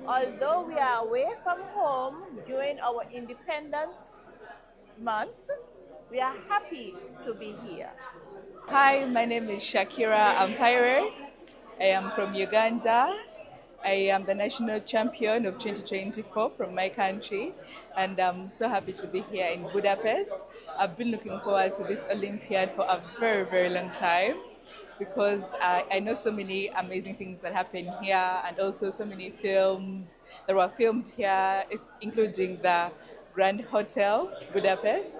Although we are away from home during our Independence Month, we are happy to be here. Hi, my name is Shakira Ampire. I am from Uganda. I am the national champion of 2024 from my country, and I'm so happy to be here in Budapest. I've been looking forward to this Olympiad for a very, very long time because I know so many amazing things that happen here, and also so many films that were filmed here, including the Grand Hotel Budapest.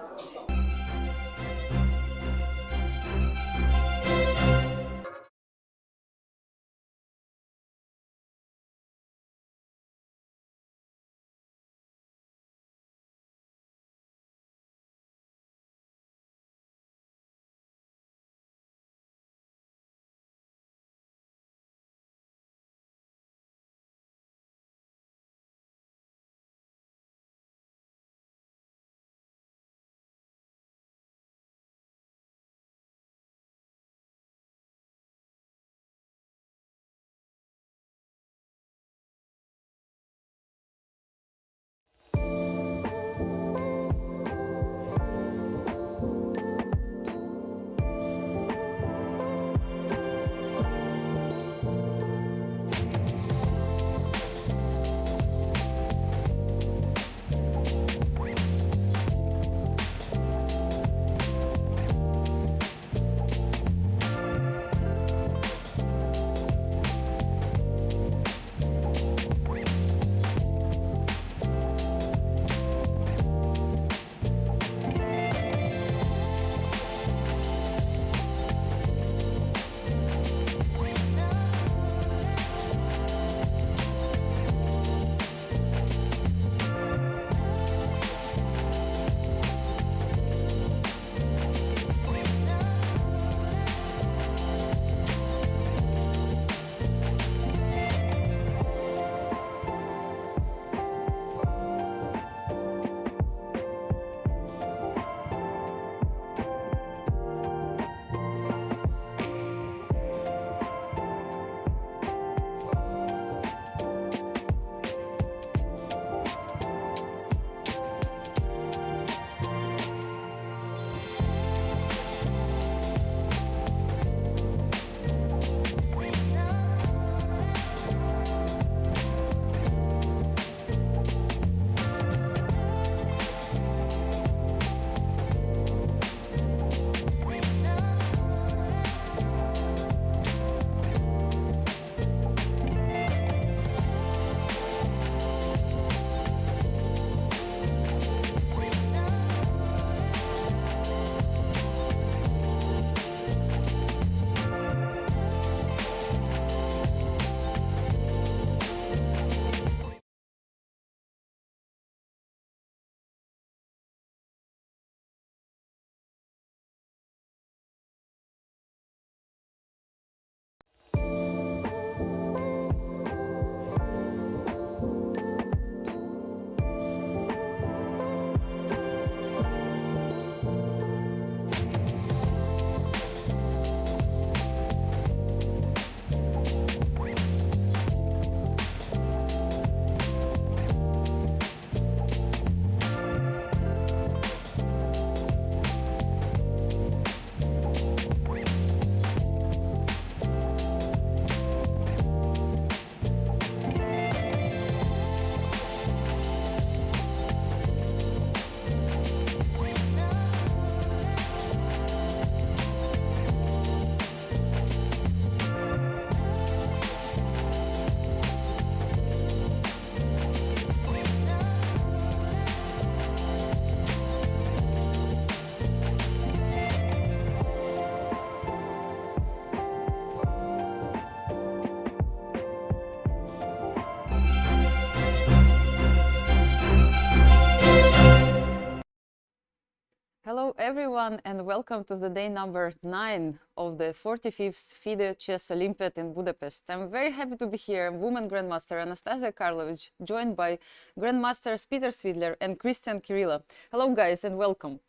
Hello everyone and welcome to the day number 9 of the 45th FIDE Chess Olympiad in Budapest. I'm very happy to be here. I'm Woman Grandmaster Anastasiya Karlovich, joined by Grandmasters Peter Svidler and Cristian Chirila. Hello guys and welcome.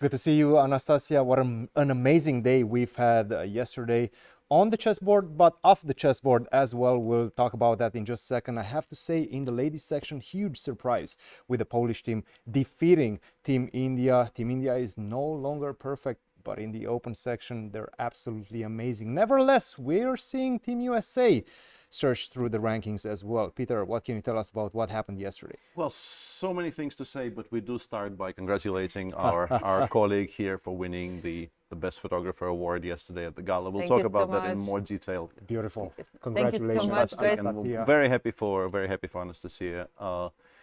Good to see you, Anastasiya. What an amazing day we've had yesterday on the chessboard, but off the chessboard as well. We'll talk about that in just a second. I have to say, in the ladies section, huge surprise with the Polish team defeating Team India. Team India is no longer perfect, but in the open section, they're absolutely amazing. Nevertheless, we're seeing Team USA search through the rankings as well. Peter, what can you tell us about what happened yesterday? Well, so many things to say, but we do start by congratulating our colleague here for winning the Best Photographer Award yesterday at the gala. We'll talk about that in more detail. Beautiful. Congratulations. Thank you so much, guys. I'm very happy for Anastasiya.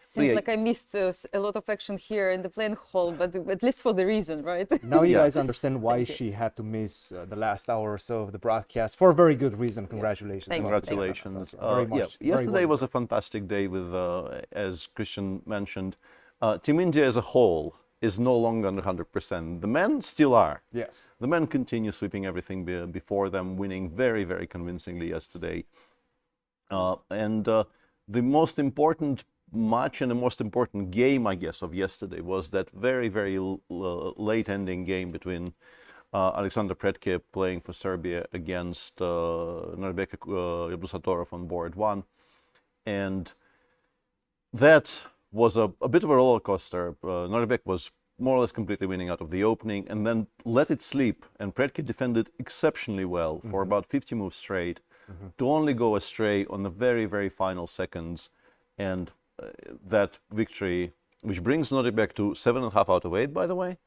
Seems like I missed a lot of action here in the playing hall, but at least for the reason, right? Now you guys understand why she had to miss the last hour or so of the broadcast for a very good reason. Congratulations. Congratulations. Very much. Yesterday was a fantastic day with, as Cristian mentioned, Team India as a whole is no longer under 100%. The men still are. Yes. The men continue sweeping everything before them, winning very, very convincingly yesterday. The most important match and the most important game, I guess, of yesterday was that very, very late ending game between Alexander Predke playing for Serbia against Norbek Abdusatorov on board 1. And that was a bit of a roller coaster. Norbek was more or less completely winning out of the opening and then let it sleep. And Predke defended exceptionally well for about 50 moves straight to only go astray on the very, very final seconds. And that victory, which brings Norbek to 7.5 out of 8, by the way,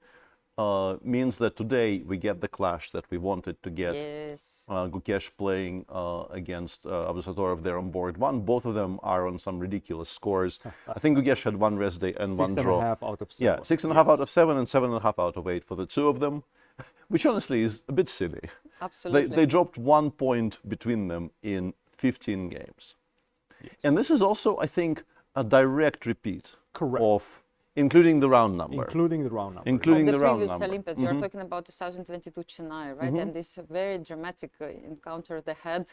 means that today we get the clash that we wanted to get. Yes. Gukesh playing against Abdusatorov there on board 1. Both of them are on some ridiculous scores. I think Gukesh had 1 rest day and 1 draw. 6.5 out of 7. Yeah, 6.5 out of 7 and 7.5 out of 8 for the two of them, which honestly is a bit silly. Absolutely. They dropped 1 point between them in 15 games. Yes. And this is also, I think, a direct repeat of, including the round number. Including the round number. Including the round previous number. Olympiads, you are talking about 2022 Chennai, right? And this very dramatic encounter they had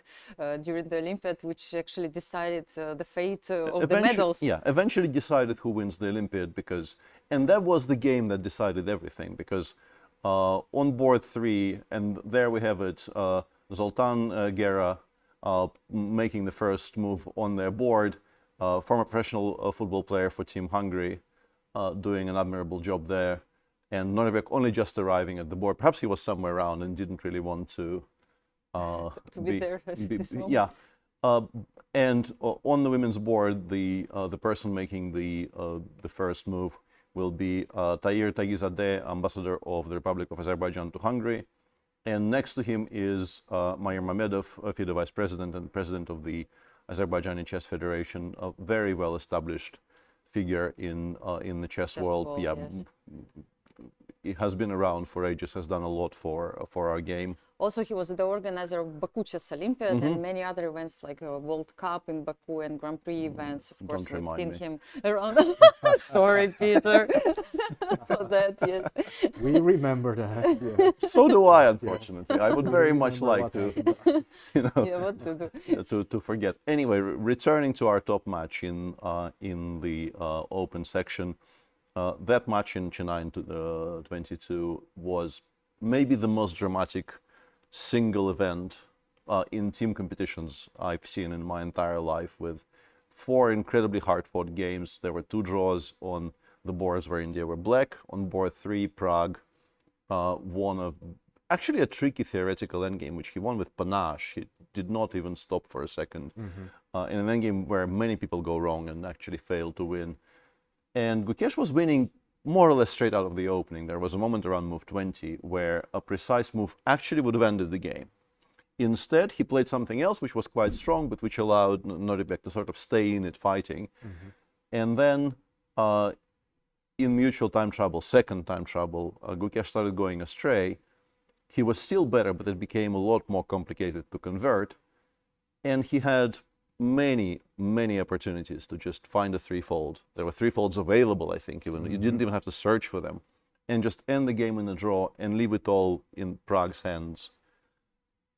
during the Olympiad, which actually decided the fate of the medals. Yeah, eventually decided who wins the Olympiad because, and that was the game that decided everything because on board 3, and there we have it, Zoltan Gera making the first move on their board, former professional football player for Team Hungary, doing an admirable job there, and Norbek only just arriving at the board. Perhaps he was somewhere around and didn't really want to be there at this moment. Yeah, and on the women's board, the person making the first move will be Tahir Tagizadeh, ambassador of the Republic of Azerbaijan to Hungary, and next to him is Mayer Mamedov, FIDE vice president and president of the Azerbaijani Chess Federation, a very well established figure in the chess world. Yeah, yes. He has been around for ages, has done a lot for our game. Also, he was the organizer of Baku Chess Olympiad and many other events like World Cup in Baku and Grand Prix events. Of course, we've seen him around. Sorry, Peter, for that. Yes, we remember that. Yeah. So do I, unfortunately. I would very much like to, what to do? To forget. Anyway, returning to our top match in the open section, that match in Chennai in 22 was maybe the most dramatic single event in team competitions I've seen in my entire life, with 4 incredibly hard-fought games. There were 2 draws on the boards where India were black. On board 3, Prague won actually a tricky theoretical endgame, which he won with panache. He did not even stop for a second in an endgame where many people go wrong and actually fail to win. And Gukesh was winning more or less straight out of the opening. There was a moment around move 20 where a precise move actually would have ended the game. Instead, he played something else which was quite strong, but which allowed Norbek to sort of stay in it fighting. And then in mutual time trouble, second time trouble, Gukesh started going astray. He was still better, but it became a lot more complicated to convert. And he had many opportunities to just find a threefold. There were threefolds available, I think, even you didn't even have to search for them, and just end the game in a draw and leave it all in Prague's hands.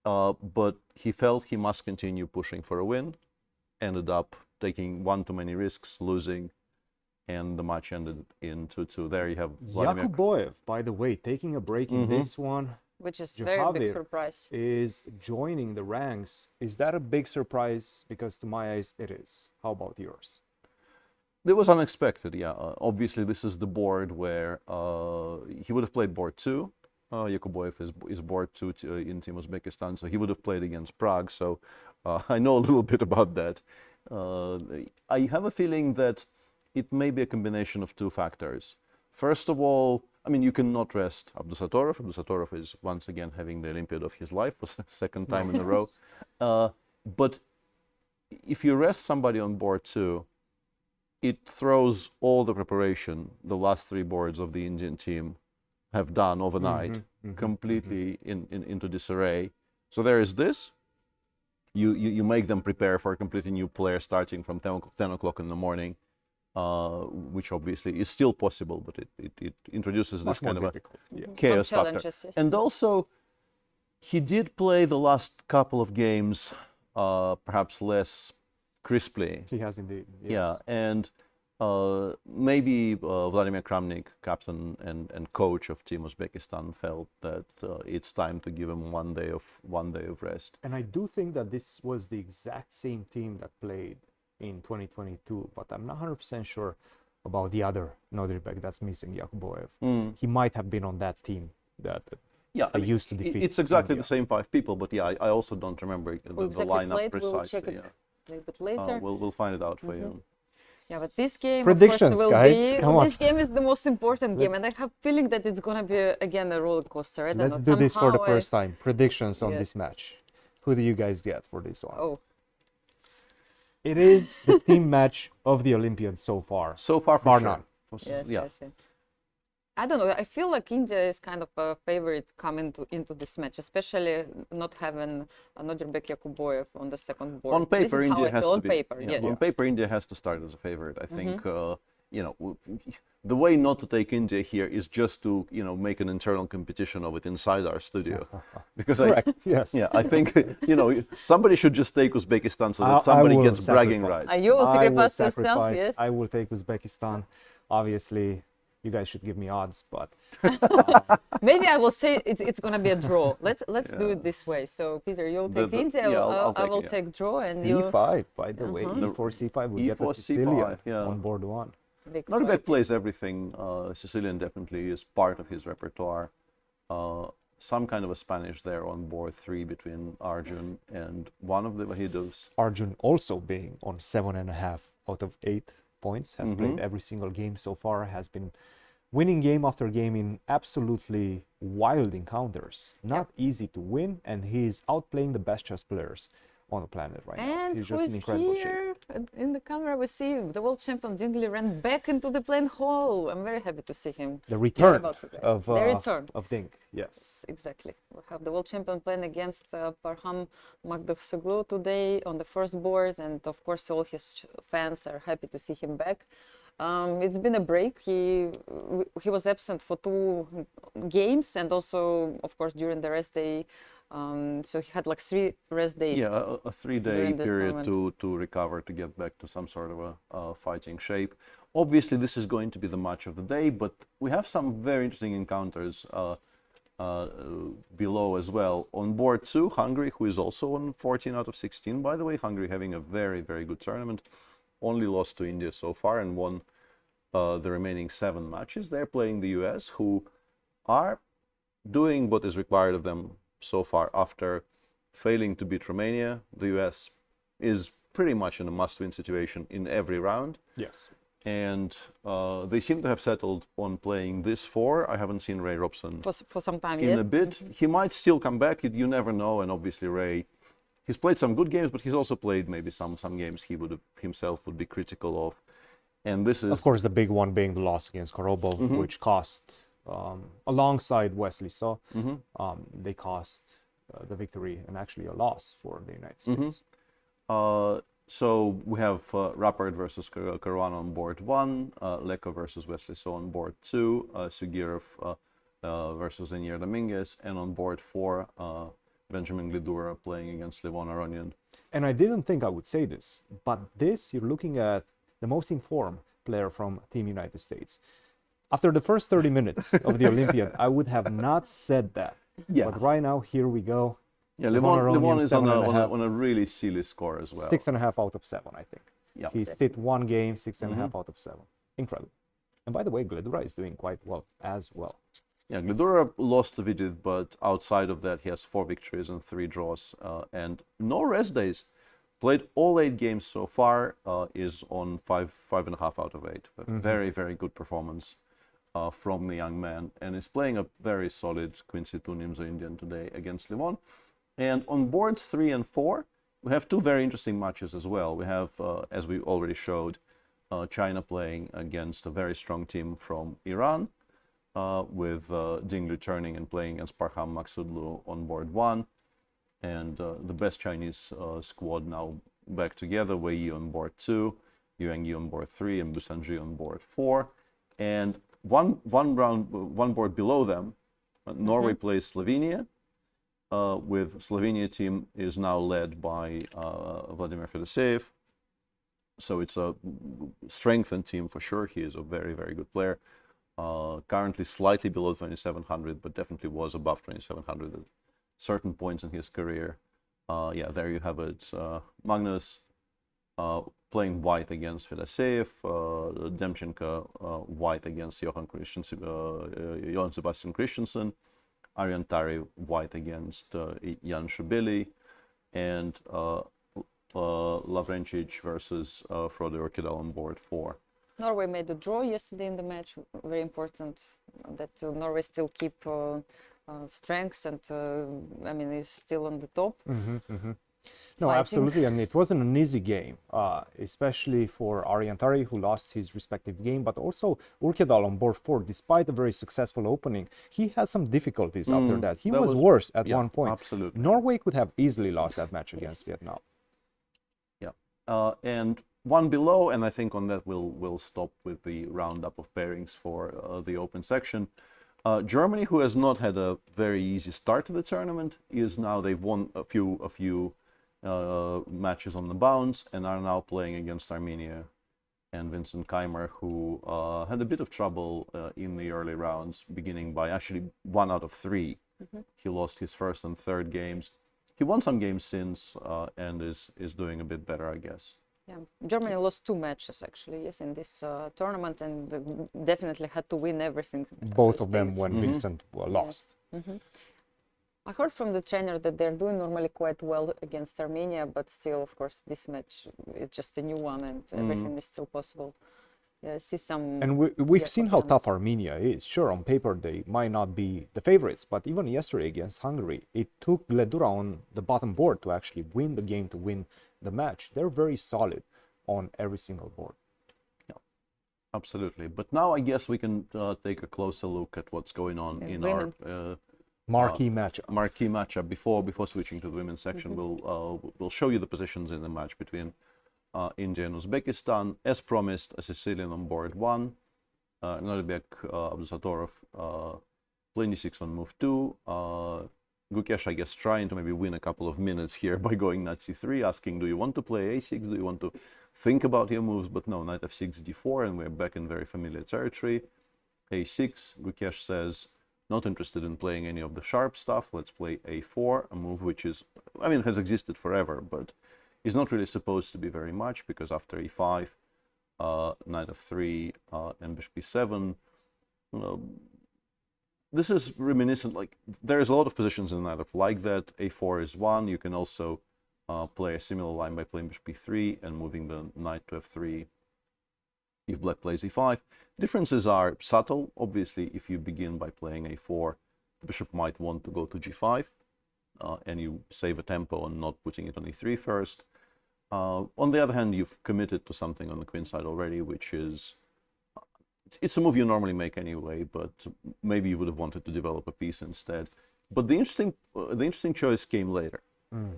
But he felt he must continue pushing for a win, ended up taking 1 too many risks, losing, and the match ended in 2-2. There you have Vladimir Yakuboyev, by the way, taking a break in this one. which is very big surprise. Is joining the ranks. Is that a big surprise? Because to my eyes, it is. How about yours? It was unexpected, yeah. Obviously, this is the board where he would have played board 2. Yakuboyev is board 2 in Team Uzbekistan, so he would have played against Prague. So I know a little bit about that. I have a feeling that it may be a combination of two factors. First of all, I mean, you cannot rest Abdusatorov. Abdusatorov is once again having the Olympiad of his life for the second time in a row. But if you rest somebody on board 2, it throws all the preparation the last 3 boards of the Indian team have done overnight completely into disarray. So there is this. You make them prepare for a completely new player starting from 10 o'clock in the morning, which obviously is still possible, but it introduces this kind of a chaos factor. Yes. And also, he did play the last couple of games perhaps less crisply. He has indeed. Yes. Yeah, and maybe Vladimir Kramnik, captain and coach of Team Uzbekistan, felt that it's time to give him one day of rest. And I do think that this was the exact same team that played in 2022, but I'm not 100% sure about the other Nodribek that's missing, Yakuboyev. He might have been on that team that used to defeat. It's exactly the same 5 people, but yeah, I also don't remember the lineup precisely. We'll check it a little bit later. We'll find it out for you. Yeah, but this game, predictions, of course, will guys. be. This game is the most important game, and I have a feeling that it's gonna be again a roller coaster. Let's do this for the first time. Predictions on this match. Who do you guys get for this one? Oh, it is the team match of the Olympiad so far. So far, for bar sure. none. Yes. I don't know. I feel like India is kind of a favorite coming into this match, especially not having Nodirbek Yakuboyev on the second board. On paper, India has to be. On paper, India has to start as a favorite. I think the way not to take India here is just to make an internal competition of it inside our studio, because I think somebody should just take Uzbekistan so that somebody gets bragging rights. You will sacrifice yourself. Yes, I will take Uzbekistan. Obviously, you guys should give me odds, but maybe I will say it's gonna be a draw. Let's do it this way. So Peter, you'll take India. I will take draw, and you. E5, by the way, E4 C5 will get the Sicilian on board 1. Nodirbek plays everything. Sicilian definitely is part of his repertoire. Some kind of a Spanish there on board 3 between Arjun and one of the Vahidovs. Arjun also being on 7.5 out of 8 points, has played every single game so far, has been winning game after game in absolutely wild encounters. Not easy to win, and he's outplaying the best chess players on the planet right now. And he's who is here in the camera? We see the world champion Dingley ran back into the playing hall. I'm very happy to see him. The return of Dink, yes. Exactly. We have the world champion playing against Parham Magdasoglu today on the first board, and of course all his fans are happy to see him back. It's been a break. He was absent for 2 games, and also of course during the rest day. So he had like 3 rest days. Yeah, a 3-day period to recover, to get back to some sort of a fighting shape. Obviously, this is going to be the match of the day, but we have some very interesting encounters below as well. On board 2, Hungary, who is also on 14 out of 16, by the way. Hungary having a very, very good tournament. Only lost to India so far and won the remaining 7 matches. They're playing the US, who are doing what is required of them so far. After failing to beat Romania, the US is pretty much in a must-win situation in every round. Yes. And they seem to have settled on playing this 4. I haven't seen Ray Robson for some time in a bit. He might still come back. You never know. And obviously Ray, he's played some good games, but he's also played maybe some games he would be critical of. And this is, of course, the big one being the loss against Korobov, which cost, alongside Wesley So, they cost the victory and actually a loss for the United States. So we have Rappert versus Caruana on board 1, Leko versus Wesley So on board 2, Sugirov versus Lenier Dominguez, and on board 4, Benjamin Glidura playing against Levon Aronian. And I didn't think I would say this, but you're looking at the most informed player from Team United States. After the first 30 minutes of the Olympiad, I would have not said that Yeah. But right now, here we go. Yeah, Levon Levon is on 7.5. on a really silly score as well. 6.5 out of 7, I think. Yeah. He sit one game, 6.5 out of 7. Incredible. And by the way, Gledura is doing quite well as well. Yeah, Gledura lost to Vidit, but outside of that, he has 4 victories and 3 draws, and no rest days. Played all 8 games so far. Is on 5.5 out of 8. A very, very good performance from the young man, and is playing a very solid Quincy 2 Nimzo Indian today against Levon. And on boards 3 and 4, we have 2 very interesting matches as well. We have, as we already showed, China playing against a very strong team from Iran, with Ding returning and playing against Parham Maksudlu on board 1. And the best Chinese squad now back together, Wei Yi on board 2, Yuan Yi on board 3, and Busanji on board 4. And one board below them, Norway plays Slovenia, with Slovenia team is now led by Vladimir Fedoseev. So it's a strengthened team for sure. He is a very, very good player. Currently slightly below 2700, but definitely was above 2700 at certain points in his career. Yeah, there you have it. Magnus playing white against Fedoseev, Demchenko white against Johann Sebastian Christensen, Arjan Tari white against Jan Shubili, and Lavrencic versus Frode Orkidal on board 4. Norway made a draw yesterday in the match. Very important that Norway still keep strengths and I mean is still on the top. No, Fighting. absolutely, and it wasn't an easy game, especially for Arjan Tari, who lost his respective game, but also Urkedal on board 4. Despite a very successful opening, he had some difficulties after that. He was worse at one point. Absolutely. Norway could have easily lost that match against Vietnam. Yeah, and one below, and I think on that we'll stop with the roundup of pairings for the open section. Germany, who has not had a very easy start to the tournament, is now, they've won a few matches on the bounce and are now playing against Armenia and Vincent Keimer, who had a bit of trouble in the early rounds, beginning by actually 1 out of 3. He lost his first and third games. He won some games since and is doing a bit better, I guess. Yeah, Germany lost 2 matches actually, yes, in this tournament, and definitely had to win everything. Both of them when Vincent lost. I heard from the trainer that they're doing normally quite well against Armenia, but still, of course, this match is just a new one, and everything is still possible. Yeah, I see some. And we've seen how tough Armenia is. Sure, on paper they might not be the favorites, but even yesterday against Hungary, it took Gledura on the bottom board to actually win the game, to win the match. They're very solid on every single board. Yeah, absolutely. But now I guess we can take a closer look at what's going on in our marquee matchup. Marquee matchup. Before switching to the women's section, we'll show you the positions in the match between India and Uzbekistan. As promised, a Sicilian on board 1, Nuribek Abdusatorov playing d6 on move 2. Gukesh, I guess, trying to maybe win a couple of minutes here by going knight c3, asking, do you want to play a6? Do you want to think about your moves? But no, knight f6, d4, and we're back in very familiar territory. a6, Gukesh says, not interested in playing any of the sharp stuff. Let's play a4, a move which is, I mean, has existed forever, but is not really supposed to be very much, because after e5, knight f3, and bishop b7, this is reminiscent, like, there's a lot of positions in knight f like that. a4 is one. You can also play a similar line by playing bishop b3 and moving the knight to f3 if black plays e5. Differences are subtle. Obviously, if you begin by playing a4, the bishop might want to go to g5, and you save a tempo on not putting it on e3 first. On the other hand, you've committed to something on the queen side already, which is, it's a move you normally make anyway, but maybe you would have wanted to develop a piece instead. But the interesting choice came later.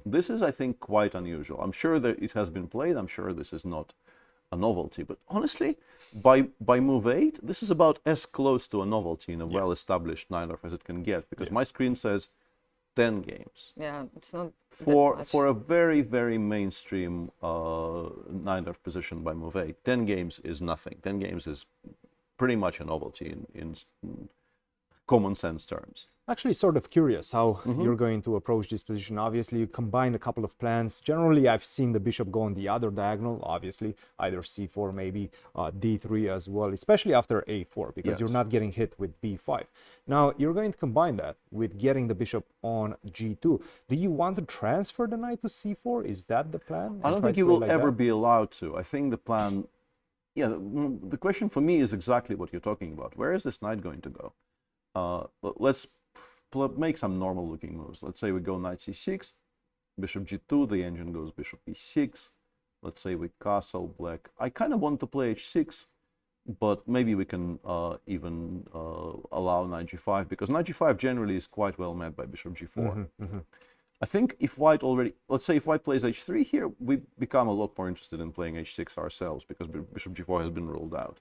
This is, I think, quite unusual. I'm sure that it has been played. I'm sure this is not a novelty. But honestly, by move 8, this is about as close to a novelty in a well-established Nailorf as it can get, because my screen says 10 games. Yeah, it's not for a very, very mainstream Nailorf position by move 8. 10 games is nothing. 10 games is pretty much a novelty in common sense terms. Actually, sort of curious how you're going to approach this position. Obviously, you combine a couple of plans. Generally, I've seen the bishop go on the other diagonal, obviously, either c4, maybe d3 as well, especially after a4, because you're not getting hit with b5. Now, you're going to combine that with getting the bishop on g2. Do you want to transfer the knight to c4? Is that the plan? I don't think you will ever be allowed to. I think the plan, the question for me is exactly what you're talking about. Where is this knight going to go? Let's make some normal looking moves. Let's say we go knight c6, bishop g2, the engine goes bishop e6. Let's say we castle black. I kind of want to play h6, but maybe we can even allow knight g5, because knight g5 generally is quite well met by bishop g4. I think if white already, let's say if white plays h3 here, we become a lot more interested in playing h6 ourselves, because bishop g4 has been ruled out.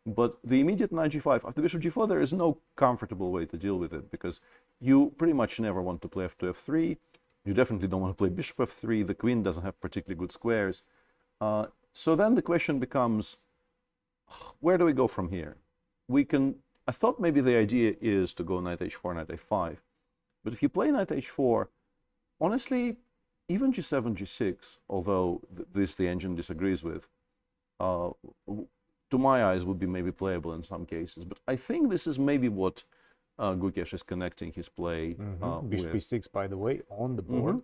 But the immediate knight g5, after bishop g4, there is no comfortable way to deal with it, because you pretty much never want to play f2, f3. You definitely don't want to play bishop f3. The queen doesn't have particularly good squares. So then the question becomes, where do we go from here? I thought maybe the idea is to go knight h4, knight a5. But if you play knight h4, honestly, even g7, g6, although this the engine disagrees with, to my eyes would be maybe playable in some cases. But I think this is maybe what Gukesh is connecting his play bishop with. e6, by the way, on the board.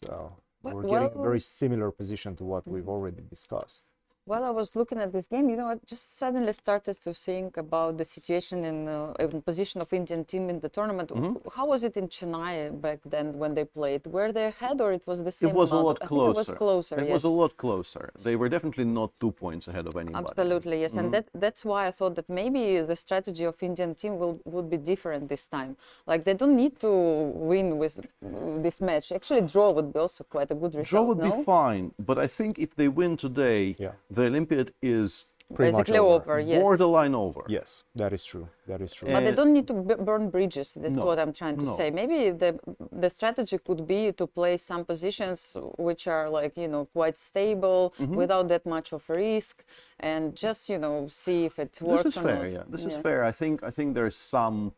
So we're getting a very similar position to what we've already discussed. While I was looking at this game, I just suddenly started to think about the situation in position of Indian team in the tournament. How was it in Chennai back then when they played? Were they ahead, or it was the same? It was amount? a lot closer. I think it was closer. It was a lot closer. They were definitely not 2 points ahead of anybody. Absolutely, yes. And that's why I thought that maybe the strategy of Indian team would be different this time. Like, they don't need to win with this match. Actually, draw would be also quite a good result. Draw would be fine, but I think if they win today, the Olympiad is basically over. Yes. Borderline over. Yes, that is true. That is true. But they don't need to burn bridges. That's what I'm trying to say. Maybe the strategy could be to play some positions which are like, quite stable, without that much of risk, and just, see if it works. This is fair. Yeah, this is fair. I think there's some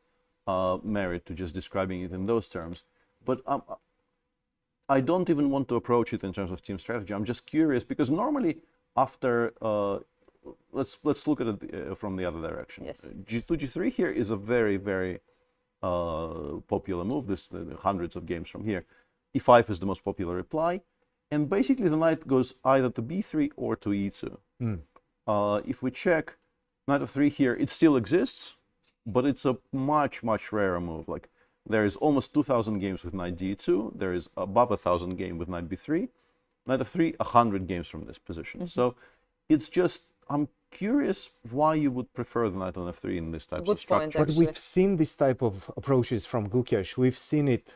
merit to just describing it in those terms. But I don't even want to approach it in terms of team strategy. I'm just curious, because normally after let's look at it from the other direction. Yes. G2, G3 here is a very, very popular move. This hundreds of games from here. E5 is the most popular reply, and basically the knight goes either to b3 or to e2. If we check knight of 3 here, it still exists, but it's a much, much rarer move. Like, there is almost 2,000 games with knight d2. There is above 1,000 games with knight b3. Knight of 3, 100 games from this position. So it's just, I'm curious why you would prefer the knight on f3 in this type of structure. But we've seen this type of approaches from Gukesh. We've seen it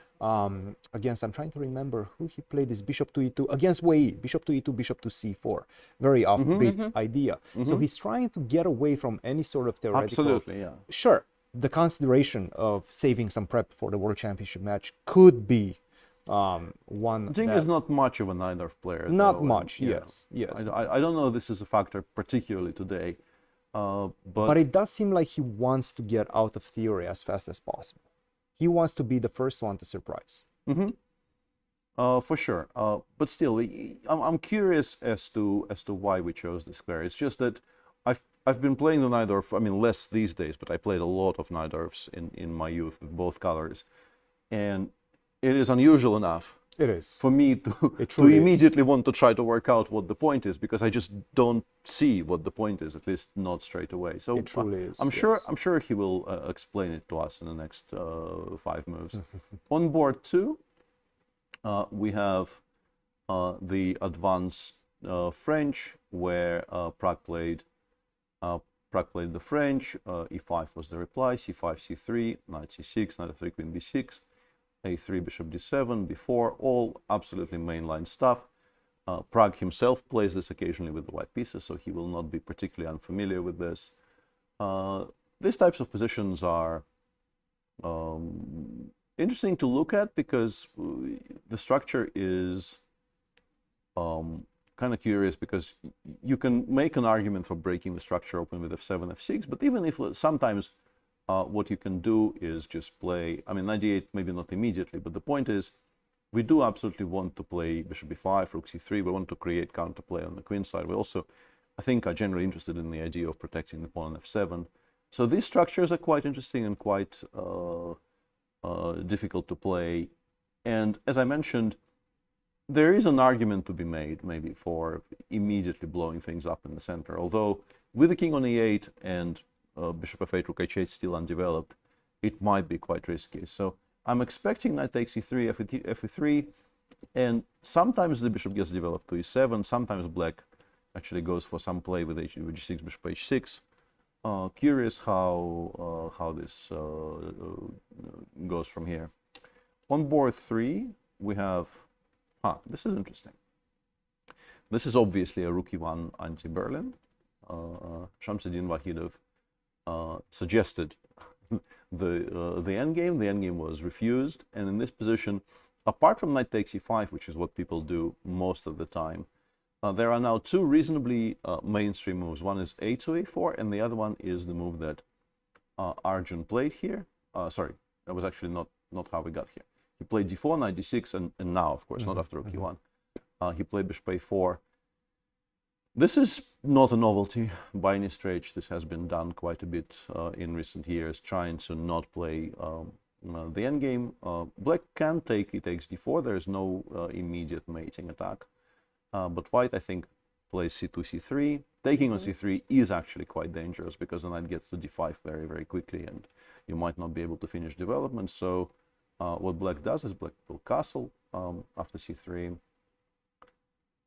against, I'm trying to remember who he played this, bishop to e2, against Wei, bishop to e2, bishop to c4. Very offbeat idea. So he's trying to get away from any sort of theoretical... Absolutely, yeah. Sure, the consideration of saving some prep for the World Championship match could be one. Jing is not much of a Nidorf player. Not much, yes. I don't know if this is a factor particularly today, but it does seem like he wants to get out of theory as fast as possible. He wants to be the first one to surprise. For sure. But still, I'm curious as to why we chose this square. It's just that I've been playing the Nidorf, I mean, less these days, but I played a lot of Nidorfs in my youth with both colors, and it is unusual enough. It is. For me to immediately want to try to work out what the point is, because I just don't see what the point is, at least not straight away. So it truly is. I'm sure he will explain it to us in the next 5 moves. On board 2, we have the advance French, where Prague played the French. E5 was the reply. C5, C3, knight C6, knight f3, queen B6. A3, bishop d7, b4, all absolutely mainline stuff. Prague himself plays this occasionally with the white pieces, so he will not be particularly unfamiliar with this. These types of positions are interesting to look at, because the structure is kind of curious, because you can make an argument for breaking the structure open with f7, f6, but even if sometimes what you can do is just play, I mean, 98 maybe not immediately, but the point is, we do absolutely want to play bishop b5, rook c3. We want to create counterplay on the queen side. We also, I think, are generally interested in the idea of protecting the pawn on f7. So these structures are quite interesting and quite difficult to play. And as I mentioned, there is an argument to be made, maybe, for immediately blowing things up in the center. Although, with the king on e8 and bishop f8, rook h8 still undeveloped, it might be quite risky. So I'm expecting knight takes e3, f3, and sometimes the bishop gets developed to e7. Sometimes black actually goes for some play with g6, bishop h6. Curious how this goes from here. On board 3, we have, this is interesting. This is obviously a rook e1 anti-Berlin. Shamsuddin Vahidov suggested the endgame. The endgame was refused, and in this position, apart from knight takes e5, which is what people do most of the time, there are now two reasonably mainstream moves. One is a2 a4, and the other one is the move that Arjun played here. Sorry, that was actually not how we got here. He played d4, knight d6, and now, of course, not after rook e1. He played bishop a4. This is not a novelty by any stretch. This has been done quite a bit in recent years, trying to not play the endgame. Black can take, he takes d4. There is no immediate mating attack. But white, I think, plays c2, c3. Taking on c3 is actually quite dangerous because the knight gets to d5 very, very quickly, and you might not be able to finish development. So what black does is black will castle after c3.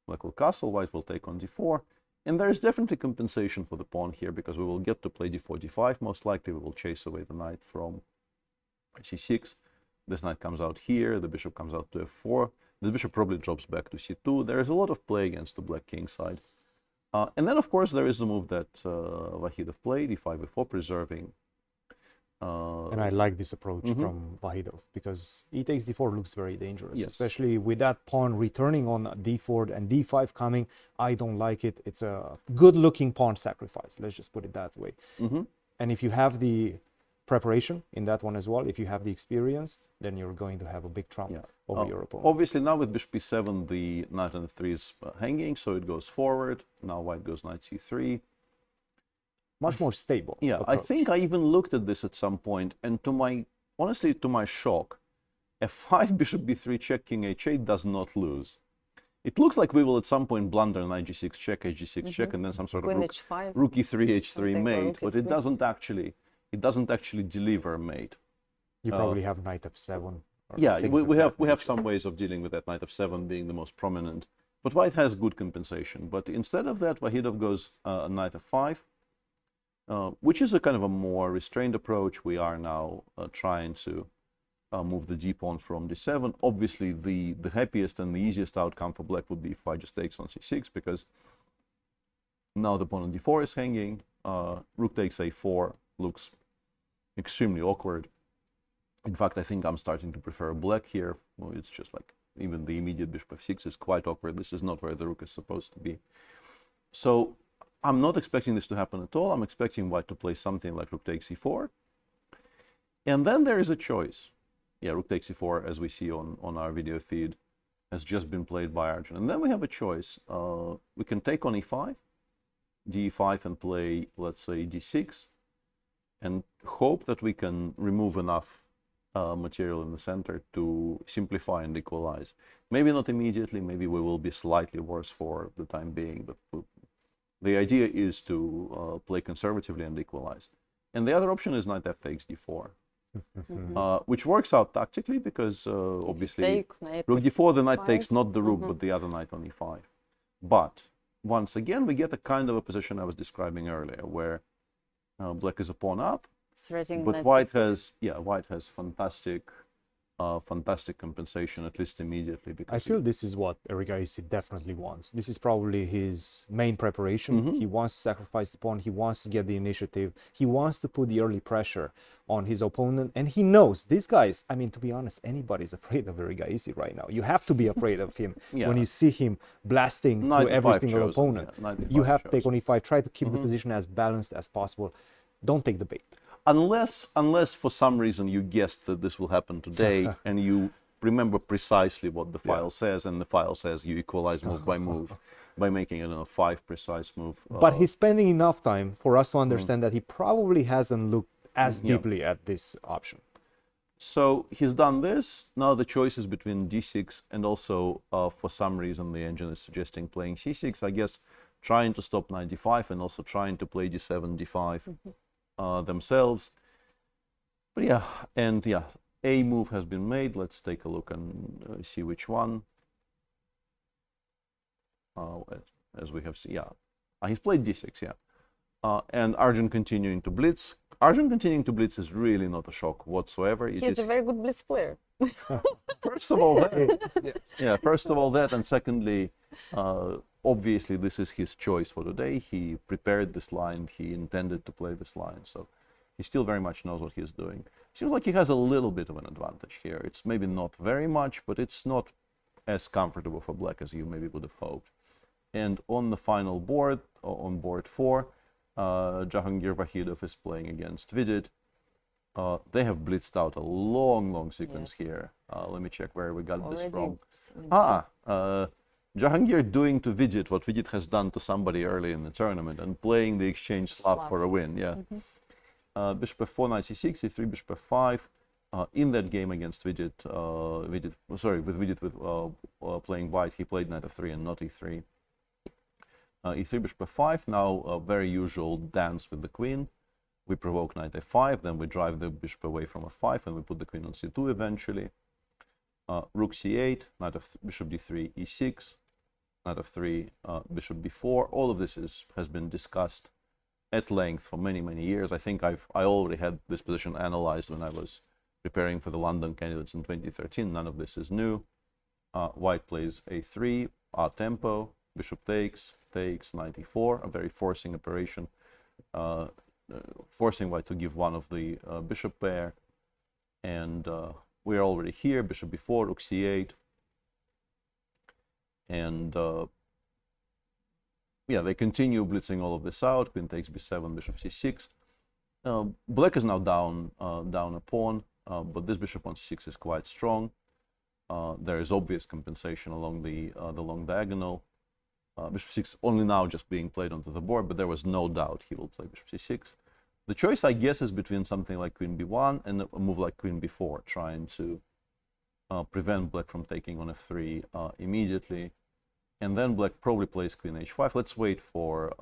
Black will castle, white will take on d4. And there is definitely compensation for the pawn here because we will get to play d4, d5. Most likely we will chase away the knight from c6. This knight comes out here. The bishop comes out to f4. The bishop probably drops back to c2. There is a lot of play against the black king side. And then, of course, there is the move that Vahidov played, e5, e4, preserving. And I like this approach from Vahidov because e takes d4 looks very dangerous, especially with that pawn returning on d4 and d5 coming. I don't like it. It's a good-looking pawn sacrifice. Let's just put it that way. And if you have the preparation in that one as well, if you have the experience, then you're going to have a big trump over your opponent. Obviously, now with bishop e7, the knight on e3 is hanging, so it goes forward. Now white goes knight c3. Much more stable. Yeah, approach. I think I even looked at this at some point, and honestly, to my shock, f5, bishop b3 check, king h8 does not lose. It looks like we will at some point blunder knight g6 check, h6 check, and then some sort of rook e3, h3 mate, but it doesn't actually deliver mate. You probably have knight f7. Yeah, we have some ways of dealing with that, knight f7 being the most prominent. But white has good compensation. But instead of that, Vahidov goes knight f5, which is a kind of a more restrained approach. We are now trying to move the d-pawn from d7. Obviously, the happiest and the easiest outcome for black would be if white just takes on c6, because now the pawn on d4 is hanging. Rook takes a4 looks extremely awkward. In fact, I think I'm starting to prefer black here. Well, it's just like even the immediate bishop f6 is quite awkward. This is not where the rook is supposed to be. So I'm not expecting this to happen at all. I'm expecting white to play something like rook takes e4. And then there is a choice. Yeah, rook takes e4, as we see on our video feed, has just been played by Arjun. And then we have a choice. We can take on e5, d5, and play, let's say, d6, and hope that we can remove enough material in the center to simplify and equalize. Maybe not immediately, maybe we will be slightly worse for the time being, but the idea is to play conservatively and equalize. And the other option is knight f takes d4, which works out tactically because obviously rook d4, the knight takes not the rook but the other knight on e5. But once again, we get a kind of a position I was describing earlier, where black is a pawn up, but white has fantastic compensation, at least immediately. Because I feel this is what Erigaisi definitely wants. This is probably his main preparation. He wants to sacrifice the pawn. He wants to get the initiative. He wants to put the early pressure on his opponent. And he knows these guys, I mean, to be honest, anybody's afraid of Erigaisi right now. You have to be afraid of him when you see him blasting through every single opponent. You have to take on e5. Try to keep the position as balanced as possible. Don't take the bait. unless for some reason you guessed that this will happen today and you remember precisely what the file says, and the file says you equalize move by move by making a 5 precise move. But he's spending enough time for us to understand that he probably hasn't looked as deeply at this option. So he's done this. Now the choice is between d6 and also, for some reason, the engine is suggesting playing c6. I guess trying to stop knight d5 and also trying to play d7, d5 themselves. But yeah, and yeah, a move has been made. Let's take a look and see which one. As we have seen, he's played d6, and Arjun continuing to blitz. Arjun continuing to blitz is really not a shock whatsoever. He's a very good blitz player. First of all, first of all that, and secondly, obviously this is his choice for today. He prepared this line. He intended to play this line, so he still very much knows what he's doing. Seems like he has a little bit of an advantage here. It's maybe not very much, but it's not as comfortable for black as you maybe would have hoped. And on the final board, on board 4, Jahangir Vahidov is playing against Vidit. They have blitzed out a long sequence here. Let me check where we got this from. Jahangir doing to Vidit what Vidit has done to somebody early in the tournament and playing the exchange Slav for a win. Bishop f4, knight c6, e3, bishop f5. In that game against Vidit, with Vidit playing white, he played knight f3 and not e3. E3, bishop f5, now a very usual dance with the queen. We provoke knight f5, then we drive the bishop away from f5, and we put the queen on c2 eventually. Rook c8, knight of bishop d3, e6, knight f3, bishop b4. All of this has been discussed at length for many years. I think I already had this position analyzed when I was preparing for the London candidates in 2013. None of this is new. White plays a3, tempo, bishop takes, knight e4, a very forcing operation, forcing white to give one of the bishop pair. And we're already here, bishop b4, rook c8. And they continue blitzing all of this out. Queen takes b7, bishop c6. Black is now down a pawn, but this bishop on c6 is quite strong. There is obvious compensation along the long diagonal. Bishop 6 only now just being played onto the board, but there was no doubt he will play bishop c6. The choice, I guess, is between something like queen b1 and a move like queen b4, trying to prevent black from taking on f3 immediately. And then black probably plays queen h5. Let's wait for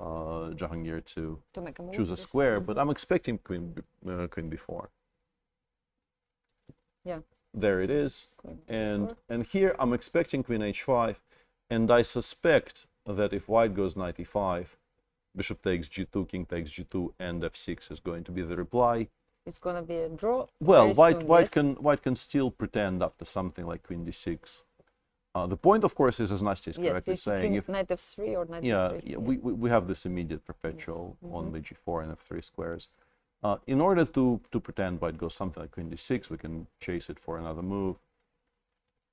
Jahangir to make a move, choose a square, but I'm expecting queen b4. Yeah. There it is. And here I'm expecting queen h5, and I suspect that if white goes knight e5, bishop takes g2, king takes g2, and f6 is going to be the reply. It's going to be a draw. Well, white can still pretend after something like queen d6. The point, of course, is, as Nastya is correctly saying, if knight f3 or knight f3. We have this immediate perpetual on the g4 and f3 squares. In order to pretend white goes something like queen d6, we can chase it for another move.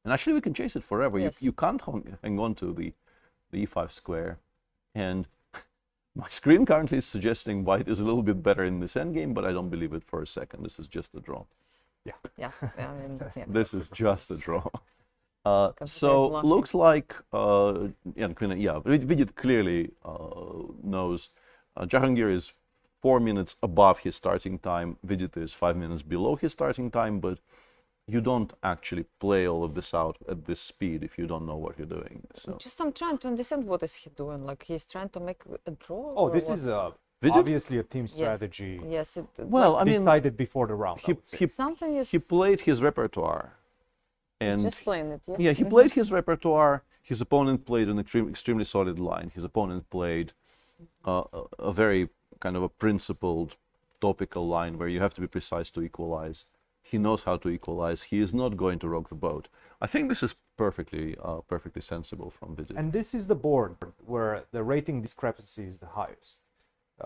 And actually, we can chase it forever. Yes. You can't hang on to the e5 square. And my screen currently is suggesting white is a little bit better in this endgame, but I don't believe it for a second. This is just a draw. Yeah. This is just a draw. So looks like Vidit clearly knows Jahangir is 4 minutes above his starting time. Vidit is 5 minutes below his starting time, but you don't actually play all of this out at this speed if you don't know what you're doing. So just I'm trying to understand what is he doing. Like he's trying to make a draw. Oh, this is obviously a team strategy. Yes. Well, I mean, decided before the round. He played his repertoire. And just playing it, yes. Yeah, he played his repertoire. His opponent played an extremely solid line. His opponent played a very kind of a principled, topical line where you have to be precise to equalize. He knows how to equalize. He is not going to rock the boat. I think this is perfectly sensible from Vidit. And this is the board where the rating discrepancy is the highest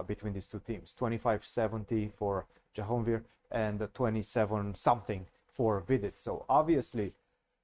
between these two teams. 25-70 for Jahangir and 27-something for Vidit. So obviously,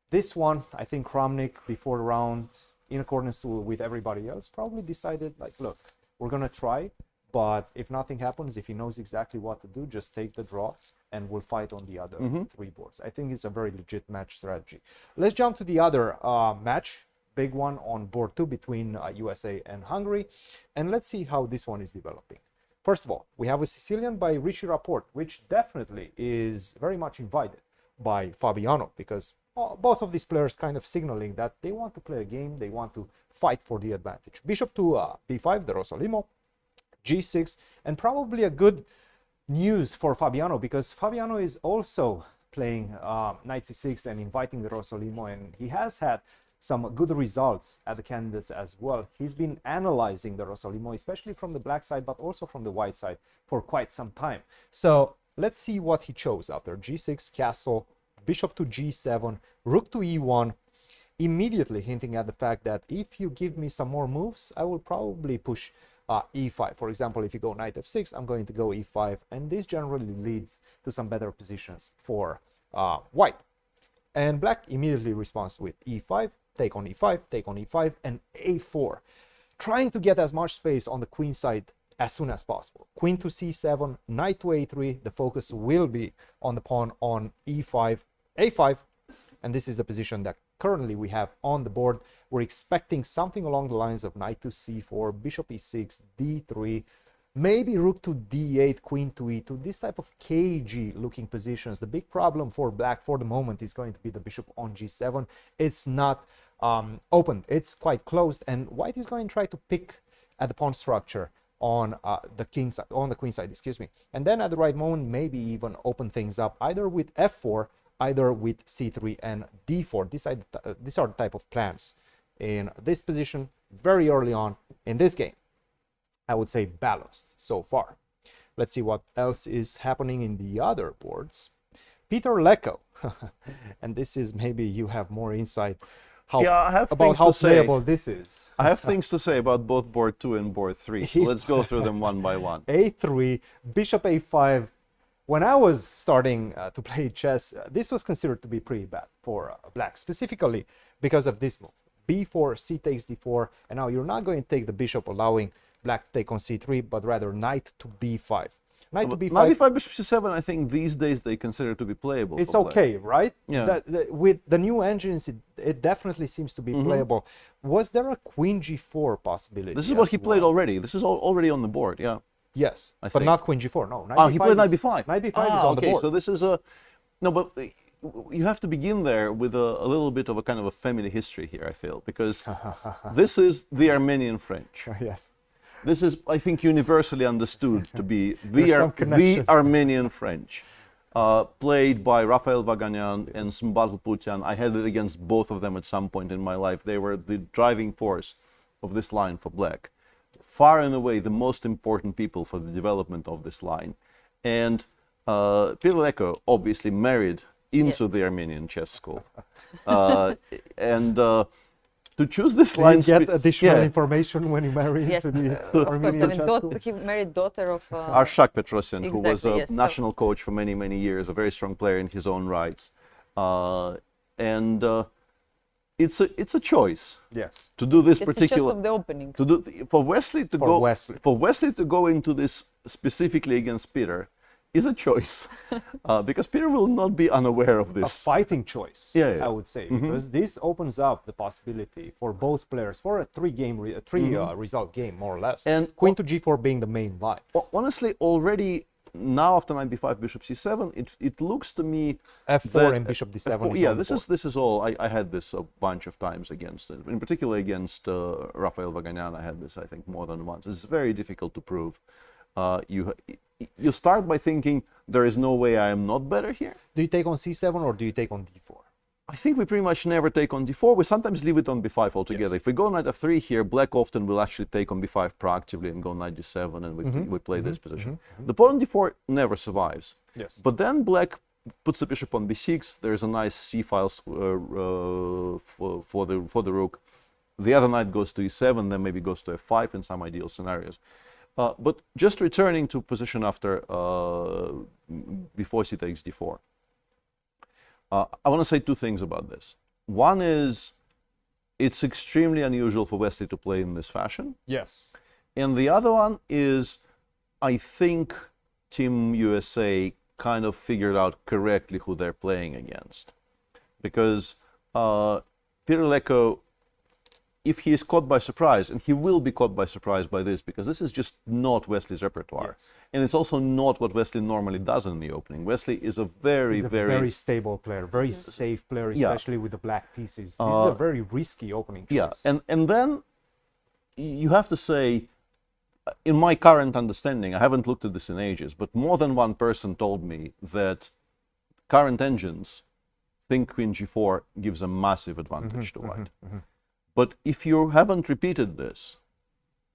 this one, I think Kramnik, before the round, in accordance with everybody else, probably decided, like, look, we're going to try, But if nothing happens, if he knows exactly what to do, just take the draw and we'll fight on the other three boards. I think it's a very legit match strategy. Let's jump to the other match, big one on board 2 between USA and Hungary. And let's see how this one is developing. First of all, we have a Sicilian by Richie Rapport, which definitely is very much invited by Fabiano, because both of these players kind of signaling that they want to play a game, they want to fight for the advantage. Bishop to b5, the Rosolimo, g6, and probably a good news for Fabiano, because Fabiano is also playing knight c6 and inviting the Rosolimo, and he has had some good results at the candidates as well. He's been analyzing the Rosolimo, especially from the black side, but also from the white side for quite some time. So let's see what he chose after g6, castle, bishop to g7, rook to e1, immediately hinting at the fact that if you give me some more moves, I will probably push e5. For example, if you go knight f6, I'm going to go e5, and this generally leads to some better positions for white. And black immediately responds with e5, take on e5, take on e5, and a4, trying to get as much space on the queen side as soon as possible. Queen to c7, knight to a3, the focus will be on the pawn on e5, a5, and this is the position that currently we have on the board. We're expecting something along the lines of knight to c4, bishop e6, d3, maybe rook to d8, queen to e2, this type of cagey looking positions. The big problem for black for the moment is going to be the bishop on g7. It's not open, it's quite closed, and white is going to try to pick at the pawn structure on the king side, on the queen side, excuse me, and then at the right moment maybe even open things up either with f4, either with c3 and d4. These are the type of plans in this position very early on in this game. I would say balanced so far. Let's see what else is happening in the other boards. Peter Leko, and this is, maybe you have more insight about how playable this is. I have things to say about both board 2 and board 3, so let's go through them one by one. a3, bishop a5. When I was starting to play chess, this was considered to be pretty bad for black, specifically because of this move. b4, c takes d4, and now you're not going to take the bishop, allowing black to take on c3, but rather knight to b5. Knight to b5. Knight b5, bishop c7, I think these days they consider to be playable. It's okay, right? Yeah. With the new engines, it definitely seems to be playable. Was there a queen g4 possibility? This is what he played already. This is already on the board, yeah. Yes, I but think. not queen g4, no. He played knight b5. Knight b5 is on the board. So this is a... No, but you have to begin there with a little bit of a kind of a family history here, I feel, because this is the Armenian French. Yes. This is, I think, universally understood to be the Armenian French, played by Raphael Vaganyan and Smbal Putian. I had it against both of them at some point in my life. They were the driving force of this line for black. Far and away the most important people for the development of this line. And Peter Leko obviously married into the Armenian chess school. To choose this line... You get additional information when you marry into the Armenian chess school? He married daughter of... Arshak Petrosyan, exactly, who was a national coach for many, many years, a very strong player in his own rights. It's a choice. Yes. To do this it's particular... It's just of the openings. For Wesley to go into this specifically against Peter is a choice, because Peter will not be unaware of this. A fighting choice, yeah. I would say, because this opens up the possibility for both players for a result game, more or less. And queen to g4 being the main line. Honestly, already now after knight b5, bishop c7, it looks to me f4 and bishop d7. F4, this is all. I had this a bunch of times against it, in particular against Raphael Vaganyan. I had this, I think, more than once. It's very difficult to prove. You start by thinking there is no way I am not better here. Do you take on c7 or do you take on d4? I think we pretty much never take on d4. We sometimes leave it on b5 altogether. Yes. If we go knight f3 here, black often will actually take on b5 proactively and go knight d7, and we play this position. The pawn on d4 never survives. Yes. But then black puts the bishop on b6. There's a nice c-file for the rook. The other knight goes to e7, then maybe goes to f5 in some ideal scenarios. But just returning to position after before c takes d4. I want to say two things about this. One is, it's extremely unusual for Wesley to play in this fashion. Yes. And the other one is, I think Team USA kind of figured out correctly who they're playing against. Because Chirila, if he is caught by surprise, and he will be caught by surprise by this, because this is just not Wesley's repertoire. Yes. And it's also not what Wesley normally does in the opening. Wesley is a very stable player, very safe player, especially with the black pieces. This is a very risky opening choice. Yeah, and then you have to say, in my current understanding, I haven't looked at this in ages, but more than one person told me that current engines think Queen G4 gives a massive advantage to white. But if you haven't repeated this,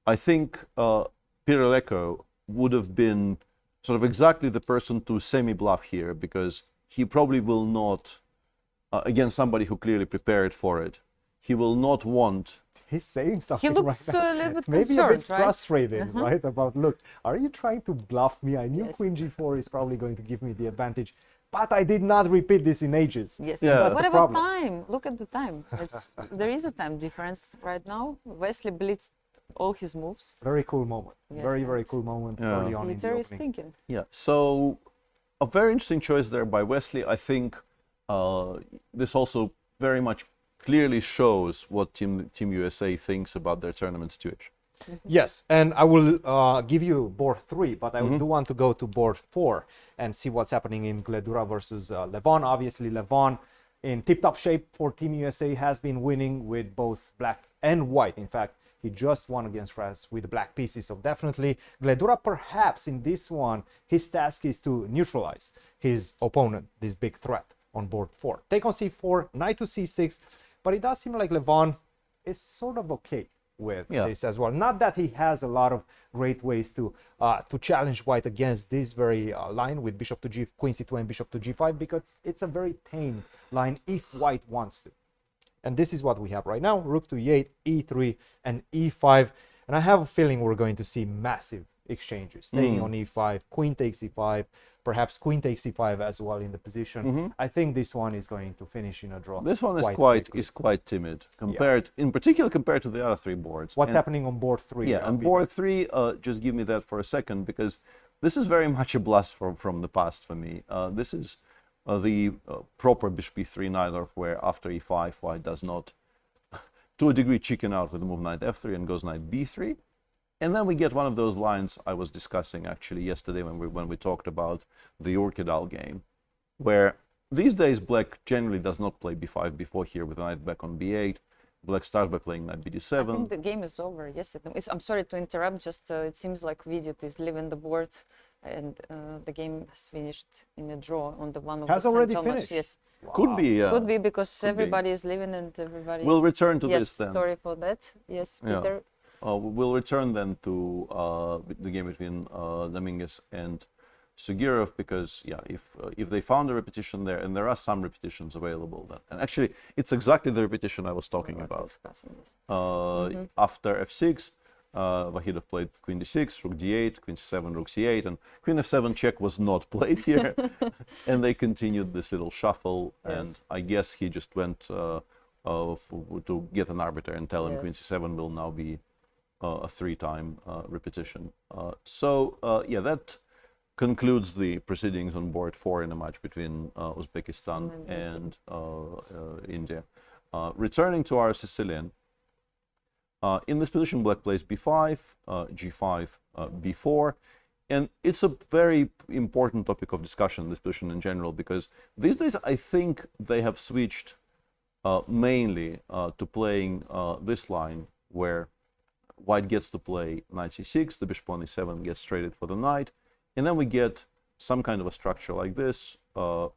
I think Chirila would have been sort of exactly the person to semi-bluff here, because he probably will not, against somebody who clearly prepared for it, he will not want... He's saying something He looks right a little bit maybe concerned, a bit right? frustrated, right? About, look, are you trying to bluff me? I knew Yes. Queen G4 is probably going to give me the advantage, but I did not repeat this in ages. Yes. Yeah. What the about problem. time? Look at the time. There is a time difference right now. Wesley blitzed all his moves. Very cool moment. Yes, Very cool moment early on in the Peter is opening. thinking. Yeah, so a very interesting choice there by Wesley. I think this also very much clearly shows what Team USA thinks about their tournament situation. Yes, and I will give you board 3, but I do want to go to board 4 and see what's happening in Gledura versus Levon. Obviously, Levon in tip-top shape for Team USA has been winning with both black and white. In fact, he just won against France with the black pieces, so definitely Gledura, perhaps in this one, his task is to neutralize his opponent, this big threat on board 4. Take on c4, knight to c6, but it does seem like Levon is sort of okay with this as well. Not that he has a lot of great ways to challenge white against this very line with bishop to g, queen c2 and bishop to g5, because it's a very tame line if white wants to. And this is what we have right now: rook to e8, e3, and e5. And I have a feeling we're going to see massive exchanges, staying on e5, queen takes e5, perhaps queen takes e5 as well in the position. I think this one is going to finish in a draw. This one is quite timid compared, in particular, compared to the other 3 boards. What's happening on board 3? Yeah, on board 3, just give me that for a second, because this is very much a blast from the past for me. This is the proper bishop e3 Najdorf, where after e5, white does not, to a degree, chicken out with the move knight f3 and goes knight b3. And then we get one of those lines I was discussing actually yesterday when we talked about the Urquidal game, where these days black generally does not play b5, b4 here with knight back on b8. Black starts by playing knight bd7. I think the game is over. Yes, I'm sorry to interrupt. Just it seems like Vidit is leaving the board, and the game has finished in a draw on the one of Has the already central finished? match. Yes, Could be, yeah. could be because Could be. everybody is leaving and everybody. We'll return to yes, this then. sorry for that. Yes, Yeah. Peter. We'll return then to the game between Dominguez and Sugirov, because if they found a repetition there, and there are some repetitions available, then, and actually it's exactly the repetition I was talking about. Discussing this. After f6, Vahidov played queen d6, rook d8, queen c7, rook c8, and queen f7 check was not played here, and they continued this little shuffle. And I guess he just went to get an arbiter and tell him queen c7 will now be a 3-time repetition. That concludes the proceedings on board 4 in a match between Uzbekistan and India. Returning to our Sicilian, in this position, black plays b5, g5, b4, and it's a very important topic of discussion, this position in general, because these days I think they have switched mainly to playing this line where white gets to play knight c6, the bishop on e7 gets traded for the knight, and then we get some kind of a structure like this,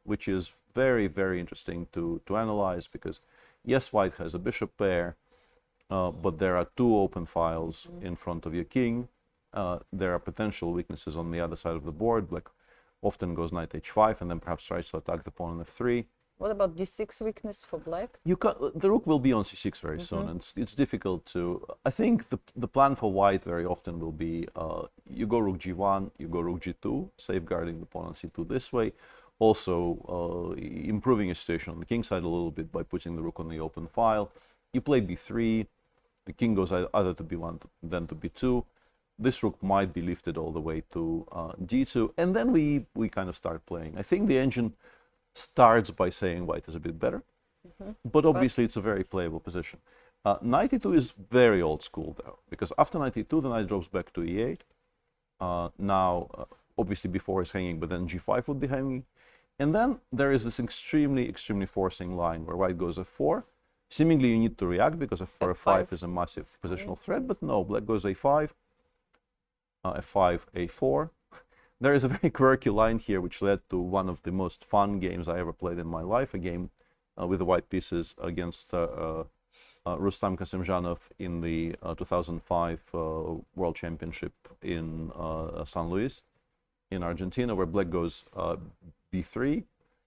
which is very, very interesting to analyze, because yes, white has a bishop pair, but there are 2 open files in front of your king. There are potential weaknesses on the other side of the board. Black often goes knight h5 and then perhaps tries to attack the pawn on f3. What about d6 weakness for black? The rook will be on c6 very soon, and it's difficult to... I think the plan for white very often will be you go rook g1, you go rook g2, safeguarding the pawn on c2 this way. Also improving your situation on the king side a little bit by putting the rook on the open file. You play b3, the king goes either to b1 then to b2. this rook might be lifted all the way to d2, and then we kind of start playing. I think the engine starts by saying white is a bit better, but obviously it's a very playable position. Knight e2 is very old school though, because after knight e2 the knight drops back to e8. Now obviously before is hanging, but then g5 would be hanging, and then there is this extremely forcing line where white goes f4. Seemingly you need to react because f4 f5 is a massive positional threat, but no, black goes a5, f5 a4. There is a very quirky line here which led to one of the most fun games I ever played in my life, a game with the white pieces against Rustam Kasimzhanov in the 2005 World Championship in San Luis in Argentina, where black goes b3.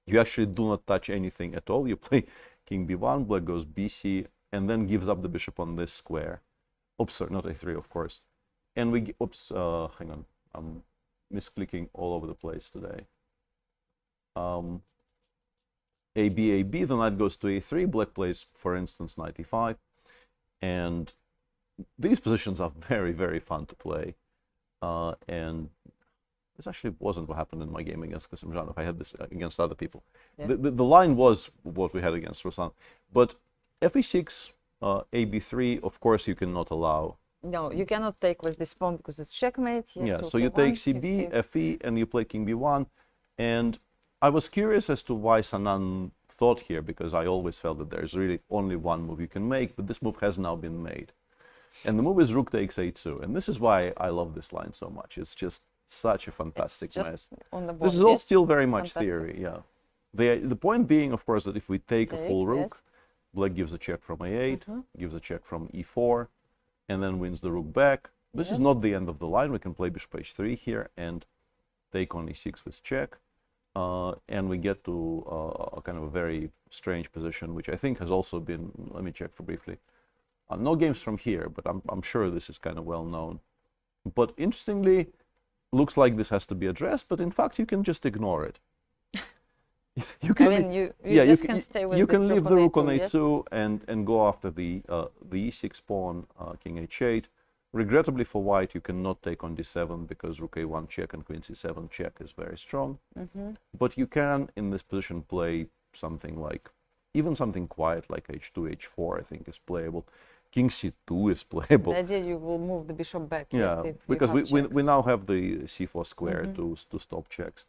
You actually do not touch anything at all. You play king b1, black goes bc, and then gives up the bishop on this square. Oops, sorry, not a3, of course. And we, oops, hang on, I'm misclicking all over the place today. a b, the knight goes to a3, black plays, for instance, knight e5. And these positions are very fun to play. And this actually wasn't what happened in my game against Kasimzhanov. I had this against other people. Yeah. The line was what we had against Ruslan. But fe6, ab3, of course you cannot allow. No, you cannot take with this pawn because it's checkmate. Yes, yeah, so you take cb, fe, and you play king b1. And I was curious as to why Sanan thought here, because I always felt that there's really only one move you can make, but this move has now been made. And the move is rook takes a2. And this is why I love this line so much. It's just such a fantastic mess. This is all still very much theory, yeah. The point being, of course, that if we take a full rook, black gives a check from a8, gives a check from e4, and then wins the rook back. This is not the end of the line. We can play bishop h3 here and take on e6 with check. And we get to a kind of a very strange position, which I think has also been, let me check for briefly. No games from here, but I'm sure this is kind of well known. But interestingly, looks like this has to be addressed, but in fact you can just ignore it. You can, you just can stay with you can leave the rook on a2 and go after the e6 pawn, king h8. Regrettably for white, you cannot take on d7 because rook a1 check and queen c7 check is very strong. But you can, in this position, play something like, even something quiet like h2, h4, I think is playable. King c2 is playable. The idea you will move the bishop back. Yeah, because we now have the c4 square to stop checks.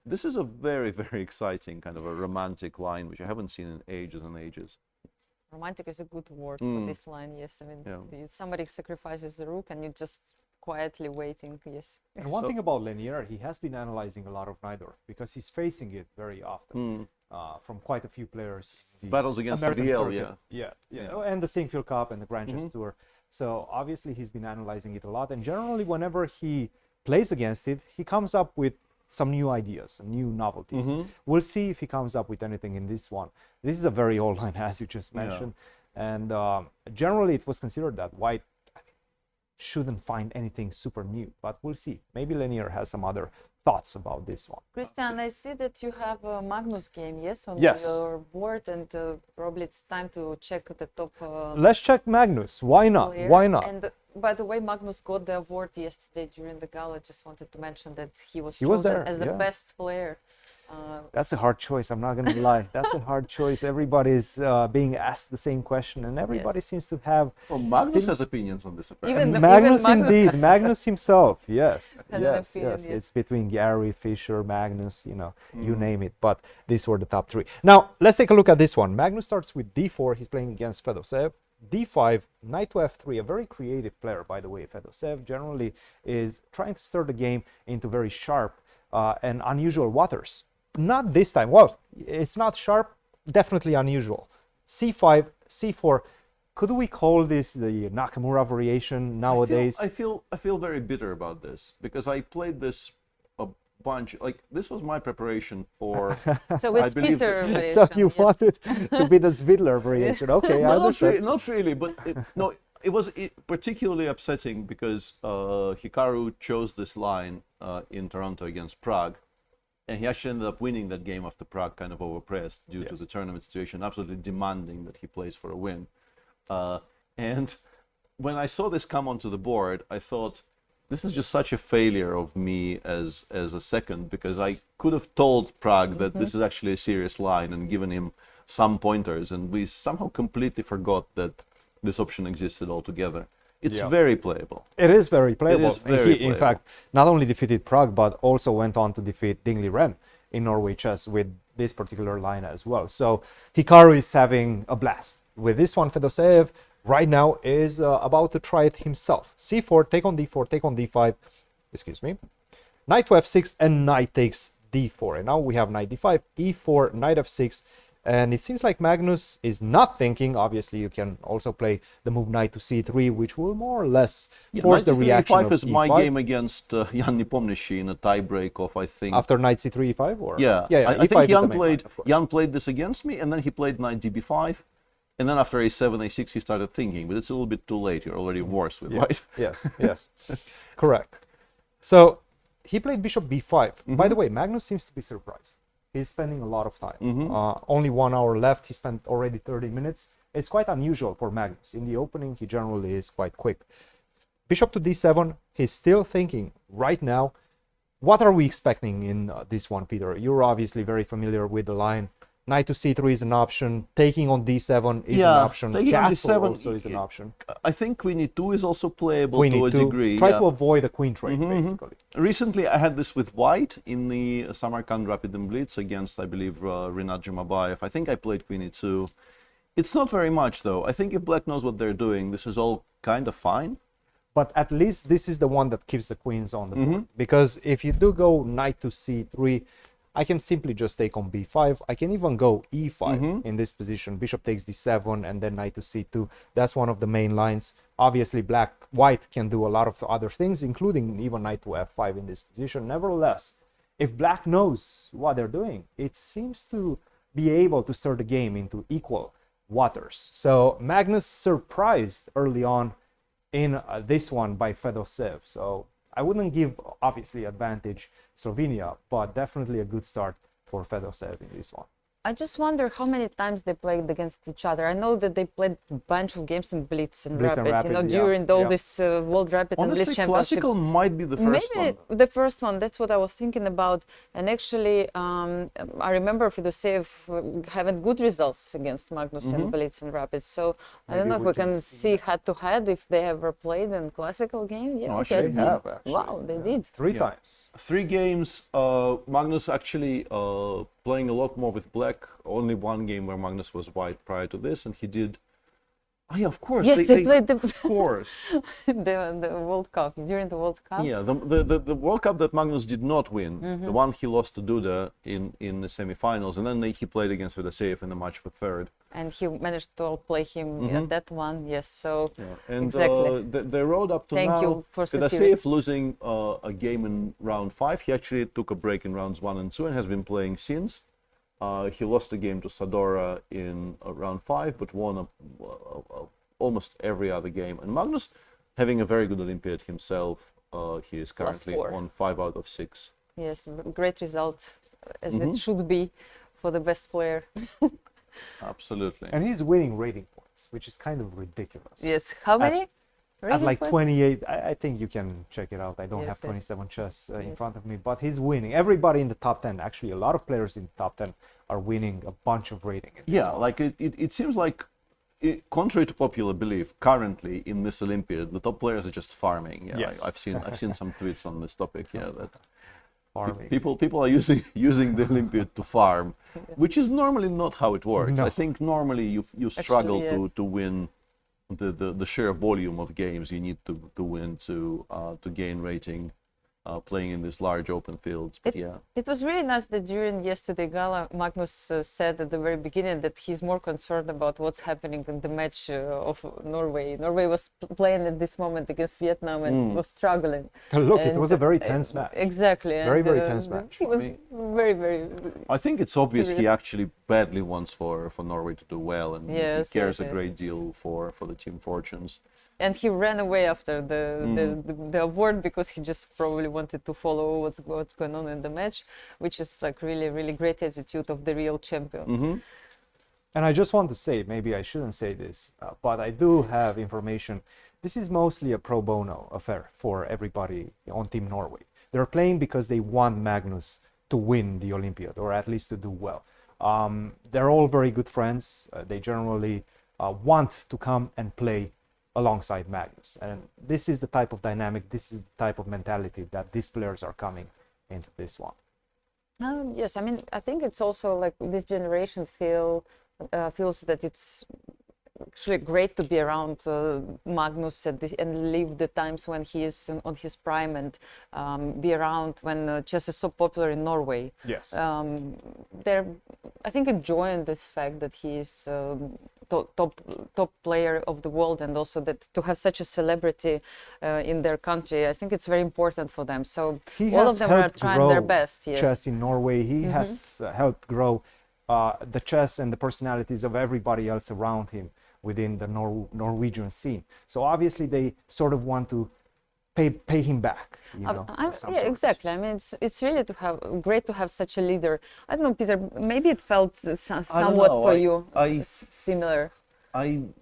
This is a very exciting kind of a romantic line, which I haven't seen in ages and ages. Romantic is a good word for this line, yes. I mean, somebody sacrifices the rook and you're just quietly waiting, yes. And one thing about Lenier, he has been analyzing a lot of Najdorf because he's facing it very often from quite a few players. Battles against Svidler, and the Singfield Cup and the Grand Chess Tour. So obviously he's been analyzing it a lot, and generally whenever he plays against it, he comes up with some new ideas, some new novelties. We'll see if he comes up with anything in this one. This is a very old line, as you just mentioned. And generally it was considered that white shouldn't find anything super new, but we'll see. Maybe Lenier has some other thoughts about this one. Cristian, I see that you have a Magnus game, on your board, and probably it's time to check the top. Let's check Magnus. Why not? Player. Why not? And by the way, Magnus got the award yesterday during the gala. Just wanted to mention that he was chosen as the best player. That's a hard choice. I'm not going to lie. That's a hard choice. Everybody's being asked the same question, and everybody seems to have. Well, Magnus has opinions on this. Magnus indeed. Magnus himself. Yes. Yes. It's between Gary, Fischer, Magnus. You name it. But these were the top three. Now let's take a look at this one. Magnus starts with d4. He's playing against Fedosev. d5, knight to f3. A very creative player, by the way. Fedosev generally is trying to stir the game into very sharp and unusual waters. Not this time. Well, it's not sharp, definitely unusual. c5, c4. Could we call this the Nakamura variation nowadays? I feel very bitter about this because I played this a bunch. Like, this was my preparation for. So it's Peter variation. So you wanted to be the Svidler variation? Okay, I understand. Not really, but it was particularly upsetting because Hikaru chose this line in Toronto against Prague. And he actually ended up winning that game after Prague kind of overpressed due to the tournament situation, absolutely demanding that he plays for a win. And when I saw this come onto the board, I thought, this is just such a failure of me as a second, because I could have told Prague that this is actually a serious line and given him some pointers, and we somehow completely forgot that this option existed altogether. It's very playable. It is very playable. It is very He, playable. in fact, not only defeated Prague, but also went on to defeat Dingley Ren in Norway chess with this particular line as well. So Hikaru is having a blast. With this one, Fedoseev right now is about to try it himself. c4, take on d4, take on d5, excuse me. Knight to f6 and knight takes d4. And now we have knight d5, e4, knight f6. And it seems like Magnus is not thinking. Obviously, you can also play the move knight to c3, which will more or less force the reaction of is e5. my game against Jan Nepomniachtchi in a tie-break of, I think... After knight c3, e5? Or? Yeah, I think Jan played this against me, and then he played knight db5. And then after a7, a6, he started thinking, but it's a little bit too late. You're already worse with white. Yes, yes. Correct. So he played bishop b5. By the way, Magnus seems to be surprised. He's spending a lot of time. Only 1 hour left. He spent already 30 minutes. It's quite unusual for Magnus. In the opening, he generally is quite quick. Bishop to d7. He's still thinking right now. What are we expecting in this one, Peter? You're obviously very familiar with the line. Knight to c3 is an option. Taking on d7 is an option. Taking on Castle d7 also is an option. I think queen e2 is also playable Queen to a e2. degree. Try to avoid a queen trade, basically. Recently, I had this with white in the Samarkand Rapid and Blitz against, I believe, Rinat Jumabayev. I think I played queen e2. It's not very much, though. I think if black knows what they're doing, this is all kind of fine. But at least this is the one that keeps the queens on the board. Because if you do go knight to c3, I can simply just take on b5. I can even go e5 in this position. Bishop takes d7 and then knight to c2. That's one of the main lines. Obviously, white can do a lot of other things, including even knight to f5 in this position. Nevertheless, if black knows what they're doing, it seems to be able to start the game into equal waters. So Magnus surprised early on in this one by Fedoseev. So I wouldn't give, obviously, advantage Slovenia, but definitely a good start for Fedoseev in this one. I just wonder how many times they played against each other. I know that they played a bunch of games in Blitz and Rapid, you know, during all this World Rapid and Blitz championships. Classical might be the first one. Maybe the first one, that's what I was thinking about. And actually, I remember Fedoseev having good results against Magnus in Blitz and Rapid. So I don't know if we can see head-to-head if they ever played in classical game. Yeah, Actually, they have, actually. Wow, they did. Three times. 3 games. Magnus actually playing a lot more with black. Only one game where Magnus was white prior to this, and he did. Oh yeah, of course. Yes, they played the of course. the World Cup during the World Cup. Yeah, the World Cup that Magnus did not win, the one he lost to Duda in the semifinals, and then he played against Fedoseev in the match for third. And he managed to outplay him at that one. Yes, so And exactly. The road up to Thank now, you for Fedoseev losing a game in round 5. He actually took a break in rounds 1 and 2 and has been playing since. He lost a game to Sadora in round 5, but won almost every other game. And Magnus, having a very good Olympiad himself, he is currently on 5 out of 6. Yes, great result, as it should be for the best player. Absolutely. And he's winning rating points, which is kind of ridiculous. Yes, how many? At like points? 28, I think you can check it out. I don't have 27 chess in front of me, but he's winning. Everybody in the top 10, actually, a lot of players in the top 10 are winning a bunch of rating. Yeah, like it seems like, contrary to popular belief, currently in this Olympiad, the top players are just farming. Yeah, yes. I've seen some tweets on this topic. Yeah, that farming. People are using the Olympiad to farm, which is normally not how it works. No. I think normally you struggle Actually, yes. to win the sheer volume of games you need to win to gain rating. Playing in these large open fields, but It was really nice that during yesterday gala, Magnus said at the very beginning that he's more concerned about what's happening in the match of Norway. Norway was playing at this moment against Vietnam and was struggling. Look, and it was a very tense match. Exactly. Very, very tense match. He was very, very... I think it's obvious he curious. actually badly wants for Norway to do well, and Yes, he cares yes, a great deal for the team fortunes. And he ran away after the award because he just probably wanted to follow what's going on in the match, which is like really, really great attitude of the real champion. And I just want to say, maybe I shouldn't say this, but I do have information this is mostly a pro bono affair for everybody on Team Norway. They're playing because they want Magnus to win the Olympiad, or at least to do well. They're all very good friends. They generally want to come and play alongside Magnus. And this is the type of dynamic, this is the type of mentality that these players are coming into this one. Yes, I mean, I think it's also like this generation feels that it's actually great to be around Magnus and live the times when he is on his prime, and be around when chess is so popular in Norway. Yes. They're, I think, enjoying this fact that he is top player of the world, and also that to have such a celebrity in their country, I think it's very important for them. So all of them are trying their best. Yes. Chess in Norway. He has helped grow the chess and the personalities of everybody else around him within the Norwegian scene. So obviously they sort of want to pay him back. You know, yeah, exactly. I mean, it's really great to have such a leader. I don't know, Peter. Maybe it felt somewhat for you similar.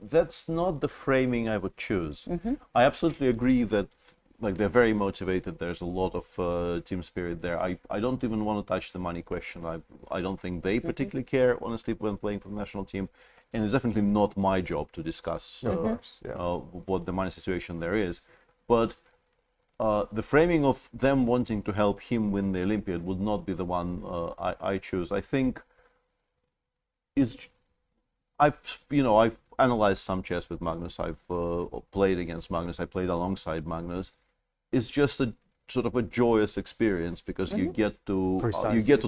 That's not the framing I would choose. I absolutely agree that like they're very motivated. There's a lot of team spirit there. I don't even want to touch the money question. I don't think they particularly care, honestly, when playing for the national team. And it's definitely not my job to discuss what the money situation there is. But the framing of them wanting to help him win the Olympiad would not be the one I choose. I think I've analyzed some chess with Magnus. I've played against Magnus. I played alongside Magnus. It's just a sort of a joyous experience because you get to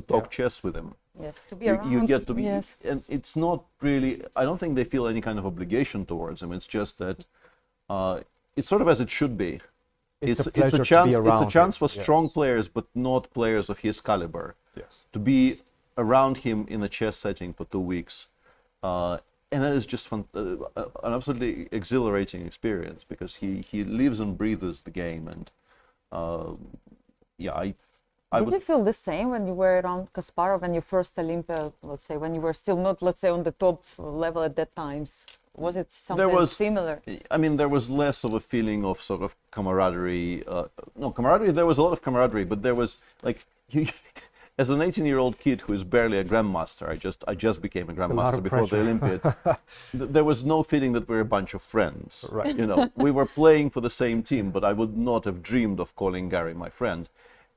talk chess with him. Yes, to be around. You get to be, and it's not really. I don't think they feel any kind of obligation towards him. It's just that it's sort of as it should be. It's a chance. It's a chance for strong players, but not players of his caliber. Yes. To be around him in a chess setting for 2 weeks, and that is just fun, an absolutely exhilarating experience because he lives and breathes the game, and Did you feel the same when you were around Kasparov and your first Olympia, let's say, when you were still not, let's say, on the top level at that times? Was it something similar? I mean, there was less of a feeling of sort of camaraderie. No, camaraderie, there was a lot of camaraderie, but there was, like, as an 18-year-old kid who is barely a grandmaster, I just became a grandmaster before the Olympiad, there was no feeling that we're a bunch of friends. Right. You know, we were playing for the same team, but I would not have dreamed of calling Gary my friend.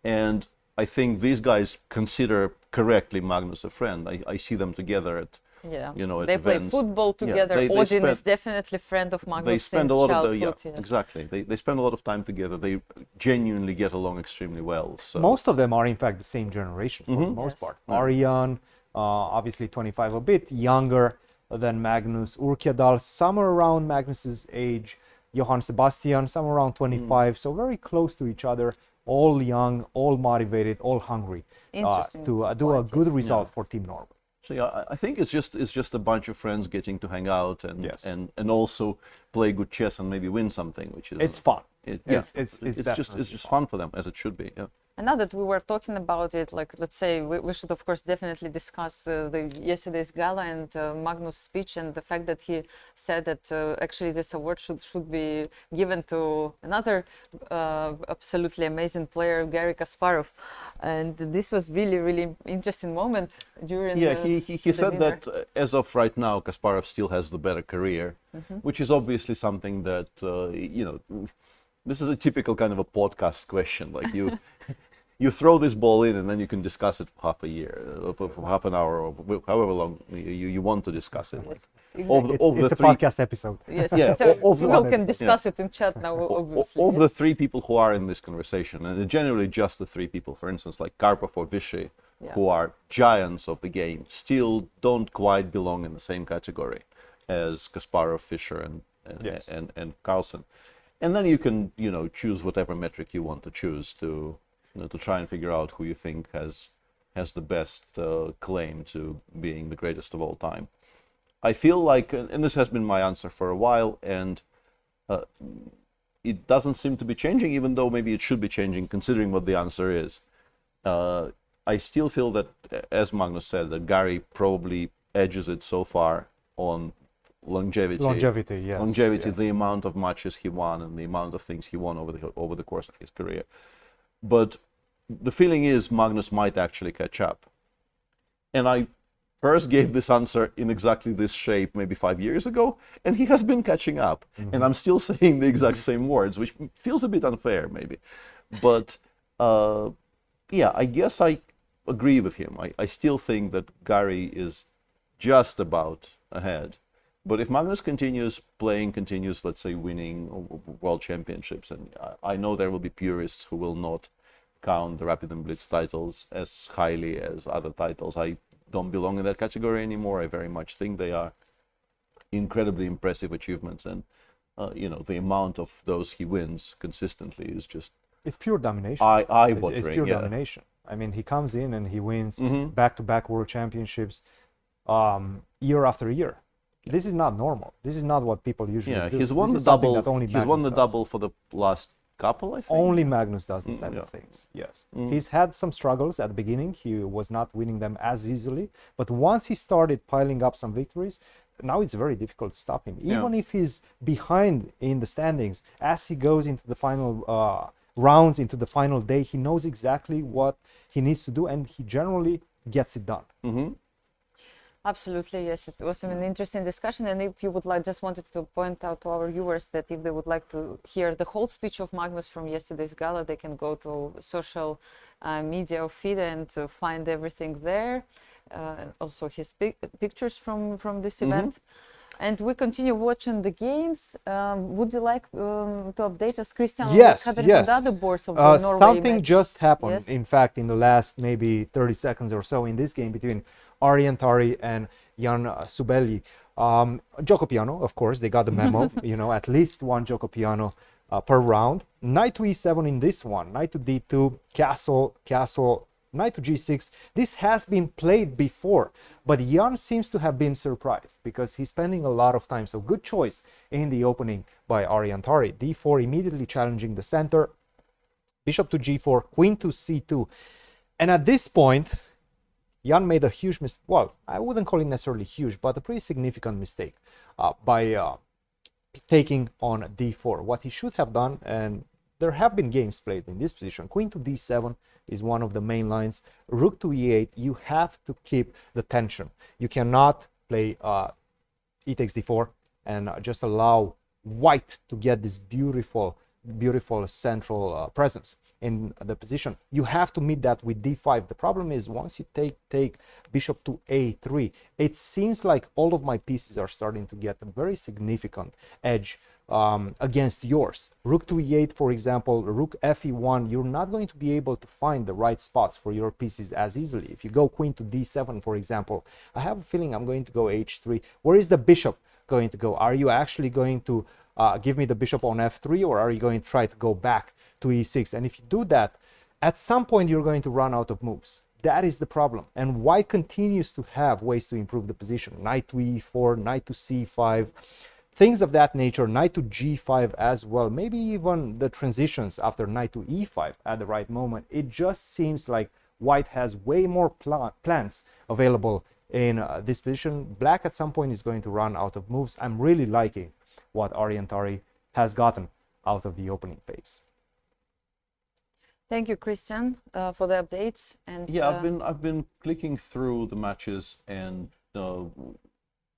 And I think these guys consider correctly Magnus a friend. I see them together at at they events. Play football together. Odin is definitely a friend of Magnus since childhood. Exactly. They spend a lot of time together. They genuinely get along extremely well. So. Most of them are in fact the same generation for the most part. Arjan, obviously 25, a bit younger than Magnus. Urkjadal, somewhere around Magnus's age. Johann Sebastian, somewhere around 25. So very close to each other. All young, all motivated, all hungry to do a good result for Team Norway. So yeah, I think it's just a bunch of friends getting to hang out and also play good chess and maybe win something, which is it's fun. It's just fun for them, as it should be. Yeah. And now that we were talking about it, like, let's say we should of course definitely discuss the yesterday's gala and Magnus' speech and the fact that he said that actually this award should be given to another absolutely amazing player, Garry Kasparov. And this was really interesting moment during he said that as of right now Kasparov still has the better career, which is obviously something that this is a typical kind of a podcast question, like you throw this ball in and then you can discuss it for half a year, for half an hour, or however long you want to discuss it. Yes, exactly. It's a podcast episode. Yes, so we can discuss it in chat now, obviously. Of the three people who are in this conversation, and generally just the three people, for instance, like Karpov or Vishy, who are giants of the game, still don't quite belong in the same category as Kasparov, Fischer, and Carlsen. And then you can, choose whatever metric you want to choose to try and figure out who you think has the best claim to being the greatest of all time. I feel like, and this has been my answer for a while, and it doesn't seem to be changing, even though maybe it should be changing considering what the answer is. I still feel that, as Magnus said, that Gary probably edges it so far on longevity. Longevity, yes. Longevity, yes. the amount of matches he won and the amount of things he won over the course of his career. But the feeling is Magnus might actually catch up. And I first gave this answer in exactly this shape maybe 5 years ago, and he has been catching up. And I'm still saying the exact same words, which feels a bit unfair maybe. But yeah, I guess I agree with him. I still think that Gary is just about ahead. But if Magnus continues playing, continues, let's say, winning world championships, and I know there will be purists who will not count the Rapid and Blitz titles as highly as other titles. I don't belong in that category anymore. I very much think they are incredibly impressive achievements, and you know, the amount of those he wins consistently is just, it's pure domination. Eye-watering. It's pure yeah. domination. I mean, he comes in and he wins Mm-hmm. back-to-back world championships year after year. This is not normal. This is not what people usually Yeah, do. he's won This the is something double. that only He's won the Magnus does. double for the last couple, I think. Only Magnus does this type yeah. of things. Yes, he's had some struggles at the beginning. He was not winning them as easily, but once he started piling up some victories, now it's very difficult to stop him. Even if he's behind in the standings, as he goes into the final rounds, into the final day, he knows exactly what he needs to do, and he generally gets it done. Mm-hmm. Absolutely, yes. It was an interesting discussion, and if you would like, just wanted to point out to our viewers that if they would like to hear the whole speech of Magnus from yesterday's gala, they can go to social media of FIDE and find everything there. Also his pictures from this event. And we continue watching the games. Would you like to update us, Cristian, on what's happening on the other boards of the Norway something match? just happened, Yes. in fact, in the last maybe 30 seconds or so in this game between Arjun Erigaisi and Jan Subeli. Giocopiano, of course, they got the memo, you know, at least one Giocopiano per round. Knight to e7 in this one, knight to d2, castle, knight to g6. This has been played before, but Jan seems to have been surprised because he's spending a lot of time. So good choice in the opening by Arjun Erigaisi. d4 immediately challenging the center, bishop to g4, queen to c2. And at this point, Jan made a huge mistake. Well, I wouldn't call it necessarily huge, but a pretty significant mistake by taking on d4. What he should have done, and there have been games played in this position, queen to d7 is one of the main lines. Rook to e8, you have to keep the tension. You cannot play e takes d4 and just allow white to get this beautiful central presence in the position. You have to meet that with d5. The problem is once you take bishop to a3, it seems like all of my pieces are starting to get a very significant edge against yours. Rook to e8, for example, rook fe1, you're not going to be able to find the right spots for your pieces as easily. If you go queen to d7, for example, I have a feeling I'm going to go h3. Where is the bishop going to go? Are you actually going to give me the bishop on f3, or are you going to try to go back to e6? And if you do that, at some point you're going to run out of moves. That is the problem. And white continues to have ways to improve the position. Knight to e4, knight to c5, things of that nature, knight to g5 as well. Maybe even the transitions after knight to e5 at the right moment. It just seems like white has way more plans available in this position. Black at some point is going to run out of moves. I'm really liking what Arjun Erigaisi has gotten out of the opening phase. Thank you, Cristian, for the updates. And yeah, I've been clicking through the matches, and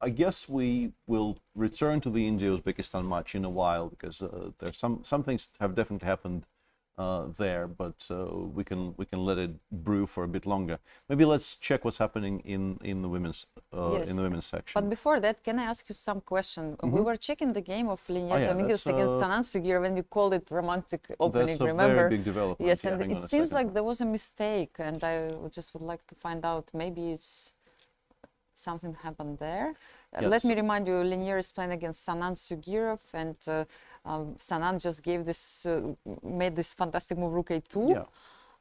I guess we will return to the India-Uzbekistan match in a while, because there's some things have definitely happened there, but we can let it brew for a bit longer. Maybe let's check what's happening in the women's yes. in the women's section. But before that, can I ask you some question? We were checking the game of Linier Dominguez against Anastasiya when you called it romantic opening. That's a remember? very big development. Yes, yeah, and it seems like there was a mistake, and I just would like to find out. Maybe it's something happened there. Yes. Let me remind you, Linier is playing against Sanan Sugirov, and Sanan just gave this, made this fantastic move, rook a2. Yeah,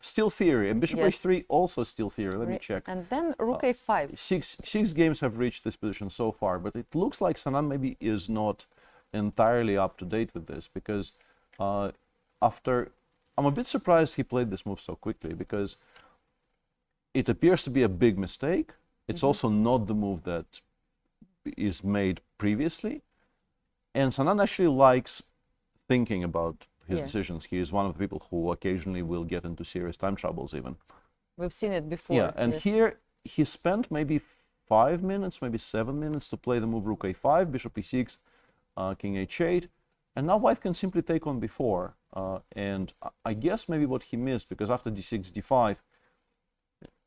still theory, and bishop Yes. h3 also still theory. Let me check. And then rook a5. Six games have reached this position so far, but it looks like Sanan maybe is not entirely up to date with this, because I'm a bit surprised he played this move so quickly, because it appears to be a big mistake. It's also not the move that is made previously. And Sanan actually likes thinking about his decisions. He is one of the people who occasionally will get into serious time troubles even. We've seen it before. Yeah, and here he spent maybe 5 minutes, maybe 7 minutes to play the move rook a5, bishop e6, king h8, and now white can simply take on b4. And I guess maybe what he missed, because after d6, d5,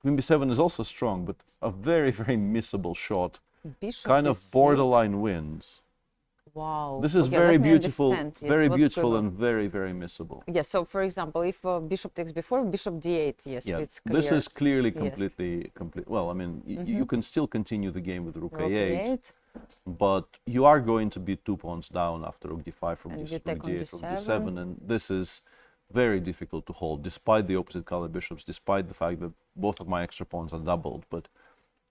queen b7 is also strong, but a very, very missable shot, Bishop kind of b6. borderline wins. Wow. This is Okay, very let me beautiful, understand. Yes, very what's beautiful going on? and very, very missable. Yes, so for example, if bishop takes before, bishop d8, yes, Yeah, it's clear. this is clearly Yes. complete. Well, I mean, you can still continue the game with rook Rook a8, a8, but you are going to be 2 pawns down after rook d5 from And d6, you take on d8 from d7. d7, and this is very difficult to hold, despite the opposite color bishops, despite the fact that both of my extra pawns are doubled, but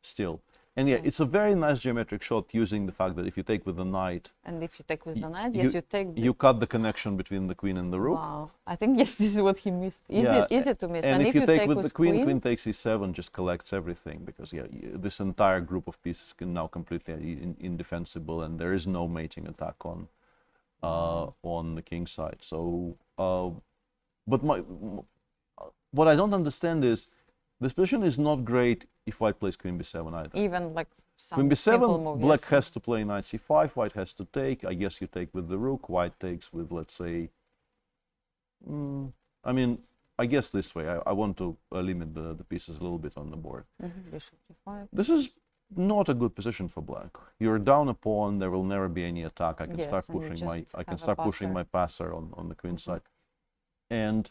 still. And yeah, it's a very nice geometric shot using the fact that if you take with the knight, and if you take with the knight, yes, you take. you cut the connection between the queen and the rook. Wow, I think yes, this is what he missed. Easy to miss. And if you take with the queen, queen takes e7 just collects everything, because yeah, this entire group of pieces can now completely indefensible, and there is no mating attack on the king side. So, but what I don't understand is this position is not great if white plays queen b7 either. even like some Queen simple b7, move, black yes. has to play knight c5, white has to take. I guess you take with the rook, white takes with, let's say, I mean, I guess this way. I want to limit the pieces a little bit on the board. Bishop d5. This is not a good position for black. You're down a pawn. There will never be any attack. I can Yes, start and you pushing my just I can have a start pushing passer. my passer on the queen side. And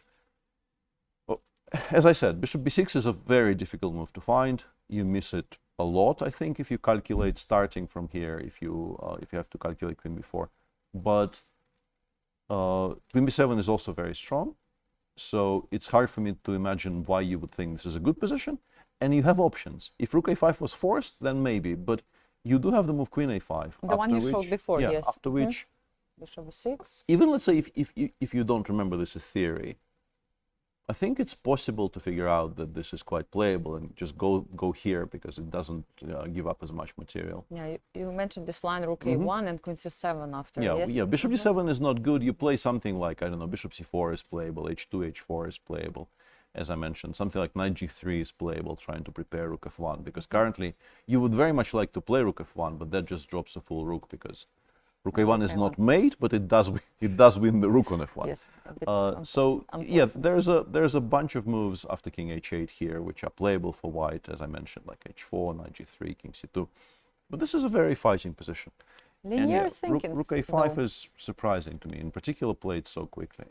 as I said, bishop b6 is a very difficult move to find. You miss it a lot, I think, if you calculate starting from here. If you have to calculate queen b4, but queen b7 is also very strong. So it's hard for me to imagine why you would think this is a good position. And you have options. If rook a5 was forced, then maybe. But you do have the move queen a5. The one you showed before, yeah, yes. After which, Bishop b6. even let's say if you don't remember this as theory, I think it's possible to figure out that this is quite playable and just go here because it doesn't give up as much material. Yeah, you mentioned this line rook a1 and queen c7 after. Yeah, yes. yeah. Bishop d7 is not good. You play something like, I don't know, bishop c4 is playable, h2, h4 is playable. As I mentioned, something like knight g3 is playable, trying to prepare rook f1, because currently you would very much like to play rook f1, but that just drops a full rook because rook a1 is not mate, but it does win the rook on f1. Yes. A bit So yeah, unpleasant. there's a bunch of moves after king h8 here which are playable for white, as I mentioned, like h4, knight g3, king c2. But this is a very fighting position. Linear And yeah, thinking. rook a5 is surprising to me, in particular played so quickly.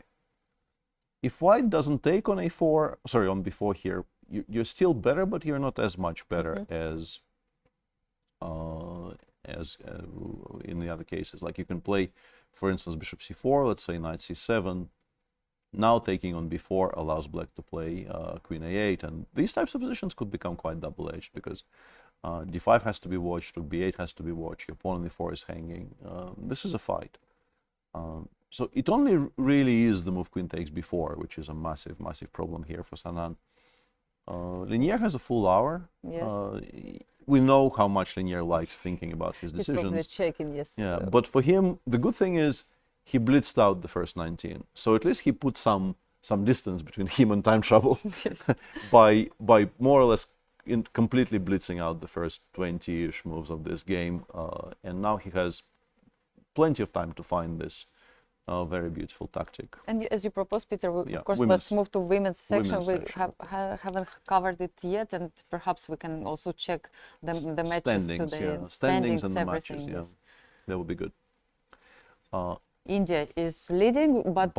If white doesn't take on a4, sorry, on b4 here, you're still better, but you're not as much better as in the other cases. Like you can play, for instance, bishop c4, let's say knight c7. Now taking on b4 allows black to play queen a8, and these types of positions could become quite double-edged because d5 has to be watched, rook b8 has to be watched, your pawn on e4 is hanging. This is a fight. So it only really is the move queen takes b4, which is a massive, massive problem here for Sanan. Linier has a full hour. Yes. We know how much Linier likes thinking about his He's probably decisions. checking, yes. Yeah, but for him, the good thing is he blitzed out the first 19. So at least he put some distance between him and time trouble Yes. by more or less completely blitzing out the first 20-ish moves of this game. And now he has plenty of time to find this very beautiful tactic. And as you proposed, Peter, Yeah, of course, women's- let's move to women's section. women's We section. haven't covered it yet, and perhaps we can also check the matches Standings, today. yeah. And Standings and the everything. matches, yeah. Yes. That would be good. India is leading, but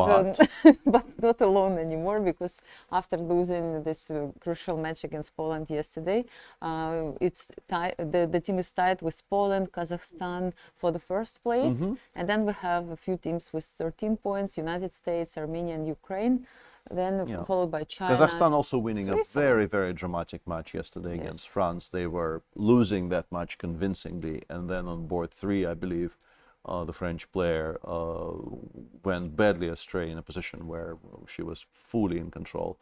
but not alone anymore, because after losing this crucial match against Poland yesterday, it's the team is tied with Poland, Kazakhstan for the first place, and then we have a few teams with 13 points: United States, Armenia, and Ukraine. Then Yeah. followed by China. Kazakhstan also winning Switzerland. a very, very dramatic match yesterday against France. They were losing that match convincingly, and then on board 3, I believe, the French player went badly astray in a position where she was fully in control.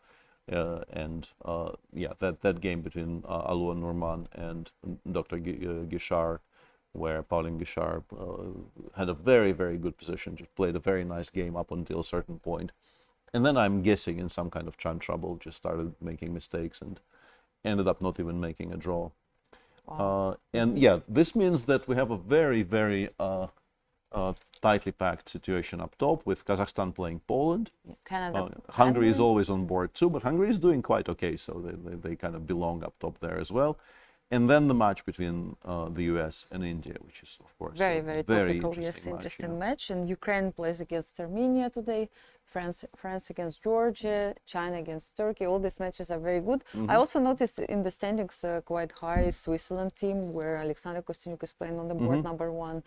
Yeah, that game between Alua Nurman and Dr. Gishar where Pauline Guichard had a very, very good position, just played a very nice game up until a certain point. And then I'm guessing in some kind of trouble, just started making mistakes and ended up not even making a draw. Wow. And yeah, this means that we have a very, very tightly packed situation up top with Kazakhstan playing Poland. Canada. Hungary is always on board too, but Hungary is doing quite okay, so they kind of belong up top there as well. And then the match between the US and India, which is, of course, very, very topical, interesting interesting match. And Ukraine plays against Armenia today, France against Georgia, China against Turkey. All these matches are very good. I also noticed in the standings quite high Switzerland team, where Alexander Kostyuk is playing on the board number 1.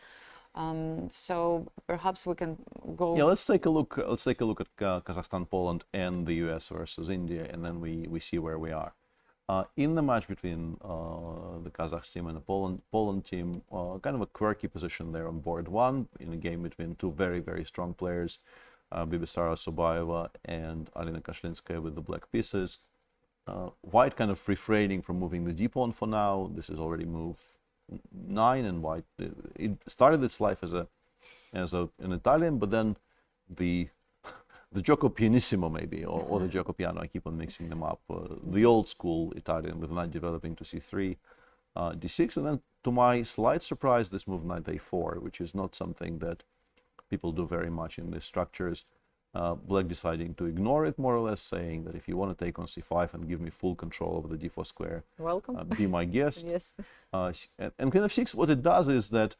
So perhaps we can go. Yeah, let's take a look. Let's take a look at Kazakhstan, Poland, and the US versus India, and then we see where we are. In the match between the Kazakh team and the Poland team, kind of a quirky position there on board 1 in a game between two very, very strong players, Bibisara Sobaeva and Alina Kashlinskaya with the black pieces. White kind of refraining from moving the d-pawn for now. This is already move 9, and White it started its life as an Italian, but then the Gioco Pianissimo maybe, or the Gioco Piano, I keep on mixing them up. The old school Italian with knight developing to c3, d6, and then to my slight surprise, this move knight a4, which is not something that people do very much in these structures. Black deciding to ignore it, more or less, saying that if you want to take on c5 and give me full control over the d4 square, welcome, be my guest. Yes. And queen f6, what it does is that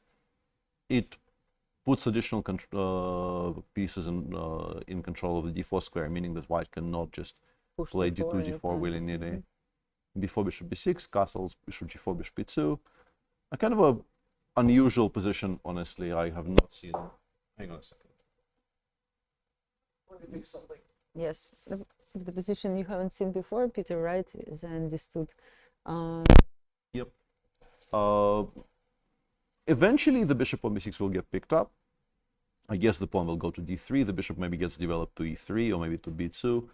it puts additional pieces in control of the d4 square, meaning that White cannot just play d2, d4 willy-nilly. Before bishop b6, castles, bishop g4, bishop b2. A kind of a unusual position, honestly. I have not seen. Hang on a second. Yes, the position you haven't seen before, Peter, right? As I understood. Yep. Eventually, the bishop on b6 will get picked up. I guess the pawn will go to d3. The bishop maybe gets developed to e3 or maybe to b2.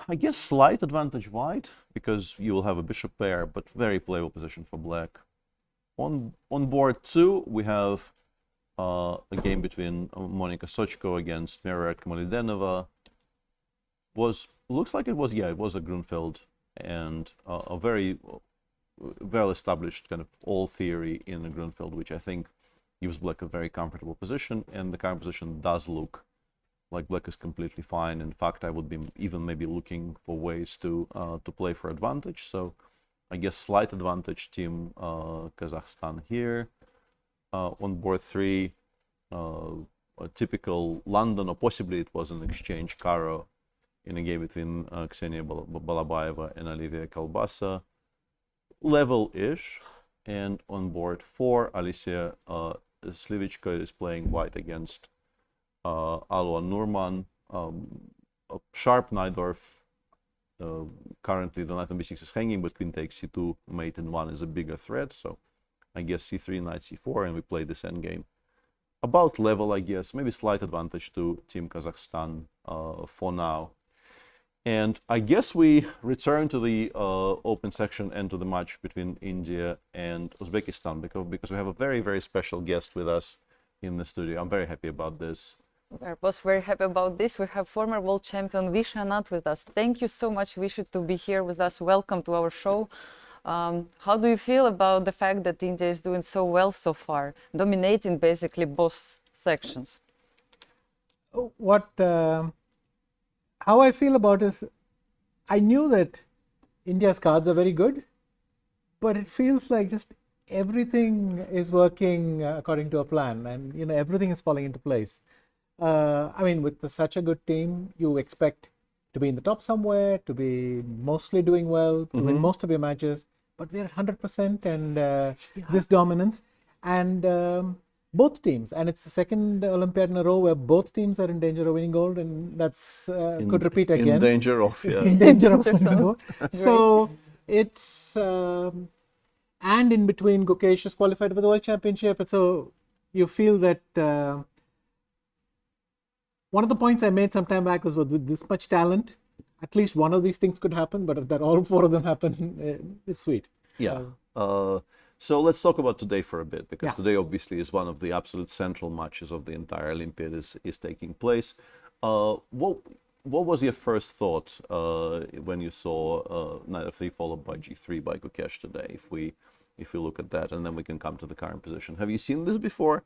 I guess slight advantage White, because you will have a bishop pair, but very playable position for Black. On board 2, we have a game between Monika Sochko against Mira Kmalidenova. Looks like it was a Grunfeld, and a very well-established kind of all theory in a Grunfeld, which I think gives Black a very comfortable position, and the current position does look like Black is completely fine. In fact, I would be even maybe looking for ways to play for advantage. So I guess slight advantage team Kazakhstan here. On board 3, a typical London, or possibly it was an exchange Karo in a game between Ksenia Balabaeva and Olivia Kalbasa. Level-ish. And on board 4, Alicia Slivichka is playing White against Alua Nurman. A sharp Najdorf. Currently the knight on b6 is hanging, but queen takes c2, mate in 1 is a bigger threat, so I guess c3, knight c4, and we play this endgame. About level, I guess, maybe slight advantage to Team Kazakhstan for now. And I guess we return to the open section and to the match between India and Uzbekistan, because we have a very, very special guest with us in the studio. I'm very happy about this. We're both very happy about this. We have former world champion Vishy Anand with us. Thank you so much, Vishy, to be here with us. Welcome to our show. How do you feel about the fact that India is doing so well so far, dominating basically both sections? How I feel about it is, I knew that India's cards are very good, but it feels like just everything is working according to a plan, and everything is falling into place. I mean, with such a good team, you expect to be in the top somewhere, to be mostly doing well, to win most of your matches, but we're at 100% and this dominance, and both teams, and it's the second Olympiad in a row where both teams are in danger of winning gold, and that's could repeat again. In danger of, yeah. In danger of winning gold. So it's and in between, Gukesh is qualified for the World Championship, and so you feel that one of the points I made some time back was, with this much talent, at least one of these things could happen, but that all four of them happen is sweet. Yeah. So let's talk about today for a bit, because Yeah. today obviously is one of the absolute central matches of the entire Olympiad is taking place. What was your first thought when you saw knight f3 followed by g3 by Gukesh today? If we look at that, and then we can come to the current position. Have you seen this before?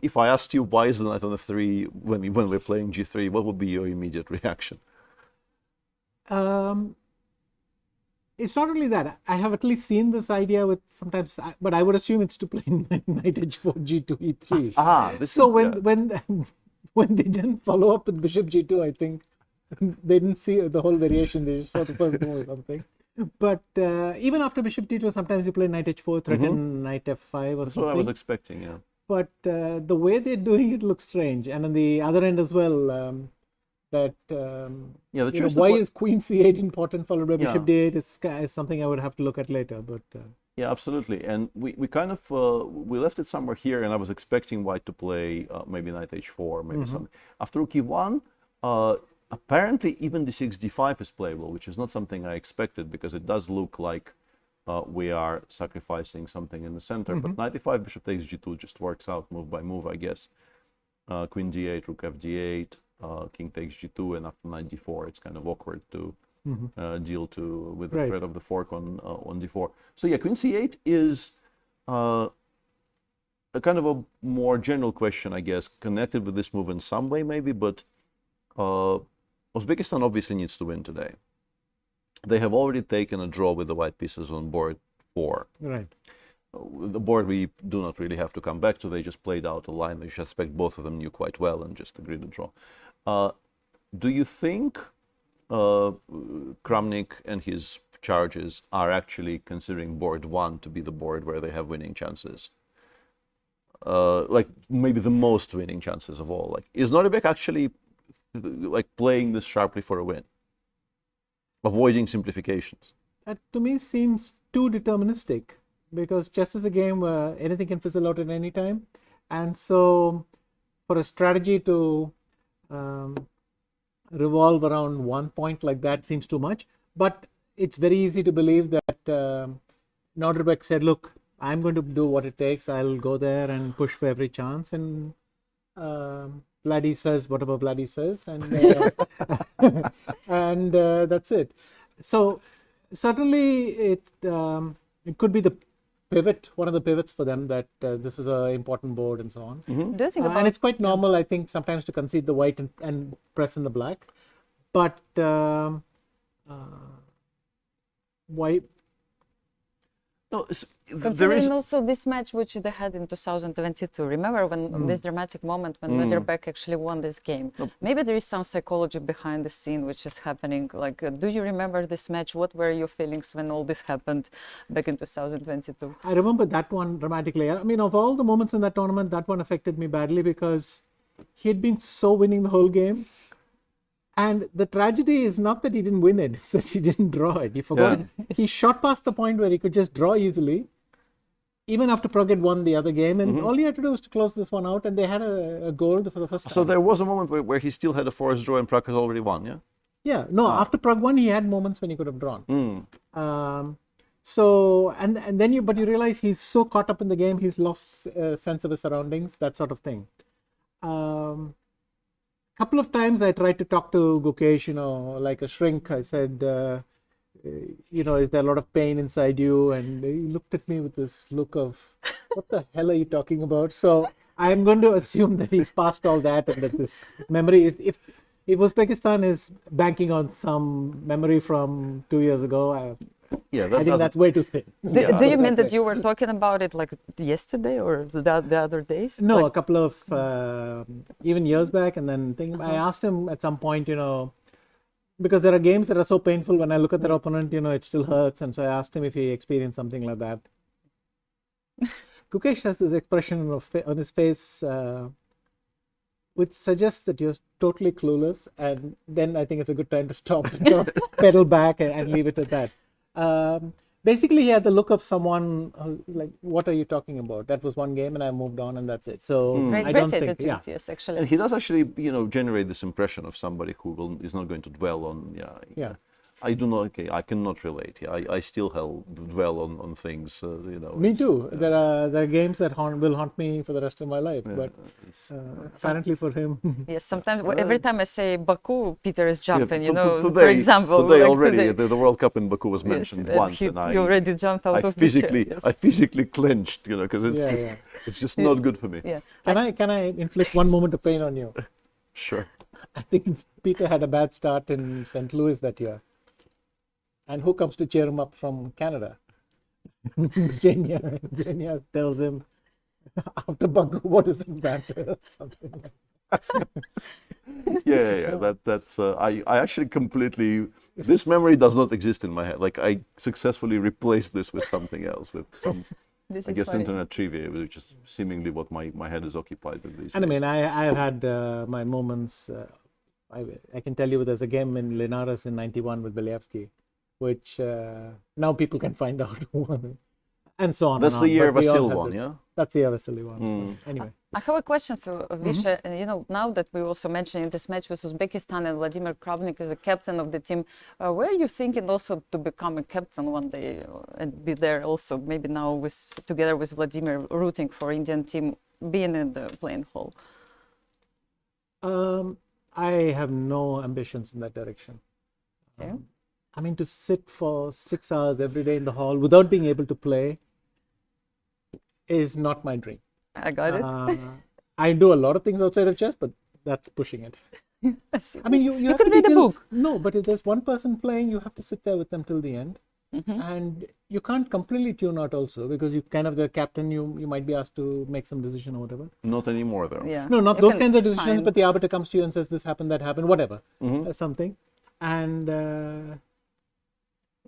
If I asked you why is the knight on f3 when we're playing g3, what would be your immediate reaction? It's not only that. I have at least seen this idea with sometimes, but I would assume it's to play knight h4, g2, e3. So when they didn't follow up with bishop g2, I think they didn't see the whole variation. They just saw the first move or something. But even after bishop d2, sometimes you play knight h4, threaten knight f5 or something. That's what I was expecting, yeah. But the way they're doing it looks strange. And on the other end as well, why is queen c8 important followed by bishop d8 is something I would have to look at later. But yeah, absolutely. And we kind of we left it somewhere here, and I was expecting white to play maybe knight h4, maybe something. After rook e1, apparently even d6 d5 is playable, which is not something I expected, because it does look like we are sacrificing something in the center. But knight e5, bishop takes g2 just works out move by move, I guess. Queen d8, rook f d8, king takes g2, and after knight d4, it's kind of awkward to deal with the threat of the fork on d4. So yeah, queen c8 is a kind of a more general question, I guess, connected with this move in some way maybe, but Uzbekistan obviously needs to win today. They have already taken a draw with the white pieces on board 4. Right. The board we do not really have to come back to. They just played out a line which I suspect both of them knew quite well and just agreed to draw. Do you think Kramnik and his charges are actually considering board 1 to be the board where they have winning chances? Like maybe the most winning chances of all. Like, is Noribek actually like playing this sharply for a win, avoiding simplifications? That to me seems too deterministic, because chess is a game where anything can fizzle out at any time. And so for a strategy to revolve around one point like that seems too much. But it's very easy to believe that Norderbeck said, look, I'm going to do what it takes. I'll go there and push for every chance. And Vladdy says whatever Vladdy says. And, and that's it. So certainly it could be the pivot, one of the pivots for them, that this is an important board and so on. Do you think about and it's quite normal, I think, sometimes to concede the white and press in the black. But why? No, considering also this match which they had in 2022, remember when this dramatic moment when Norderbeck actually won this game? Maybe there is some psychology behind the scene which is happening. Like, do you remember this match? What were your feelings when all this happened back in 2022? I remember that one dramatically. I mean, of all the moments in that tournament, that one affected me badly because he had been so winning the whole game. And the tragedy is not that he didn't win it, it's that he didn't draw it. He forgot. Yeah. He shot past the point where he could just draw easily, even after Prague had won the other game. And all he had to do was to close this one out, and they had a goal for the first time. So there was a moment where he still had a forced draw and Prague has already won, yeah? Yeah, no, after Prague won, he had moments when he could have drawn. So, and then you realize he's so caught up in the game, he's lost sense of his surroundings, that sort of thing. Couple of times I tried to talk to Gukesh, like a shrink. I said, is there a lot of pain inside you? And he looked at me with this look of, what the hell are you talking about? So I'm going to assume that he's past all that, and that this memory, if Uzbekistan is banking on some memory from 2 years ago, I think that's way too thin. Do you mean that you were talking about it like yesterday or the other days? No, like, a couple of even years back, and then I asked him at some point, because there are games that are so painful when I look at their opponent, it still hurts, and so I asked him if he experienced something like that. Gukesh has this expression on his face which suggests that you're totally clueless, and then I think it's a good time to stop, pedal back and leave it at that. Basically, he had the look of someone like, what are you talking about? That was one game and I moved on and that's it. So I don't think, yes, actually. And he does actually, generate this impression of somebody who is not going to dwell on, I do not. Okay, I cannot relate. Yeah, I still dwell on things. You know. Me too. There are games that will haunt me for the rest of my life. But apparently for him, Yes, sometimes every time I say Baku, Peter is Yeah, jumping. You know, today, for example, today like already today. the World Cup in Baku was Yes, mentioned and once, he and I already jumped out of the physically chair. Yes. I physically clenched, you know, because it's just not good for me. Yeah. can I inflict one moment of pain on you? Sure. I think Peter had a bad start in St. Louis that year. And who comes to cheer him up from Canada? Virginia. Virginia tells him, after Baku, what is it matter? Something like That's I actually completely, this memory does not exist in my head. Like I successfully replaced this with something else, with some, This I is guess, funny. internet trivia, which is seemingly what my head is occupied with these And I days. mean, I've had my moments. I can tell you there's a game in Linares in '91 with Believsky, which now people can find out who won it, and so on. That's and the on. year But we all Vasil had won, this. yeah? That's the year Vasily won. So anyway, I have a question for Vishy. You know, now that we also mentioned in this match with Uzbekistan and Vladimir Kravnik is a captain of the team, were you thinking also to become a captain one day and be there also, maybe now together with Vladimir, rooting for Indian team, being in the playing hall? I have no ambitions in that direction. Okay. I mean, to sit for 6 hours every day in the hall without being able to play is not my dream. I got it. I do a lot of things outside of chess, but that's pushing it. I mean, you have could to be read a book. No, but if there's one person playing, you have to sit there with them till the end. And you can't completely tune out also, because you kind of the captain, you might be asked to make some decision or whatever. Not anymore, though. Yeah. No, not You those can kinds of decisions, sign. but the arbiter comes to you and says this happened, that happened, whatever, something. And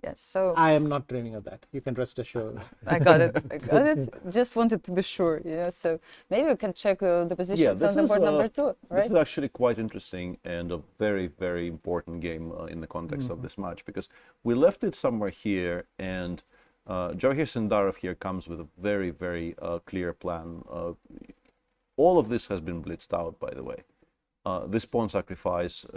Yes, so I am not dreaming of that. You can rest assured. I got it. I got it. Just wanted to be sure. Yeah, so maybe we can check the positions on the board number 2, right? This is actually quite interesting and a very, very important game in the context of this match, because we left it somewhere here, and Jawahir Sindarov here comes with a very, very clear plan. All of this has been blitzed out, by the way. This pawn sacrifice,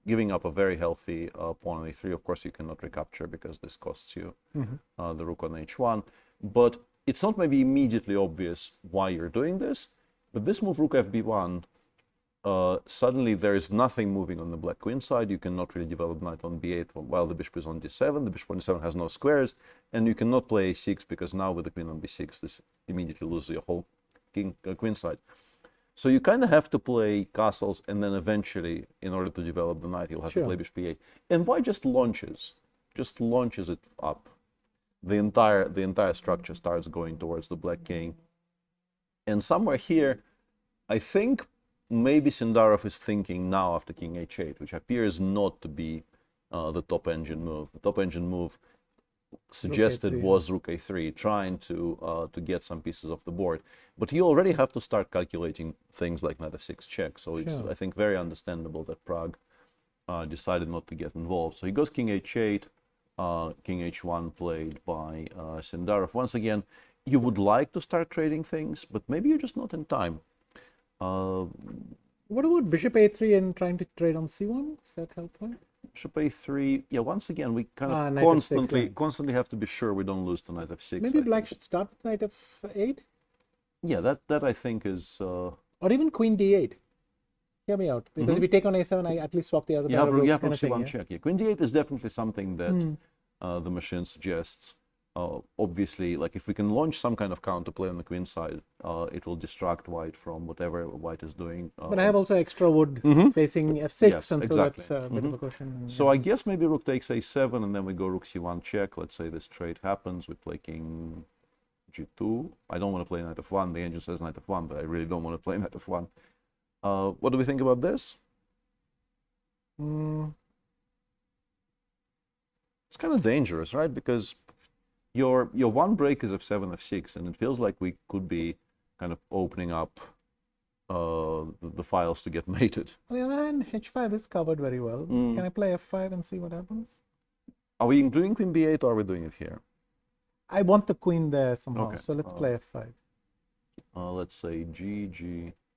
giving up a very healthy pawn on a3, of course you cannot recapture because this costs you the rook on h1. But it's not maybe immediately obvious why you're doing this, but this move rook fb1, suddenly there is nothing moving on the black queen side. You cannot really develop knight on b8 while the bishop is on d7. The bishop on d7 has no squares, and you cannot play a6 because now with the queen on b6, this immediately loses your whole queen side. So you kind of have to play castles, and then eventually, in order to develop the knight, you'll have to play bishop e8. And why just launches? Just launches it up. The entire structure starts going towards the black king. And somewhere here, I think maybe Sindarov is thinking now after king h8, which appears not to be the top engine move. The top engine move suggested was rook a3, trying to get some pieces off the board. But you already have to start calculating things like knight f6 check. So it's, I think, very understandable that Prague decided not to get involved. So he goes king h8, king h1 played by Sindarov. Once again, you would like to start trading things, but maybe you're just not in time. What about bishop a3 and trying to trade on c1? Is that helpful? Bishop a3, yeah, once again, we kind of knight f6, constantly have to be sure we don't lose to knight f6. Maybe black should start with knight f8? Yeah, that I think is... Or even queen d8. Hear me out. Because if you take on a7, I at least swap the other pair of rooks, kind of thing, check. Yeah, queen d8 is definitely something that the machine suggests. Obviously, like if we can launch some kind of counterplay on the queen side, it will distract white from whatever white is doing. But I have also extra wood facing f6, Yes, and exactly. so that's a bit of a cushion. So I guess maybe rook takes a7, and then we go rook c1 check. Let's say this trade happens. We play king g2. I don't want to play knight f1. The engine says knight f1, but I really don't want to play knight f1. What do we think about this? It's kind of dangerous, right? Because your one break is f7, f6, and it feels like we could be kind of opening up the files to get mated. On the other hand, h5 is covered very well. Can I play f5 and see what happens? Are we including queen b8, or are we doing it here? I want the queen there somehow, Okay. so let's play f5. Let's say g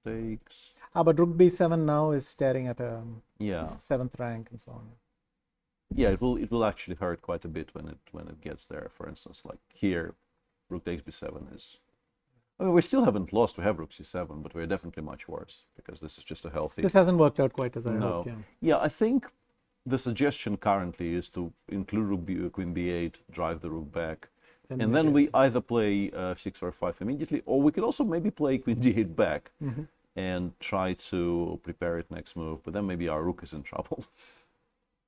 takes. But rook b7 now is staring at a Yeah. 7th rank and so on. yeah, it will actually hurt quite a bit when it gets there. For instance, like here, rook takes b7 is. I mean, we still haven't lost. We have rook c7, but we're definitely much worse because this is just a healthy. This hasn't worked out quite as I No. hoped. Yeah. Yeah, I think the suggestion currently is to include queen b8, drive the rook back, and then we either play 6 or 5 immediately, or we could also maybe play queen d8 back and try to prepare it next move. But then maybe our rook is in trouble.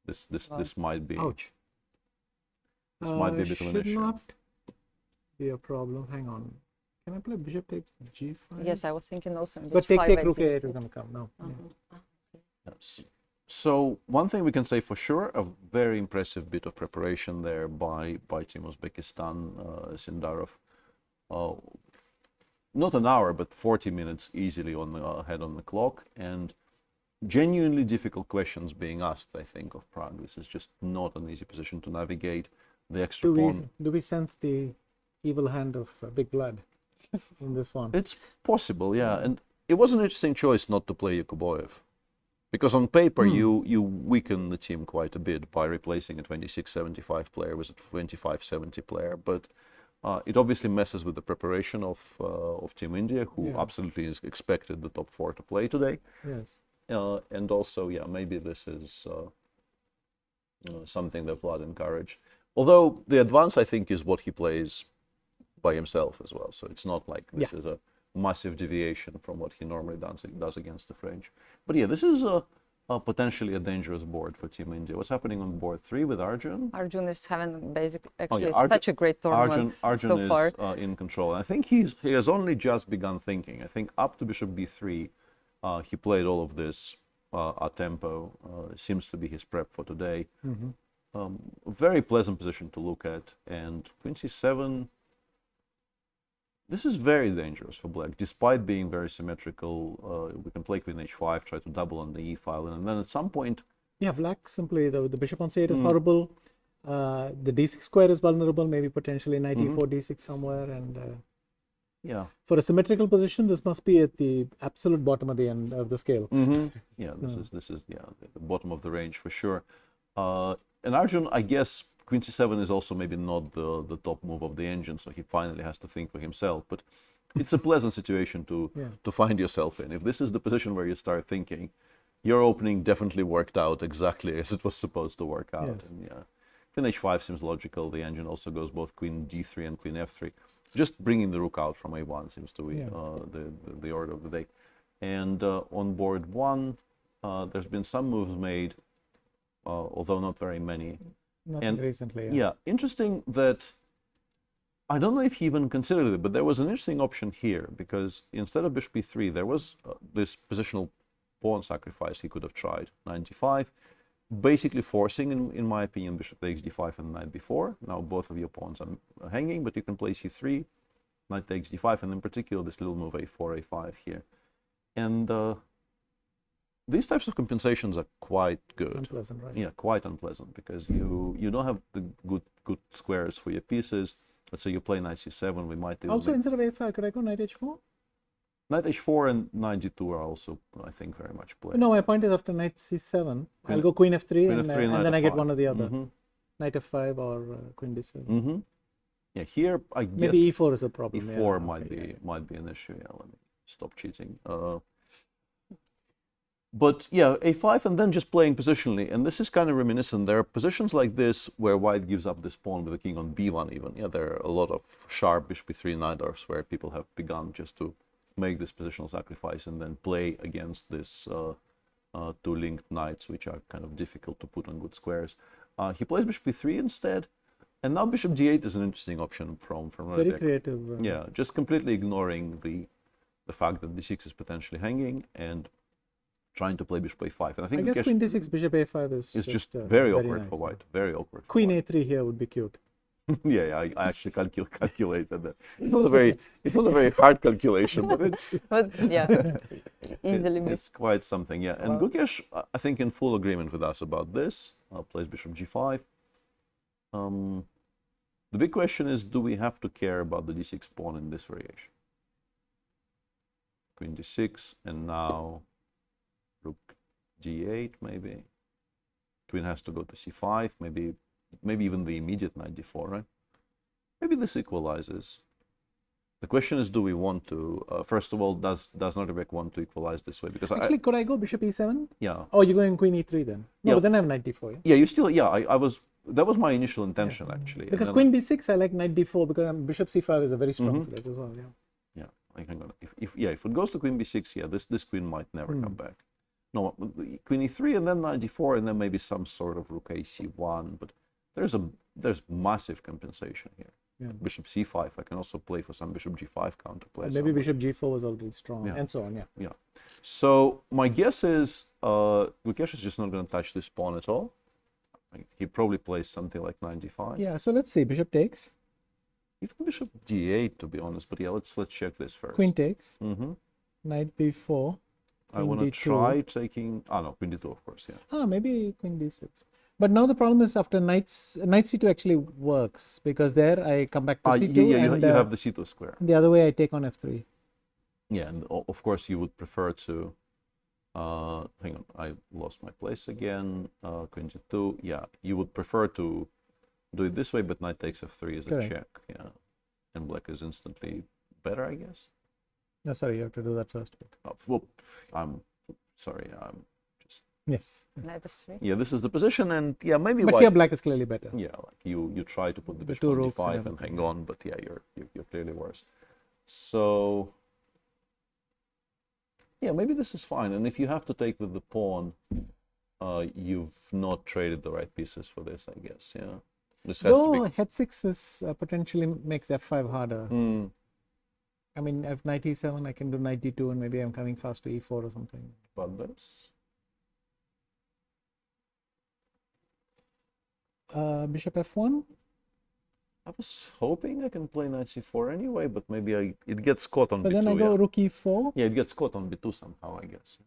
This might be. Ouch. This might be a bit of an should issue. not be a problem. Hang on. Can I play bishop takes g5? Yes, I was thinking also. But take rook a8 is going to come. No. Yes. So one thing we can say for sure, a very impressive bit of preparation there by Team Uzbekistan, Sindarov. Not an hour, but 40 minutes easily on the ahead on the clock, and genuinely difficult questions being asked, I think, of Prague. This is just not an easy position to navigate. The extra pawn. Do we sense the evil hand of Big Blood in this one? It's possible, yeah. And it was an interesting choice not to play Yakuboyev. Because on paper, you weaken the team quite a bit by replacing a 26-75 player with a 25-70 player. But it obviously messes with the preparation of Team India, who absolutely is expected the top 4 to play today. Yes. And also, yeah, maybe this is something that Vlad encouraged. Although the advance, I think, is what he plays by himself as well. So it's not like this is a massive deviation from what he normally does against the French. But yeah, this is potentially a dangerous board for Team India. What's happening on board 3 with Arjun? Arjun is having actually Arjun, such a great tournament Arjun so far. is in control. I think he has only just begun thinking. I think up to bishop b3, he played all of this at tempo. Seems to be his prep for today. A very pleasant position to look at. And queen c7, this is very dangerous for black, despite being very symmetrical. We can play queen h5, try to double on the e file, and then at some point... Yeah, black simply, the bishop on c8 is horrible. The d6 square is vulnerable, maybe potentially knight e4, d6 somewhere. And yeah, for a symmetrical position, this must be at the absolute bottom of the end of the scale. Yeah, this is the bottom of the range for sure. And Arjun, I guess, queen c7 is also maybe not the top move of the engine, so he finally has to think for himself. But it's a pleasant situation to find yourself in. If this is the position where you start thinking, your opening definitely worked out exactly as it was supposed to work out. Yes. And yeah, queen h5 seems logical. The engine also goes both queen d3 and queen f3. Just bringing the rook out from a1 seems to be the order of the day. And on board 1, there's been some moves made, although not very many. Nothing recently. Yeah, interesting that I don't know if he even considered it, but there was an interesting option here because instead of bishop b3, there was this positional pawn sacrifice he could have tried, 95, basically forcing, in my opinion, bishop takes d5 and knight b4. Now both of your pawns are hanging, but you can play c3, knight takes d5, and in particular this little move a4, a5 here. And these types of compensations are quite good. Unpleasant, right? Yeah, quite unpleasant because you don't have the good squares for your pieces. Let's say you play knight c7, we might even Also, instead of a5, could I go knight h4? Knight h4 and knight g2 are also, I think, very much played. No, my point is after knight c7, I'll go queen f3, and then I get one or the other. Knight f5 or queen d7. Yeah, here I guess maybe e4 is a problem. e4 might be an issue. Yeah, let me stop cheating. But yeah, a5 and then just playing positionally, and this is kind of reminiscent. There are positions like this where white gives up this pawn with the king on b1 even. Yeah, there are a lot of sharp bishop b3 knight-offs where people have begun just to make this positional sacrifice and then play against this two linked knights, which are kind of difficult to put on good squares. He plays bishop b3 instead, and now bishop d8 is an interesting option from Very creative. Yeah, just completely ignoring the fact that d6 is potentially hanging and trying to play bishop a5. And I guess queen d6, bishop a5 is just very awkward nice, for white. Very awkward. Queen a3 here would be cute. I actually calculated that. It's not a very hard calculation, but it's easily missed. It's quite something, yeah. And Gukesh, I think, in full agreement with us about this. Plays bishop g5. The big question is, do we have to care about the d6 pawn in this variation? Queen d6, and now rook g8 maybe. Queen has to go to c5, maybe even the immediate knight d4, right? Maybe this equalizes. The question is, do we want to? First of all, does Nordic want to equalize this way? Because Actually, could I go bishop e7? Yeah. Oh, you're going queen e3 then? No, Yeah. but then I have knight d4. Yeah, Yeah, you still. Yeah, I was. That was my initial intention actually. Because And queen b6, I like knight d4 because bishop c5 is a very strong threat as well. Yeah. Yeah, hang on. If it goes to queen b6, yeah, this queen might never come back. No, queen e3 and then knight d4 and then maybe some sort of rook a c1. But there's massive compensation here. Yeah. Bishop c5. I can also play for some bishop g5 counterplay. And maybe bishop g4 was already strong, Yeah. and so on. Yeah. Yeah. So my guess is Gukesh is just not going to touch this pawn at all. He probably plays something like knight d5. Yeah. So let's see. Bishop takes. Even bishop d8, to be honest. But yeah, let's check this first. Queen takes. Mm-hmm. Knight b4. I want to d2. try taking. Ah, no, queen d2, of course. Yeah. Maybe queen d6. But now the problem is after knight c2 actually works because there I come back to c2 and you have the c2 square. the other way I take on f3. Yeah, and of course you would prefer to. Hang on, I lost my place again. Queen g2. Yeah, you would prefer to do it this way, but knight takes f3 is a Correct. check. Yeah, and black is instantly better, I guess. No, sorry, you have to do that first. Whoop, I'm sorry. I'm just. Yes. Knight f3. Yeah, this is the position, and yeah, maybe. But white, here black is clearly better. Yeah, like you try to put the bishop two on rooks and d5 and everything. hang on, but yeah, you're clearly worse. So yeah, maybe this is fine. And if you have to take with the pawn, you've not traded the right pieces for this, I guess. Yeah, this has Though to be. h6 is potentially makes f5 harder. Mm, I mean, if knight e7, I can do knight d2 and maybe I'm coming fast to e4 or something. but this. Bishop f1. I was hoping I can play knight c4 anyway, but maybe it gets caught on But b2. then I go rook e4. Yeah, it gets caught on b2 somehow, I guess.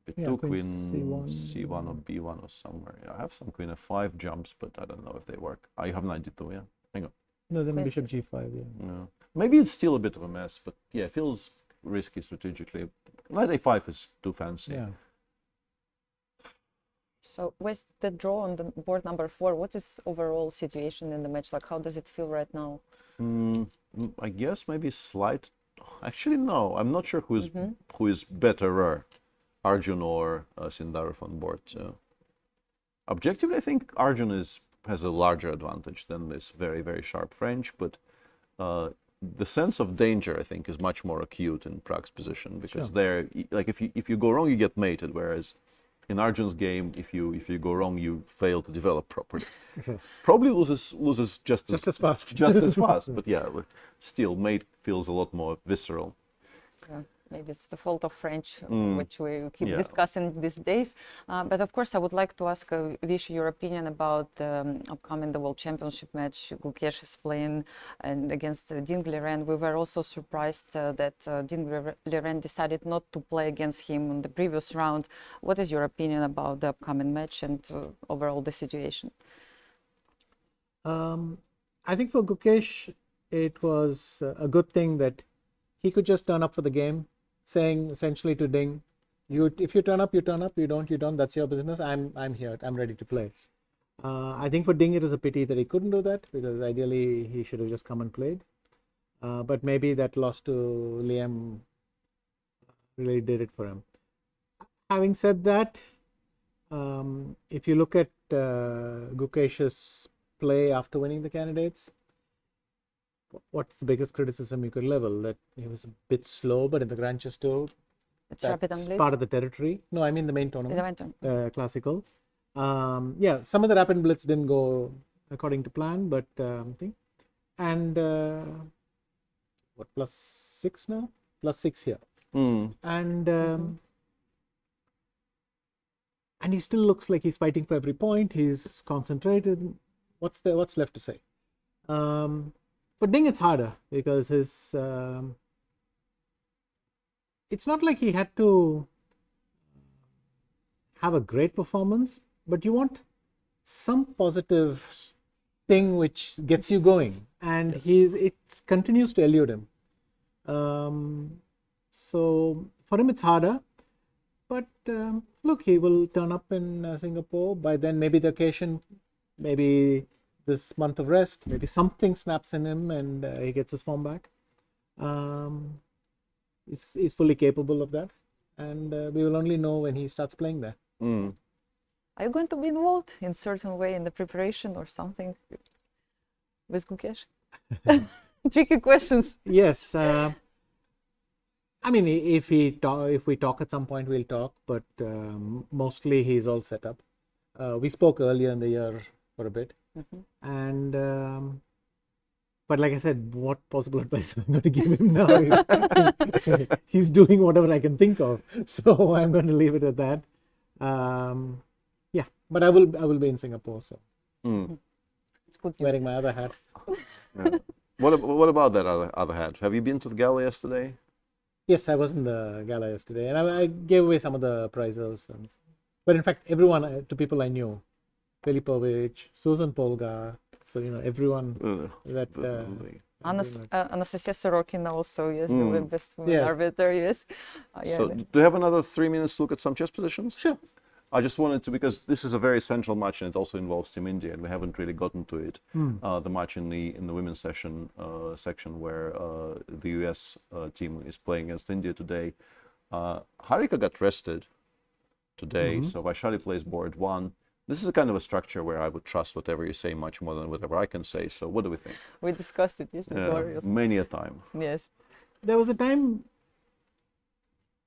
B2, Yeah, queen queen c1 or b1 or somewhere. Yeah, I have some queen f5 jumps, but I don't know if they work. I have knight d2, yeah. Hang on. No, then Queen bishop g5. Yeah. No. Maybe it's still a bit of a mess, but yeah, it feels risky strategically. Knight a5 is too fancy. Yeah. So with the draw on the board number 4, what is overall situation in the match? Like, how does it feel right now? I guess maybe slight. Actually, no. I'm not sure who is betterer, Arjun or Sindarov on board. So. Objectively, I think Arjun has a larger advantage than this very, very sharp French, but the sense of danger, I think, is much more acute in Prague's position because there, like if you go wrong, you get mated, whereas in Arjun's game, if you go wrong, you fail to develop properly. Probably loses just as fast. just as fast, but yeah, still, mate feels a lot more visceral. Yeah, maybe it's the fault of French, Mm. which we keep Yeah. discussing these days. But of course, I would like to ask Vishy your opinion about the upcoming the World Championship match Gukesh is playing and against Ding Liren. We were also surprised that Ding Liren decided not to play against him in the previous round. What is your opinion about the upcoming match and overall the situation? I think for Gukesh, it was a good thing that he could just turn up for the game, saying essentially to Ding, if you turn up, you turn up. You don't, you don't. That's your business. I'm here. I'm ready to play. I think for Ding, it was a pity that he couldn't do that because ideally he should have just come and played. But maybe that loss to Liam really did it for him. Having said that, if you look at Gukesh's play after winning the candidates, what's the biggest criticism you could level? That he was a bit slow, but in the Grand Chess Tour, It's rapid and that's blitz. part of the territory. No, I mean the main The tournament, main classical. Yeah, some of the rapid blitz didn't go according to plan, but thing. And what, +6 now? +6 here. And he still looks like he's fighting for every point. He's concentrated. What's left to say? For Ding, it's harder because his. It's not like he had to have a great performance, but you want some positive thing which gets you going, and it continues to elude him. So for him, it's harder. But look, he will turn up in Singapore. By then, maybe the occasion, maybe this month of rest, maybe something snaps in him and he gets his form back. He's fully capable of that, and we will only know when he starts playing there. Are you going to be involved in certain way in the preparation or something with Gukesh? Tricky questions. Yes. I mean, if we talk at some point, we'll talk, but mostly he's all set up. We spoke earlier in the year for a bit, and but like I said, what possible advice am I going to give him now? He's doing whatever I can think of, so I'm going to leave it at that. Yeah, but I will be in Singapore, so It's good. wearing my other hat. Yeah. What about that other hat? Have you been to the gala yesterday? Yes, I was in the gala yesterday, and I gave away some of the prizes. But in fact, everyone, to people I knew, Filipovich, Susan Polgar, so everyone that. Anastasiya Sorokina also, yes, the best women Yes. arbiter, yes. So, do you have another 3 minutes to look at some chess positions? Sure. I just wanted to, because this is a very central match and it also involves Team India, and we haven't really gotten to it. The match in the women's section where the US team is playing against India today. Harika got rested today, so Vaishali plays board 1. This is a kind of a structure where I would trust whatever you say much more than whatever I can say. So what do we think? We discussed it, yes, before. Yes. Many a time. Yes. There was a time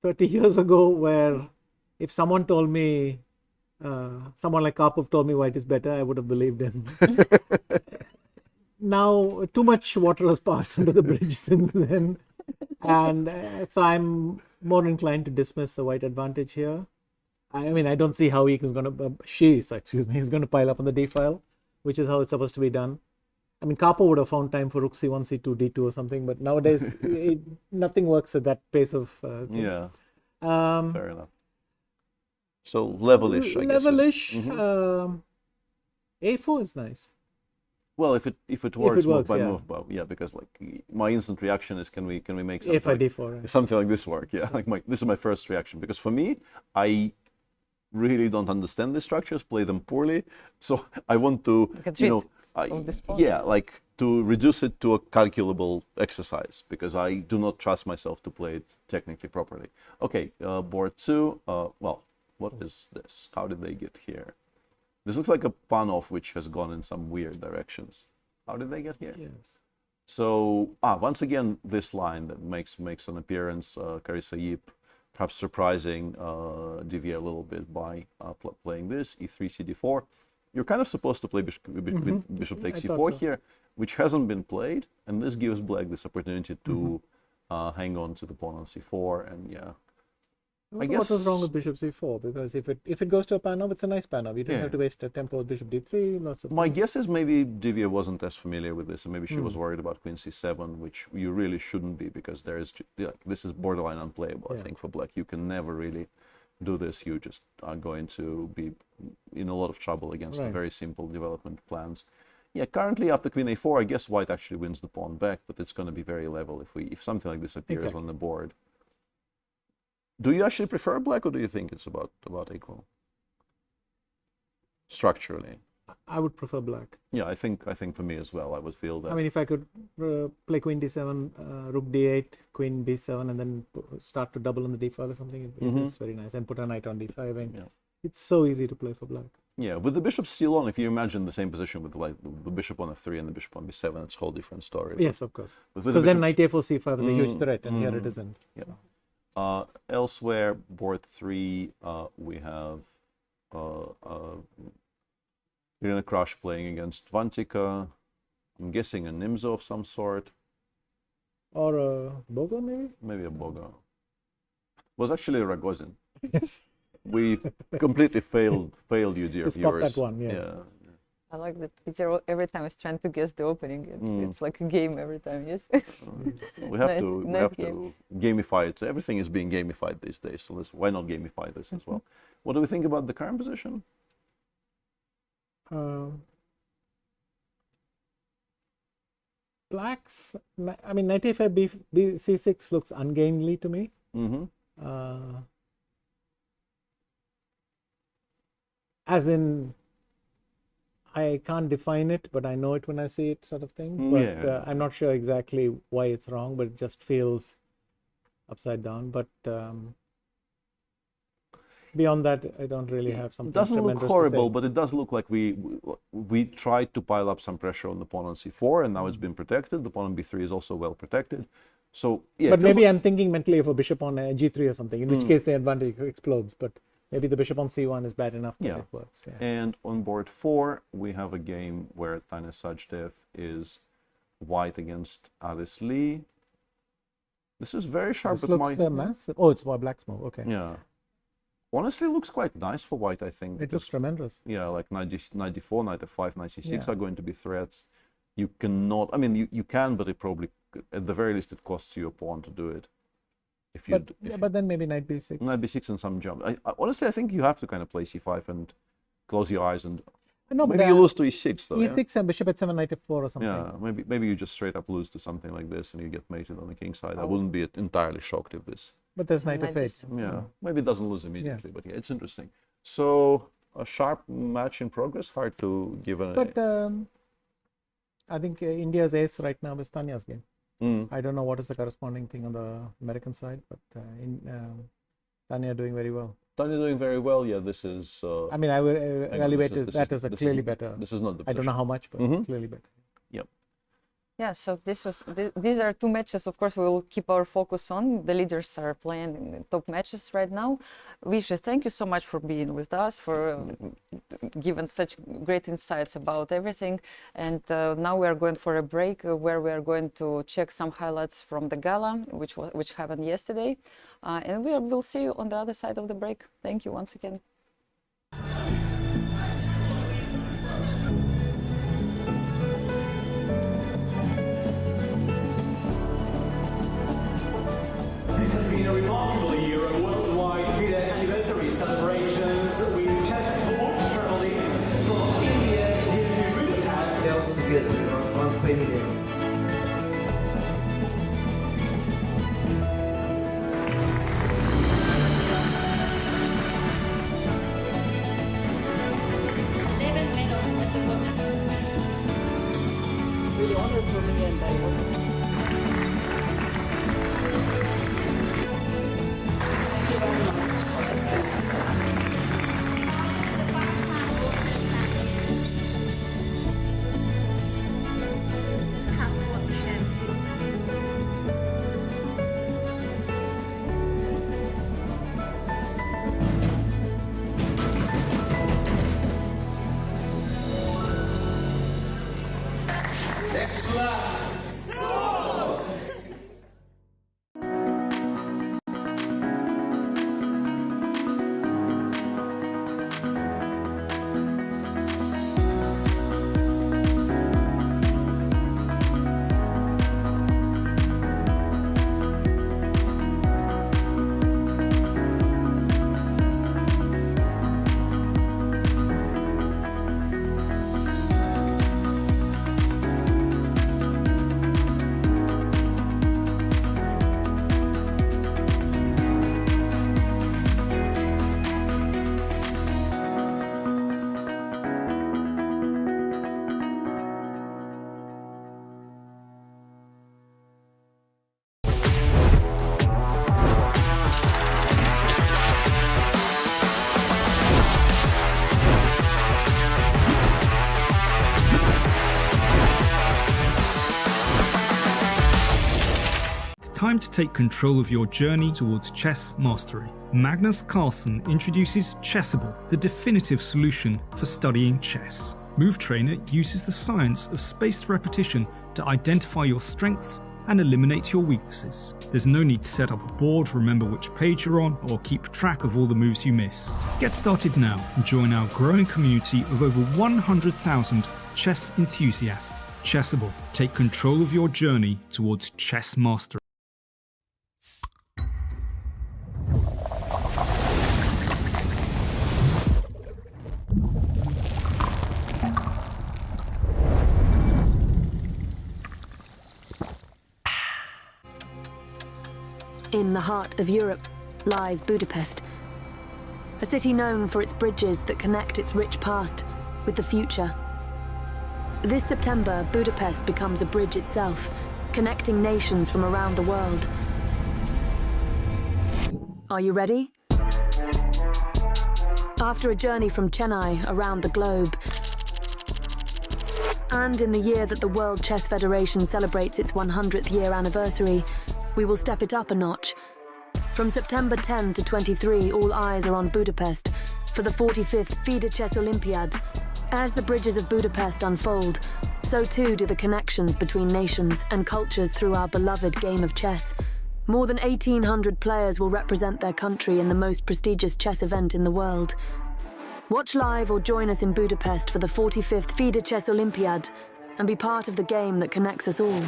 30 years ago where if someone told me, someone like Karpov told me white is better, I would have believed him. Now, too much water has passed under the bridge since then. And so I'm more inclined to dismiss the white advantage here. I mean, I don't see how he's going to, he's going to pile up on the d file, which is how it's supposed to be done. I mean, Karpov would have found time for rook c1, c2, d2 or something, but nowadays nothing works at that pace of thing. Yeah, fair enough. So levelish, I guess. Levelish. A4 is nice. Well, if it works move by yeah. move, but yeah, because like my instant reaction is can we make something A5, like, d4. Right? something like this work? Yeah, like this is my first reaction, because for me, I really don't understand the structures, play them poorly, so I want to of this pawn. yeah, like to reduce it to a calculable exercise, because I do not trust myself to play it technically properly. Okay, board 2. Well, what is this? How did they get here? This looks like a pawn off which has gone in some weird directions. How did they get here? Yes. So once again, this line that makes an appearance. Karisayip, perhaps surprising Divier a little bit by playing this e3 cd4. You're kind of supposed to play bishop takes c4 here, which hasn't been played, and this gives black this opportunity to hang on to the pawn on c4, and yeah. I guess What was wrong with bishop c4? Because if it goes to a panel, it's a nice panel. You don't have to waste a tempo with bishop d3. Lots of My guess is maybe Divier wasn't as familiar with this, and maybe she was worried about queen c7, which you really shouldn't be, because there is this is borderline unplayable. I think for black, you can never really do this. You just are going to be in a lot of trouble against the very simple development plans. Yeah, currently after queen a4, I guess white actually wins the pawn back, but it's going to be very level if something like this appears on the board. Do you actually prefer black, or do you think it's about equal structurally? I would prefer black. Yeah, I think for me as well, I would feel that. I mean, if I could play queen d7, rook d8, queen b7, and then start to double on the d file or something, it is very nice. And put a knight on d5. And it's so easy to play for black. Yeah, with the bishop still on, if you imagine the same position with the bishop on f3 and the bishop on b7, it's a whole different story. Yes, of course. Because then knight a4 c5 is a huge threat, and here it isn't. Yeah. So. Elsewhere, board 3, we have Irina Krush playing against Vantika. I'm guessing a Nimzo of some sort. Or a Bogo, maybe? Maybe a Boga. It was actually a Ragozin. We completely failed you, dear To spot viewers. that one, yes. Yeah. I like that Peter every time is trying to guess the opening. It's like a game every time, yes? We have Nice to gamify it. Everything is being gamified these days, so why not gamify this as well? What do we think about the current position? Black's, I mean, knight a5 b c6 looks ungainly to me. as in, I can't define it, but I know it when I see it, sort of thing. But Yeah. I'm not sure exactly why it's wrong, but it just feels upside down. But beyond that, I don't really have something It doesn't look tremendous to horrible, say. but it does look like we tried to pile up some pressure on the pawn on c4, and now it's been protected. The pawn on b3 is also well protected. So yeah. But maybe I'm thinking mentally of a bishop on g3 or something, in which case the advantage explodes. But maybe the bishop on c1 is bad enough that it works. Yeah. And on board 4, we have a game where Tanya Sajdev is white against Alice Lee. This is very sharp. This looks massive. Oh, it's black's move. Okay. Yeah. Honestly, it looks quite nice for white, I think. It looks tremendous. Yeah, like knight d4, knight f5, knight c6 Yeah. are going to be threats. You cannot, I mean, you can, but it probably, at the very least, it costs you a pawn to do it. If you, But then maybe knight b6. Knight b6 and some jump. Honestly, I think you have to kind of play c5 and close your eyes and No, maybe you lose to e6 though. e6 and bishop h7, knight f4 or something. Yeah, maybe you just straight up lose to something like this and you get mated on the king side. I wouldn't be entirely shocked if this. But there's knight Knight f8. is- Yeah, maybe it doesn't lose immediately, but yeah, it's interesting. So a sharp match in progress. Hard to give a. But I think India's ace right now is Tanya's game. I don't know what is the corresponding thing on the American side, but Tanya doing very well. Tanya doing very well. Yeah, this is. I mean, I would hang on, elevate this is- that as a this clearly is- better. This is not the. I don't know how much, but Mhm. clearly better. Yep. Yeah, so these are two matches, of course, we will keep our focus on. The leaders are playing in the top matches right now. Vishy, thank you so much for being with us, for giving such great insights about everything. And now we are going for a break where we are going to check some highlights from the gala, which happened yesterday. And we'll see you on the other side of the break. Thank you once again. This has been a remarkable year of worldwide FIDE anniversary celebrations with chess sports traveling from India here to Budapest. They also together on FIDE. Really honor for me, and I want to. Thank you very much. That's very nice. Time to take control of your journey towards chess mastery. Magnus Carlsen introduces Chessable, the definitive solution for studying chess. Move Trainer uses the science of spaced repetition to identify your strengths and eliminate your weaknesses. There's no need to set up a board, remember which page you're on, or keep track of all the moves you miss. Get started now and join our growing community of over 100,000 chess enthusiasts. Chessable, take control of your journey towards chess mastery. In the heart of Europe lies Budapest, a city known for its bridges that connect its rich past with the future. This September, Budapest becomes a bridge itself, connecting nations from around the world. Are you ready? After a journey from Chennai around the globe, and in the year that the World Chess Federation celebrates its 100th year anniversary, we will step it up a notch. From September 10 to 23, all eyes are on Budapest for the 45th FIDE Chess Olympiad. As the bridges of Budapest unfold, so too do the connections between nations and cultures through our beloved game of chess. More than 1,800 players will represent their country in the most prestigious chess event in the world. Watch live or join us in Budapest for the 45th FIDE Chess Olympiad and be part of the game that connects us all.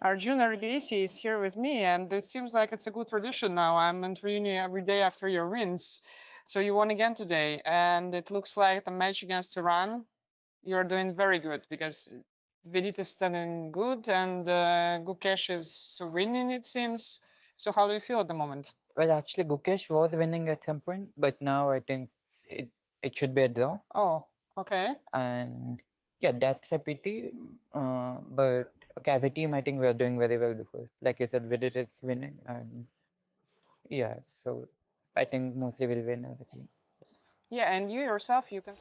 Arjun Erigaisi is here with me, and it seems like it's a good tradition now. I'm interviewing you every day after your wins. So you won again today, and it looks like the match against Iran, you're doing very good because Vidit is standing good and Gukesh is winning, it seems. So how do you feel at the moment? Well, actually, Gukesh was winning at some point, but now I think it should be a draw. Oh, okay. And yeah, that's a pity. But okay, as a team, I think we are doing very well because, like you said, Vidit is winning. And yeah, so I think mostly we'll win as a team. Yeah, and you yourself, you can...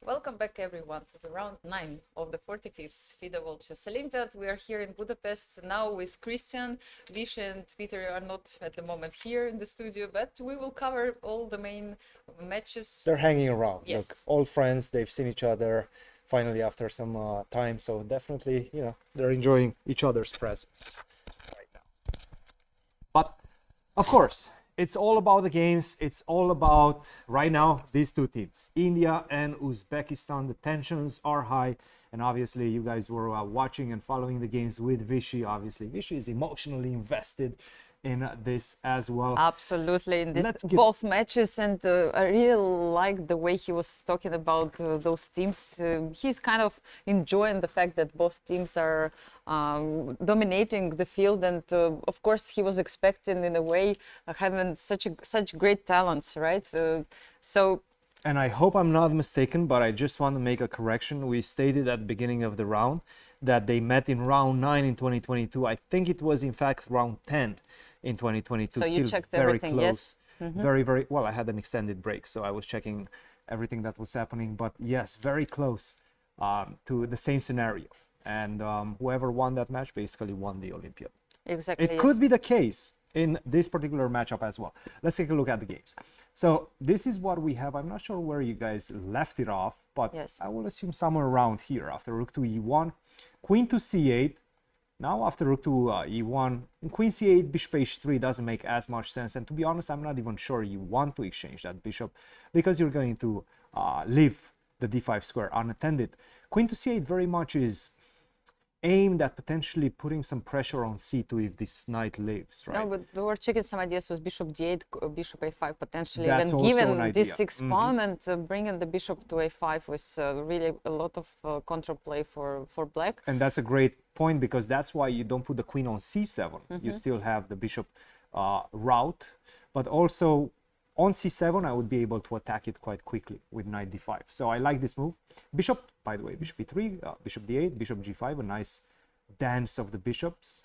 Welcome back, everyone, to the round 9 of the 45th FIDE World Chess Olympiad. We are here in Budapest now with Cristian. Vishy and Peter are not at the moment here in the studio, but we will cover all the main matches. They're hanging around. Yes. Look, old friends, they've seen each other finally after some time, so definitely, you know, they're enjoying each other's presence right now. But of course, it's all about the games. It's all about, right now, these two teams, India and Uzbekistan. The tensions are high. And obviously, you guys were watching and following the games with Vishy. Obviously, Vishy is emotionally invested in this as well. Absolutely, in both matches, and I really like the way he was talking about those teams. He's kind of enjoying the fact that both teams are dominating the field, and of course he was expecting, in a way, having such great talents, right? And I hope I'm not mistaken, but I just want to make a correction. We stated at the beginning of the round that they met in round 9 in 2022. I think it was in fact round 10 in 2022. So you checked everything, close. yes? Mm-hmm. Very well. I had an extended break, so I was checking everything that was happening. But yes, very close to the same scenario. And whoever won that match basically won the Olympiad. Exactly. It could be the case in this particular matchup as well. Let's take a look at the games. So this is what we have. I'm not sure where you guys left it off, but yes, I will assume somewhere around here. After rook to e1, queen to c8. Now after rook to e1, queen c8, bishop h3 doesn't make as much sense. And to be honest, I'm not even sure you want to exchange that bishop because you're going to leave the d5 square unattended. Queen to c8 very much is aimed at potentially putting some pressure on c2 if this knight lives, right? No, but we were checking some ideas with bishop d8, bishop a5 potentially, That's even also given an idea. d6 pawn and bringing the bishop to a5 was really a lot of counterplay for black. And that's a great point because that's why you don't put the queen on c7. You still have the bishop route, but also on c7 I would be able to attack it quite quickly with knight d5. So I like this move. Bishop, by the way, bishop e3, bishop d8, bishop g5, a nice dance of the bishops.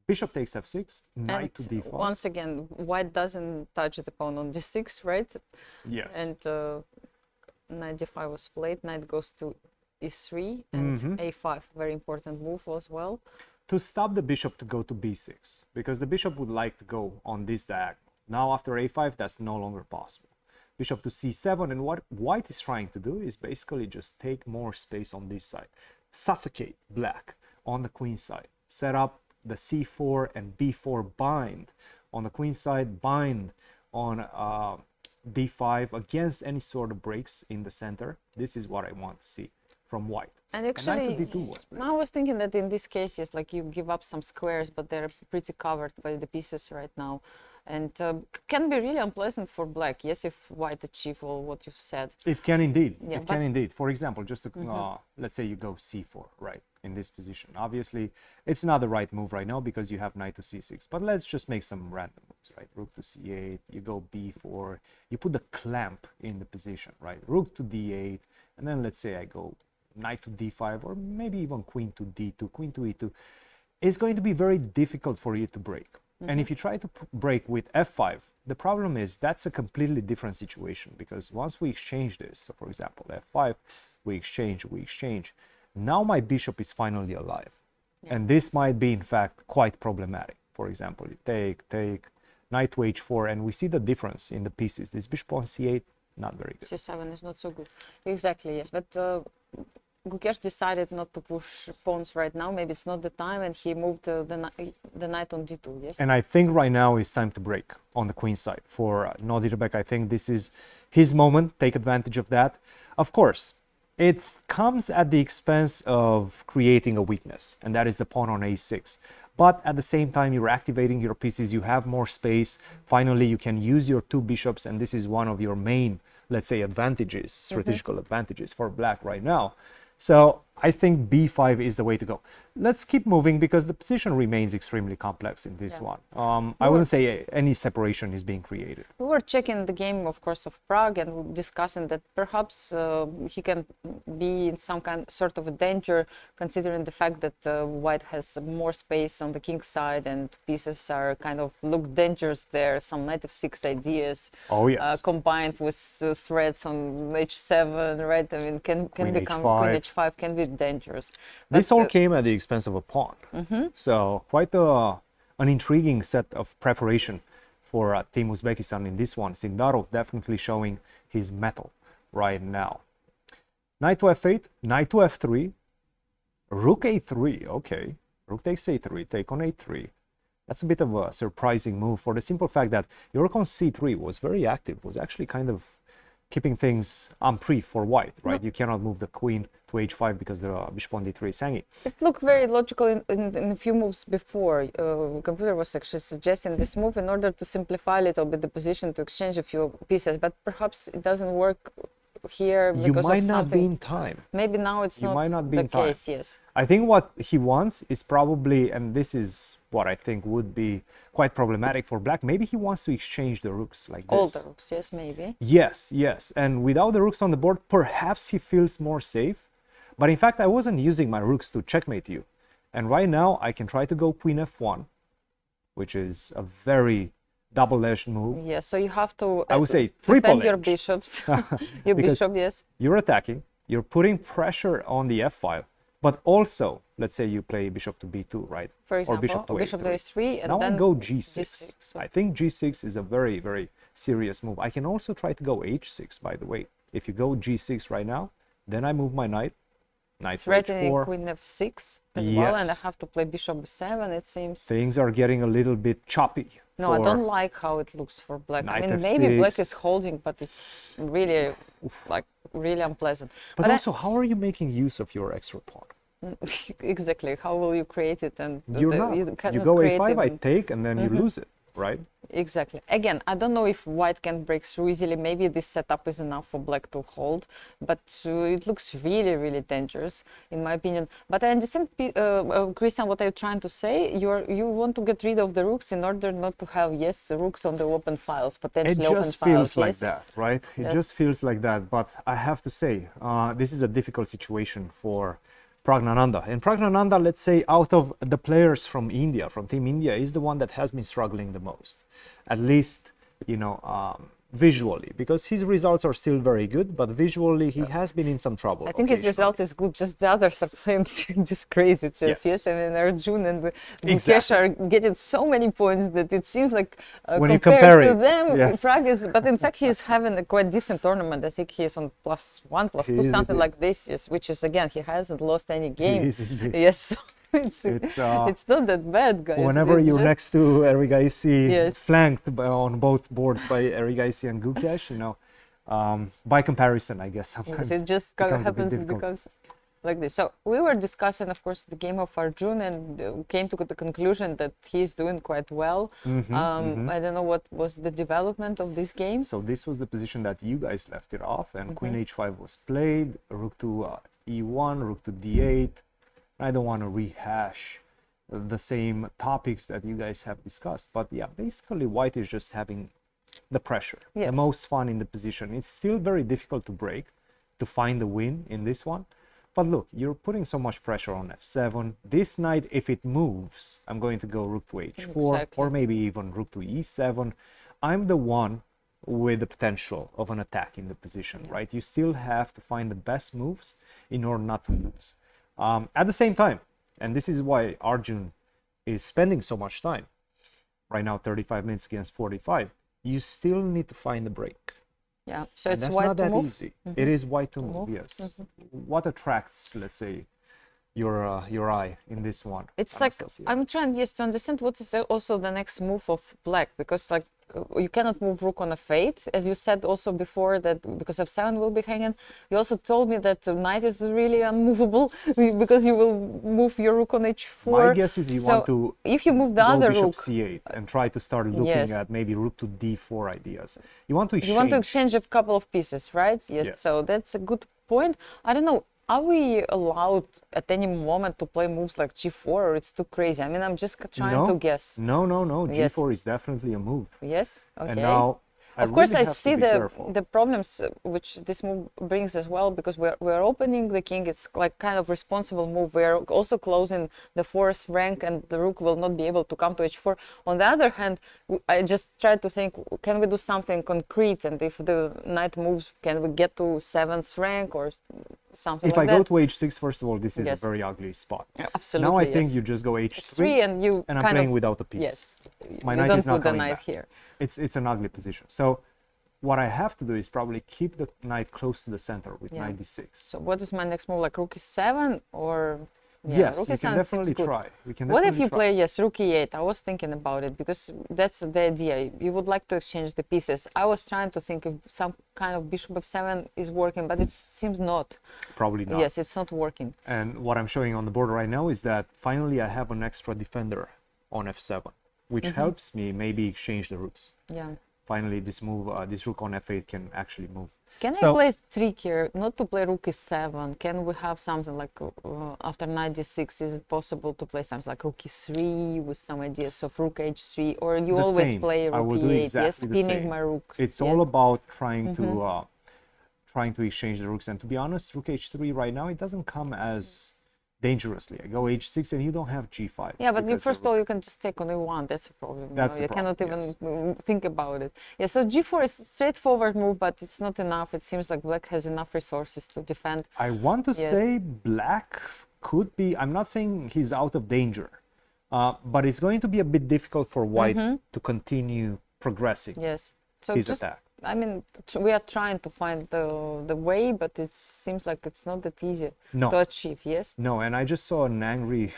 Bishop takes f6, knight to d5. Once again, white doesn't touch the pawn on d6, right? Yes. And knight d5 was played, knight goes to e3 and a5, very important move as well. To stop the bishop to go to b6, because the bishop would like to go on this diagonal. Now after a5, that's no longer possible. Bishop to c7, and what white is trying to do is basically just take more space on this side. Suffocate black on the queen side. Set up the c4 and b4 bind on the queen side, bind on d5 against any sort of breaks in the center. This is what I want to see from white. And actually, knight to d2 was played. I was thinking that in this case, yes, like you give up some squares, but they're pretty covered by the pieces right now. And can be really unpleasant for black, yes, if white achieve all what you said. It can indeed. Yeah, it can indeed. For example, just to, let's say you go c4, right, in this position. Obviously, it's not the right move right now because you have knight to c6. But let's just make some random moves, right? Rook to c8, you go b4, you put the clamp in the position, right? Rook to d8, and then let's say I go knight to d5, or maybe even queen to d2, queen to e2. It's going to be very difficult for you to break. And if you try to break with f5, the problem is that's a completely different situation because once we exchange this, so for example, f5, we exchange. Now my bishop is finally alive. Yeah. And this might be, in fact, quite problematic. For example, you take, knight to h4, and we see the difference in the pieces. This bishop on c8, not very good. c7 is not so good. Exactly, yes. But Gukesh decided not to push pawns right now. Maybe it's not the time, and he moved the knight on d2, yes? And I think right now it's time to break on the queen side for Nodirbek. I think this is his moment. Take advantage of that. Of course, it comes at the expense of creating a weakness, and that is the pawn on a6. But at the same time, you're activating your pieces. You have more space. Finally, you can use your two bishops, and this is one of your main, let's say, advantages, strategical advantages for black right now. So I think b5 is the way to go. Let's keep moving because the position remains extremely complex in this one. I wouldn't say any separation is being created. We were checking the game, of course, of Prague and discussing that perhaps he can be in some sort of a danger, considering the fact that White has more space on the king side and pieces are kind of look dangerous there. Some knight f6 ideas combined with threats on h7, right? I mean, can become queen h5 can be dangerous. This all came at the expense of a pawn. So quite an intriguing set of preparation for Team Uzbekistan in this one. Sindarov definitely showing his mettle right now. Knight to f8, knight to f3, rook a3, okay. Rook takes a3, take on a3. That's a bit of a surprising move for the simple fact that your rook on c3 was very active, was actually kind of keeping things unpre for White, right? You cannot move the queen to h5 because the bishop on d3 is hanging. It looked very logical in a few moves before. Computer was actually suggesting this move in order to simplify a little bit the position to exchange a few pieces, but perhaps it doesn't work here because you might of not something. be in time. Maybe now it's not the case, yes. I think what he wants is probably, and this is what I think would be quite problematic for Black, maybe he wants to exchange the rooks like this. All the rooks, yes, maybe. Yes, yes. And without the rooks on the board, perhaps he feels more safe. But in fact, I wasn't using my rooks to checkmate you. And right now, I can try to go queen f1, which is a very double-edged move. Yeah, so you have to I would say defend your bishops. Your bishop, yes. You're attacking, you're putting pressure on the f file, but also, let's say you play bishop to b2, right? For example, or bishop to a3, and now then I go g6. g6. I think g6 is a very, very serious move. I can also try to go h6, by the way. If you go g6 right now, then I move my knight. Knight to threatening h4. queen f6 as well, and I have to play bishop b7, it seems. Things are getting a little bit choppy. No, I don't like how it looks for Black. I mean, maybe Black is holding, but it's really, like, really unpleasant. But also, how are you making use of your extra pawn? Exactly. How will you create it? And you go a5, I take, and then you lose it, right? Exactly. Again, I don't know if White can break through easily. Maybe this setup is enough for Black to hold, but it looks really, really dangerous, in my opinion. But I understand, Cristian, what are you trying to say? You want to get rid of the rooks in order not to have, yes, rooks on the open files, potentially open files. It just feels like that, right? It just feels like that. But I have to say, this is a difficult situation for Praggnanandhaa. And Praggnanandhaa, let's say, out of the players from India, from Team India, is the one that has been struggling the most. At least, you know, visually, because his results are still very good, but visually he has been in some trouble. I think his result is good, just the others are playing just crazy chess. Yes, I mean, Arjun and Gukesh are getting so many points that it seems like compared to them, Prague is, but in fact he is having a quite decent tournament. I think he is on +1, +2, something like this, yes, which is, again, he hasn't lost any game. Yes. It's not that bad, guys. Whenever you're next to Erigaisi, flanked on both boards by Erigaisi and Gukesh, you know, by comparison, I guess sometimes it just happens because like this. So we were discussing, of course, the game of Arjun, and came to the conclusion that he's doing quite well. I don't know what was the development of this game. So this was the position that you guys left it off, and queen h5 was played, rook to e1, rook to d8. I don't want to rehash the same topics that you guys have discussed, but yeah, basically White is just having the pressure, the most fun in the position. It's still very difficult to break, to find the win in this one. But look, you're putting so much pressure on f7. This knight, if it moves, I'm going to go rook to h4, or maybe even rook to e7. I'm the one with the potential of an attack in the position, right? You still have to find the best moves in order not to lose. At the same time, and this is why Arjun is spending so much time, right now 35 minutes against 45, you still need to find the break. Yeah, so and it's that's White not to that move. easy. It is White to move, yes. What attracts, let's say, your eye in this one? It's Anastasiya? like, I'm trying just to understand what is also the next move of Black, because like you cannot move rook on f8, as you said also before, that because f7 will be hanging. You also told me that knight is really unmovable because you will move your rook on h4. My guess is you want to if you move the other bishop rook c8 and try to start looking at maybe rook to d4 ideas. You want to exchange. You want to exchange a couple of pieces, right? Yes. So that's a good point. I don't know. Are we allowed at any moment to play moves like g4, or it's too crazy? I mean, I'm just trying to guess. No. Yes. G4 is definitely a move. Yes. Okay. And now, of course, really I have to see be the careful. problems which this move brings as well, because we're opening the king. It's like kind of responsible move. We're also closing the fourth rank, and the rook will not be able to come to h4. On the other hand, I just tried to think, can we do something concrete? And if the knight moves, can we get to 7th rank or something If like I that? go to h6, first of all, this is Yes. a very ugly spot. Absolutely. Now I think yes. you just go h3, H3 and you and I'm kind playing of, without a piece. Yes. My you knight don't is not put the coming knight back. here. It's an ugly position. So what I have to do is probably keep the knight close to the center with knight d6. So what is my next move? Like rook e7 or? Yeah, Yes, rook you e7 can definitely seems good. try. We can What if definitely you try. play, yes, rook e8? I was thinking about it because that's the idea. You would like to exchange the pieces. I was trying to think if some kind of bishop f7 is working, but it seems not. Probably not. Yes, it's not working. And what I'm showing on the board right now is that finally I have an extra defender on f7, which helps me maybe exchange the rooks. Yeah. Finally, this move, this rook on f8 can actually move. Can I play trickier, not to play rook e7? Can we have something like after knight d6? Is it possible to play something like rook e3 with some ideas of rook h3? Or you The always same. play I rook will do e8? exactly Yes, the spinning same. my rooks. It's yes. all about trying to exchange the rooks. And to be honest, rook h3 right now, it doesn't come as dangerously. I go h6 and you don't have g5. Yeah, but because first of all, you can just take on e1. That's a problem. That's the you problem, cannot even think about it. Yeah, so g4 is a straightforward move, but it's not enough. It seems like black has enough resources to defend. I want to say black could be, I'm not saying he's out of danger, but it's going to be a bit difficult for white to continue progressing Yes. So his just, attack. I mean, we are trying to find the way, but it seems like it's not that easy to achieve, yes? No, and I just saw an angry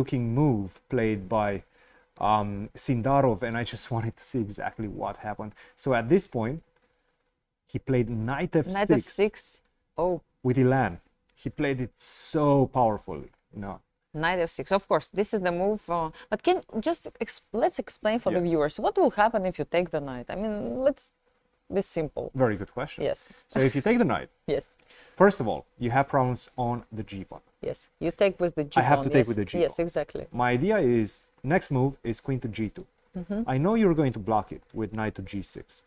looking move played by Sindarov, and I just wanted to see exactly what happened. So at this point, he played knight f6. Knight f6. Oh. With Ilan. He played it so powerfully, you know. Knight f6, of course, this is the move. But let's explain for the viewers what will happen if you take the knight. I mean, let's be simple. Very good question. Yes. So if you take the knight, yes. First of all, you have problems on the g pawn. Yes, you take with the g pawn. I have to take with the g pawn. Yes, exactly. My idea is next move is queen to g2. I know you're going to block it with knight to g6,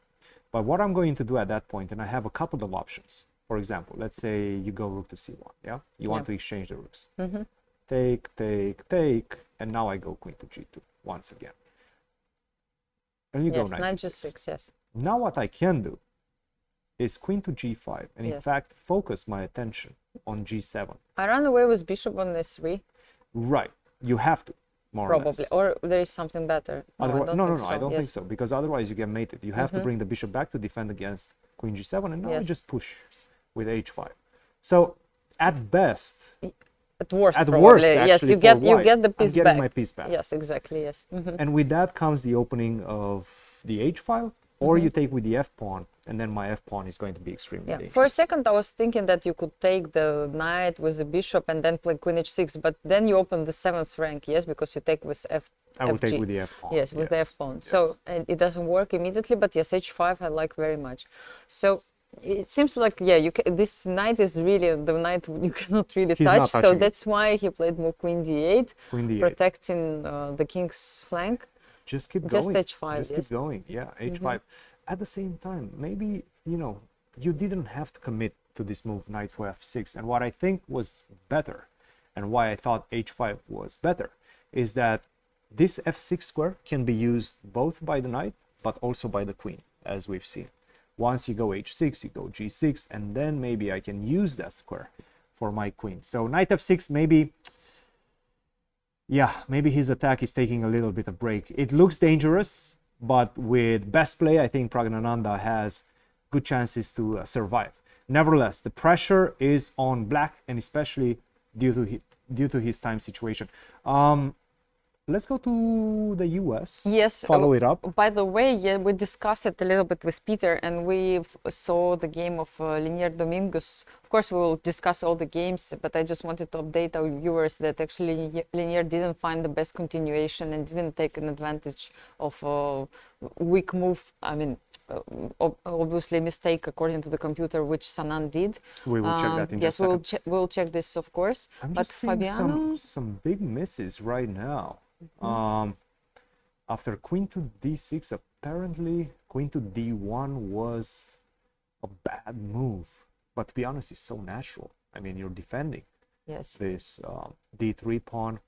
but what I'm going to do at that point, and I have a couple of options. For example, let's say you go rook to c1. Yeah, you want to exchange the rooks. Take, and now I go queen to g2 once again. And you go knight g6, yes. Now what I can do is queen to g5, and in fact focus my attention on g7. I run away with bishop on s3. Right, you have to, more or less. Or there is something better. No, I don't think yes. so, because otherwise you get mated. You have to bring the bishop back to defend against queen g7, and now I just push with h5. So at best, at worst, actually, yes, you get the piece I'm back. My piece back. Yes, exactly. Yes. And with that comes the opening of the h file, or you take with the f pawn, and then my f pawn is going to be extremely dangerous. For a second, I was thinking that you could take the knight with the bishop and then play queen h6, but then you open the 7th rank, yes, because you take with f. I will take with the f pawn. Yes, with the f pawn. Yes. So it doesn't work immediately, but yes, h5 I like very much. So it seems like this knight is really the knight you cannot really touch. So that's why he played more queen d8, protecting the king's flank. Just keep going. Just h5. Just keep going. Yeah, h5. At the same time, maybe you didn't have to commit to this move knight to f6. And what I think was better, and why I thought h5 was better, is that this f6 square can be used both by the knight, but also by the queen, as we've seen. Once you go h6, you go g6, and then maybe I can use that square for my queen. So knight f6, maybe his attack is taking a little bit of break. It looks dangerous, but with best play, I think Praggnanandhaa has good chances to survive. Nevertheless, the pressure is on black, and especially due to his time situation. Let's go to the US. Yes. Follow it up. By the way, we discussed it a little bit with Peter, and we saw the game of Linier Dominguez. Of course, we will discuss all the games, but I just wanted to update our viewers that actually Linier didn't find the best continuation and didn't take an advantage of a weak move. I mean, obviously mistake according to the computer, which Anand did. We will check that in yes, just a second. we'll check this, of course. I'm But just seeing Fabiano, some big misses right now. After queen to d6, apparently queen to d1 was a bad move. But to be honest, it's so natural. I mean, you're defending yes, this d3 pawn.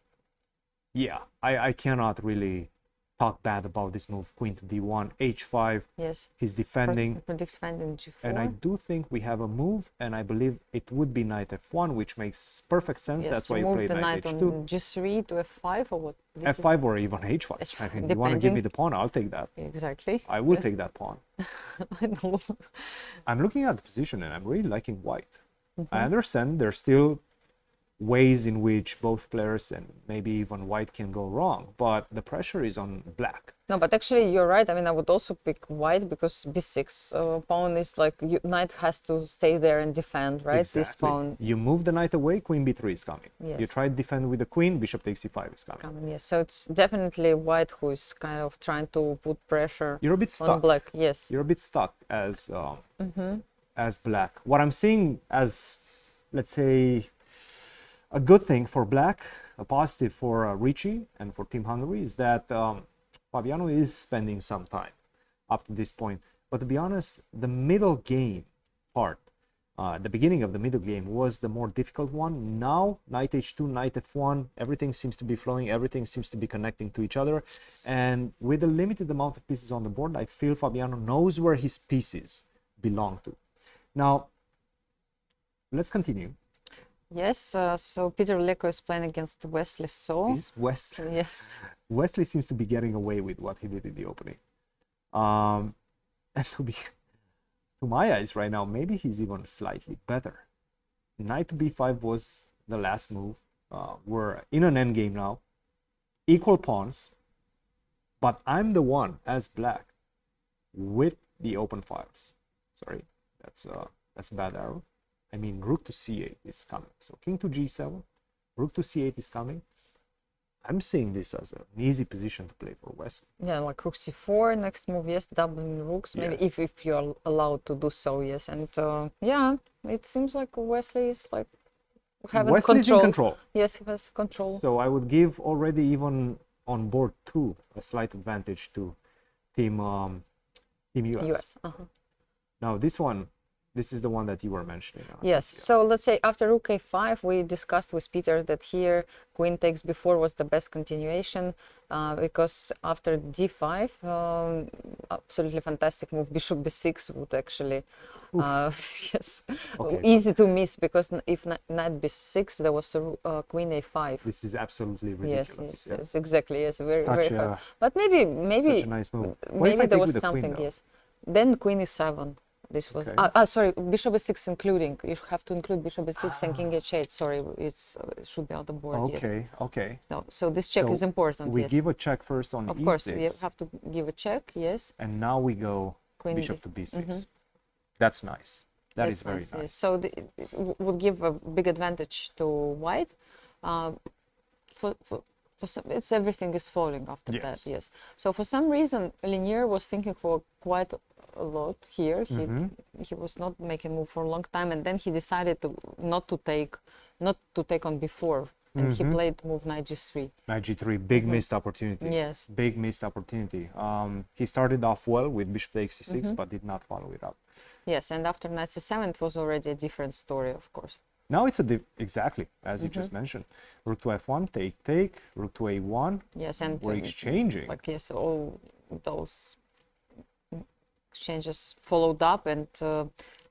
Yeah, I cannot really talk bad about this move. Queen to d1, h5. yes, He's defending. defending g4. And I do think we have a move, and I believe it would be knight f1, which makes perfect sense. Yes, That's why you move played the knight knight h2. on g3 to f5 or what? This is- f5 or even h5. I mean, you want to give me the pawn, I'll take that. Exactly. I will yes. take that pawn. I know. I'm looking at the position, and I'm really liking white. I understand there's still ways in which both players and maybe even white can go wrong, but the pressure is on black. No, but actually you're right. I mean, I would also pick white because b6 pawn is like knight has to stay there and defend, right? Exactly. This pawn. You move the knight away, queen b3 is coming. Yes. You try to defend with the queen, bishop takes c5 is coming. Yes, so it's definitely white who is kind of trying to put pressure You're a bit stuck. on black. Yes. You're a bit stuck as black. What I'm seeing as, let's say, a good thing for black, a positive for Ricci and for Team Hungary is that Fabiano is spending some time up to this point. But to be honest, the middle game part, the beginning of the middle game was the more difficult one. Now, knight h2, knight f1, everything seems to be flowing, everything seems to be connecting to each other. And with a limited amount of pieces on the board, I feel Fabiano knows where his pieces belong to. Now, let's continue. Yes, so Peter Leko is playing against Wesley So. Is Wesley? Yes. Wesley seems to be getting away with what he did in the opening. And to my eyes right now, maybe he's even slightly better. Knight to b5 was the last move. We're in an endgame now. Equal pawns. But I'm the one, as black, with the open files. Sorry, that's a bad arrow. I mean, rook to c8 is coming. So king to g7, rook to c8 is coming. I'm seeing this as an easy position to play for Wesley. Yeah, like rook c4, next move, yes, doubling rooks, maybe Yes. if you're allowed to do so, yes. And yeah, it seems like Wesley is like having Wesley's control. in control. Yes, he has control. So I would give already even on board 2 a slight advantage to Team US. Now this is the one that you were mentioning. Yes, so let's say after rook a5, we discussed with Peter that here queen takes b4 was the best continuation because after d5, absolutely fantastic move, bishop b6 would actually, yes, easy to miss because if knight b6, there was a queen a5. This is absolutely ridiculous. Yes, exactly, yes, very Such hard. But maybe such a nice move. What if I maybe there take was with the queen, something, though? yes. Then queen e7. This was sorry, bishop e6 including. You have to include bishop e6 and king h8. Sorry, it should be on the board. Okay, yes. okay. No, so this check is important. We yes. give a check first on Of e6. course, we have to give a check. Yes. And now we go Queen bishop B. to b6. That's nice. That's very nice. Yes. So it would give a big advantage to white. For some, everything is falling after that. Yes. So for some reason, Linier was thinking for quite a lot here. He was not making move for a long time, and then he decided to not to take on b4, and he played move knight g3. Knight g3, big missed opportunity. Yes. Big missed opportunity. He started off well with bishop takes c6, but did not follow it up. Yes, and after knight c7, it was already a different story, of course. Now it's exactly as you just mentioned. Rook to f1, take, rook to a1. Yes, and we're exchanging. Like yes, all those exchanges followed up, and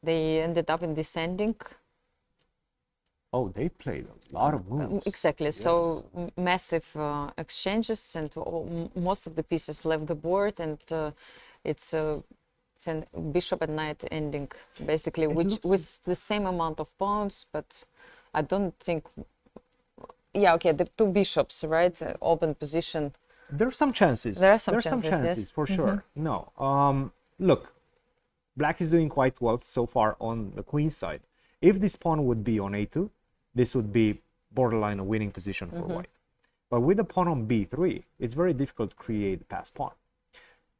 they ended up in descending. Oh, they played a lot of moves. Exactly. Yes. So massive exchanges, and most of the pieces left the board, and it's a bishop and knight ending, basically, with the same amount of pawns, but I don't think. Yeah, okay, the two bishops, right? Open position. There are some chances. There are some chances, yes. for sure. No. Look, black is doing quite well so far on the queen side. If this pawn would be on a2, this would be borderline a winning position for white. But with the pawn on b3, it's very difficult to create a passed pawn.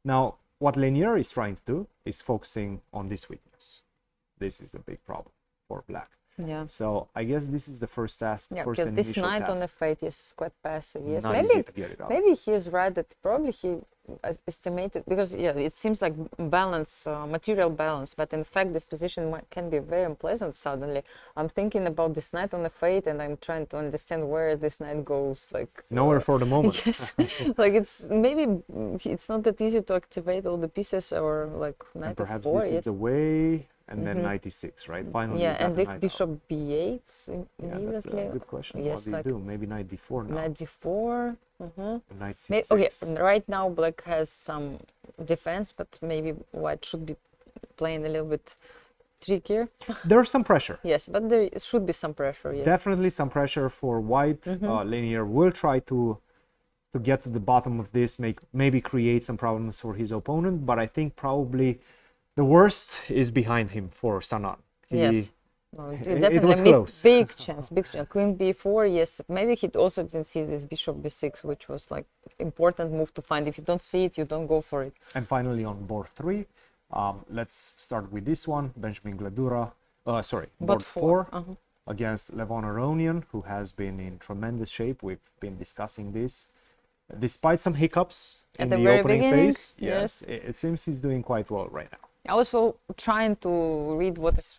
Now, what Lanier is trying to do is focusing on this weakness. This is the big problem for black. Yeah. So I guess this is the first task. Yeah, first because this initial knight on task. f8, yes, is quite passive. Yes, Not maybe easy to get it out. maybe he is right that probably he estimated, because yeah, it seems like balance, material balance, but in fact this position can be very unpleasant suddenly. I'm thinking about this knight on f8 and I'm trying to understand where this knight goes, like nowhere for the moment. yes, like it's maybe it's not that easy to activate all the pieces, or like And knight perhaps f4. this is Yes. the way, and then knight e6, right? Finally, Yeah, you got and the if knight out. bishop b8 Yeah, that's immediately. a good question. Yes, What do like you do? Maybe knight d4 now. knight d4. Knight c6. Okay, right now black has some defense, but maybe white should be playing a little bit trickier. There's some pressure. Yes, but there should be some pressure. Yeah. Definitely some pressure for white. Lanier will try to get to the bottom of this, maybe create some problems for his opponent, but I think probably the worst is behind him for Sanan. Yes. No, it definitely was missed close. big chance, big chance. Queen b4, yes. Maybe he also didn't see this bishop b6, which was like important move to find. If you don't see it, you don't go for it. And finally on board 3, let's start with this one, Benjamin Gladura, board 4 against Levon Aronian, who has been in tremendous shape. We've been discussing this. Despite some hiccups in the very opening beginning, phase, yes, it seems he's doing quite well right now. Also trying to read what is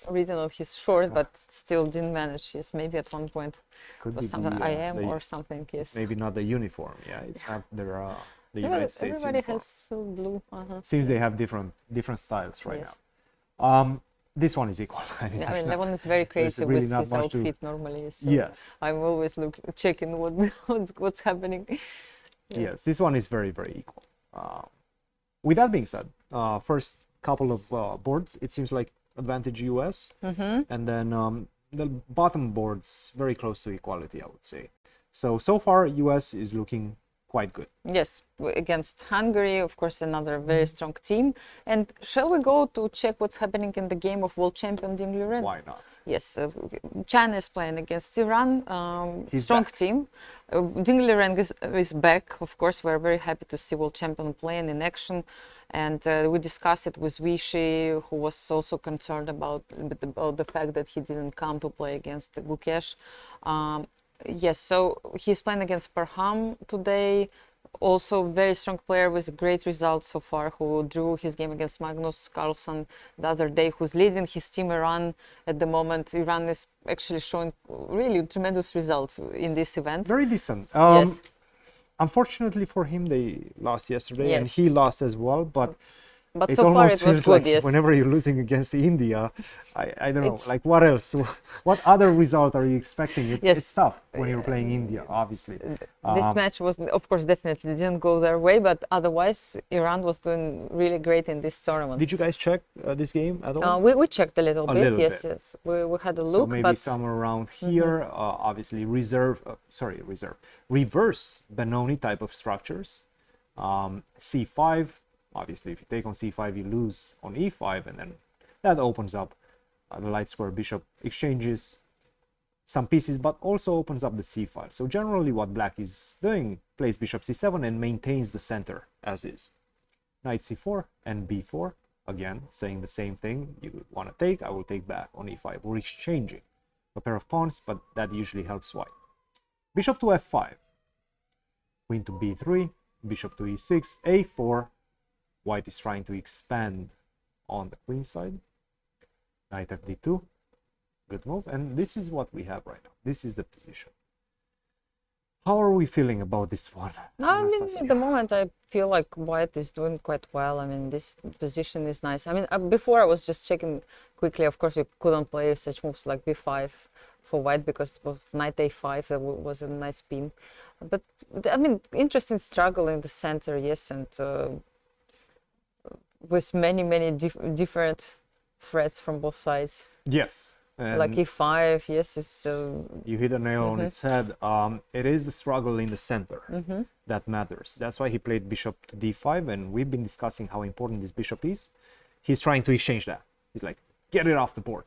written on his short, but still didn't manage. Yes, maybe at one point Could was be something the, I am the- or something. Yes. Maybe not the uniform. Yeah, it's not the Yeah, United States everybody uniform. has blue. Seems they have different styles right Yes. now. This one is equal. Yeah, I mean, Levon is very creative really with not his much to- outfit normally. So Yes. I'm always checking what's happening. Yes, this one is very, very equal. With that being said, first couple of boards, it seems like advantage US, and then the bottom boards very close to equality, I would say. So far, US is looking quite good. Yes, against Hungary, of course, another very strong team. And shall we go to check what's happening in the game of world champion Ding Liren? Why not? Yes, China is playing against Iran, strong back. team. Ding Liren is back. Of course, we're very happy to see world champion playing in action. And we discussed it with Vishy, who was also concerned about the fact that he didn't come to play against Gukesh. Yes, so he's playing against Parham today. Also very strong player with great results so far, who drew his game against Magnus Carlsen the other day, who's leading his team Iran at the moment. Iran is actually showing really tremendous results in this event. Very decent. Yes. Unfortunately for him, they lost yesterday, and Yes. he lost as well. But so far almost it was feels good, like yes. whenever you're losing against India, I don't know, It's- like what else? What other result are you expecting? It's Yes. tough when you're playing India, obviously. This match was, of course, definitely didn't go their way, but otherwise Iran was doing really great in this tournament. Did you guys check this game at all? We checked a little bit, little yes, bit. yes. We had a So look, maybe but somewhere around here, obviously reverse Benoni type of structures. C5, obviously if you take on C5 you lose on E5, and then that opens up the light square bishop exchanges some pieces, but also opens up the C file. So generally what black is doing, plays bishop C7 and maintains the center as is. Knight C4 and B4, again saying the same thing. You want to take, I will take back on E5. We're exchanging a pair of pawns, but that usually helps white. Bishop to F5, queen to B3, bishop to E6, A4. White is trying to expand on the queen side. Knight FD2, good move. And this is what we have right now. This is the position. How are we feeling about this one? no, I mean, Anastasiya? at the moment I feel like white is doing quite well. I mean, this position is nice. I mean, before I was just checking quickly. Of course, you couldn't play such moves like B5 for white because of knight A5. That was a nice pin. But I mean, interesting struggle in the center, yes, and with many different threats from both sides. Yes. And Like E5, yes, it's you hit a nail on its head. It is the struggle in the center that matters. That's why he played bishop to D5, and we've been discussing how important this bishop is. He's trying to exchange that. He's like, get it off the board.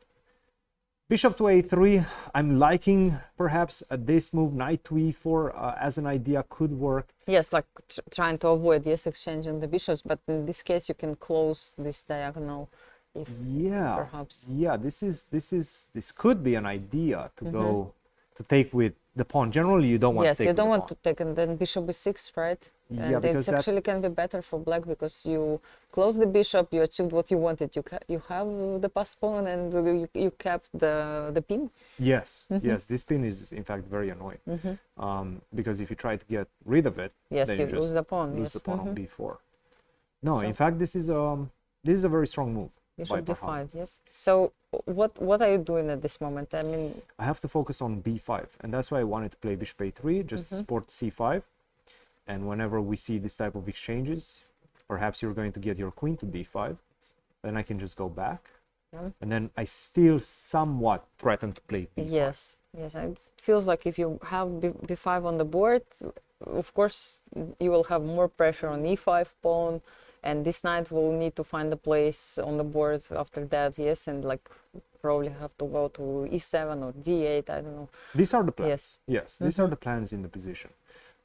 Bishop to a3, I'm liking perhaps this move, knight to e4 as an idea could work. Yes, like trying to avoid, yes, exchanging the bishops, but in this case you can close this diagonal if perhaps. Yeah, this could be an idea to go to take with the pawn. Generally, you don't want to take. Yes, you don't want to take, and then bishop b6, right? Yeah, and it's actually can be better for black because you close the bishop, you achieved what you wanted. You have the pass pawn, and you kept the pin. Yes, yes, this pin is in fact very annoying because if you try to get rid of it, yes, then you just lose the pawn. Lose the pawn on b4. No, in fact, this is a very strong move. Bishop d5, yes. So what are you doing at this moment? I mean, I have to focus on b5, and that's why I wanted to play bishop a3, just support c5. And whenever we see this type of exchanges, perhaps you're going to get your queen to d5. Then I can just go back, and then I still somewhat threaten to play b5. Yes, yes. It feels like if you have b5 on the board, of course you will have more pressure on e5 pawn. And this knight will need to find a place on the board after that, yes, and like probably have to go to e7 or d8, I don't know. These are the plans. Yes. Yes, these are the plans in the position.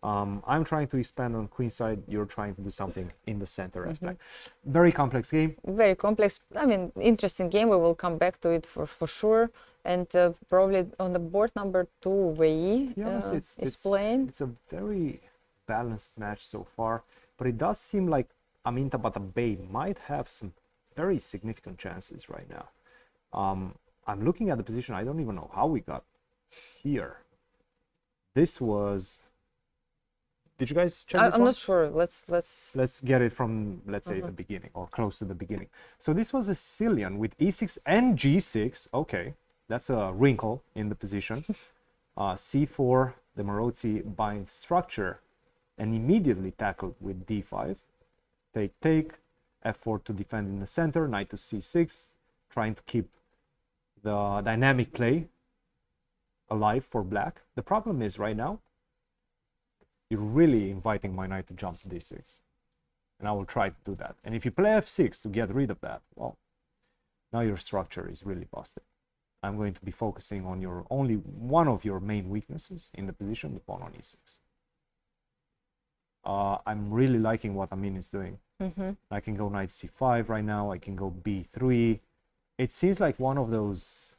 I'm trying to expand on queen side, you're trying to do something in the center as black. Very complex game. Very complex, I mean, interesting game. We will come back to it for sure. And probably on the board number 2, Wei is playing. It's a very balanced match so far, but it does seem like Aminta Batabey might have some very significant chances right now. I'm looking at the position. I don't even know how we got here. This was. Did you guys check this I'm one? not sure. Let's get it from, let's say, the beginning or close to the beginning. So this was a Sicilian with e6 and g6. Okay, that's a wrinkle in the position. c4, the Maroczy bind structure, and immediately tackled with d5. Take, f4 to defend in the center, knight to c6, trying to keep the dynamic play alive for black. The problem is right now, you're really inviting my knight to jump to d6. And I will try to do that. And if you play f6 to get rid of that, well, now your structure is really busted. I'm going to be focusing on your only one of your main weaknesses in the position, the pawn on e6. I'm really liking what Amin is doing. I can go knight c5 right now. I can go b3. It seems like one of those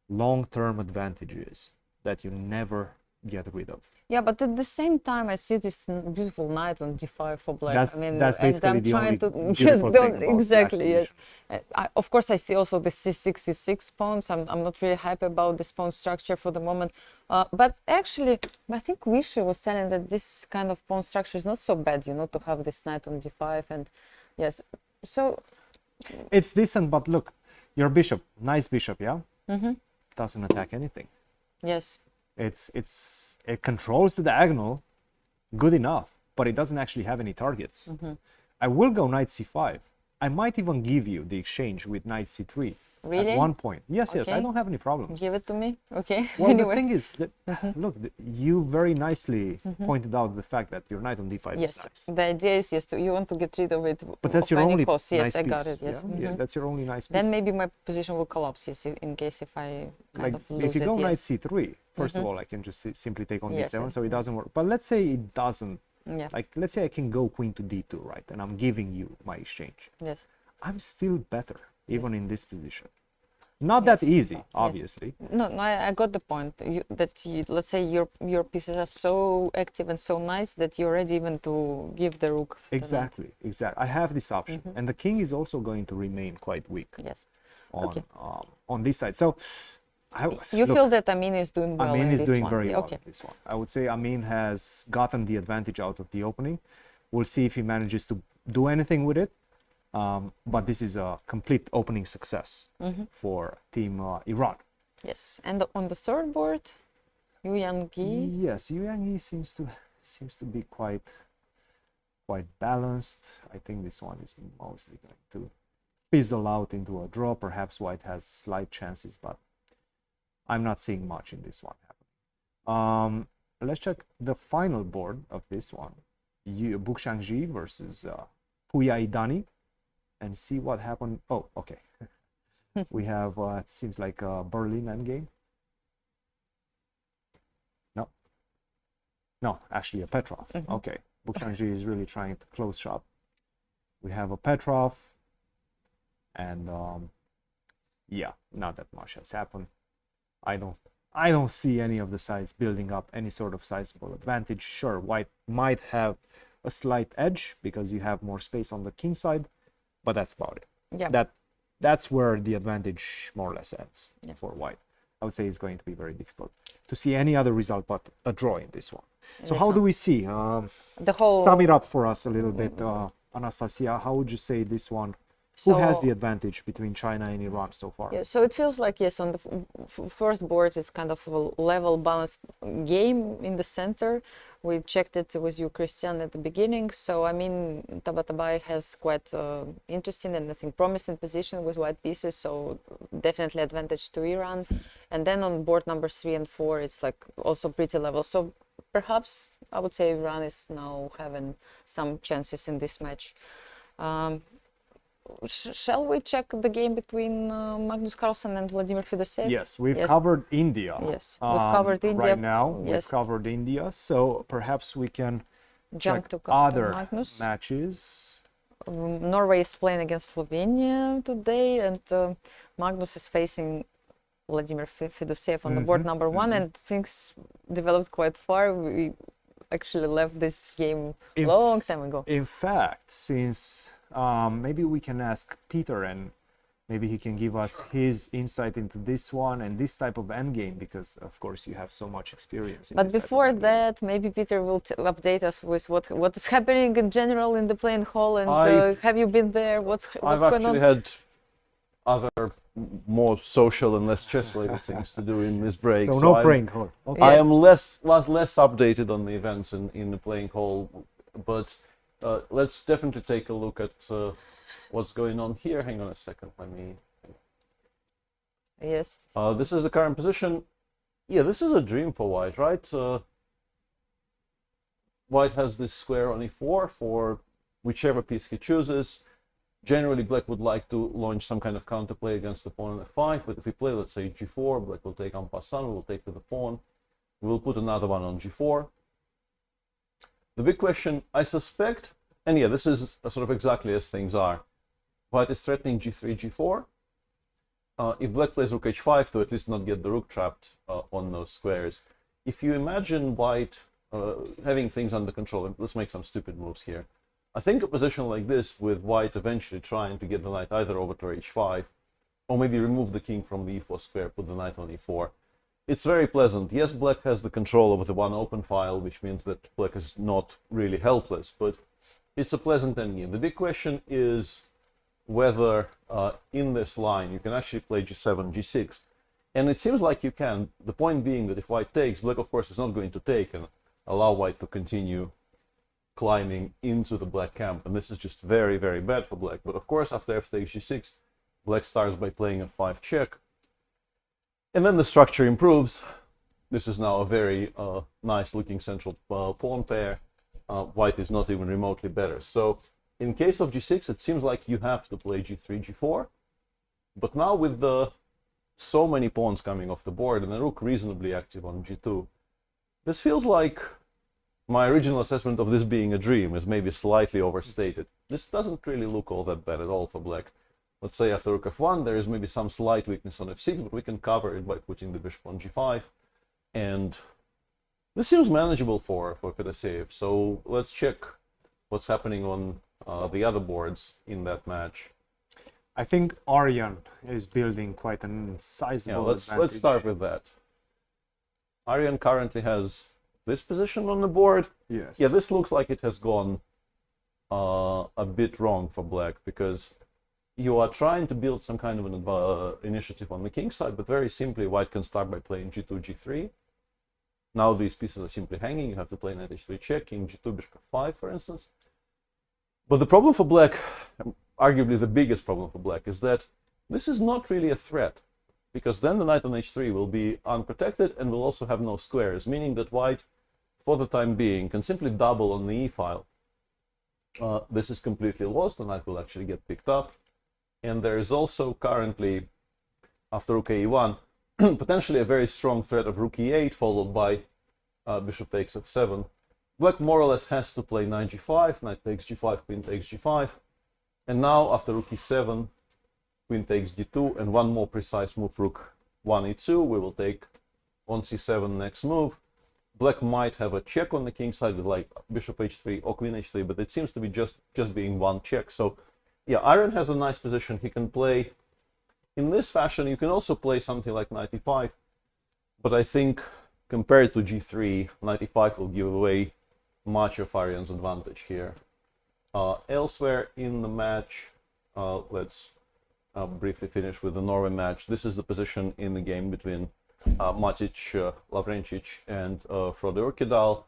long-term advantages that you never get rid of. Yeah, but at the same time, I see this beautiful knight on d5 for black. That's, I mean, that's basically and I'm the trying to yes, exactly, yes. Of course, I see also the c6, c6 pawns. I'm not really happy about this pawn structure for the moment. But actually, I think Vishy was telling that this kind of pawn structure is not so bad, you know, to have this knight on d5. And yes, so it's decent. But look, your bishop, nice bishop, yeah, doesn't attack anything. Yes. It controls the diagonal good enough, but it doesn't actually have any targets. I will go knight c5. I might even give you the exchange with knight c3 really? At one point. Yes, yes, Okay. I don't have any problems. Give it to me, okay? Well, anyway. the thing is that look, you very nicely pointed out the fact that your knight on d5 Yes, is nice. the idea is yes, you want to get rid of it. But that's of your any only cost. nice Yes, I got piece, it. Yes, yeah? Yeah, that's your only nice piece. Then maybe my position will collapse. Yes, in case if I kind of lose if you go it. knight Yes. c3, first of all, I can just simply take on Yes, d7, yes. so it doesn't work. But let's say it doesn't. Yeah. Like, let's say I can go queen to d2, right? And I'm giving you my exchange. Yes. I'm still better, even in this position. Not that easy, obviously. No, I got the point. Let's say your pieces are so active and so nice that you're ready even to give the rook. Exactly, exactly. I have this option, and the king is also going to remain quite weak. Yes. On this side. So, you feel that Amin is doing well Amin in is this doing one. very well Okay. in this one. I would say Amin has gotten the advantage out of the opening. We'll see if he manages to do anything with it. But this is a complete opening success for Team Iran. Yes, and on the third board, Yu Yang-gi. Yes, Yu Yang-gi seems to be quite balanced. I think this one is mostly going to fizzle out into a draw. Perhaps White has slight chances, but I'm not seeing much in this one happening. Let's check the final board of this one. Buxiangji versus Puya Idani, and see what happened. Oh, okay. We have, it seems like a Berlin endgame. No. No, actually a Petrov. Okay. Bukhanji is really trying to close shop. We have a Petrov. And yeah, not that much has happened. I don't see any of the sides building up any sort of sizable advantage. Sure, white might have a slight edge because you have more space on the king side, but that's about it. Yeah. That's where the advantage more or less ends for white. I would say it's going to be very difficult to see any other result but a draw in this one. So how do we see? The whole... Sum it up for us a little bit, Anastasiya. How would you say this one? Who has the advantage between China and Iran so far? Yeah, so it feels like, yes, on the first board it's kind of a level balanced game in the center. We checked it with you, Cristian, at the beginning. So, I mean, Tabatabai has quite interesting and I think promising position with white pieces. So, definitely advantage to Iran. And then on board number 3 and 4, it's like also pretty level. So, perhaps I would say Iran is now having some chances in this match. Shall we check the game between Magnus Carlsen and Vladimir Fedoseev? Yes, we've covered India. Yes, we've covered India. Right now, we've covered India. So perhaps we can jump check to other Magnus. Matches. Norway is playing against Slovenia today, and Magnus is facing Vladimir Fedoseev on the board number 1, and things developed quite far. We actually left this game long time ago. In fact, since maybe we can ask Peter and maybe he can give us his insight into this one and this type of endgame, because of course you have so much experience in but this before that, maybe Peter will update us with what is happening in general in the playing hall, and have you been there? What's I've going on? actually had other more social and less chess-related things to do in this break. So no playing hall. Okay. I am less updated on the events in the playing hall, but let's definitely take a look at what's going on here. Hang on a second, let me... Yes. This is the current position. Yeah, this is a dream for white, right? White has this square on e4 for whichever piece he chooses. Generally, black would like to launch some kind of counterplay against the pawn on f5, but if we play, let's say, g4, black will take en passant, we will take with the pawn. We will put another one on g4. The big question, I suspect, and yeah, this is sort of exactly as things are. White is threatening g3, g4. If black plays rook h5 to at least not get the rook trapped on those squares. If you imagine white having things under control, let's make some stupid moves here. I think a position like this, with white eventually trying to get the knight either over to h5, or maybe remove the king from the e4 square, put the knight on e4. It's very pleasant. Yes, black has the control over the one open file, which means that black is not really helpless, but it's a pleasant endgame. The big question is whether in this line you can actually play g7, g6, and it seems like you can. The point being that if white takes, black of course is not going to take and allow white to continue climbing into the black camp, and this is just very, very bad for black. But of course, after f takes g6, black starts by playing f5 check, and then the structure improves. This is now a very nice looking central pawn pair. White is not even remotely better. So in case of g6, it seems like you have to play g3, g4, but now with so many pawns coming off the board and the rook reasonably active on g2, this feels like my original assessment of this being a dream is maybe slightly overstated. This doesn't really look all that bad at all for black. Let's say after rook f1, there is maybe some slight weakness on f6, but we can cover it by putting the bishop on g5. And this seems manageable for Fedoseev. So let's check what's happening on the other boards in that match. I think Arjun is building quite a sizable advantage. Let's start with that. Arjun currently has this position on the board. Yes. Yeah, this looks like it has gone a bit wrong for black, because you are trying to build some kind of an initiative on the king side, but very simply white can start by playing g2, g3. Now these pieces are simply hanging. You have to play knight h3 check, king g2, bishop f5, for instance. But the problem for black, arguably the biggest problem for black, is that this is not really a threat, because then the knight on h3 will be unprotected and will also have no squares, meaning that white, for the time being, can simply double on the e file. This is completely lost. The knight will actually get picked up. And there is also currently after rook a1, potentially a very strong threat of rook e8, followed by bishop takes f7. Black more or less has to play knight g5, knight takes g5, queen takes g5. And now, after rook e7, queen takes d2, and one more precise move, rook 1 e2. We will take on c7 next move. Black might have a check on the king side with like bishop h3 or queen h3, but it seems to be just being one check. So yeah, Iron has a nice position. He can play in this fashion. You can also play something like knight e5, but I think compared to g3, knight e5 will give away much of Aryan's advantage here. Elsewhere in the match, let's briefly finish with the Norway match. This is the position in the game between Matic, Lavrencic, and Frode Urkedal,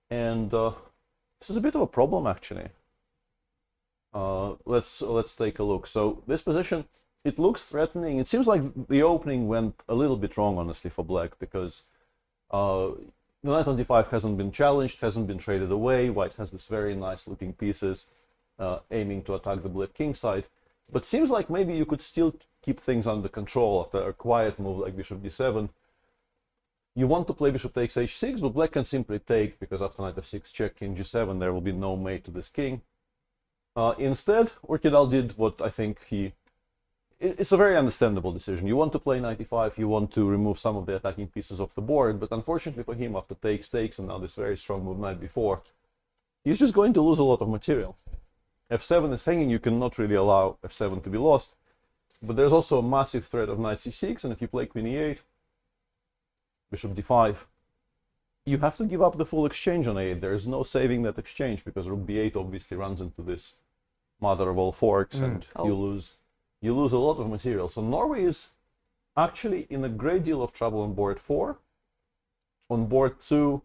and this is a bit of a problem actually. Let's take a look. So this position, it looks threatening. It seems like the opening went a little bit wrong, honestly, for Black, because the knight on d5 hasn't been challenged, hasn't been traded away. White has this very nice looking pieces aiming to attack the Black king side. But seems like maybe you could still keep things under control after a quiet move like bishop d7. You want to play bishop takes h6, but Black can simply take, because after knight f6 check, king g7, there will be no mate to this king. Instead, Urkedal did what I think it's a very understandable decision. You want to play knight e5, you want to remove some of the attacking pieces off the board, but unfortunately for him, after takes, and now this very strong move knight b4, he's just going to lose a lot of material. f7 is hanging, you cannot really allow f7 to be lost, but there's also a massive threat of knight c6, and if you play queen e8, bishop d5, you have to give up the full exchange on a8. There is no saving that exchange, because rook b8 obviously runs into this mother of all forks, and you lose a lot of material. So Norway is actually in a great deal of trouble on board 4. On board 2,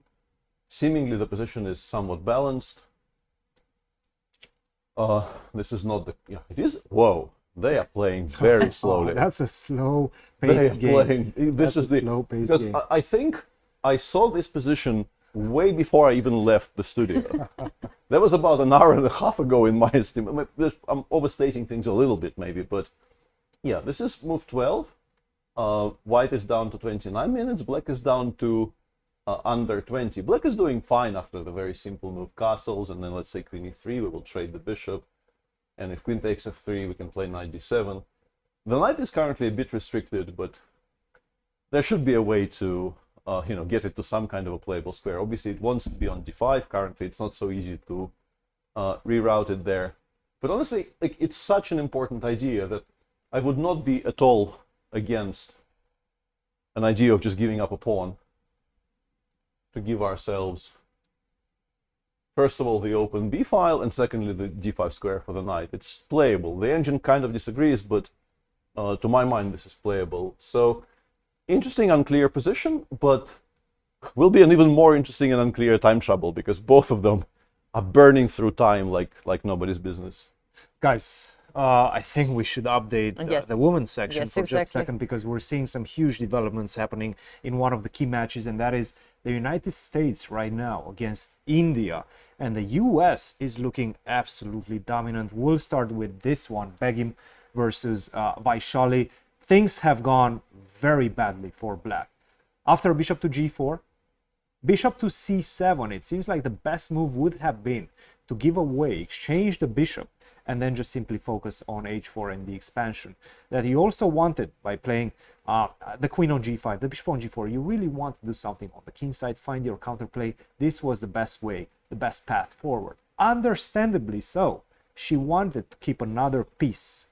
seemingly the position is somewhat balanced. This is not the... Yeah, it is... Whoa! They are playing very slowly. That's a slow-paced game. This is the slow-paced game. Because I think I saw this position way before I even left the studio. That was about an hour and a half ago in my estimate. I'm overstating things a little bit maybe, but yeah, this is move 12. White is down to 29 minutes. Black is down to under 20. Black is doing fine after the very simple move castles, and then let's say queen e3, we will trade the bishop. And if queen takes f3, we can play knight d7. The knight is currently a bit restricted, but there should be a way to get it to some kind of a playable square. Obviously, it wants to be on d5. Currently, it's not so easy to reroute it there. But honestly, like, it's such an important idea that I would not be at all against an idea of just giving up a pawn to give ourselves, first of all, the open b file, and secondly, the d5 square for the knight. It's playable. The engine kind of disagrees, but to my mind, this is playable. So, interesting, unclear position, but will be an even more interesting and unclear time trouble, because both of them are burning through time like nobody's business. Guys, I think we should update the women's section for just a second, because we're seeing some huge developments happening in one of the key matches, and that is the United States right now against India. And the US is looking absolutely dominant. We'll start with this one, Begim versus Vaishali. Things have gone very badly for Black. After bishop to g4, bishop to c7, it seems like the best move would have been to give away, exchange the bishop, and then just simply focus on h4 and the expansion that he also wanted by playing the queen on g5, the bishop on g4. You really want to do something on the king side, find your counterplay. This was the best way, the best path forward. Understandably so. She wanted to keep another piece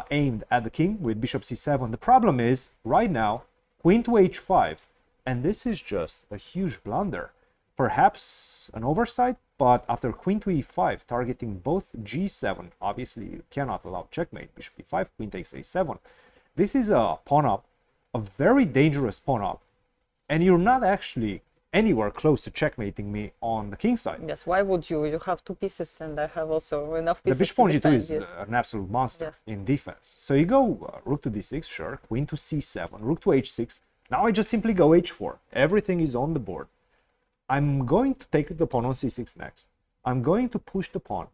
aimed at the king with bishop c7. The problem is, right now, queen to h5, and this is just a huge blunder. Perhaps an oversight, but after queen to e5, targeting both g7, obviously you cannot allow checkmate, bishop e5, queen takes a7. This is a pawn up, a very dangerous pawn up, and you're not actually anywhere close to checkmating me on the king side. Yes, why would you? You have two pieces, and I have also enough pieces. The bishop on g2 is an absolute monster in defense. So you go rook to d6, sure, queen to c7, rook to h6. Now I just simply go h4. Everything is on the board. I'm going to take the pawn on c6 next. I'm going to push the pawn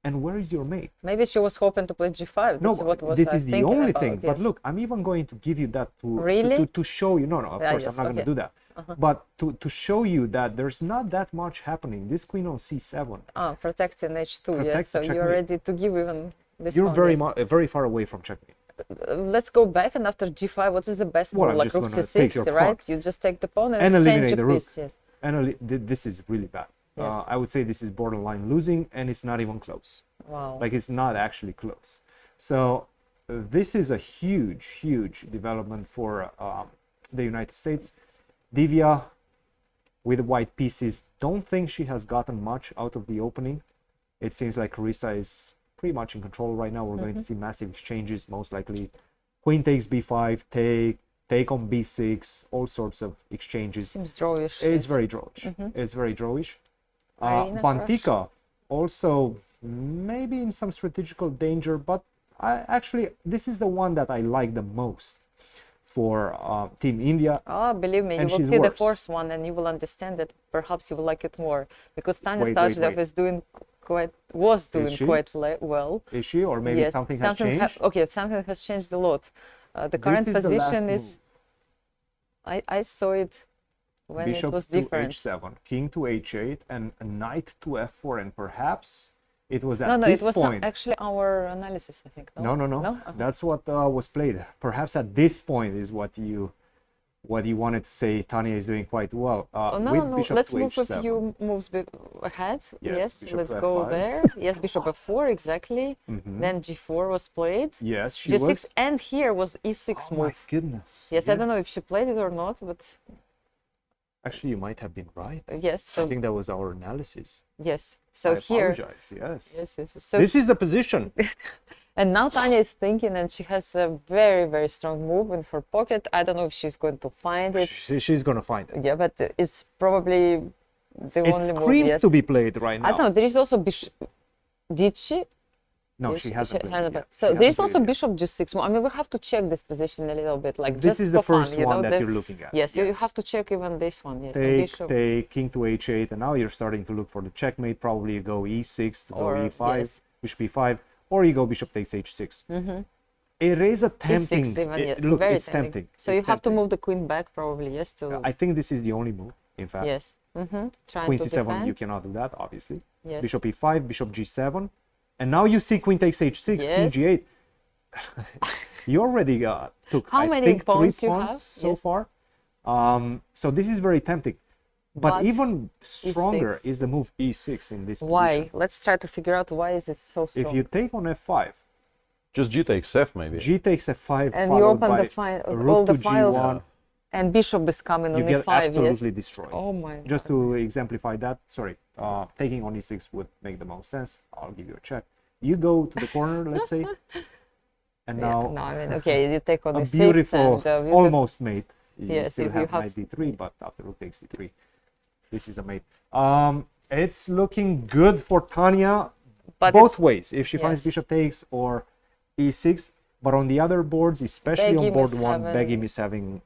And where is your mate? Maybe she was hoping to play g5. No, This is what was this I is the thinking only about, thing. yes. But look, I'm even going to give you that Really? to show you. No, of Yeah, course, yes, I'm not going okay. to do that. But to show you that there's not that much happening. This queen on c7. Ah, protecting h2, yes. Protect So the you're checkmate. ready to give even this You're one. very far away from checkmate. Let's go back, and after g5, what is the best Well, move? I'm Like just rook gonna take c6, your right? pawn. You just take the pawn and And exchange eliminate the the rook. piece, yes. And this is really bad. Yes. I would say this is borderline losing, and it's not even close. Wow. Like it's not actually close. So this is a huge development for the United States. Divya with white pieces, don't think she has gotten much out of the opening. It seems like Chirila is pretty much in control right now. We're going to see massive exchanges, most likely. Queen takes b5, take on b6, all sorts of exchanges. Seems drawish. It's yes. very drawish. It's very drawish. Arena Vantika also maybe in some strategical danger, but actually this is the one that I like the most for Team India. Oh, believe me, you And will she's see the worse. first one and you will understand that perhaps you will like it more, because Wait, Anastasiya wait. is doing was doing she? quite well. Is she, or maybe Yes, something has changed? Okay, something has changed a lot. The current is the position last is. I saw it when Bishop it was to different. h7, king to h8, and a knight to f4, and perhaps it was at No, this it was point. actually our analysis, I think. No. Uh-huh. That's what was played. Perhaps at this point is what you wanted to say. Tanya is doing quite well. Oh, no, with no, bishop let's to move a h7. few moves ahead. Yes, Yes, bishop let's to go f5. there. Yes, bishop f4, exactly. Then g4 was played. Yes, she g6, was. and here was e6 Oh my move. goodness. Yes, I don't know if she played it or not, but Actually, you might have been right. yes. I So think that was our analysis. yes, so I here. apologize. Yes. Yes. So This is the position. and now Tanya is thinking, and she has a very strong move in her pocket. I don't know if she's going to find it. She's gonna find it. Yeah, but it's probably the only It move. screams Yes. to be played right now. I don't know. There is also bishop. Did she? No, Yes, she hasn't. played it hasn't yet. played. So She there is hasn't also played it bishop g6 move. I mean, we have to check this position a little bit, like yet. just This is for the first fun, you one know. that you're looking at. Yes, you have to check even this one. Yes, and Take, bishop. take, king to h8, and now you're starting to look for the checkmate. Probably you go e6 to go Or, e5, yes. bishop e5, or you go bishop takes h6. It is a tempting. e6 even. Yeah, Look, very it's tempting. So It's you have to tempting. move the queen back, probably. Yes, to I think this is the only move. In fact, yes. Trying queen to c7, defend. you cannot do that, obviously. Yes. Bishop e5, bishop g7, and now you see queen takes h6, Yes. king g8. You already took, How I many think, pawns three you pawns have? so Yes. far. So this is very tempting. But even stronger E6. is the move e6 in this Why? position. Let's try to figure out why is it so strong. If you take on f5, Just g takes f maybe. g takes f5, and you followed open by the file, rook all the to files, g1, and bishop is coming you on get e5. absolutely Yes. destroyed. Oh my. Just to exemplify that, sorry, taking on e6 would make the most sense. I'll give you a check. You go to the corner, let's say, and Yeah, now no, I mean, okay, you take on a e6 beautiful, and beautiful. almost mate. You Yes, still you have have knight d3, but after rook takes d3, this is a mate. It's looking good for Tanya But both ways. If she finds yes. bishop takes or e6, but on the other boards, especially on Begim board is one, having- Begim is having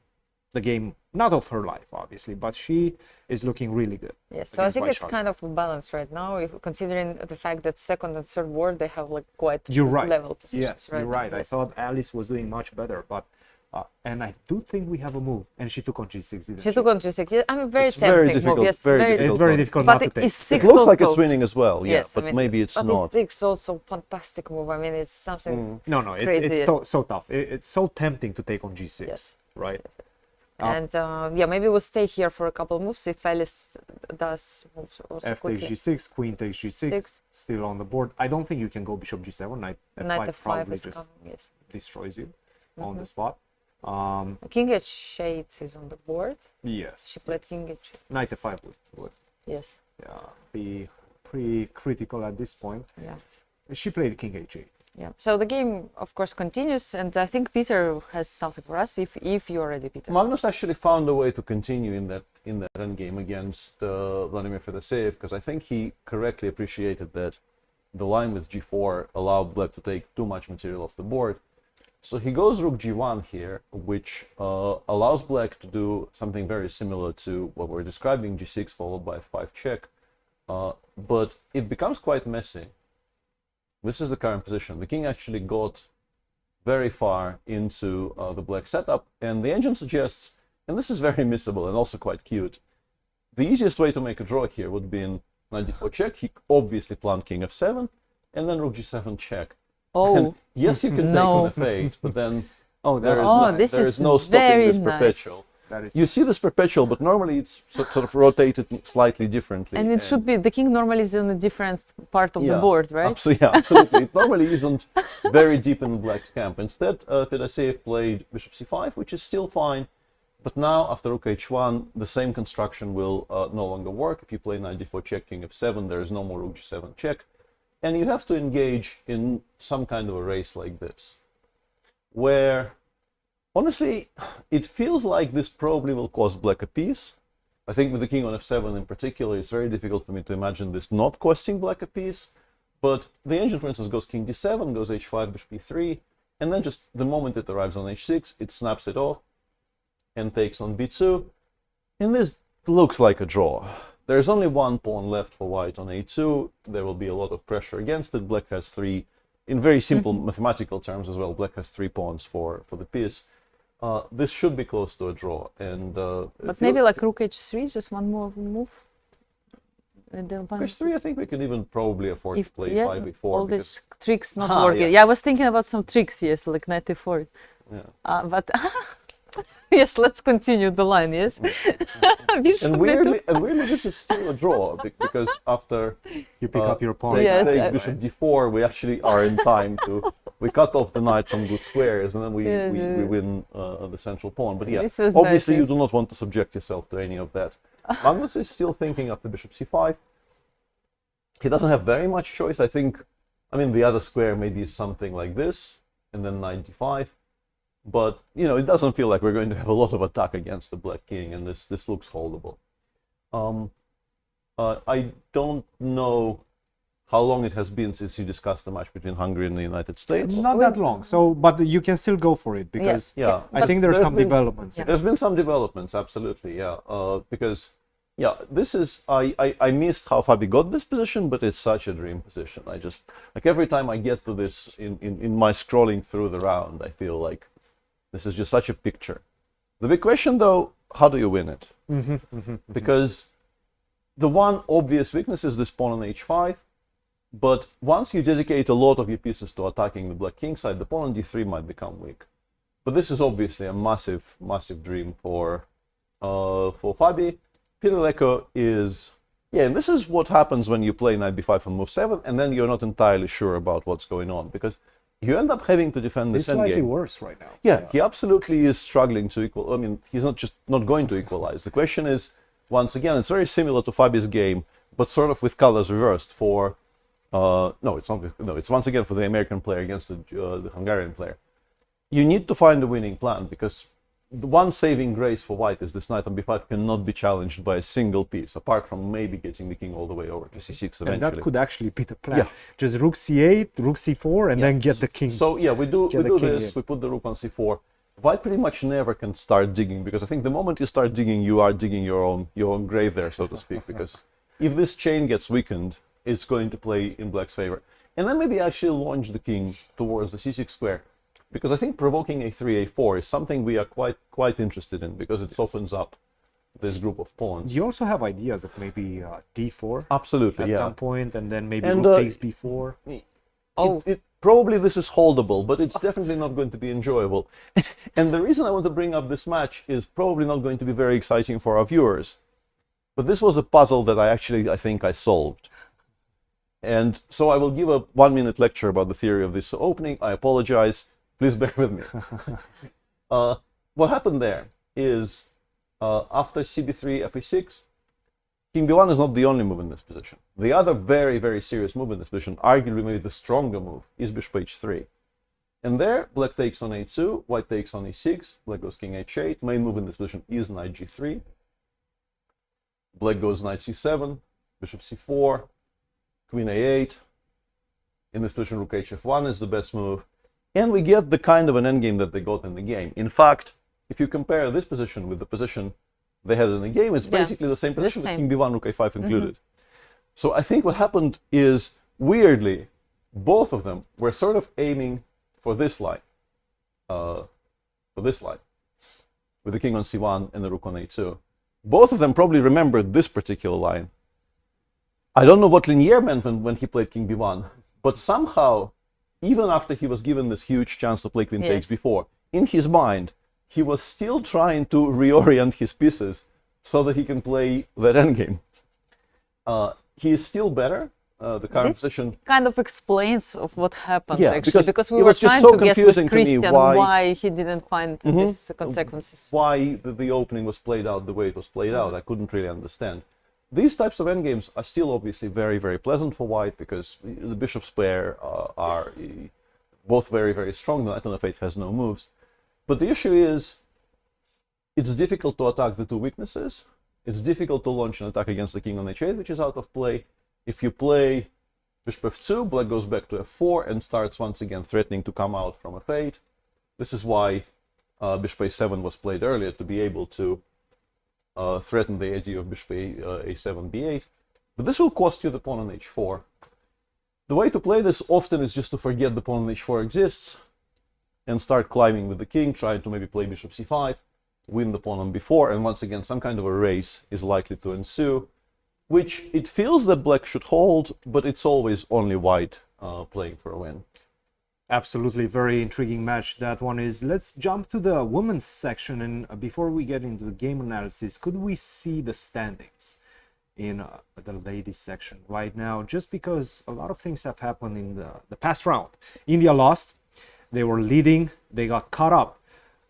the game not of her life, obviously, but she is looking really good. Yes, so I against think White it's Charlotte. kind of a balance right now, if considering the fact that second and third board they have like quite You're right. level positions. Yes, right you're now, right. I yes. thought Alice was doing much better, but and I do think we have a move, and she took on g6. Didn't She took on g6. Yeah, I mean, very It's very tempting move. difficult, Yes, very very difficult. It's very move. difficult But not to it take. is It six looks like also. it's winning as well, yeah, Yes, I but mean, maybe it's but not. it's also fantastic move. I mean, it's something. No, Crazy, it's yes. so tough. It's so tempting to take on g6, Yes. right? And yeah, maybe we'll stay here for a couple of moves if Alice does moves also F quickly. takes g6, queen takes g6, Six. still on the board. I don't think you can go bishop g7. Knight f5 Knight f5 probably is just coming. Yes. destroys you on the spot. King h8 is on the board. Yes. She played yes. king h8. Knight f5 would Yes. be pretty critical at this point. Yeah. She played king h8. Yeah. So the game, of course, continues, and I think Peter has something for us. If you're ready, Peter. Magnus actually found a way to continue in that endgame against Vladimir Fedoseev, because I think he correctly appreciated that the line with g4 allowed black to take too much material off the board. So he goes rook g1 here, which allows black to do something very similar to what we're describing, g6 followed by f5 check, but it becomes quite messy. This is the current position. The king actually got very far into the black setup, and the engine suggests, and this is very missable and also quite cute, the easiest way to make a draw here would be in knight d4 check. He obviously planned king f7, and then rook g7 check. Oh, and yes, you can no. take on f8, but then this there is is no stopping very this nice. perpetual. You see this perpetual, but normally it's sort of rotated slightly differently. And it should be, the king normally is on a different part of the board, right? Absolutely. It normally isn't very deep in the black's camp. Instead, FIDE played bishop c5, which is still fine. But now, after rook h1, the same construction will no longer work. If you play knight d4 check, king f7, there is no more rook g7 check. And you have to engage in some kind of a race like this, where, honestly, it feels like this probably will cost black a piece. I think with the king on f7 in particular, it's very difficult for me to imagine this not costing black a piece. But the engine, for instance, goes king d7, goes h5, bishop e3, and then just the moment it arrives on h6, it snaps it off and takes on b2. And this looks like a draw. There's only one pawn left for white on a2. There will be a lot of pressure against it. Black has three, in very simple mathematical terms as well, black has 3 pawns for the piece. This should be close to a draw. And but maybe like rook h3, just one more move. Rook h3, I think we can even probably afford to play 5 before. All these tricks not working. I was thinking about some tricks, yes, like knight e4. Yeah. But yes, let's continue the line, yes? and weirdly, this is still a draw, because after you pick up your pawn, take bishop d4, we actually are in time to, we cut off the knight from good squares, and then we win the central pawn. But yeah, obviously you do not want to subject yourself to any of that. Magnus is still thinking after bishop c5. He doesn't have very much choice. I mean, the other square maybe is something like this, and then knight d5. But, you know, it doesn't feel like we're going to have a lot of attack against the black king, and this looks holdable. I don't know how long it has been since you discussed the match between Hungary and the United States. Not that long, so but you can still go for it, because I think there's some developments. There's been some developments, absolutely, because, this is, I missed how FIDE got this position, but it's such a dream position. I just, like, every time I get to this in my scrolling through the round, I feel like this is just such a picture. The big question, though, how do you win it? Because the one obvious weakness is this pawn on h5, but once you dedicate a lot of your pieces to attacking the black king side, the pawn on d3 might become weak. But this is obviously a massive, massive dream for FIDE. Chirila is, and this is what happens when you play knight b5 on move 7, and then you're not entirely sure about what's going on, because you end up having to defend this endgame. It's slightly worse right now. Yeah, he absolutely is struggling to equal. I mean, he's not going to equalize. The question is, once again, it's very similar to FIDE's game, but sort of with colors reversed. For it's once again for the American player against the Hungarian player. You need to find a winning plan, because the one saving grace for white is this knight on b5 cannot be challenged by a single piece, apart from maybe getting the king all the way over to c6 eventually. And that could actually be the plan. Just rook c8, rook c4, and then get the king. So we do this, we put the rook on c4. White pretty much never can start digging, because I think the moment you start digging, you are digging your own grave there, so to speak, because if this chain gets weakened, it's going to play in black's favor. And then maybe actually launch the king towards the c6 square. Because I think provoking a3, a4 is something we are quite interested in, because it opens up this group of pawns. You also have ideas of maybe d4? Absolutely, at some point, and then maybe rook takes b4? Probably this is holdable, but it's definitely not going to be enjoyable. And the reason I want to bring up this match is probably not going to be very exciting for our viewers. But this was a puzzle that I think I solved. And so I will give a 1-minute lecture about the theory of this opening. I apologize. Please bear with me. What happened there is, after cb3, fa6, king b1 is not the only move in this position. The other very, very serious move in this position, arguably maybe the stronger move, is bishop h3. And there, black takes on a2, white takes on e6, black goes king h8. Main move in this position is knight g3. Black goes knight c7, bishop c4, queen a8. In this position, rook hf1 is the best move. And we get the kind of an endgame that they got in the game. In fact, if you compare this position with the position they had in the game, it's basically the same position with king b1, rook a5 included. So I think what happened is, weirdly, both of them were sort of aiming for this line, with the king on c1 and the rook on a2. Both of them probably remembered this particular line. I don't know what Linier meant when he played king b1, but somehow, even after he was given this huge chance to play queen takes before, in his mind, he was still trying to reorient his pieces so that he can play that endgame. He is still better. The current position kind of explains of what happened, yeah, actually, because we it were was just trying so to guess with confusing to me Cristian why he didn't find these consequences. Why the opening was played out the way it was played out, I couldn't really understand. These types of endgames are still obviously very, very pleasant for white because the bishop's pair are both very, very strong. The knight on f8 has no moves. But the issue is, it's difficult to attack the two weaknesses. It's difficult to launch an attack against the king on h8, which is out of play. If you play bishop f2, black goes back to f4 and starts once again threatening to come out from f8. This is why bishop a7 was played earlier, to be able to threaten the idea of bishop a7, b8. But this will cost you the pawn on h4. The way to play this often is just to forget the pawn on h4 exists and start climbing with the king, trying to maybe play bishop c5, win the pawn on b4, and once again some kind of a race is likely to ensue, which it feels that black should hold, but it's always only white playing for a win. Absolutely, very intriguing match that one is. Let's jump to the women's section, and before we get into the game analysis, could we see the standings in the ladies section right now? Just because a lot of things have happened in the past round. India lost, they were leading, they got caught up,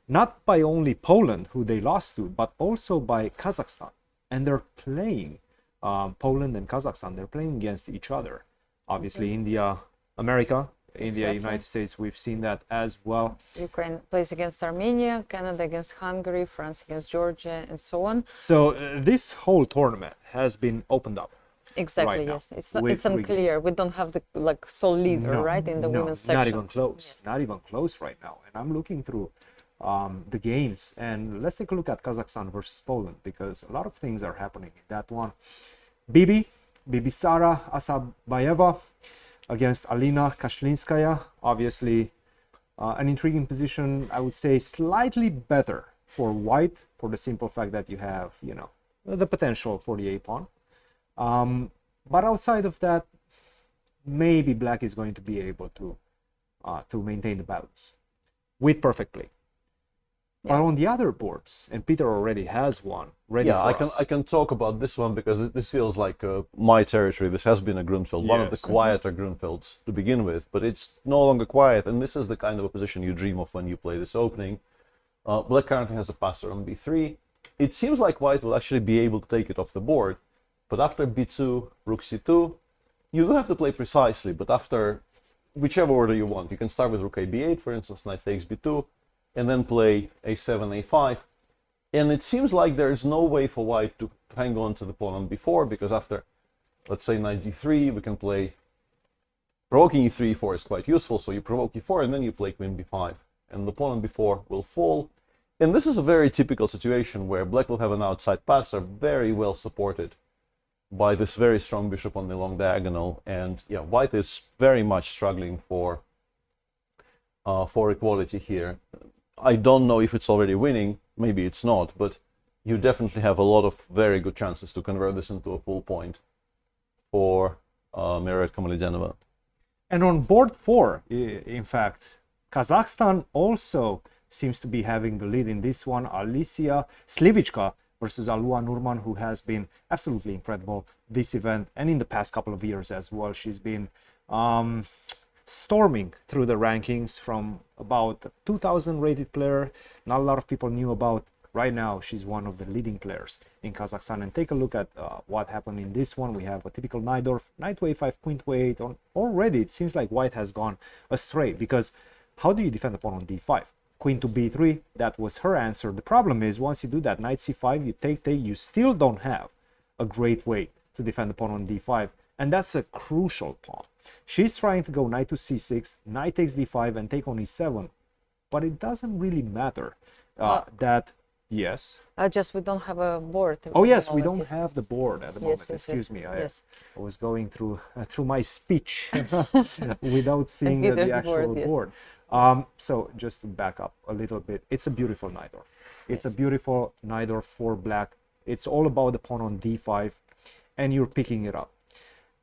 not by only Poland, who they lost to, but also by Kazakhstan, and they're playing Poland and Kazakhstan, they're playing against each other. Obviously, India, America, India, United States, we've seen that as well. Ukraine plays against Armenia, Canada against Hungary, France against Georgia, and so on. So this whole tournament has been opened up. Exactly, right yes. Now, It's unclear. We don't have the sole leader, right, in the women's section. Not even close. Not even close right now. And I'm looking through the games, and let's take a look at Kazakhstan versus Poland, because a lot of things are happening in that one. Bibisara Asabayeva against Alina Kashlinskaya. Obviously, an intriguing position, I would say slightly better for white, for the simple fact that you have, you know, the potential for the a-pawn. But outside of that, maybe black is going to be able to maintain the balance with perfect play. Yeah. But on the other boards, and Peter already has one ready for us. I can talk about this one because this feels like my territory. This has been a Grunfeld, one of the quieter Grunfelds to begin with, but it's no longer quiet, and this is the kind of a position you dream of when you play this opening. Black currently has a passer on b3. It seems like white will actually be able to take it off the board, but after b2, rook c2, you do have to play precisely, but after whichever order you want. You can start with rook a b8, for instance, knight takes b2, and then play a7, a5. And it seems like there's no way for white to hang on to the pawn on b4, because after, let's say, knight d3, we can play provoking e3, e4 is quite useful, so you provoke e4, and then you play queen b5. And the pawn on b4 will fall. And this is a very typical situation where black will have an outside passer very well supported by this very strong bishop on the long diagonal. And yeah, white is very much struggling for equality here. I don't know if it's already winning, maybe it's not, but you definitely have a lot of very good chances to convert this into a full point for Miravet Kamalidenova. And on board 4, in fact, Kazakhstan also seems to be having the lead in this one. Alicia Slivichka versus Alua Nurman, who has been absolutely incredible this event and in the past couple of years as well. She's been storming through the rankings from about 2000 rated player. Not a lot of people knew about. Right now, she's one of the leading players in Kazakhstan. And take a look at what happened in this one. We have a typical Najdorf, knight to a5, queen to a8. Already, it seems like white has gone astray, because how do you defend the pawn on d5? Queen to b3, that was her answer. The problem is, once you do that, knight c5, you take, you still don't have a great way to defend the pawn on d5. And that's a crucial pawn. She's trying to go knight to c6, knight takes d5, and take on e7. But it doesn't really matter that Yes. Just we don't have a board. Oh yes, we don't have the board at the moment. Yes, Excuse me. Yes. I was going through my speech without seeing the there's the actual board, yes. board. So just to back up a little bit, it's a beautiful Najdorf. It's a beautiful Najdorf for black. It's all about the pawn on d5, and you're picking it up.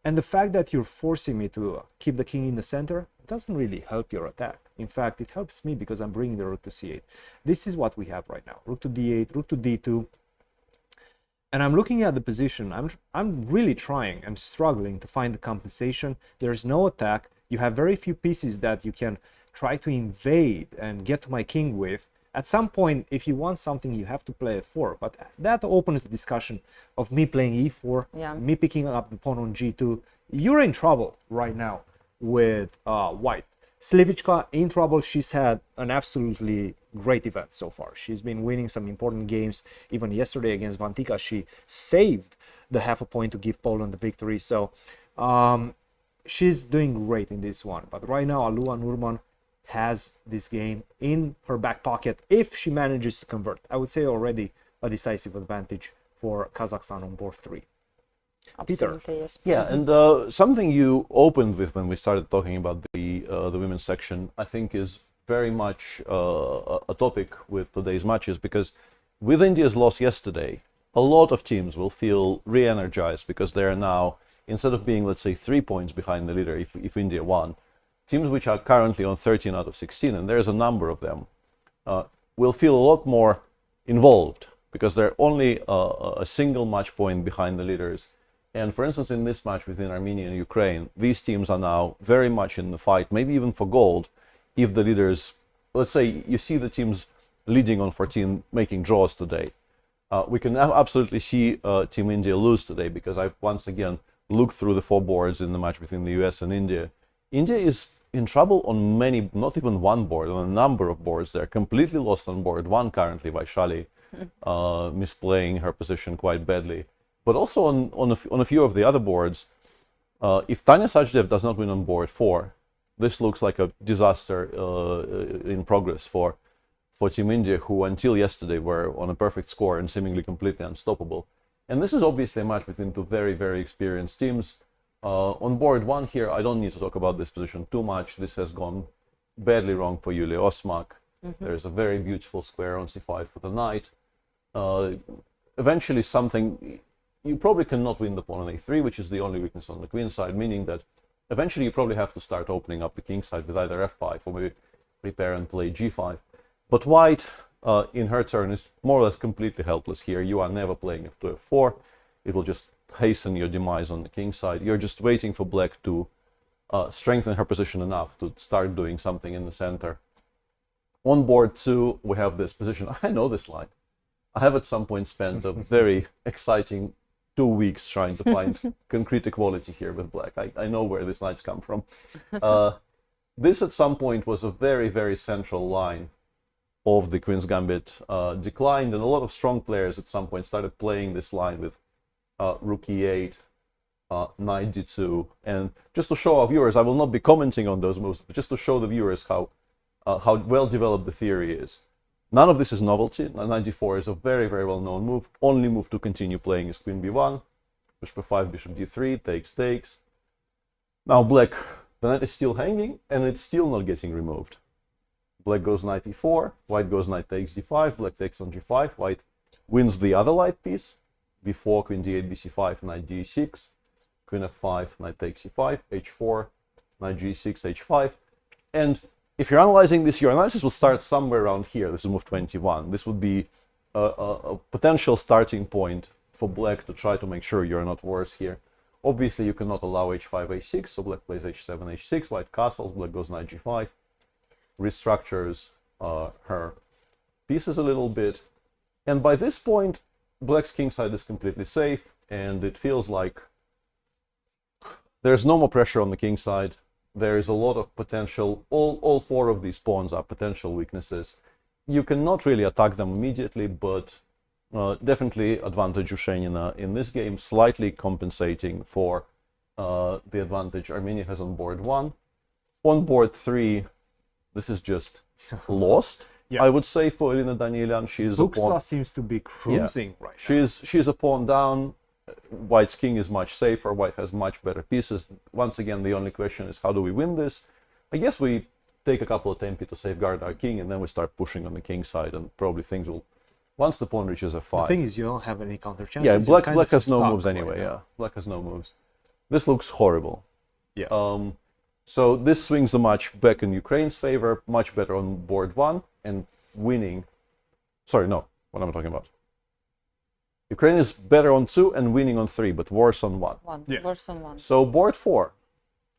And the fact that you're forcing me to keep the king in the center doesn't really help your attack. In fact, it helps me because I'm bringing the rook to c8. This is what we have right now. Rook to d8, rook to d2. And I'm looking at the position. I'm really trying. I'm struggling to find the compensation. There's no attack. You have very few pieces that you can try to invade and get to my king with. At some point, if you want something, you have to play f4. But that opens the discussion of me playing e4, me picking up the pawn on g2. You're in trouble right now with white. Slivichka in trouble. She's had an absolutely great event so far. She's been winning some important games. Even yesterday against Vantika, she saved the half a point to give Poland the victory. So she's doing great in this one. But right now, Alua Nurman has this game in her back pocket if she manages to convert. I would say already a decisive advantage for Kazakhstan on board 3. Absolutely, Peter. yes. Yeah, and something you opened with when we started talking about the women's section, I think is very much a topic with today's matches, because with India's loss yesterday, a lot of teams will feel re-energized because they are now, instead of being, let's say, 3 points behind the leader if India won, teams which are currently on 13 out of 16, and there's a number of them, will feel a lot more involved because they're only a single match point behind the leaders. And for instance, in this match between Armenia and Ukraine, these teams are now very much in the fight, maybe even for gold, if the leaders, let's say you see the teams leading on 14 making draws today. We can absolutely see Team India lose today, because I've once again looked through the 4 boards in the match between the US and India. India is in trouble on many, not even one board, on a number of boards. They're completely lost on board 1 currently by Shali, misplaying her position quite badly. But also on a few of the other boards, if Tanya Sajdev does not win on board 4, this looks like a disaster in progress for Team India, who until yesterday were on a perfect score and seemingly completely unstoppable. And this is obviously a match between 2 very, very experienced teams. On board 1 here, I don't need to talk about this position too much. This has gone badly wrong for Yulia Osmak. There's a very beautiful square on c5 for the knight. Eventually something... You probably cannot win the pawn on a3, which is the only weakness on the queen side, meaning that eventually you probably have to start opening up the king side with either f5 or maybe prepare and play g5. But white, in her turn, is more or less completely helpless here. You are never playing f2, f4. It will just hasten your demise on the king side. You're just waiting for black to strengthen her position enough to start doing something in the center. On board 2, we have this position. I know this line. I have at some point spent a very exciting 2 weeks trying to find concrete equality here with black. I know where these knights come from. This at some point was a very, very central line of the Queen's Gambit, declined, and a lot of strong players at some point started playing this line with rook e8, knight d2. And just to show our viewers, I will not be commenting on those moves, but just to show the viewers how well developed the theory is. None of this is novelty. Knight d4 is a very, very well-known move. Only move to continue playing is queen b1, bishop f5, bishop d3, takes. Now black, the knight is still hanging, and it's still not getting removed. Black goes knight e4, white goes knight takes d5, black takes on g5, white wins the other light piece, b4, queen d8, bc5, knight d6, queen f5, knight takes e5, h4, knight g6, h5, and if you're analyzing this, your analysis will start somewhere around here. This is move 21. This would be a potential starting point for black to try to make sure you're not worse here. Obviously, you cannot allow h5, h6, so black plays h7, h6, white castles, black goes knight g5, restructures her pieces a little bit. And by this point, black's kingside is completely safe, and it feels like there's no more pressure on the kingside. There is a lot of potential. All 4 of these pawns are potential weaknesses. You cannot really attack them immediately, but definitely advantage Ushenina in this game, slightly compensating for the advantage Armenia has on board 1. On board 3, this is just lost. Yes. I would say for Elina Danielian, she is a pawn. Buxa seems to be cruising right She's a pawn down. White's king is much safer. White has much better pieces. Once again, the only question is how do we win this? I guess we take a couple of tempi to safeguard our king, and then we start pushing on the king side, and probably things will. Once the pawn reaches f5. The thing is, you don't have any counter chances. Yeah, black has no moves anyway. Yeah, black has no moves. This looks horrible. Yeah. So this swings the match back in Ukraine's favor, much better on board 1 and winning. Sorry, no. What am I talking about? Ukraine is better on 2 and winning on 3, but worse on 1. Yes. Worse on 1. So board 4.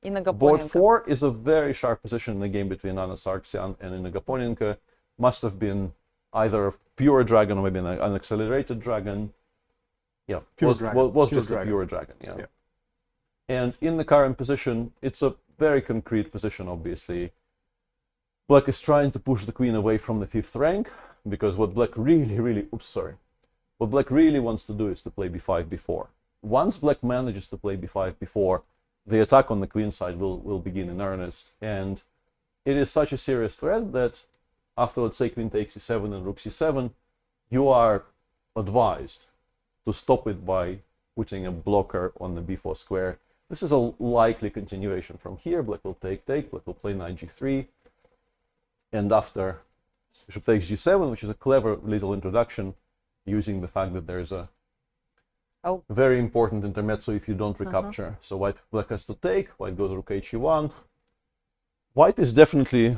Board Gaponenko. 4 is a very sharp position in the game between Anastasiya and Inna Gaponenko. Must have been either a pure dragon or maybe an accelerated dragon. Yeah, was just a pure dragon. Yeah. And in the current position, it's a very concrete position, obviously. Black is trying to push the queen away from the 5th rank, because what Black what Black really wants to do is to play b5 b4. Once Black manages to play b5 b4, the attack on the queen side will begin in earnest. And it is such a serious threat that after, let's say, queen takes e7 and rook c7, you are advised to stop it by putting a blocker on the b4 square. This is a likely continuation from here. Black will take, Black will play knight g3. And after bishop takes g7, which is a clever little introduction, using the fact that there's a very important intermezzo if you don't recapture. So Black has to take, White goes rook h1. White is definitely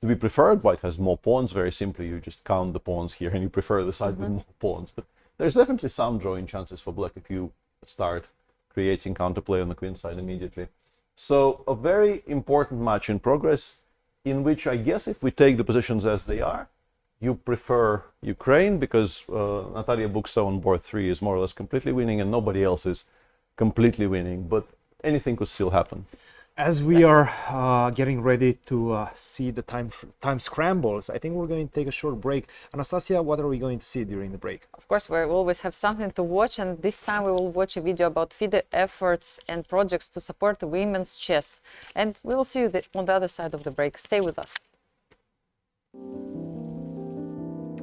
to be preferred. White has more pawns. Very simply, you just count the pawns here and you prefer the side with more pawns. But there's definitely some drawing chances for Black if you start creating counterplay on the queen side immediately. So a very important match in progress, in which I guess if we take the positions as they are, you prefer Ukraine because Natalia Buxa on board 3 is more or less completely winning and nobody else is completely winning, but anything could still happen. As we are getting ready to see the time scrambles, I think we're going to take a short break. Anastasiya, what are we going to see during the break? Of course, we always have something to watch, and this time we will watch a video about FIDE efforts and projects to support women's chess. And we will see you on the other side of the break. Stay with us.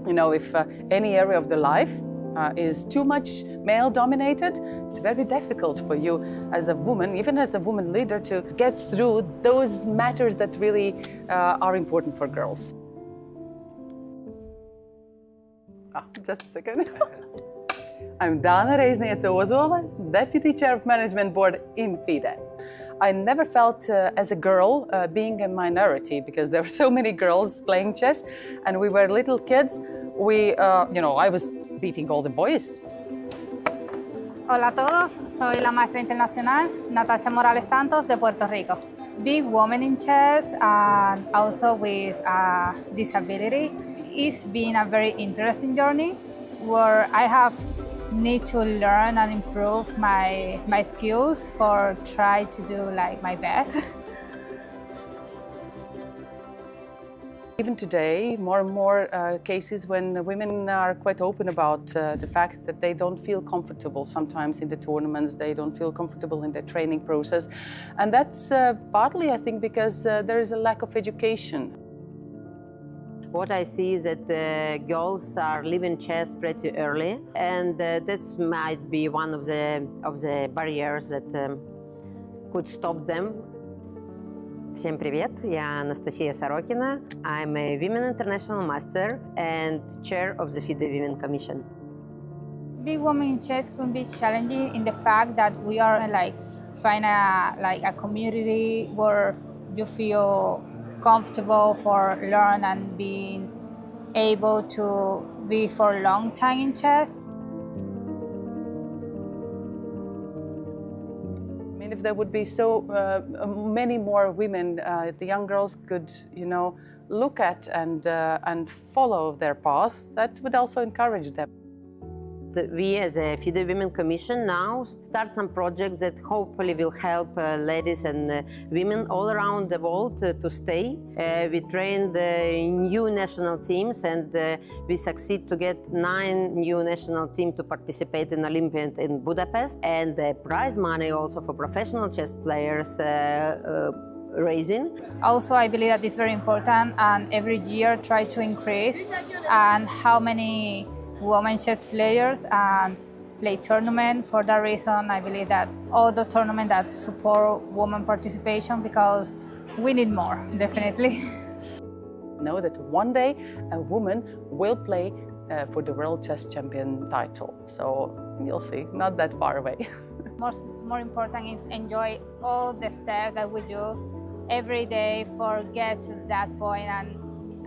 You know, if any area of the life is too much male-dominated, it's very difficult for you as a woman, even as a woman leader, to get through those matters that really are important for girls. Just a second. I'm Dana Reizniece-Ozola, Deputy Chair of Management Board in FIDE. I never felt as a girl being a minority because there were so many girls playing chess and we were little kids. I was beating all the boys. Hola a todos, soy la maestra internacional Natasha Morales Santos de Puerto Rico. Being woman in chess and also with disability, it's been a very interesting journey where I have need to learn and improve my skills for try to do like my best. Even today, more and more cases when women are quite open about the fact that they don't feel comfortable sometimes in the tournaments, they don't feel comfortable in the training process. And that's partly, I think, because there is a lack of education. What I see is that the girls are leaving chess pretty early, and this might be one of the barriers that could stop them. Всем привет, я Анастасия Сорокина. I'm a Women International Master and Chair of the FIDE Women Commission. Being women in chess can be challenging in the fact that we are find a community where you feel comfortable for learn and being able to be for a long time in chess. I mean, if there would be so many more women, the young girls could, look at and follow their paths, that would also encourage them. We as a FIDE Women Commission now start some projects that hopefully will help ladies and women all around the world to stay. We train the new national teams and we succeed to get 9 new national teams to participate in Olympiad in Budapest, and the prize money also for professional chess players raising. Also, I believe that it's very important, and every year try to increase and how many women chess players and play tournament. For that reason, I believe that all the tournaments that support women participation, because we need more, definitely. Know that one day a woman will play for the World Chess Champion title. So you'll see, not that far away. More important is enjoy all the steps that we do every day for get to that point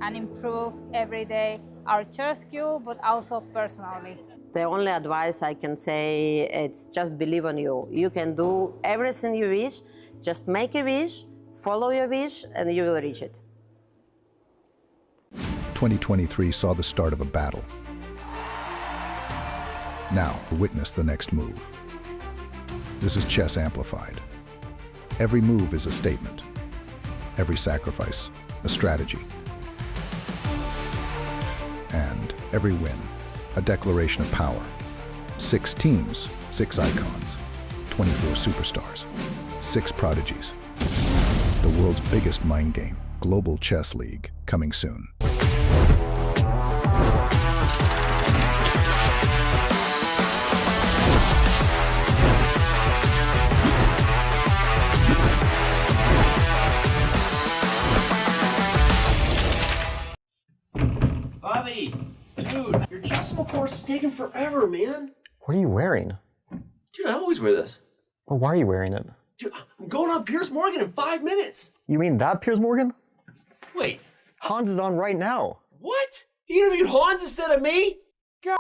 and improve every day our chess skill, but also personally. The only advice I can say it's just believe on you. You can do everything you wish. Just make a wish, follow your wish, and you will reach it. 2023 saw the start of a battle. Now, witness the next move. This is Chess Amplified. Every move is a statement. Every sacrifice, a strategy. And every win, a declaration of power. 6 teams, 6 icons, 24 superstars, 6 prodigies. The world's biggest mind game, Global Chess League, coming soon. Bobby, dude, your decimal course is taking forever, man. What are you wearing? Dude, I always wear this. Well, why are you wearing it? Dude, I'm going on Piers Morgan in 5 minutes. You mean that Piers Morgan? Wait. Hans is on right now. What? He interviewed Hans instead of me? God.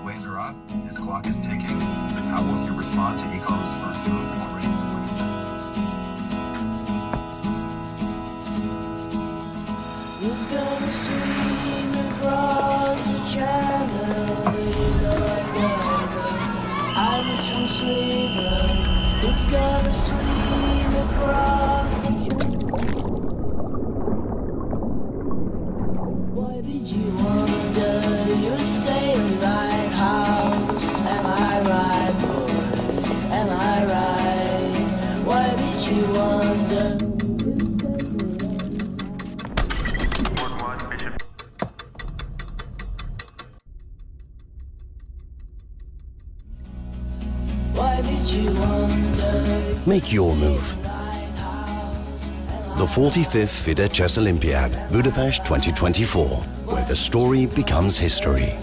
Waves are up, his clock is ticking. How will you respond to Econom's first move while raising the wings? Who's gonna swing across the channel? I'm a strong swimmer. Who's gonna swim across the channel? Why did you wonder? You say a lighthouse. Am I right, boy? Am I right? Why did you wonder? Why did you wonder? Make your move. The 45th FIDE Chess Olympiad, Budapest 2024, where the story becomes history.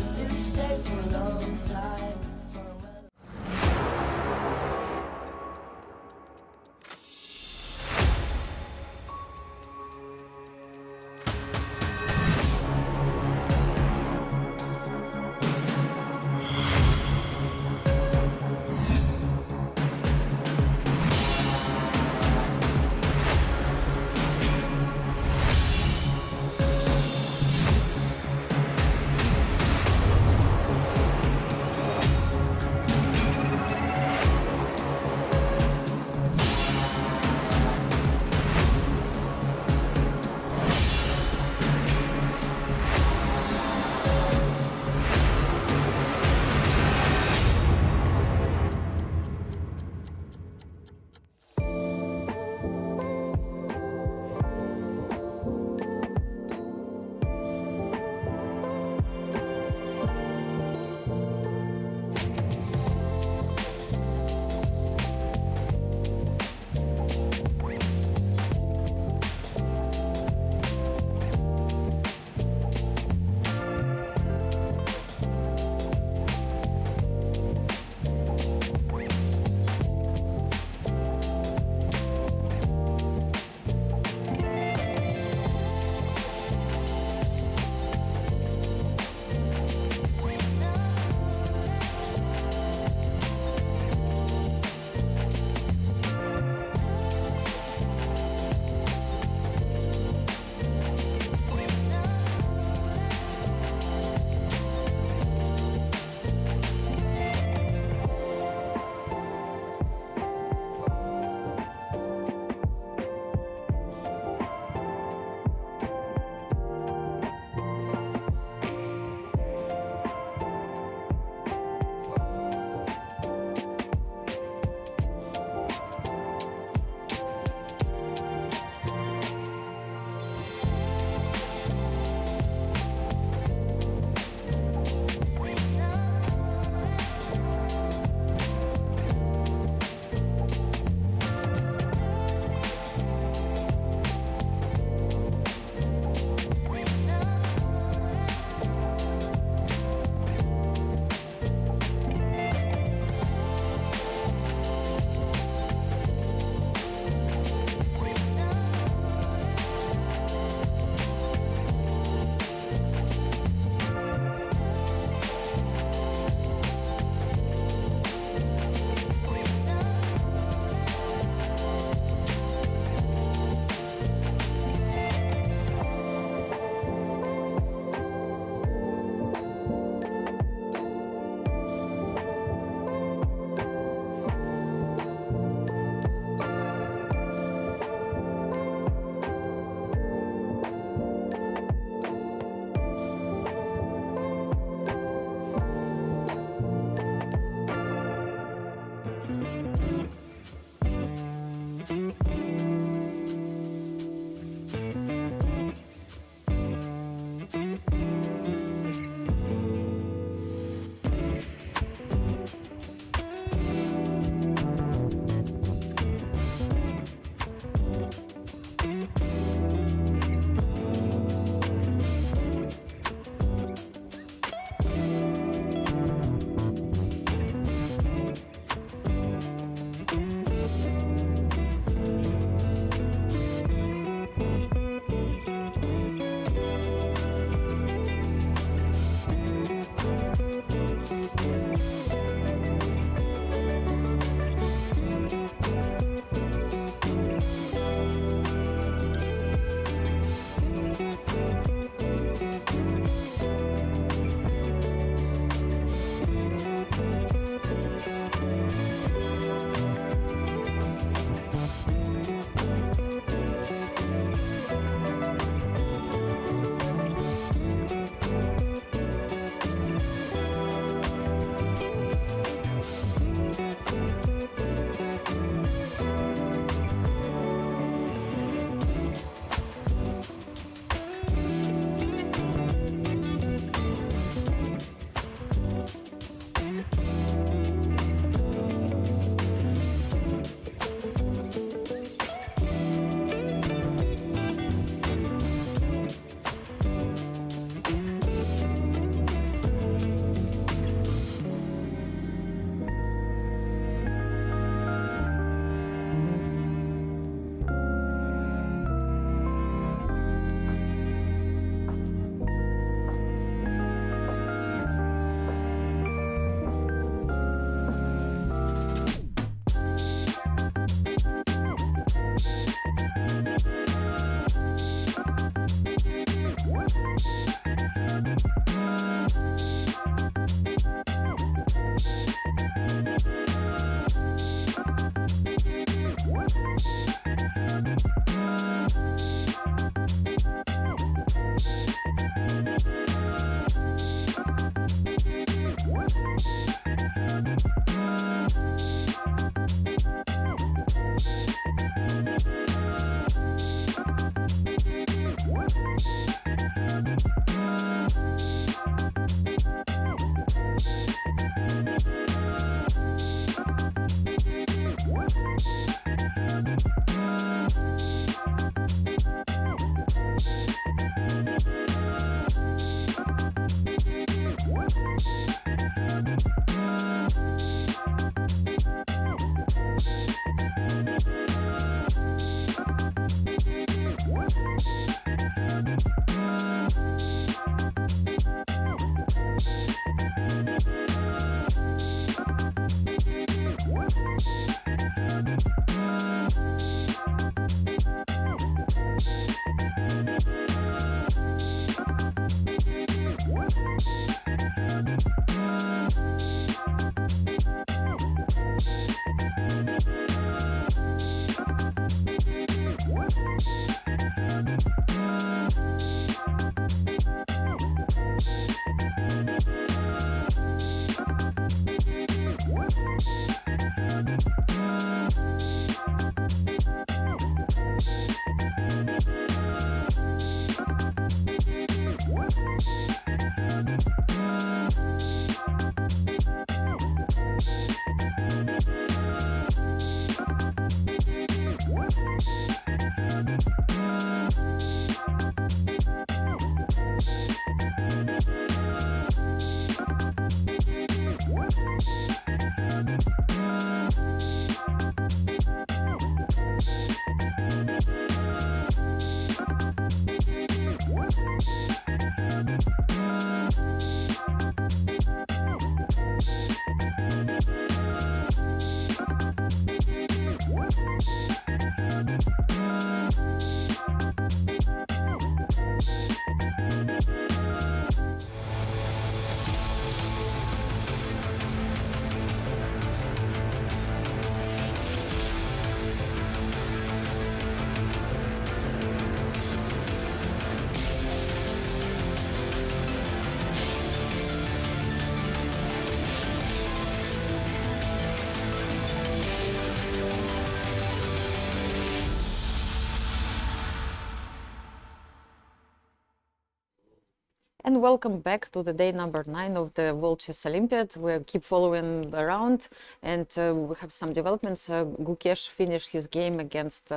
And welcome back to the day number 9 of the World Chess Olympiad. We keep following the round, and we have some developments. Gukesh finished his game against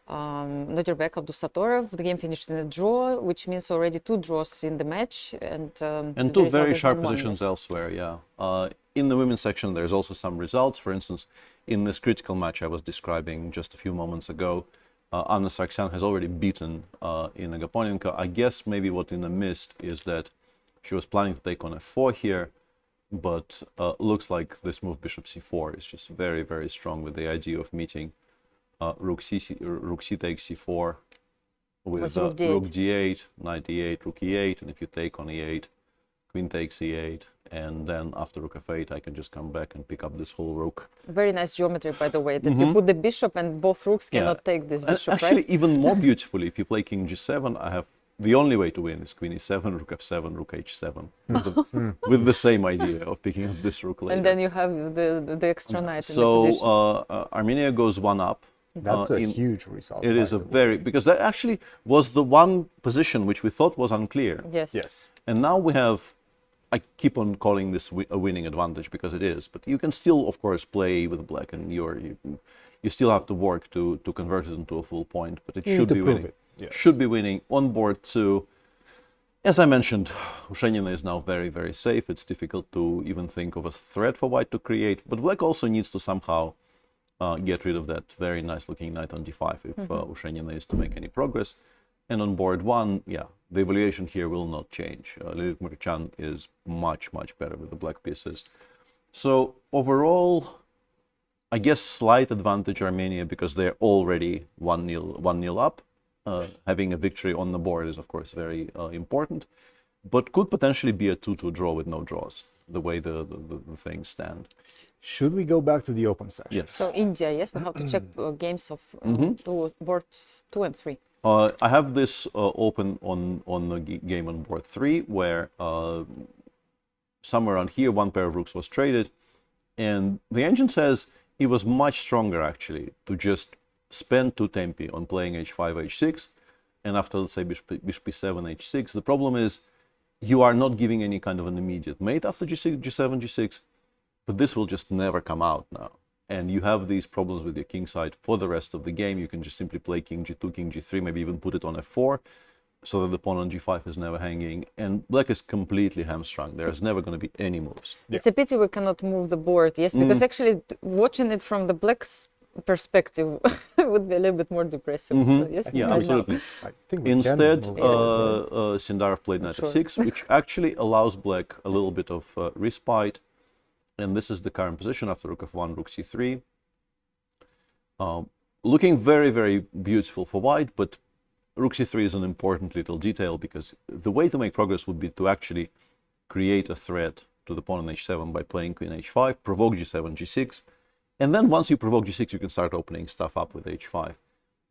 Nodirbek Abdusattorov. The game finished in a draw, which means already 2 draws in the match. And two very sharp positions elsewhere, yeah. In the women's section, there's also some results. For instance, in this critical match I was describing just a few moments ago, Anastasiya has already beaten Inna Gaponenko. I guess maybe what Inna missed is that she was planning to take on f4 here, but looks like this move bishop c4 is just very, very strong with the idea of meeting rook c takes c4 with rook d8, knight e8, rook e8, and if you take on e8, queen takes e8, and then after rook f8 I can just come back and pick up this whole rook. Very nice geometry, by the way, that you put the bishop and both rooks cannot take this bishop, actually, right? even more beautifully, if you play king g7, I have the only way to win is queen e7, rook f7, rook h7, with the same idea of picking up this rook later. And then you have the extra knight in the So position. Armenia goes 1 up. That's a huge result. It is a very, because that actually was the one position which we thought was unclear. Yes. Yes. And now we have, I keep on calling this a winning advantage because it is, but you can still, of course, play with black, and you still have to work to convert it into a full point, but it should be winning. Yes. Should be winning on board 2. As I mentioned, Ushenina is now very, very safe. It's difficult to even think of a threat for white to create, but black also needs to somehow get rid of that very nice looking knight on d5 if Ushenina is to make any progress. And on board 1, yeah, the evaluation here will not change. Lilit Murchan is much, much better with the black pieces. So overall, I guess slight advantage Armenia because they're already 1-0 up. Having a victory on the board is, of course, very important, but could potentially be a 2-2 draw with no draws, the way the things stand. Should we go back to the open section? Yes. So India, yes, we have to check games of boards 2 and 3. I have this open on the game on board 3, where somewhere around here, one pair of rooks was traded, and the engine says it was much stronger, actually, to just spend 2 tempi on playing h5, h6, and after, let's say, bishop e7, h6. The problem is you are not giving any kind of an immediate mate after g6, g7, g6, but this will just never come out now. And you have these problems with your king side for the rest of the game. You can just simply play king g2, king g3, maybe even put it on f4, so that the pawn on g5 is never hanging. And black is completely hamstrung. There's never going to be any moves. It's a pity we cannot move the board, yes, because actually watching it from the black's perspective would be a little bit more depressive. Yes? Yeah, absolutely. Instead, Sindarov played knight f6, which actually allows black a little bit of respite. And this is the current position after rook f1, rook c3. Looking very, very beautiful for white, but rook c3 is an important little detail because the way to make progress would be to actually create a threat to the pawn on h7 by playing queen h5, provoke g7, g6, and then once you provoke g6, you can start opening stuff up with h5.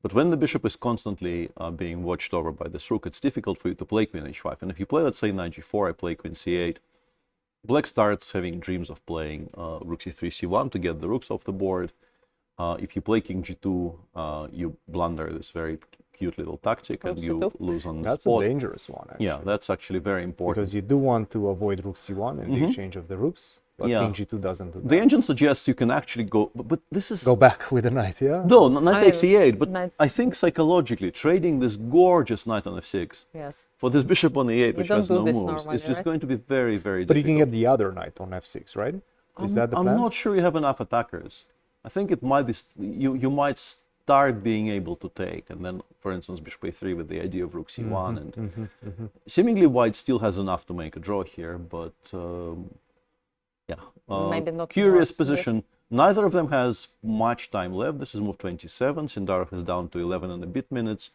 But when the bishop is constantly being watched over by this rook, it's difficult for you to play queen h5. And if you play, let's say, knight g4, I play queen c8, black starts having dreams of playing rook c3, c1 to get the rooks off the board. If you play king g2, you blunder this very cute little tactic and you lose on the spot. That's a dangerous one, actually. Yeah, that's actually very important. Because you do want to avoid rook c1 in the exchange of the rooks, but king g2 doesn't do that. The engine suggests you can actually go, but this is... Go back with a knight, yeah? No, knight takes e8, but I think psychologically, trading this gorgeous knight on f6 for this bishop on e8, which has no moves, is just going to be very, very difficult. But you can get the other knight on f6, right? Is that the plan? I'm not sure you have enough attackers. I think it might be, you might start being able to take, and then, for instance, bishop a3 with the idea of rook c1, and seemingly white still has enough to make a draw here, but maybe not curious more, position. Yes. Neither of them has much time left. This is move 27. Sindarov is down to 11 and a bit minutes.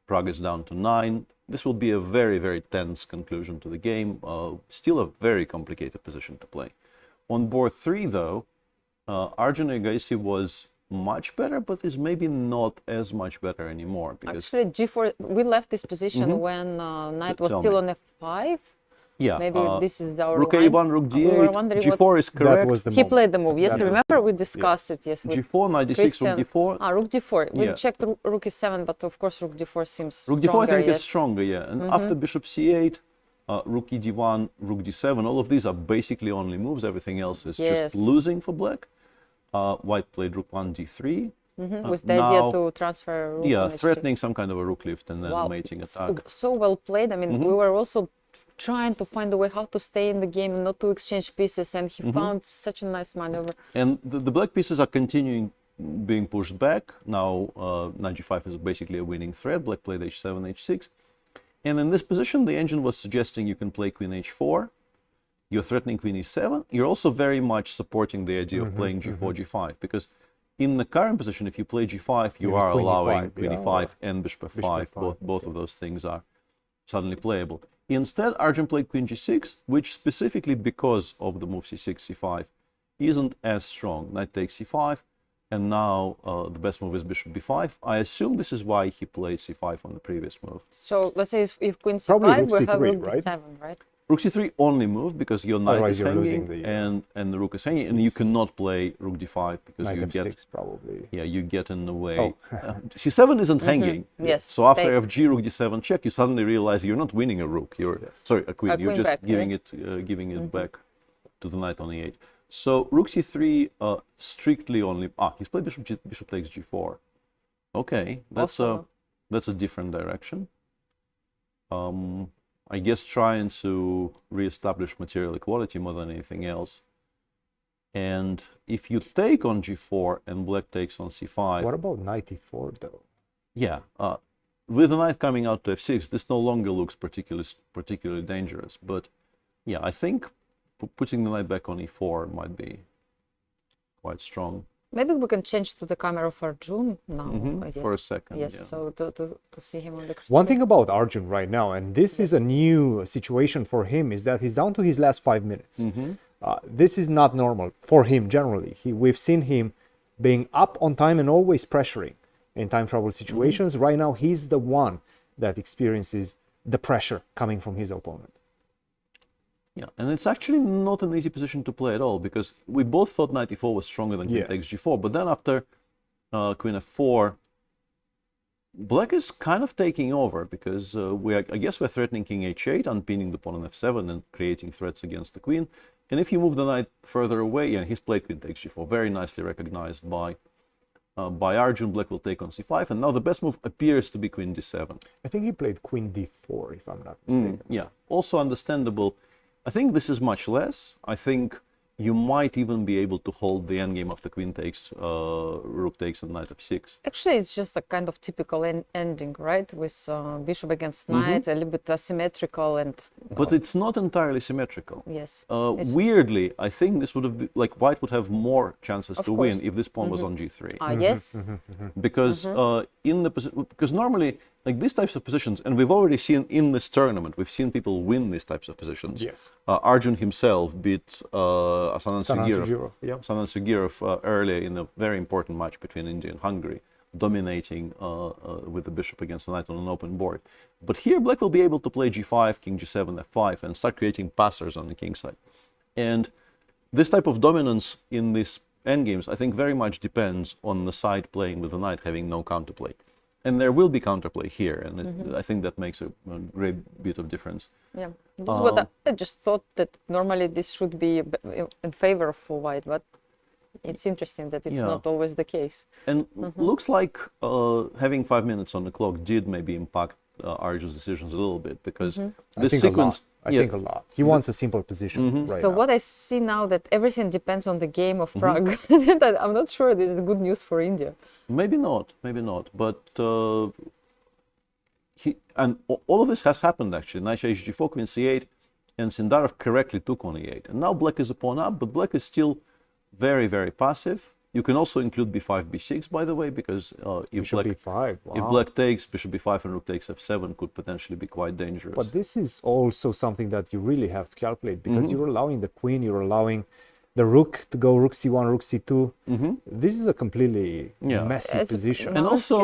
Prague is down to 9. This will be a very, very tense conclusion to the game. Still a very complicated position to play. On board 3, though, Arjun Erigaisi was much better, but is maybe not as much better anymore. Because actually, g4, we left this position when knight was still on f5. Yeah, maybe this is our rook a1, rook d8, g4 is correct. He played the move. Yes, remember we discussed it. Yes, with g4, knight d6, rook d4. Rook d4. We checked rook e7, but of course rook d4 seems rook stronger. d4 I think is stronger, yeah. And after bishop c8, rook e1, rook d7, all of these are basically only moves. Everything else is just losing for black. White played rook 1, d3. With the idea to transfer rook on threatening some kind of a rook lift and then a mating attack. So well played. I mean, we were also trying to find a way how to stay in the game and not to exchange pieces, and he found such a nice maneuver. And the black pieces are continuing being pushed back. Now knight g5 is basically a winning threat. Black played h7, h6. And in this position, the engine was suggesting you can play queen h4. You're threatening queen e7. You're also very much supporting the idea of playing g4, g5, because in the current position, if you play g5, you are allowing queen e5 and bishop f5. Both of those things are suddenly playable. Instead, Arjun played queen g6, which specifically because of the move c6, c5, isn't as strong. Knight takes c5, and now the best move is bishop b5. I assume this is why he played c5 on the previous move. So let's say if queen c5, we have rook d7, right? Rook c3 only move because your knight is hanging and the rook is hanging, and you cannot play rook d5 because knight you f6 get probably. Yeah, you get in the way. C7 isn't hanging. Yes. So after fg rook d7 check, you suddenly realize you're not winning a rook. You're sorry, a queen. You're just back, giving it back to the knight on e8. So rook c3 strictly only. He's played bishop takes g4. Okay, that's a different direction. I guess trying to re-establish material equality more than anything else. And if you take on g4 and black takes on c5... What about knight e4 though? Yeah, with the knight coming out to f6, this no longer looks particularly dangerous. But yeah, I think putting the knight back on e4 might be quite strong. Maybe we can change to the camera of Arjun now. For a second. Yes, yeah. so to see him on the Cristian. One thing about Arjun right now, and this is a new situation for him, is that he's down to his last 5 minutes. This is not normal for him generally. We've seen him being up on time and always pressuring in time trouble situations. Right now, he's the one that experiences the pressure coming from his opponent. Yeah, and it's actually not an easy position to play at all, because we both thought knight e4 was stronger than queen takes g4, but then after queen f4, black is kind of taking over, because I guess we're threatening king h8, unpinning the pawn on f7 and creating threats against the queen. And if you move the knight further away, and he's played queen takes g4, very nicely recognized by Arjun. Black will take on c5, and now the best move appears to be queen d7. I think he played queen d4, if I'm not mistaken. Yeah, also understandable. I think this is much less. I think you might even be able to hold the endgame of the queen takes, rook takes, and knight f6. Actually, it's just a kind of typical ending, right? With bishop against knight, a little bit asymmetrical, and. But it's not entirely symmetrical. Yes. Weirdly, I think this would have been like white would have more chances to win if this pawn was on g3. Yes. Because because normally, like these types of positions, and we've already seen in this tournament, we've seen people win these types of positions. Yes. Arjun himself beat Sanan Sugirov earlier in a very important match between India and Hungary, dominating with the bishop against the knight on an open board. But here, black will be able to play g5, king g7, f5, and start creating passers on the king side. And this type of dominance in these endgames, I think, very much depends on the side playing with the knight having no counterplay. And there will be counterplay here, and I think that makes a great bit of difference. Yeah, this is what I just thought, that normally this should be in favor of white, but it's interesting that it's not always the case. And looks like having 5 minutes on the clock did maybe impact Arjun's decisions a little bit, because this sequence... I think a lot. He wants a simple position right So now. what I see now, that everything depends on the game of Prague. I'm not sure this is good news for India. Maybe not, but all of this has happened actually. Knight hg4, queen c8, and Sindarov correctly took on e8. And now black is a pawn up, but black is still very, very passive. You can also include b5, b6, by the way, because if black takes, bishop b5 and rook takes f7 could potentially be quite dangerous. But this is also something that you really have to calculate, because you're allowing the queen, you're allowing the rook to go rook c1, rook c2. This is a completely messy position. And also,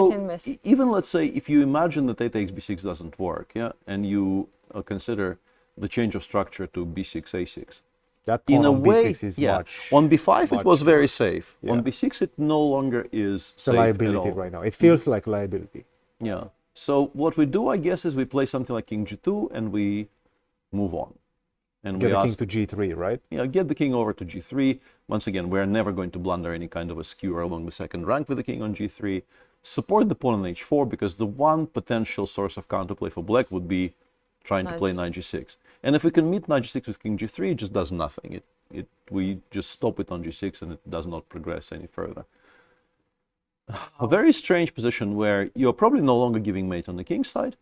even let's say, if you imagine that a takes b6 doesn't work, and you consider the change of structure to b6, a6. That pawn on b6 is much. On b5 it was very safe. On b6 it no longer is safe a liability right now. It feels like liability. Yeah. So what we do, I guess, is we play something like king g2, and we move on. And Get we the king asked, to g3, right? yeah, get the king over to g3. Once again, we're never going to blunder any kind of a skewer along the second rank with the king on g3. Support the pawn on h4, because the one potential source of counterplay for black would be trying to play knight g6. And if we can meet knight g6 with king g3, it just does nothing. We just stop it on g6 and it does not progress any further. A very strange position where you're probably no longer giving mate on the king side,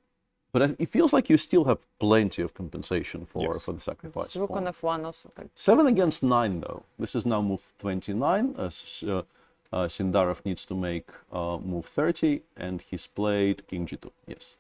but it feels like you still have plenty of compensation for the sacrifice. Rook on f1 also. 7 against 9, though. This is now move 29. Sindarov needs to make move 30, and he's played king g2. Yes.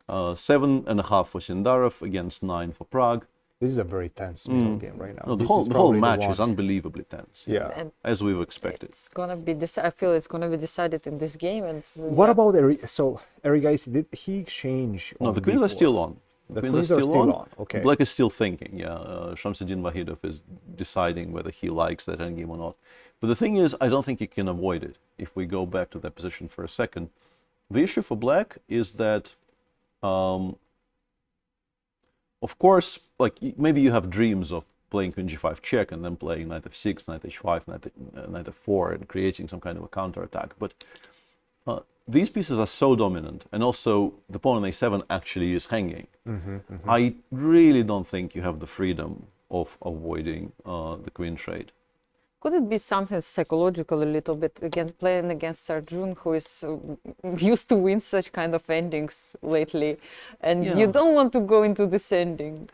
7.5 for Sindarov against 9 for Prague. This is a very tense middle game right now. No, the This whole, is the whole probably the match one. is unbelievably tense. Yeah. And as we've expected. It's gonna be I feel it's gonna be decided in this game. And What about Erigaisi? Did he change? No, on the queens are B4? still on. The queens are still on. Okay. Black is still thinking. Yeah, Shamsuddin Vahidov is deciding whether he likes that endgame or not. But the thing is, I don't think he can avoid it. If we go back to that position for a second, the issue for Black is that, of course, like maybe you have dreams of playing queen g5 check and then playing knight f6, knight h5, knight f4, and creating some kind of a counterattack. But these pieces are so dominant, and also the pawn on a7 actually is hanging. I really don't think you have the freedom of avoiding the queen trade. could it be something psychological a little bit against playing against Arjun, who is used to win such kind of endings lately, and you don't want to go into this ending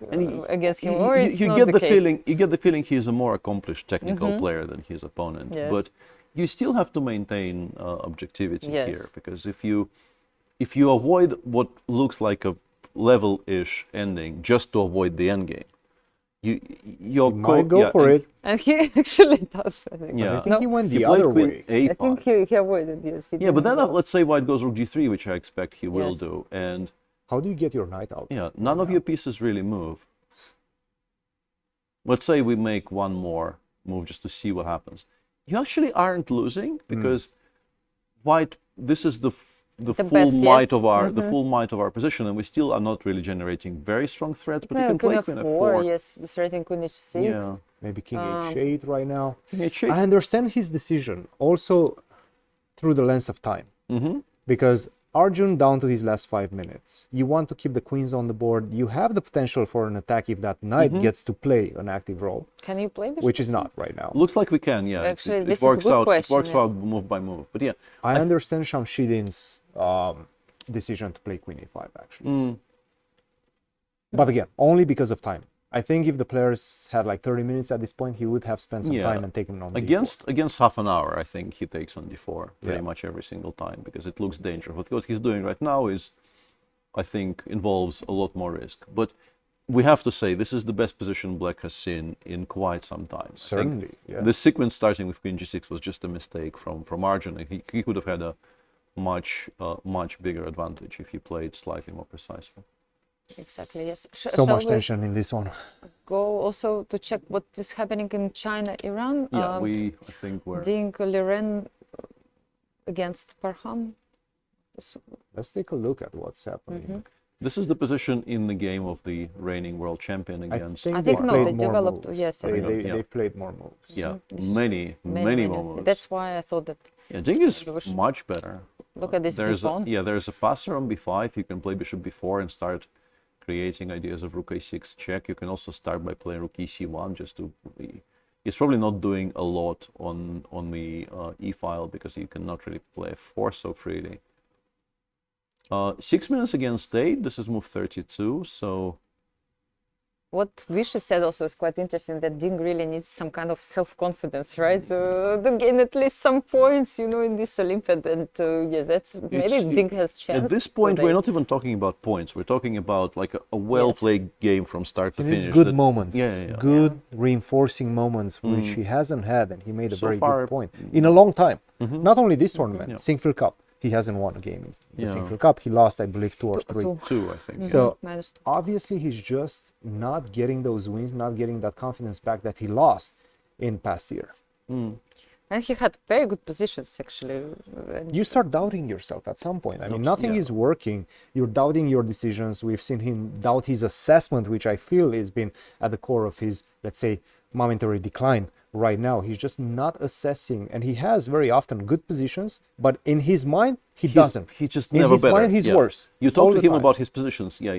against him, or it's not the case? You get the feeling he's a more accomplished technical player than his opponent, but you still have to maintain objectivity here, because if you avoid what looks like a level-ish ending just to avoid the endgame, you might go for it. And he actually does, I think. Yeah. I think he went the other way. I think he avoided, yes. Yeah, but then let's say white goes rook g3, which I expect he will do. And how do you get your knight out? Yeah, none of your pieces really move. Let's say we make one more move just to see what happens. You actually aren't losing, because white, this is the full might of our the full might of our position, and we still are not really generating very strong threats. But you can play queen f4. Yes, threatening queen h6. Yeah. Maybe king h8 right now. King h8. I understand his decision also through the lens of time, because Arjun down to his last 5 minutes. You want to keep the queens on the board. You have the potential for an attack if that knight gets to play an active role. Can you play? Which is not right now. Looks like we can. Yeah. Actually, it this works is a good out. question. It works out move by move. But yeah, I understand Shamsuddin's decision to play queen a5 actually. But again, only because of time. I think if the players had like 30 minutes at this point, he would have spent some time and taken on against half an hour. I think he takes on d4 pretty much every single time, because it looks dangerous. What he's doing right now is, I think, involves a lot more risk. But we have to say this is the best position Black has seen in quite some time. Certainly, yeah. The sequence starting with queen g6 was just a mistake from Arjun. He could have had a much bigger advantage if he played slightly more precisely. Exactly, yes. So much tension in this one. Go also to check what is happening in China, Iran. Yeah, I think we're... Ding Liren against Parham. Let's take a look at what's happening. This is the position in the game of the reigning world champion against... I think no, they developed, yes. They played more moves. Yeah, many more moves. That's why I thought that... Yeah, Ding is much better. Look at this big pawn. There's a passer on b5. You can play bishop b4 and start creating ideas of rook a6 check. You can also start by playing rook ec1 just to... He's probably not doing a lot on the e-file, because you cannot really play f4 so freely. 6 minutes against 8. This is move 32, so... What Vishy said also is quite interesting, that Ding really needs some kind of self-confidence, right? So to gain at least some points, in this Olympiad, and that's maybe Ding has chance. At this point, we're not even talking about points. We're talking about like a well-played game from start to finish. It's good moments, good reinforcing moments, which he hasn't had, and he made a very good point in a long time. Not only this tournament, Sinquefield Cup. He hasn't won a game in the Sinquefield Cup. He lost, I believe, 2 or 3. 2, I think. So obviously he's just not getting those wins, not getting that confidence back that he lost in past year. And he had very good positions, actually. You start doubting yourself at some point. I mean, Not- nothing yeah. is working. You're doubting your decisions. We've seen him doubt his assessment, which I feel has been at the core of his, let's say, momentary decline right now. He's just not assessing, and he has very often good positions, but in his mind, he doesn't. He's just in never his better. mind, he's Yeah. worse. You all talked to the him time. about his positions. Yeah,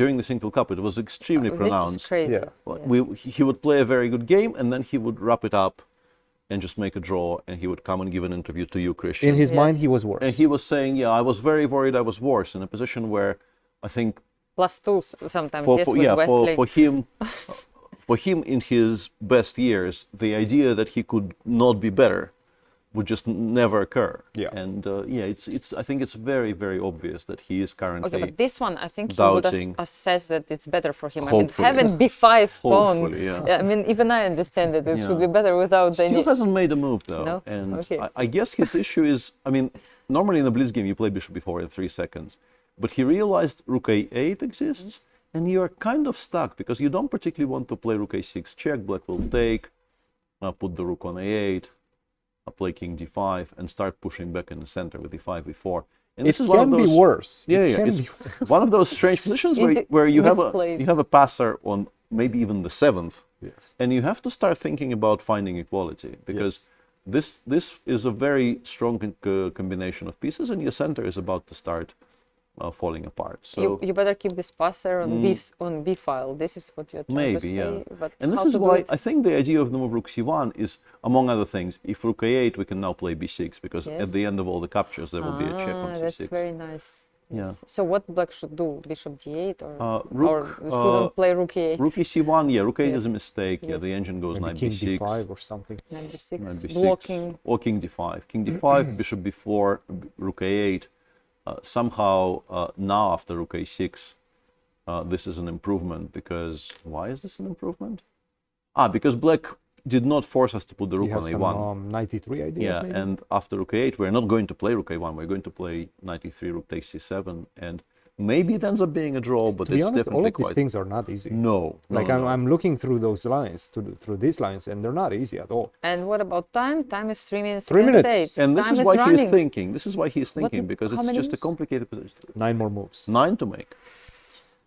during the single cup, it was extremely This is pronounced. crazy. Yeah. He would play a very good game, and then he would wrap it up and just make a draw, and he would come and give an interview to you, Cristian. In his mind, he was worse. And he was saying, yeah, I was very worried I was worse, in a position where I think +2 sometimes, for, yes, for, with yeah, Westley. for him in his best years, the idea that he could not be better would just never occur. Yeah. And it's I think it's very, very obvious that he is currently Okay, but this one, I think he would doubting. assess that it's better for him. Hopefully. I mean, having B5 pawn. Hopefully, yeah. I mean, even I understand that it Yeah. should be better without Still any. hasn't made a move though. No? And Okay. I guess his issue is, I mean, normally in a blitz game you play bishop b4 in 3 seconds, but he realized rook a8 exists, and you are kind of stuck because you don't particularly want to play rook a6 check. Black will take, put the rook on a8, play king d5, and start pushing back in the center with e5, e4. And It this is one can of be those, worse. It Yeah, yeah. can It's be one of those strange positions where you Misplayed. have a passer on maybe even the 7th, Yes. and you have to start thinking about finding equality because this is a very strong combination of pieces, and your center is about to start falling apart. So You better keep this passer on on B file. This is what you're trying to maybe, say. yeah. But And this how is to do why it? I think the idea of the move rook c1 is, among other things, if rook a8, we can now play b6 because at Yes. the end of all the captures there will be a check on c6. That's very nice. Yeah. Yes. So what black should do? Bishop d8 or Rook, we shouldn't play rook e8? Rook e1, yeah, rook a8 Yes. is a mistake. Yeah, Yes. the engine goes Maybe knight king b6. d5 or something. Knight b6, Knight b6, blocking. or king d5. King d5, bishop b4, rook a8. Somehow now after rook a6, this is an improvement because why is this an improvement? Because black did not force us to put the rook You on have some a1. 93 ideas, Yeah, maybe? and after rook a8, we're not going to play rook a1. We're going to play knight e3, rook takes c7, and maybe it ends up being a draw, but To be it's honest, definitely all of these quite. things are not easy. No, Like no, no. I'm looking through those lines, through these lines, and they're not easy at all. And what about time? Time is 3 minutes 3 against minutes. 8. And this Time is why running. he's thinking. This is why he's thinking, because how it's many just a moves? complicated position. 9 more moves. 9 to make.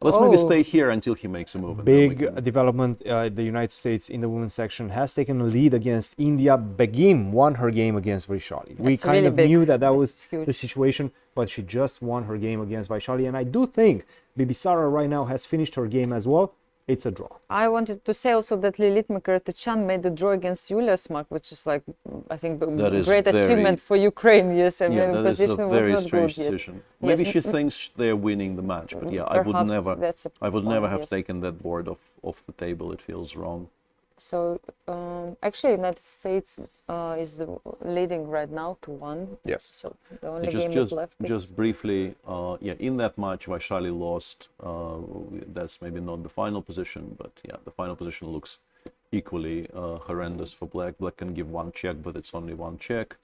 Let's maybe Oh. stay here until he makes a move. and then we Big can- development. The United States in the women's section has taken a lead against India. Begim won her game against Vaishali. We That's kind really of big. knew that was It's huge. the situation, but she just won her game against Vaishali. And I do think Bibisara right now has finished her game as well. It's a draw. I wanted to say also that Lilit Makaratachan made the draw against Yulia Smak, which is like, I think, a That is great very- achievement for Ukraine. Yes, I Yeah, mean, that is a position was very not strange good. Yes. decision. Maybe Yes, she thinks they're winning the match, but yeah, I would Perhaps never. that's a I would never point, have yes. taken that board off the table. It feels wrong. So actually, United States is leading right now to 1. Yes. So the only Just, game just, is left. is- just briefly, yeah, in that match, Vaishali lost. That's maybe not the final position, but yeah, the final position looks equally horrendous for black. Black can give 1 check, but it's only 1 check.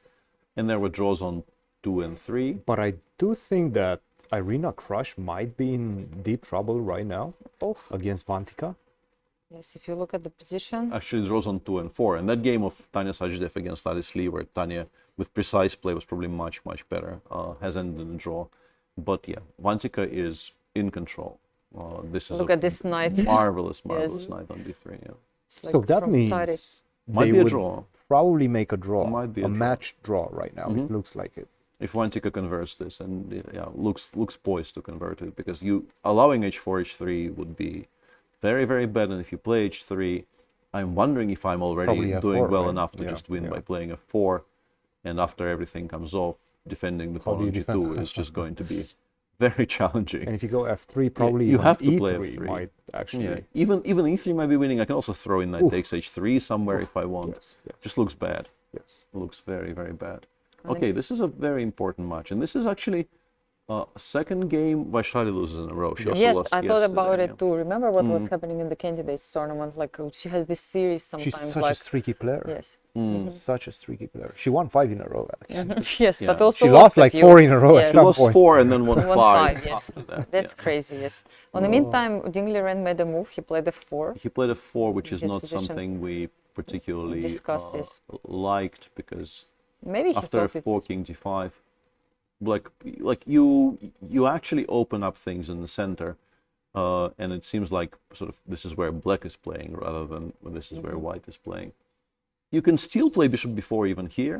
And there were draws on 2 and 3. But I do think that Irina Krush might be in deep trouble right now against Vantika. Yes, if you look at the position. Actually, draws on 2 and 4. And that game of Tanya Sajdev against Alice Lee, where Tanya, with precise play, was probably much, much better, has ended in a draw. But yeah, Vantika is in control. This is Look at this knight. marvelous Yes. knight on d3. Yeah. It's like So that from means study. Might they be a would draw. probably make a draw, Might be a draw. match draw right now. It Mhm. looks like it. If Vantika converts this, and yeah, looks poised to convert it, because you allowing h4, h3 would be very, very bad. And if you play h3, I'm wondering if I'm already Probably doing f4, well right? enough to Yeah, just win yeah. by playing f4. And after everything comes off, defending the How pawn do on you g2 defend? is just going to be very challenging. And if you go f3, probably you even have to e3 play f3. might actually. Yeah. Even e3 might be winning. I can also throw in knight Oof. takes h3 somewhere Oof. if I want. Yes, yes. Just looks bad. Yes. Looks very, very bad. I Okay, this is a very important match, and this is actually a second game Vaishali loses in a row. She also Yes, lost I thought about yesterday, it too. Remember what was Mm. happening in the candidates tournament? Like she has this series sometimes. She's such like a streaky player. yes, Such a streaky player. She won 5 in a row. At the candidates. yes, but Yeah. also She lost a like few. 4 in a row Yeah. at She some lost point. 4 and then won Won 5. yes, after that. that's Yeah. crazy. Yes. In the meantime, Dingley Ren made a move. He played a 4. He played a 4, which is His not position. something we particularly discuss this. liked, because Maybe he after thought f4 it's king g5, like you actually open up things in the center, and it seems like sort of this is where black is playing rather than this is where white is playing. You can still play bishop b4 even here,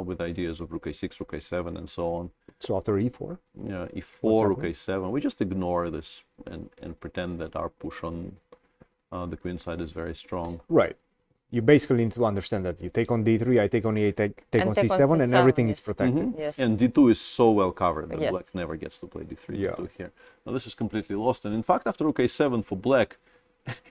with ideas of rook a6, rook a7, and so on. So after e4? Yeah, e4, rook a7. We just ignore this and pretend that our push on the queen side is very strong. Right. You basically need to understand that you take on d3, I take on e8, take on c7, and everything is protected. Yes. And d2 is so well covered that Yes. black never gets to play d3, d2 here. Now this is completely lost. And in fact, after rook a7 for black,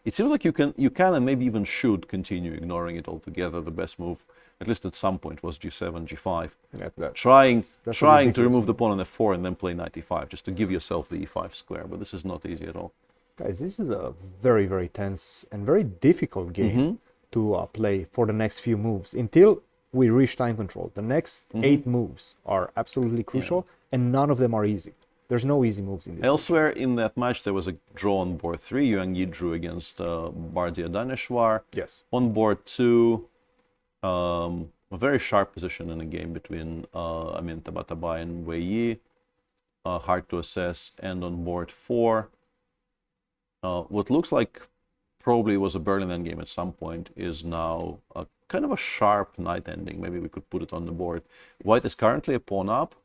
it seems like you can and maybe even should continue ignoring it altogether. The best move, at least at some point, was g7, g5. Yeah, trying that's to remove the pawn on f4 and then play knight e5, just to give yourself the e5 square. But this is not easy at all. Guys, this is a very, very tense and very difficult game to play for the next few moves until we reach time control. The next 8 moves are absolutely crucial, and none of them are easy. There's no easy moves in this. Elsewhere in that match, there was a draw on board 3. Yuan Yi drew against Bardia Daneshvar. Yes. On board 2, a very sharp position in a game between Amin Tabatabai and Wei Yi. Hard to assess. And on board 4, what looks like probably was a Berlin endgame at some point is now a kind of a sharp knight ending. Maybe we could put it on the board. White is currently a pawn up.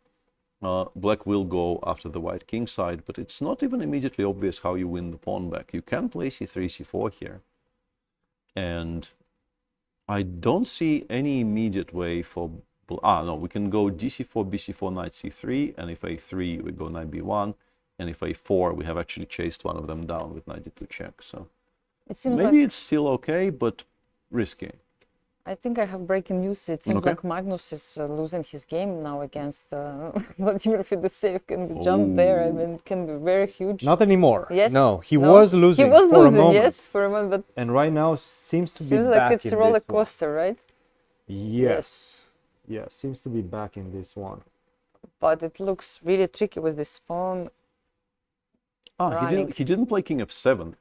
Black will go after the white king side, but it's not even immediately obvious how you win the pawn back. You can play c3, c4 here. And I don't see any immediate way for... no, we can go dc4, bc4, knight c3, and if a3, we go knight b1, and if a4, we have actually chased one of them down with knight d2 check. So It seems maybe like it's still okay, but risky. I think I have breaking news. It seems Okay. like Magnus is losing his game now against Vladimir Fedoseev. Can be jumped there. I mean, it can be very huge. Not anymore. Yes. No, he was losing. He was for losing, a moment. yes, for a moment. But And right now seems to seems be like back it's in a roller this one. coaster, right? Yes. Yeah, seems to be back in this one. But it looks really tricky with this pawn. He didn't play king f7.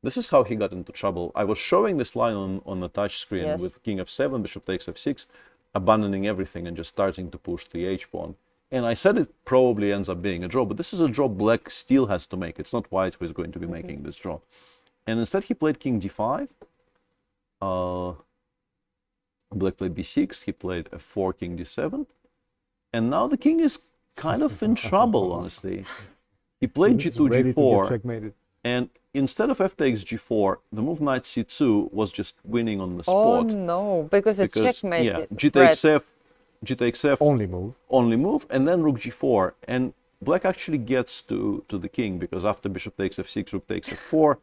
This is how he got into trouble. I was showing this line on the touch screen Yes. with king f7, bishop takes f6, abandoning everything and just starting to push the h-pawn. And I said it probably ends up being a draw, but this is a draw black still has to make. It's not white who is going to be making this draw. And instead he played king d5. Black played b6, he played f4, king d7. And now the king is kind of in trouble, honestly. He played He's g2, ready to get g4. checkmated. And instead of f takes g4, the move knight c2 was just winning on the Oh spot. no, because it's checkmate. Yeah, it's g red. takes f, g takes f, only move, and then rook g4. And black actually gets to the king, because after bishop takes f6, rook takes f4.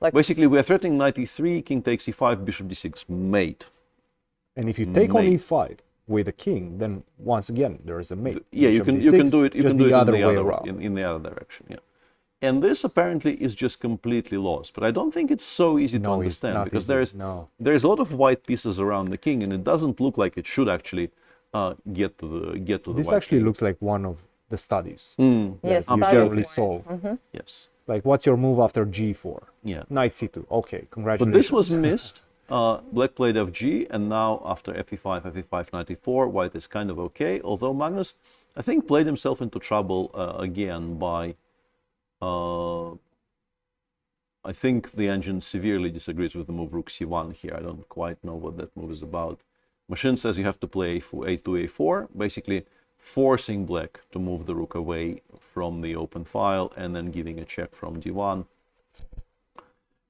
Like, basically, we are threatening knight e3, king takes e5, bishop d6, mate. And if you take on Mate. e5 with a king, then once again there is a mate. Yeah, you Bishop can d6, do it. You just can do the it other in the way other around. in the other direction. Yeah. And this apparently is just completely lost. But I don't think it's so easy to No, it's understand, not because easy, there's a lot of white pieces around the king, and it doesn't look like it should actually get to the This white actually king. looks like one of the studies Mm. that Yes, you studies generally were. solve. Yes. Like, what's your move after g4? Yeah. Knight c2. Okay, But congratulations. this was missed. Black played fg, and now after fe5, knight e4, white is kind of okay. Although Magnus, I think, played himself into trouble again by... I think the engine severely disagrees with the move rook c1 here. I don't quite know what that move is about. Machine says you have to play a2, a4, basically forcing black to move the rook away from the open file and then giving a check from d1.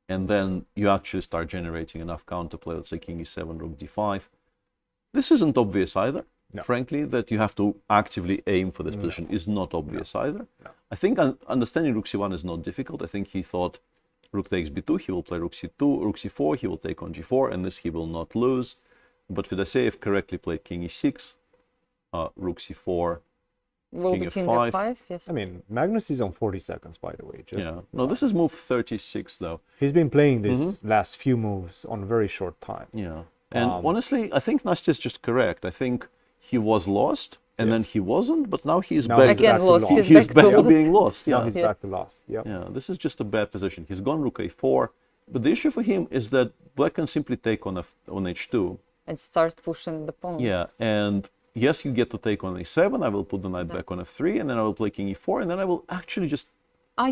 And then you actually start generating enough counterplay, let's say king e7, rook d5. This isn't obvious either. No. Frankly, that you have to actively aim for this position is not obvious either. No. I think understanding rook c1 is not difficult. I think he thought rook takes b2, he will play rook c2, rook c4, he will take on g4, and this he will not lose. But Fedoseev correctly played king e6, rook c4, Will king be king f5. f5, yes. I mean, Magnus is on 40 seconds, by the way. Just, Yeah. No, this is move 36, though. He's been playing this last few moves on a very short time. Yeah. And honestly, I think Nastya is just correct. I think he was lost, and then he wasn't, but now he's Now back. he's Again back to lost. lost. He's back back to to lost. being lost. Now Yeah. he's back to lost. Yep. Yeah. This is just a bad position. He's gone rook a4, but the issue for him is that black can simply take on h2 and start pushing the pawn. Yeah, and yes, you get to take on a7. I will put the knight back on f3, and then I will play king e4, and then I will actually just.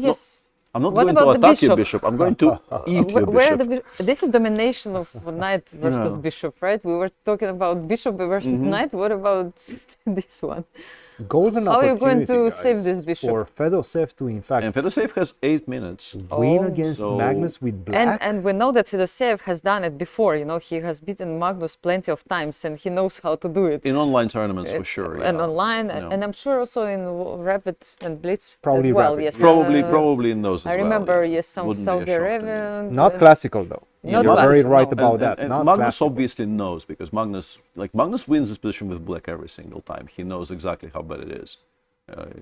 Yes. I'm not What going to about the attack your bishop? bishop. I'm going to eat your Where bishop. This is domination of knight versus Yeah. bishop, right? We were talking about bishop versus knight. What about this one? Golden How are you going to guys, save this bishop? for Fedoseev to, in fact, And Fedoseev has 8 minutes. win against So- Magnus with black. And we know that Fedoseev has done it before. You know, he has beaten Magnus plenty of times, and he knows how to do it. In online tournaments, for sure. And yeah. online, Yeah. and I'm sure also in Rapid and Blitz Probably as well. Rapid. Yes, Probably in those as I well, remember yeah. yes, some Wouldn't be a Saudi shock to me. Arabian. Not classical though. Not You're very classical, right no. about that. And Not Magnus classical. obviously knows, because Magnus wins this position with black every single time. He knows exactly how bad it is.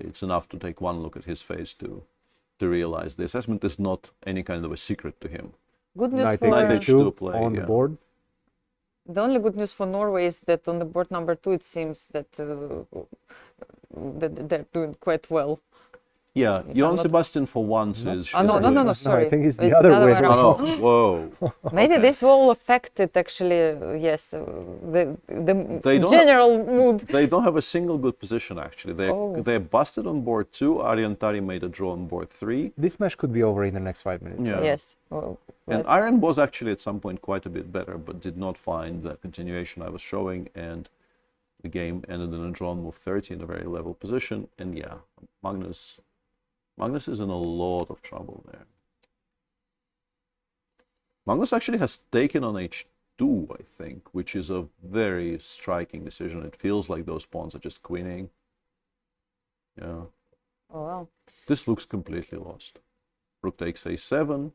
It's enough to take one look at his face to realize the assessment is not any kind of a secret to him. Good news Knight for h2 play, on the yeah. board. the only good news for Norway is that on the board number 2, it seems that that they're doing quite well. Yeah, If Johann I'm not- Sebastian for once is. Oh, no, sorry. I think it's the It's other way around. Oh, no. Whoa. Maybe this will affect it actually. Yes, the They don't general mood. They don't have a single good position actually. Oh. They're busted on board 2. Aryan Tari made a draw on board 3. This match could be over in the next 5 minutes. Yeah. right? Yes. Well, And let's- Aryan was actually at some point quite a bit better, but did not find the continuation I was showing, and the game ended in a draw on move 30 in a very level position. And yeah, Magnus is in a lot of trouble there. Magnus actually has taken on h2, I think, which is a very striking decision. It feels like those pawns are just queening. Yeah. Oh well. This looks completely lost. Rook takes a7.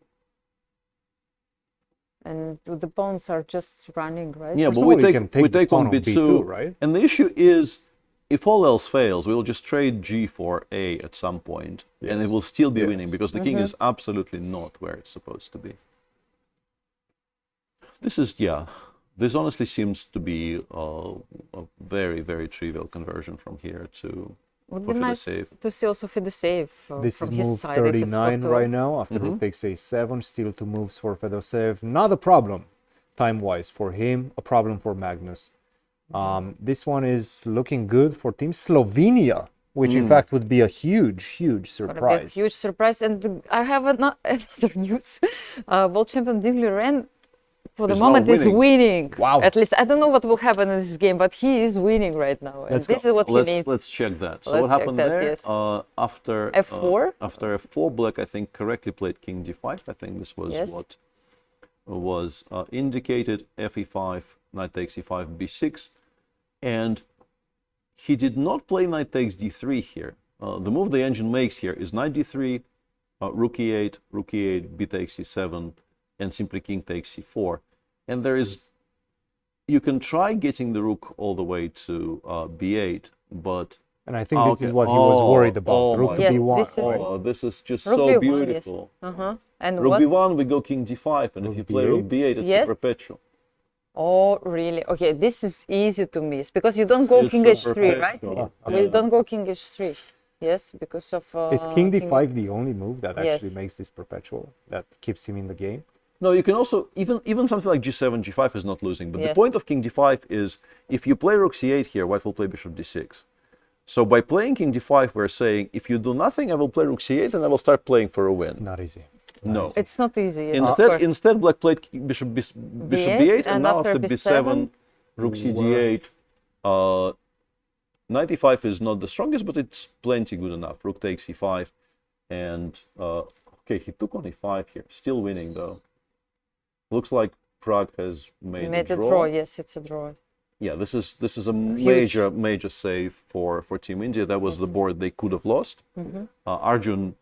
And the pawns are just running, right? Yeah, First but of we all, you take, can take we the take pawn on on b2, b2, right? And the issue is, if all else fails, we will just trade g for a at some point, and it will still be winning, because the king is absolutely not where it's supposed to be. This honestly seems to be a very, very trivial conversion from here to Would for be nice Fedoseev. to see also Fedoseev This from is his move side. if it's 39 possible. right now. After rook takes a7, still 2 moves for Fedoseev. Not a problem, time-wise, for him. A problem for Magnus. This one is looking good for Team Slovenia, which in fact would be a huge, huge Gonna be a surprise. huge surprise. And I have another news. World champion Dingley Ren, for the Is now moment, is winning. Wow. At least I don't know what will happen in this game, but he is winning right now. And this is what he needs. Let's check that. So Let's what check happened that, there? yes. After F4? After f4, black I think correctly played king d5. I think this was Yes. what was indicated. Fe5, knight takes e5, b6, and he did not play knight takes d3 here. The move the engine makes here is knight d3, rook e8, b takes e7, and simply king takes c4. And there is, you can try getting the rook all the way to b8, but And I think this is what he was worried about. Rook to Yes, b1. this is- right? this is just Rook so B1, yes. beautiful. And Rook what? b1, we go king d5, and if you play rook b8, it's Yes. a perpetual. Oh, really? Okay, this is easy to miss because you don't go It's king a h3, right? perpetual. You don't go king h3. Yes, because of. Is king d5 the only move that actually Yes. makes this perpetual, that keeps him in the game? No, you can also, even something like g7, g5 is not losing. But the Yes. point of king d5 is, if you play rook c8 here, white will play bishop d6. So by playing king d5, we're saying, if you do nothing, I will play rook c8 and I will start playing for a win. Not easy. No. It's not easy. Yes, of course. Instead, black played bishop b8, and now after after b7, rook cd8. Knight e5 is not the strongest, but it's plenty good enough. Rook takes e5, and okay, he took on e5 here, still winning though. Looks like Prague has made a draw. Yes, it's a draw. Yeah, this is a major save for Team India. That was the board they could have lost. Arjun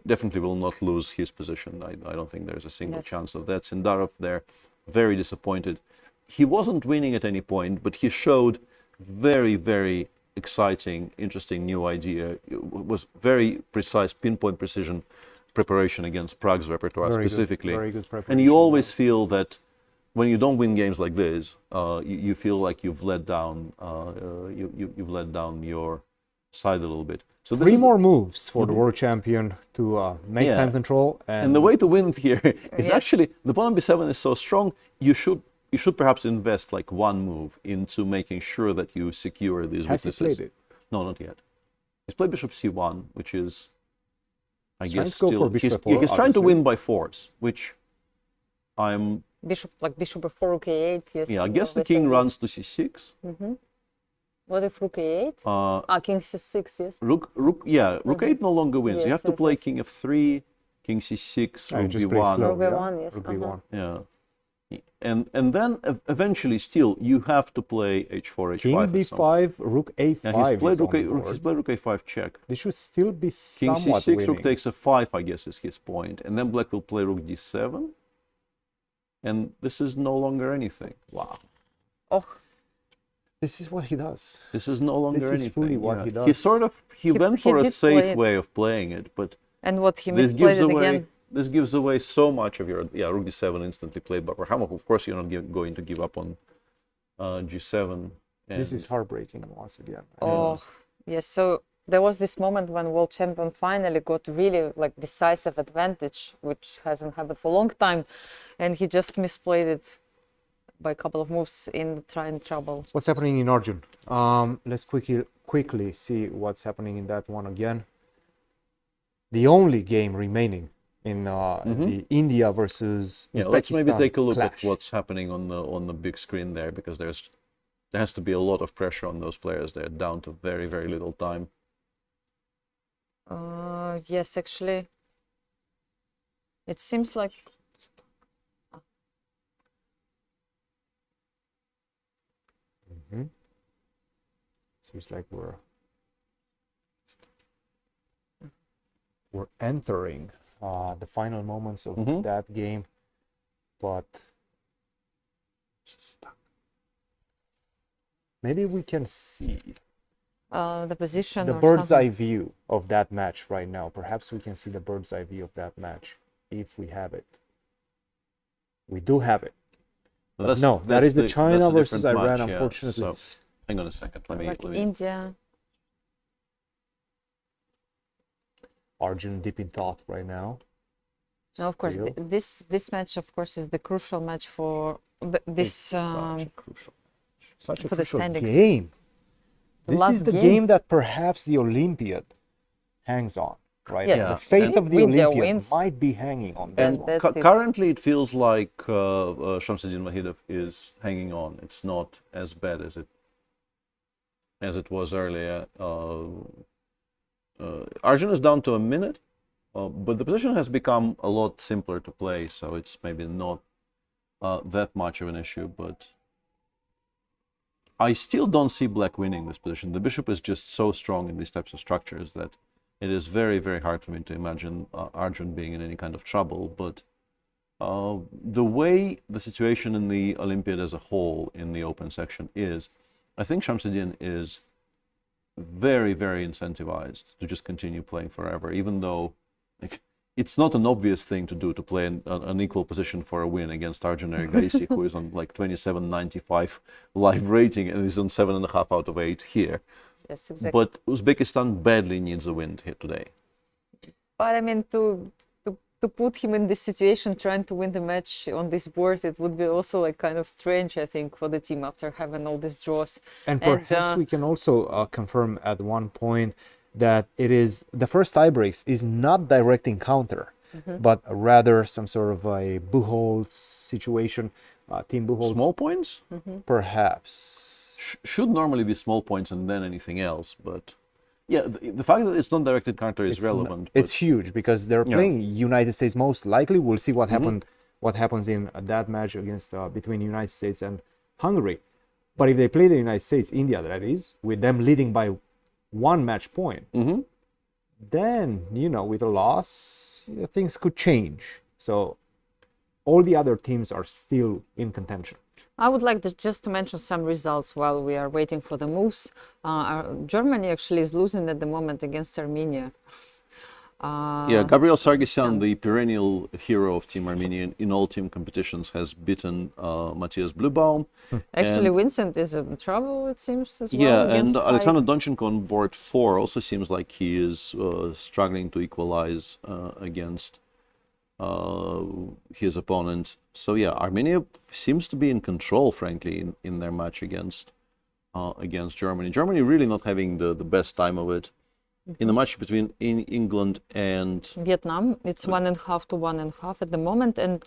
definitely will not lose his position. I don't think there's a single chance of that. Sindarov there, very disappointed. He wasn't winning at any point, but he showed very, very exciting, interesting new idea. It was very precise, pinpoint precision preparation against Prague's repertoire specifically. Very good preparation. And you always feel that when you don't win games like this, you feel like you've let down you've let down side a little bit. So this Three is more moves for the world champion to make Yeah. time control. And the way to win here is Yes. actually the pawn on b7 is so strong. You should perhaps invest like one move into making sure that you secure these Has he weaknesses. played it? No, not yet. He's played bishop c1, which is, I He's trying guess, to go still for bishop he's f4, trying to obviously. win by force, which I'm. Bishop before rook a8. Yes. Yeah, I guess the always king like runs to c6. Mm-hmm. What if rook a8? King c6. Yes. Rook, rook 8 no longer wins. You Yes, have to yes, play yes. king f3, king c6, rook just play b1. slow, Rook b1. Yes. Rook b1. Yeah. And then eventually still you have to play h4, h5. King or something. b5, rook a5. Yeah, he's played is on the board. he's played rook a5 check. They should still be King somewhat c6, winning. rook takes f5, I guess is his point. And then black will play rook d7. And this is no longer anything. Wow. Oh. This is what he does. This is no longer This anything. is fully what he does. He sort of he went he for a did play safe it. way of playing it, but And what he this misplayed gives it away again. this gives away so much of your rook d7 instantly played by Rahamov. Of course, you're not going to give up on g7. This is heartbreaking once again. Oh, yes. So there was this moment when world champion finally got really like decisive advantage, which hasn't happened for a long time, and he just misplayed it by a couple of moves in trying trouble. What's happening in Arjun? Let's quickly see what's happening in that one again. The only game remaining in the India versus Uzbekistan let's maybe take a look clash. at what's happening on the big screen there, because there has to be a lot of pressure on those players. They're down to very, very little time. Yes, actually, it seems like Seems like we're entering the final moments of that game, but maybe we can see the position. the or bird's something. eye view of that match right now. Perhaps we can see the bird's eye view of that match if we have it. We do have it. But no, that is the China versus Iran, unfortunately. So, hang on a second. Let me. India. Arjun deep in thought right now. No, of course, Still. this match, of course, is the crucial match for this Such a for the crucial standings. game. The This last is the game. game that perhaps the Olympiad hangs on, right? Yes. now. Yeah. The fate And of the India Olympiad wins. might be hanging on this And one. currently, it feels like Shamsuddin Mahidov is hanging on. It's not as bad as it was earlier. Arjun is down to a minute, but the position has become a lot simpler to play, so it's maybe not that much of an issue. But I still don't see black winning this position. The bishop is just so strong in these types of structures that it is very, very hard for me to imagine Arjun being in any kind of trouble. But the way the situation in the Olympiad as a whole in the open section is, I think Shamsuddin is very, very incentivized to just continue playing forever, even though it's not an obvious thing to do, to play an equal position for a win against Arjun Erigaisi, who is on like 27.95 live rating and is on 7.5 out of 8 here. Yes, exactly. But Uzbekistan badly needs a win here today. But I mean, to put him in this situation, trying to win the match on this board, it would be also like kind of strange, I think, for the team after having all these draws. And perhaps we can also confirm at one point that it is the first tie breaks is not direct encounter, but rather some sort of a Buchholz situation. Team Buchholz. Small points? Perhaps. Should normally be small points and then anything else, but yeah, the fact that it's not direct encounter is relevant. It's huge because they're playing United States most likely. We'll see what happens in that match against between United States and Hungary. But if they play the United States, India, that is, with them leading by 1 match point, then with a loss, things could change. So all the other teams are still in contention. I would like just to mention some results while we are waiting for the moves. Germany actually is losing at the moment against Armenia. Yeah, Gabriel Sargsyan, the perennial hero of Team Armenia in all team competitions, has beaten Matthias Blubaum. Actually, And- Vincent is in trouble, it seems, as well. Yeah, against and five. Alexander Donchenko on board 4 also seems like he is struggling to equalize against his opponent. So yeah, Armenia seems to be in control, frankly, in their match against Germany. Germany really not having the best time of it. In the match between England and Vietnam, it's 1.5 to 1.5 at the moment, and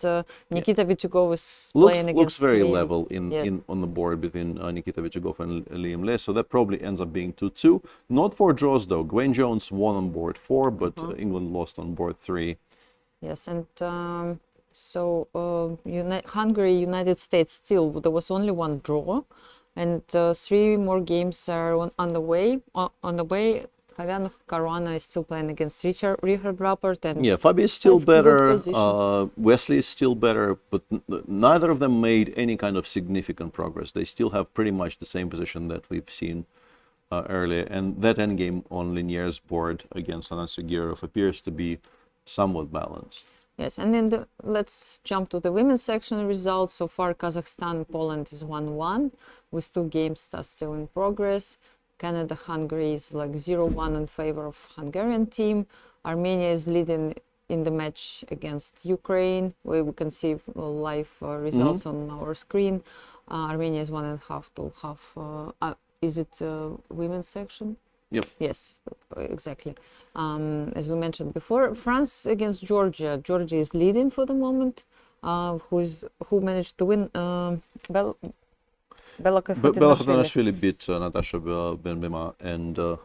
Nikita Vityugov is playing against looks very Liam. level on the board between Nikita Vityugov and Liam Le, so that probably ends up being 2-2. Not for draws though. Gwen Jones won on board 4, but England lost on board 3. Yes, and Hungary, United States, still there was only one draw, and 3 more games are on the way. Fabiano Caruana is still playing against Richard Rappert, and Yeah, Fabi is still has good better. position. Wesley is still better, but neither of them made any kind of significant progress. They still have pretty much the same position that we've seen earlier, and that endgame on Linier's board against Anastasiya appears to be somewhat balanced. Yes, and then let's jump to the women's section results. So far, Kazakhstan, Poland is 1-1, with 2 games still in progress. Canada, Hungary is like 0-1 in favor of Hungarian team. Armenia is leading in the match against Ukraine, where we can see live results on our screen. Armenia is 1.5 to half. Is it women's section? Yep. Yes, exactly. As we mentioned before, France against Georgia. Georgia is leading for the moment. Who managed to win? Bella Khatanashvili beat Natasha Benbema, and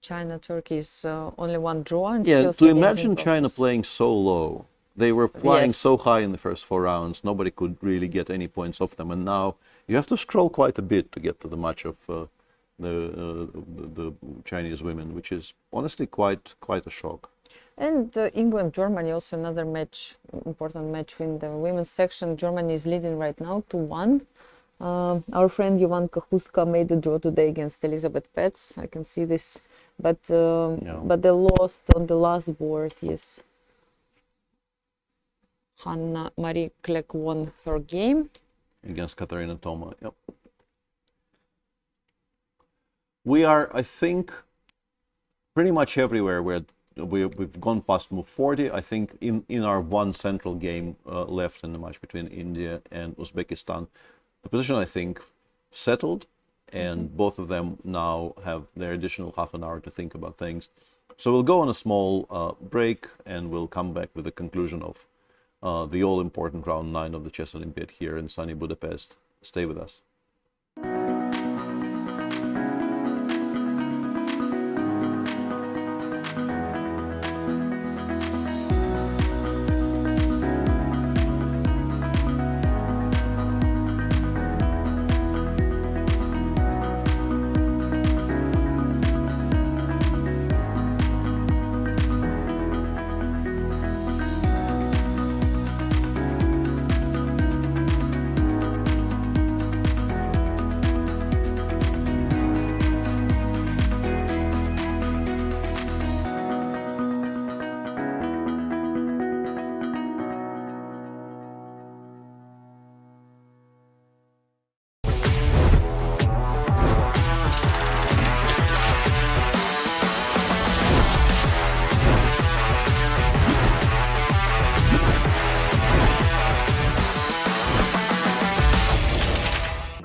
China, Turkey is only 1 draw. And yeah, still to 3 games imagine in China progress. playing so low. They were flying Yes. so high in the first 4 rounds, nobody could really get any points off them, and now you have to scroll quite a bit to get to the match of the Chinese women, which is honestly quite a shock. And England, Germany, also another match, important match in the women's section. Germany is leading right now 2-1. Our friend Jovan Kahuska made the draw today against Elizabeth Petz. I can see this, but they lost on the last board. Yes, Hanna Marie Klek won her game Against Katarina Toma, yep. We are, I think, pretty much everywhere where we've gone past move 40. I think in our one central game left in the match between India and Uzbekistan, the position, I think, settled, and both of them now have their additional half an hour to think about things. So we'll go on a small break, and we'll come back with the conclusion of the all-important round 9 of the Chess Olympiad here in sunny Budapest. Stay with us.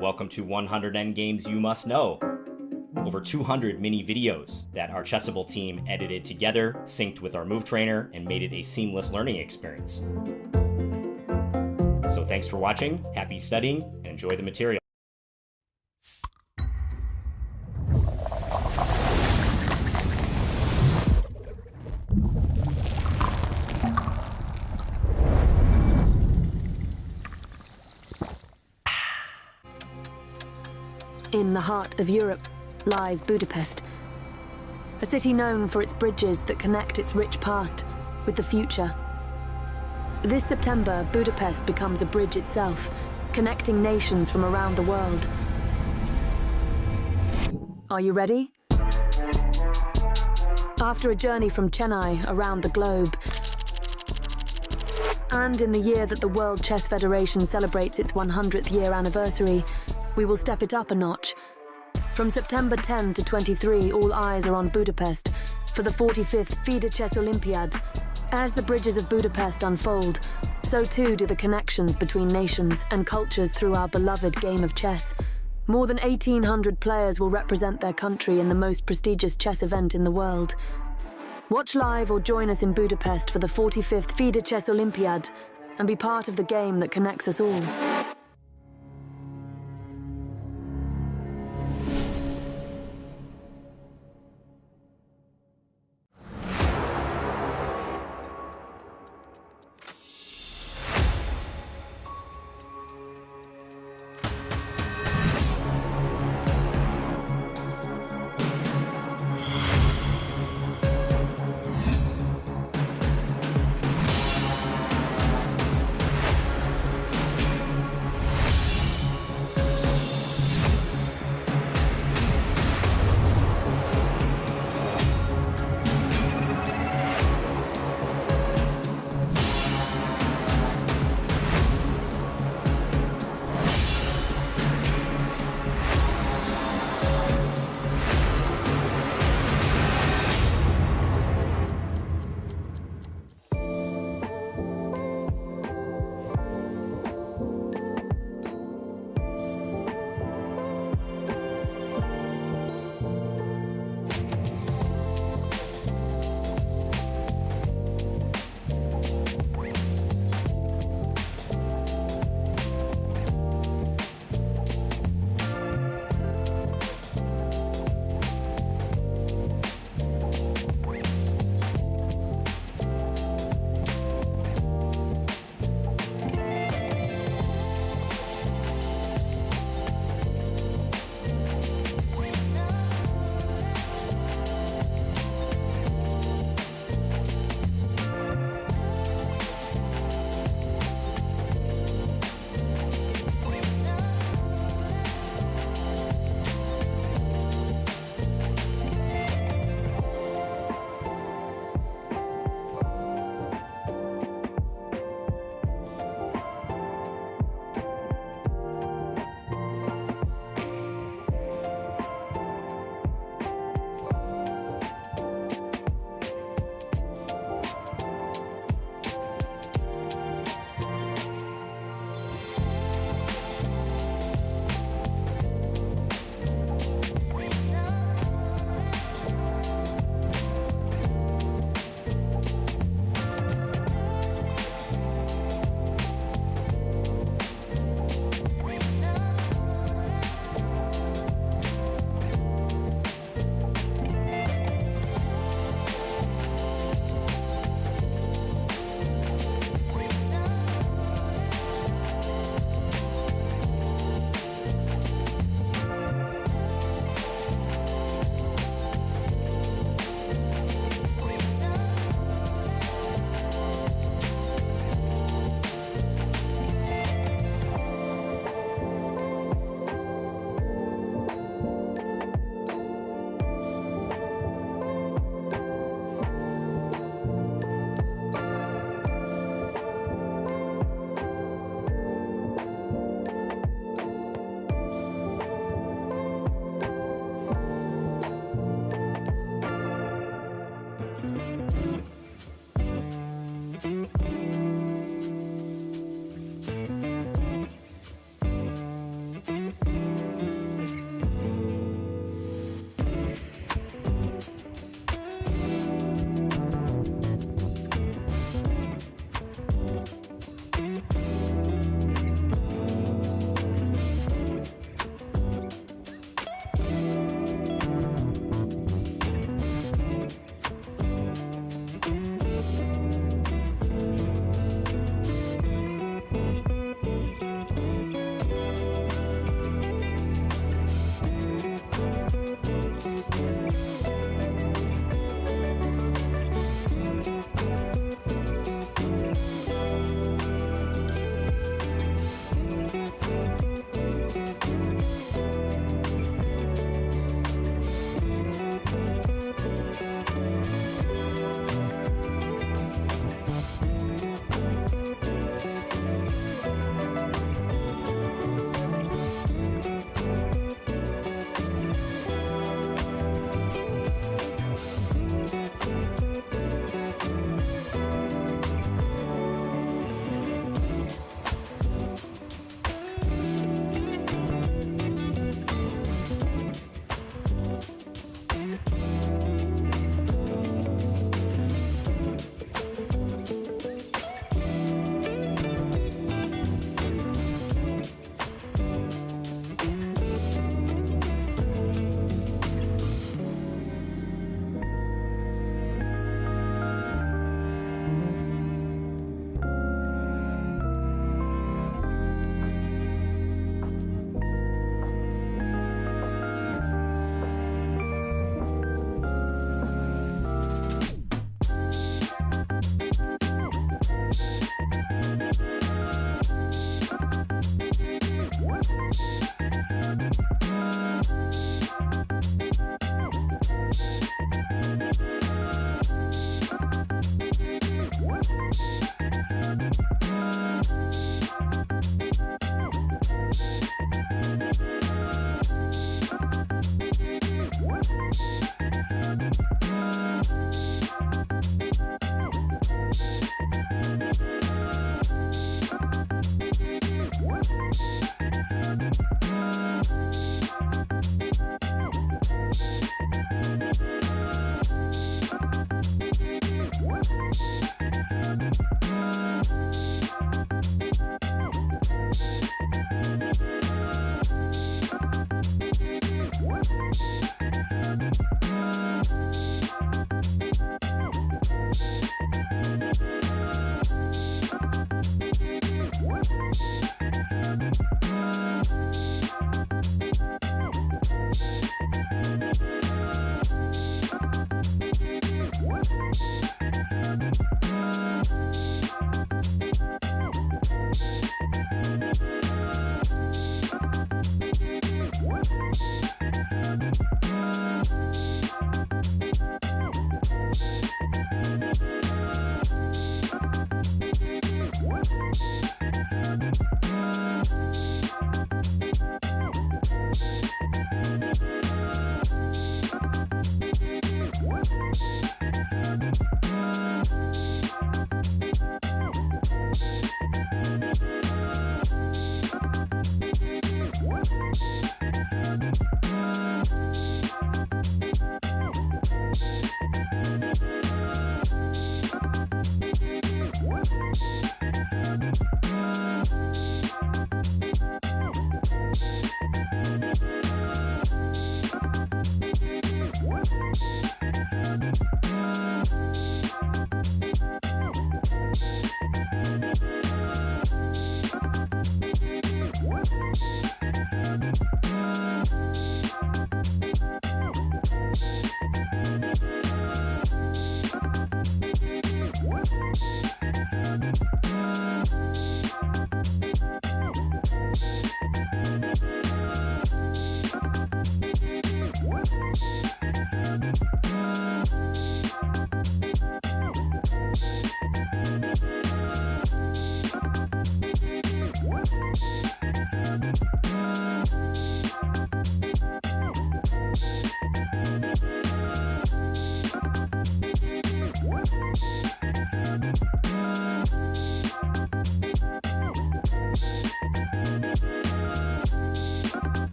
Welcome to 100 Endgames You Must Know. Over 200 mini videos that our Chessable team edited together, synced with our move trainer, and made it a seamless learning experience. So thanks for watching, happy studying, and enjoy the material. In the heart of Europe lies Budapest, a city known for its bridges that connect its rich past with the future. This September, Budapest becomes a bridge itself, connecting nations from around the world. Are you ready? After a journey from Chennai around the globe, and in the year that the World Chess Federation celebrates its 100th year anniversary, we will step it up a notch. From September 10 to 23, all eyes are on Budapest for the 45th FIDE Chess Olympiad. As the bridges of Budapest unfold, so too do the connections between nations and cultures through our beloved game of chess. More than 1,800 players will represent their country in the most prestigious chess event in the world. Watch live or join us in Budapest for the 45th FIDE Chess Olympiad and be part of the game that connects us all.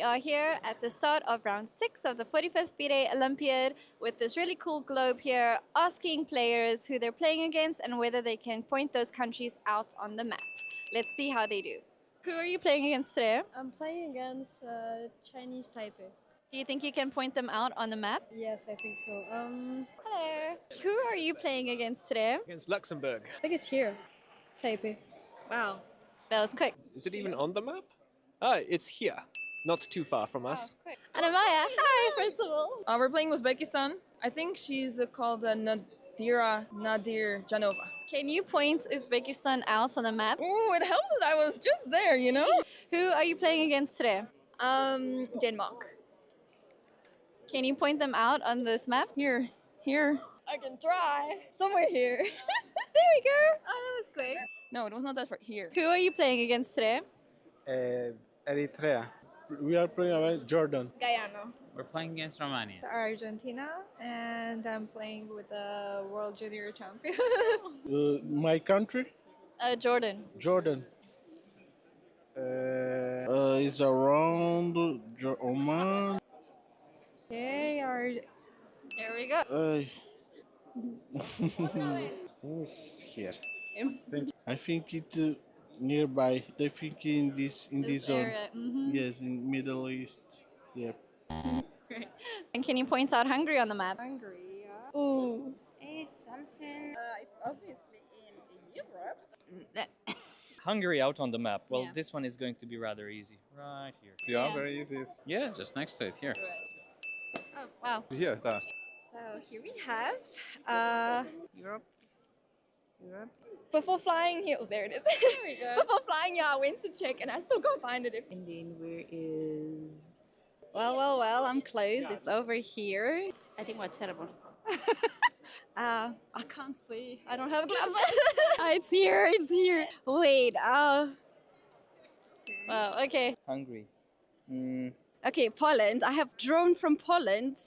are here at the start of round 6 of the 45th FIDE Olympiad with this really cool globe here asking players who they're playing against and whether they can point those countries out on the map. Let's see how they do. Who are you playing against today? I'm playing against Chinese Taipei. Do you think you can point them out on the map? Yes, I think so. Hello. Who are you playing against today? Against Luxembourg. I think it's here. Taipei. Wow, that was quick. Is it even on the map? Ah, it's here. Not too far from us. Anamaya, hi, first of all. We're playing Uzbekistan. I think she's called Nadir Janova. Can you point Uzbekistan out on the map? Ooh, it helps that I was just there, you know? Who are you playing against today? Denmark. Can you point them out on this map? Here. I can try. Somewhere here. There we go. Oh, that was quick. No, it was not that far. Here. Who are you playing against today? Eritrea. We are playing against Jordan. Guyana. We're playing against Romania. Argentina. And I'm playing with the World Junior Champion. My country? Jordan. Jordan. Is around Oman. Okay, there we go. Who's here? I think it's nearby. I think in this zone. Area. Yes, in Middle East. Yeah. Great. And can you point out Hungary on the map? Hungary, yeah. Ooh. It's something. It's obviously in Europe. Hungary out on the map. Well, Yeah. this one is going to be rather easy. Right here. Yeah, very easy. Yeah, just next to it, here. Oh, wow. Here, that. So here we have Europe. Before flying here, oh, there it is. There we go. Before flying here, I went to check and I still can't find it. And then where is... Well, I'm close. It's over here. I think we're terrible. I can't see. I don't have glasses. It's here. Wait, Wow, okay. Hungary. Okay, Poland. I have drone from Poland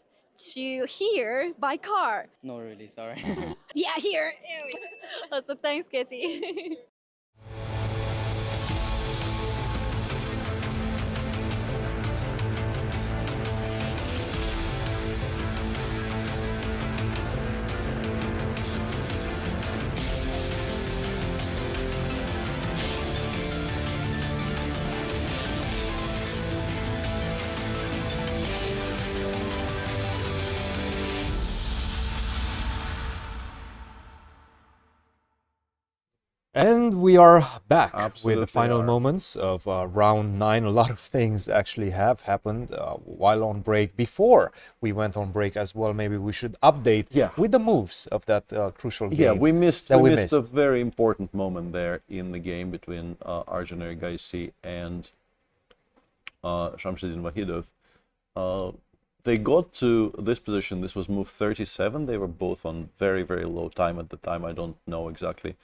to here by car. No, really, sorry. Yeah, here. So thanks, Katie. And we are back Absolutely with the final are. moments of round 9. A lot of things actually have happened while on break. Before we went on break as well, maybe we should update with the moves of that crucial game. Yeah, we missed a very important moment there in the game between Arjun Erigaisi and Shamsuddin Vahidov. They got to this position. This was move 37. They were both on very, very low time at the time. I don't know exactly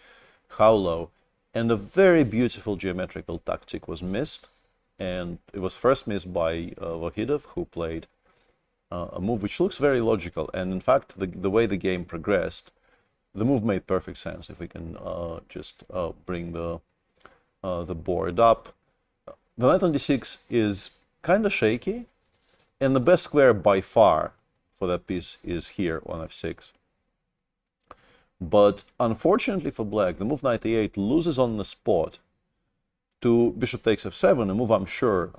how low, and a very beautiful geometrical tactic was missed, and it was first missed by Vahidov, who played a move which looks very logical, and in fact the way the game progressed, the move made perfect sense. If we can just bring the board up, the knight on d6 is kind of shaky, and the best square by far for that piece is here on f6. But unfortunately for black, the move knight e8 loses on the spot to bishop takes f7, a move I'm sure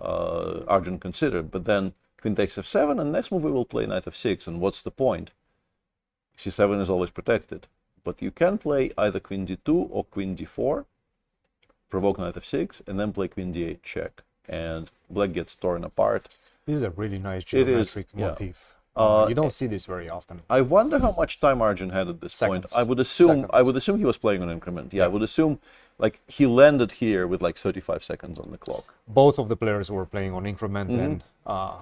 Arjun considered, but then queen takes f7, and next move we will play knight f6, and what's the point? c7 is always protected, but you can play either queen d2 or queen d4, provoke knight f6, and then play queen d8 check, and black gets torn apart. This is a really nice geometric yeah. motif. You don't see this very often. I wonder how much time Arjun had at this point. I would assume he was playing on increment. Yeah, I would assume like he landed here with like 35 seconds on the clock. Both of the players were playing on increment, and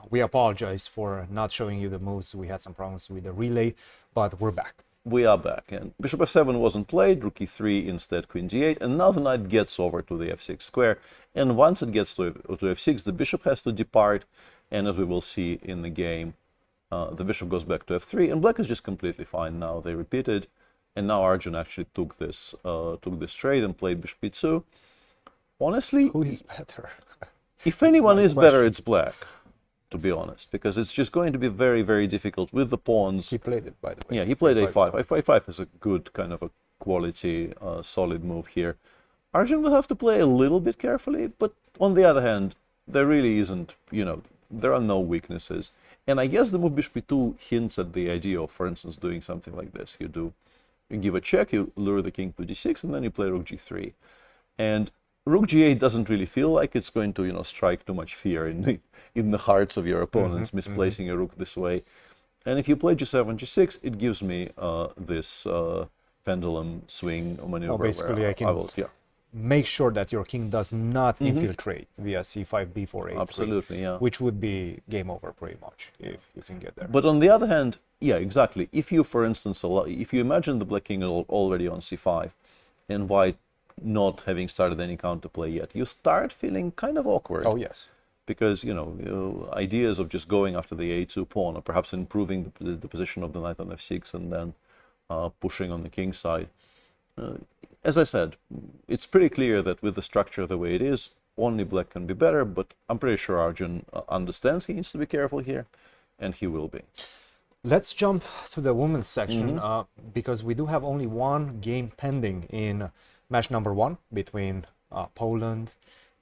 we apologize for not showing you the moves. We had some problems with the relay, but we're back. We are back, and bishop f7 wasn't played, rook e3, instead queen g8, and now the knight gets over to the f6 square, and once it gets to f6, the bishop has to depart, and as we will see in the game, the bishop goes back to f3, and black is just completely fine now. They repeated, and now Arjun actually took this trade and played bishop e2. Honestly, who is better? If anyone is better, it's black. to be honest, because it's just going to be very, very difficult with the pawns. He played it, by the way. Yeah, he played a5. A5 is a good kind of a quality, solid move here. Arjun will have to play a little bit carefully, but on the other hand, there really isn't, there are no weaknesses. And I guess the move bishop e2 hints at the idea of, for instance, doing something like this. You give a check, you lure the king to d6, and then you play rook g3. And rook g8 doesn't really feel like it's going to, strike too much fear in the hearts of your opponents, misplacing a rook this way. And if you play g7, g6, it gives me this pendulum swing maneuver. Well, basically, I can make sure that your king does not infiltrate via c5, b4, a3. Absolutely, yeah. Which would be game over pretty much if you can get there. But on the other hand, yeah, exactly. If you, for instance, if you imagine the black king already on c5 and white not having started any counterplay yet, you start feeling kind of awkward. Oh, yes. Because, ideas of just going after the a2 pawn or perhaps improving the position of the knight on f6 and then pushing on the king's side. As I said, it's pretty clear that with the structure the way it is, only black can be better, but I'm pretty sure Arjun understands he needs to be careful here, and he will be. Let's jump to the women's section, because we do have only one game pending in match number 1 between Poland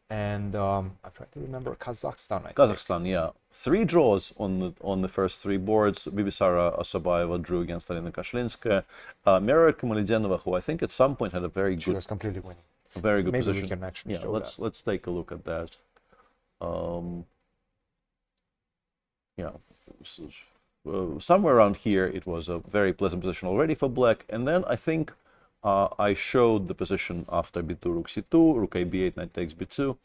and I'm trying to remember Kazakhstan. I think. Yeah. 3 draws on the first 3 boards. Bibisara Asabayeva drew against Alina Kashlinskaya. Mira Kamalidenova, who I think at some point had a very good... She was completely winning. A very good Maybe position. We can actually show that. Let's take a look at that. Somewhere around here, it was a very pleasant position already for black. And then I think I showed the position after b2, rook c2, rook a b8, knight takes b2,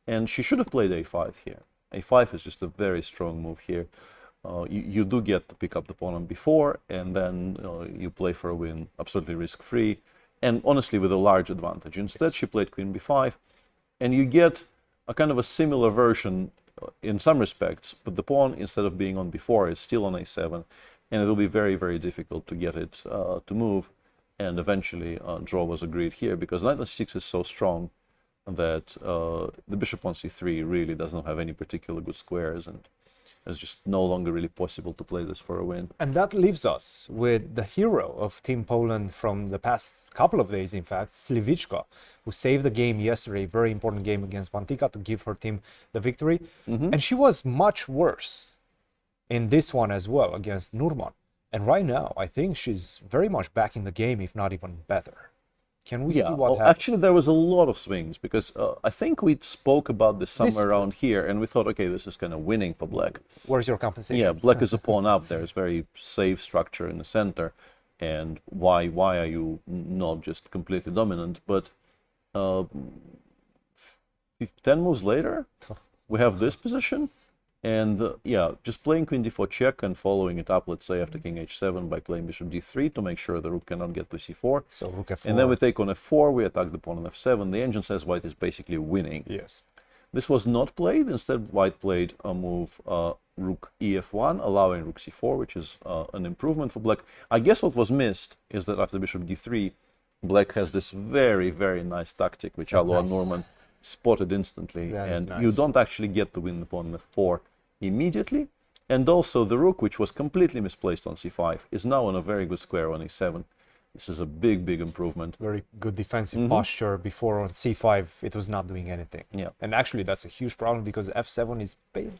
and she should have played a5 here. a5 is just a very strong move here. You do get to pick up the pawn on b4, and then you play for a win, absolutely risk-free, and honestly with a large advantage. Instead, she played queen b5, and you get a kind of a similar version in some respects, but the pawn, instead of being on b4, is still on a7, and it will be very, very difficult to get it to move. And eventually draw was agreed here because knight on c6 is so strong that the bishop on c3 really does not have any particular good squares, and it's just no longer really possible to play this for a win. And that leaves us with the hero of Team Poland from the past couple of days, in fact, Slivichka, who saved the game yesterday, a very important game against Vantika to give her team the victory. And she was much worse in this one as well against Nurman. And right now, I think she's very much back in the game, if not even better. Can we see what happened? Actually, there was a lot of swings because I think we spoke about this somewhere around here, and we thought, okay, this is kind of winning for black. Where's your compensation? Yeah, black is a pawn up. There's very safe structure in the center, and why are you not just completely dominant? But 10 moves later, we have this position. And just playing queen d4 check and following it up, let's say, after king h7 by playing bishop d3 to make sure the rook cannot get to c4. So rook f4. And then we take on f4, we attack the pawn on f7. The engine says white is basically winning. Yes. This was not played. Instead, white played a move rook ef1, allowing rook c4, which is an improvement for black. I guess what was missed is that after bishop d3, black has this very, very nice tactic, which Alois Norman spotted instantly. And you don't actually get to win the pawn on f4 immediately, and also the rook, which was completely misplaced on c5, is now on a very good square on a7. This is a big improvement. Very good defensive posture. Before on c5 it was not doing anything. Yeah, and actually that's a huge problem because f7 is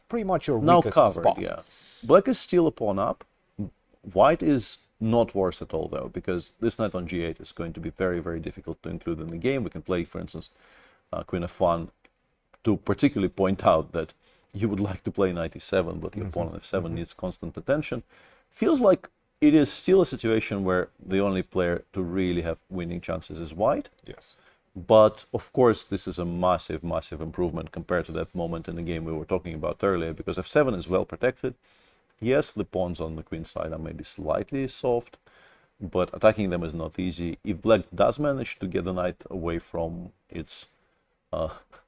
pretty much your weakest spot. Yeah, black is still a pawn up. White is not worse at all though, because this knight on g8 is going to be very, very difficult to include in the game. We can play, for instance, queen f1 to particularly point out that you would like to play knight e7, but your pawn on f7 needs constant attention. Feels like it is still a situation where the only player to really have winning chances is white. Yes. But, of course, this is a massive improvement compared to that moment in the game we were talking about earlier, because f7 is well protected. Yes, the pawns on the queen side are maybe slightly soft, but attacking them is not easy. If black does manage to get the knight away from its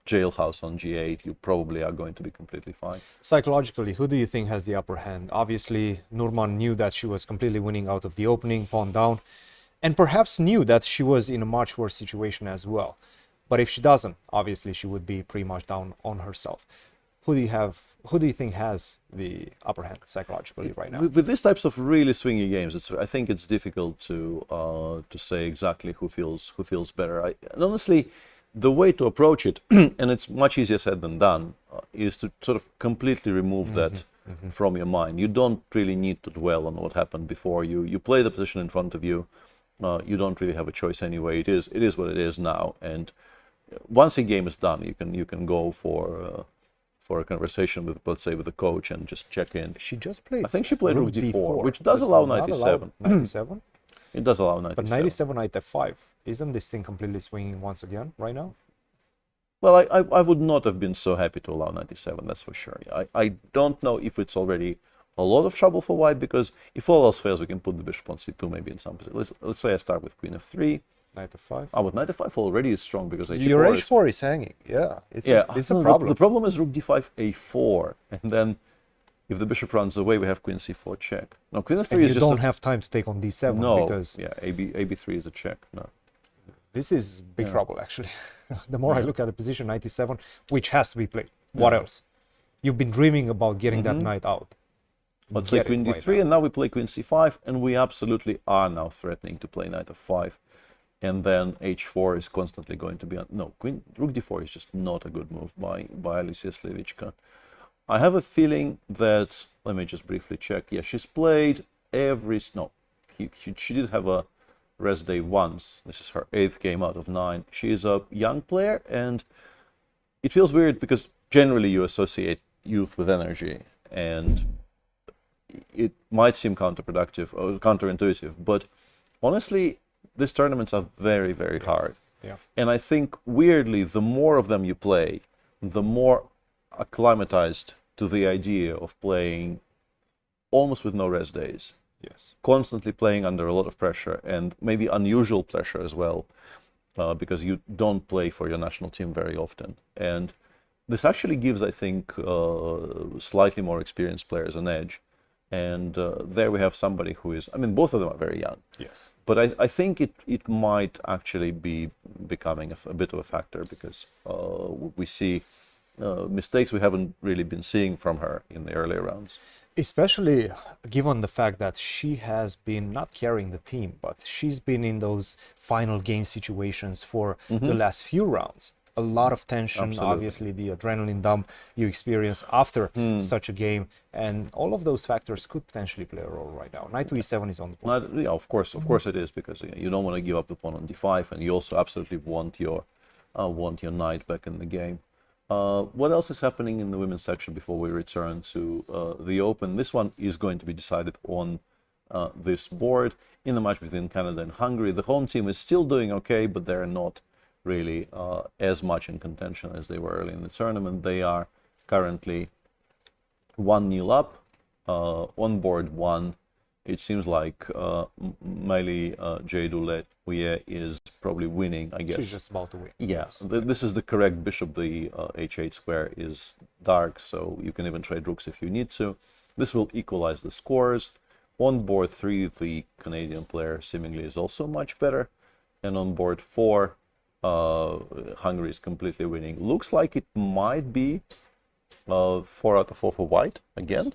jailhouse on g8, you probably are going to be completely fine. Psychologically, who do you think has the upper hand? Obviously, Nurman knew that she was completely winning out of the opening, pawn down, and perhaps knew that she was in a much worse situation as well. But if she doesn't, obviously she would be pretty much down on herself. Who do you think has the upper hand psychologically right now? With these types of really swingy games, I think it's difficult to say exactly who feels better. And honestly, the way to approach it, and it's much easier said than done, is to sort of completely remove that from your mind. You don't really need to dwell on what happened before. You play the position in front of you. You don't really have a choice anyway. It is what it is now. And once a game is done, you can go for a conversation with, let's say, with the coach and just check in. She just played. I think she played rook d4, which does It's allow not 97. 97. It does allow 97. But 97 knight f5. Isn't this thing completely swinging once again right now? Well, I would not have been so happy to allow 97, that's for sure. I don't know if it's already a lot of trouble for white, because if all else fails, we can put the bishop on c2 maybe in some position. Let's say I start with queen f3. Knight f5. Oh, but knight f5 already is strong because h4 your h4 is hanging. Yeah, it's a problem. The problem is rook d5 a4, and then if the bishop runs away, we have queen c4 check. No, queen f3 and is you just don't have time to take on d7 no, because yeah, ab3 is a check. No, this is big trouble actually. The more I look at the position 97, which has to be played. What else? You've been dreaming about getting that knight out. Let's play queen d3, and now we play queen c5, and we absolutely are now threatening to play knight f5. And then h4 is constantly going to be no, rook d4 is just not a good move by Alicia Slivichka. I have a feeling that, let me just briefly check. Yeah, she's played she did have a rest day once. This is her 8th game out of 9. She is a young player, and it feels weird because generally you associate youth with energy, and it might seem counterproductive or counterintuitive, but honestly, these tournaments are very, very hard. Yeah. And I think, weirdly, the more of them you play, the more acclimatized to the idea of playing almost with no rest days. Yes. Constantly playing under a lot of pressure, and maybe unusual pressure as well, because you don't play for your national team very often. And this actually gives, I think, slightly more experienced players an edge. And there we have somebody who is, I mean, both of them are very young. Yes. But I think it might actually be becoming a bit of a factor, because we see mistakes we haven't really been seeing from her in the earlier rounds. Especially given the fact that she has been not carrying the team, but she's been in those final game situations for the last few rounds. A lot of tension, Absolutely. Obviously the adrenaline dump you experience after such a game, and all of those factors could potentially play a role right now. Knight to e7 is on the board. Yeah, of course it is, because you don't want to give up the pawn on d5, and you also absolutely want your knight back in the game. What else is happening in the women's section before we return to the Open? This one is going to be decided on this board in the match between Canada and Hungary. The home team is still doing okay, but they're not really as much in contention as they were early in the tournament. They are currently 1-0 up on board 1. It seems like Meili Jaidulet is probably winning, I guess. She's just about to win. Yes, this is the correct bishop. The h8 square is dark, so you can even trade rooks if you need to. This will equalize the scores. On board 3, the Canadian player seemingly is also much better. And on board 4, Hungary is completely winning. Looks like it might be 4 out of 4 for white again.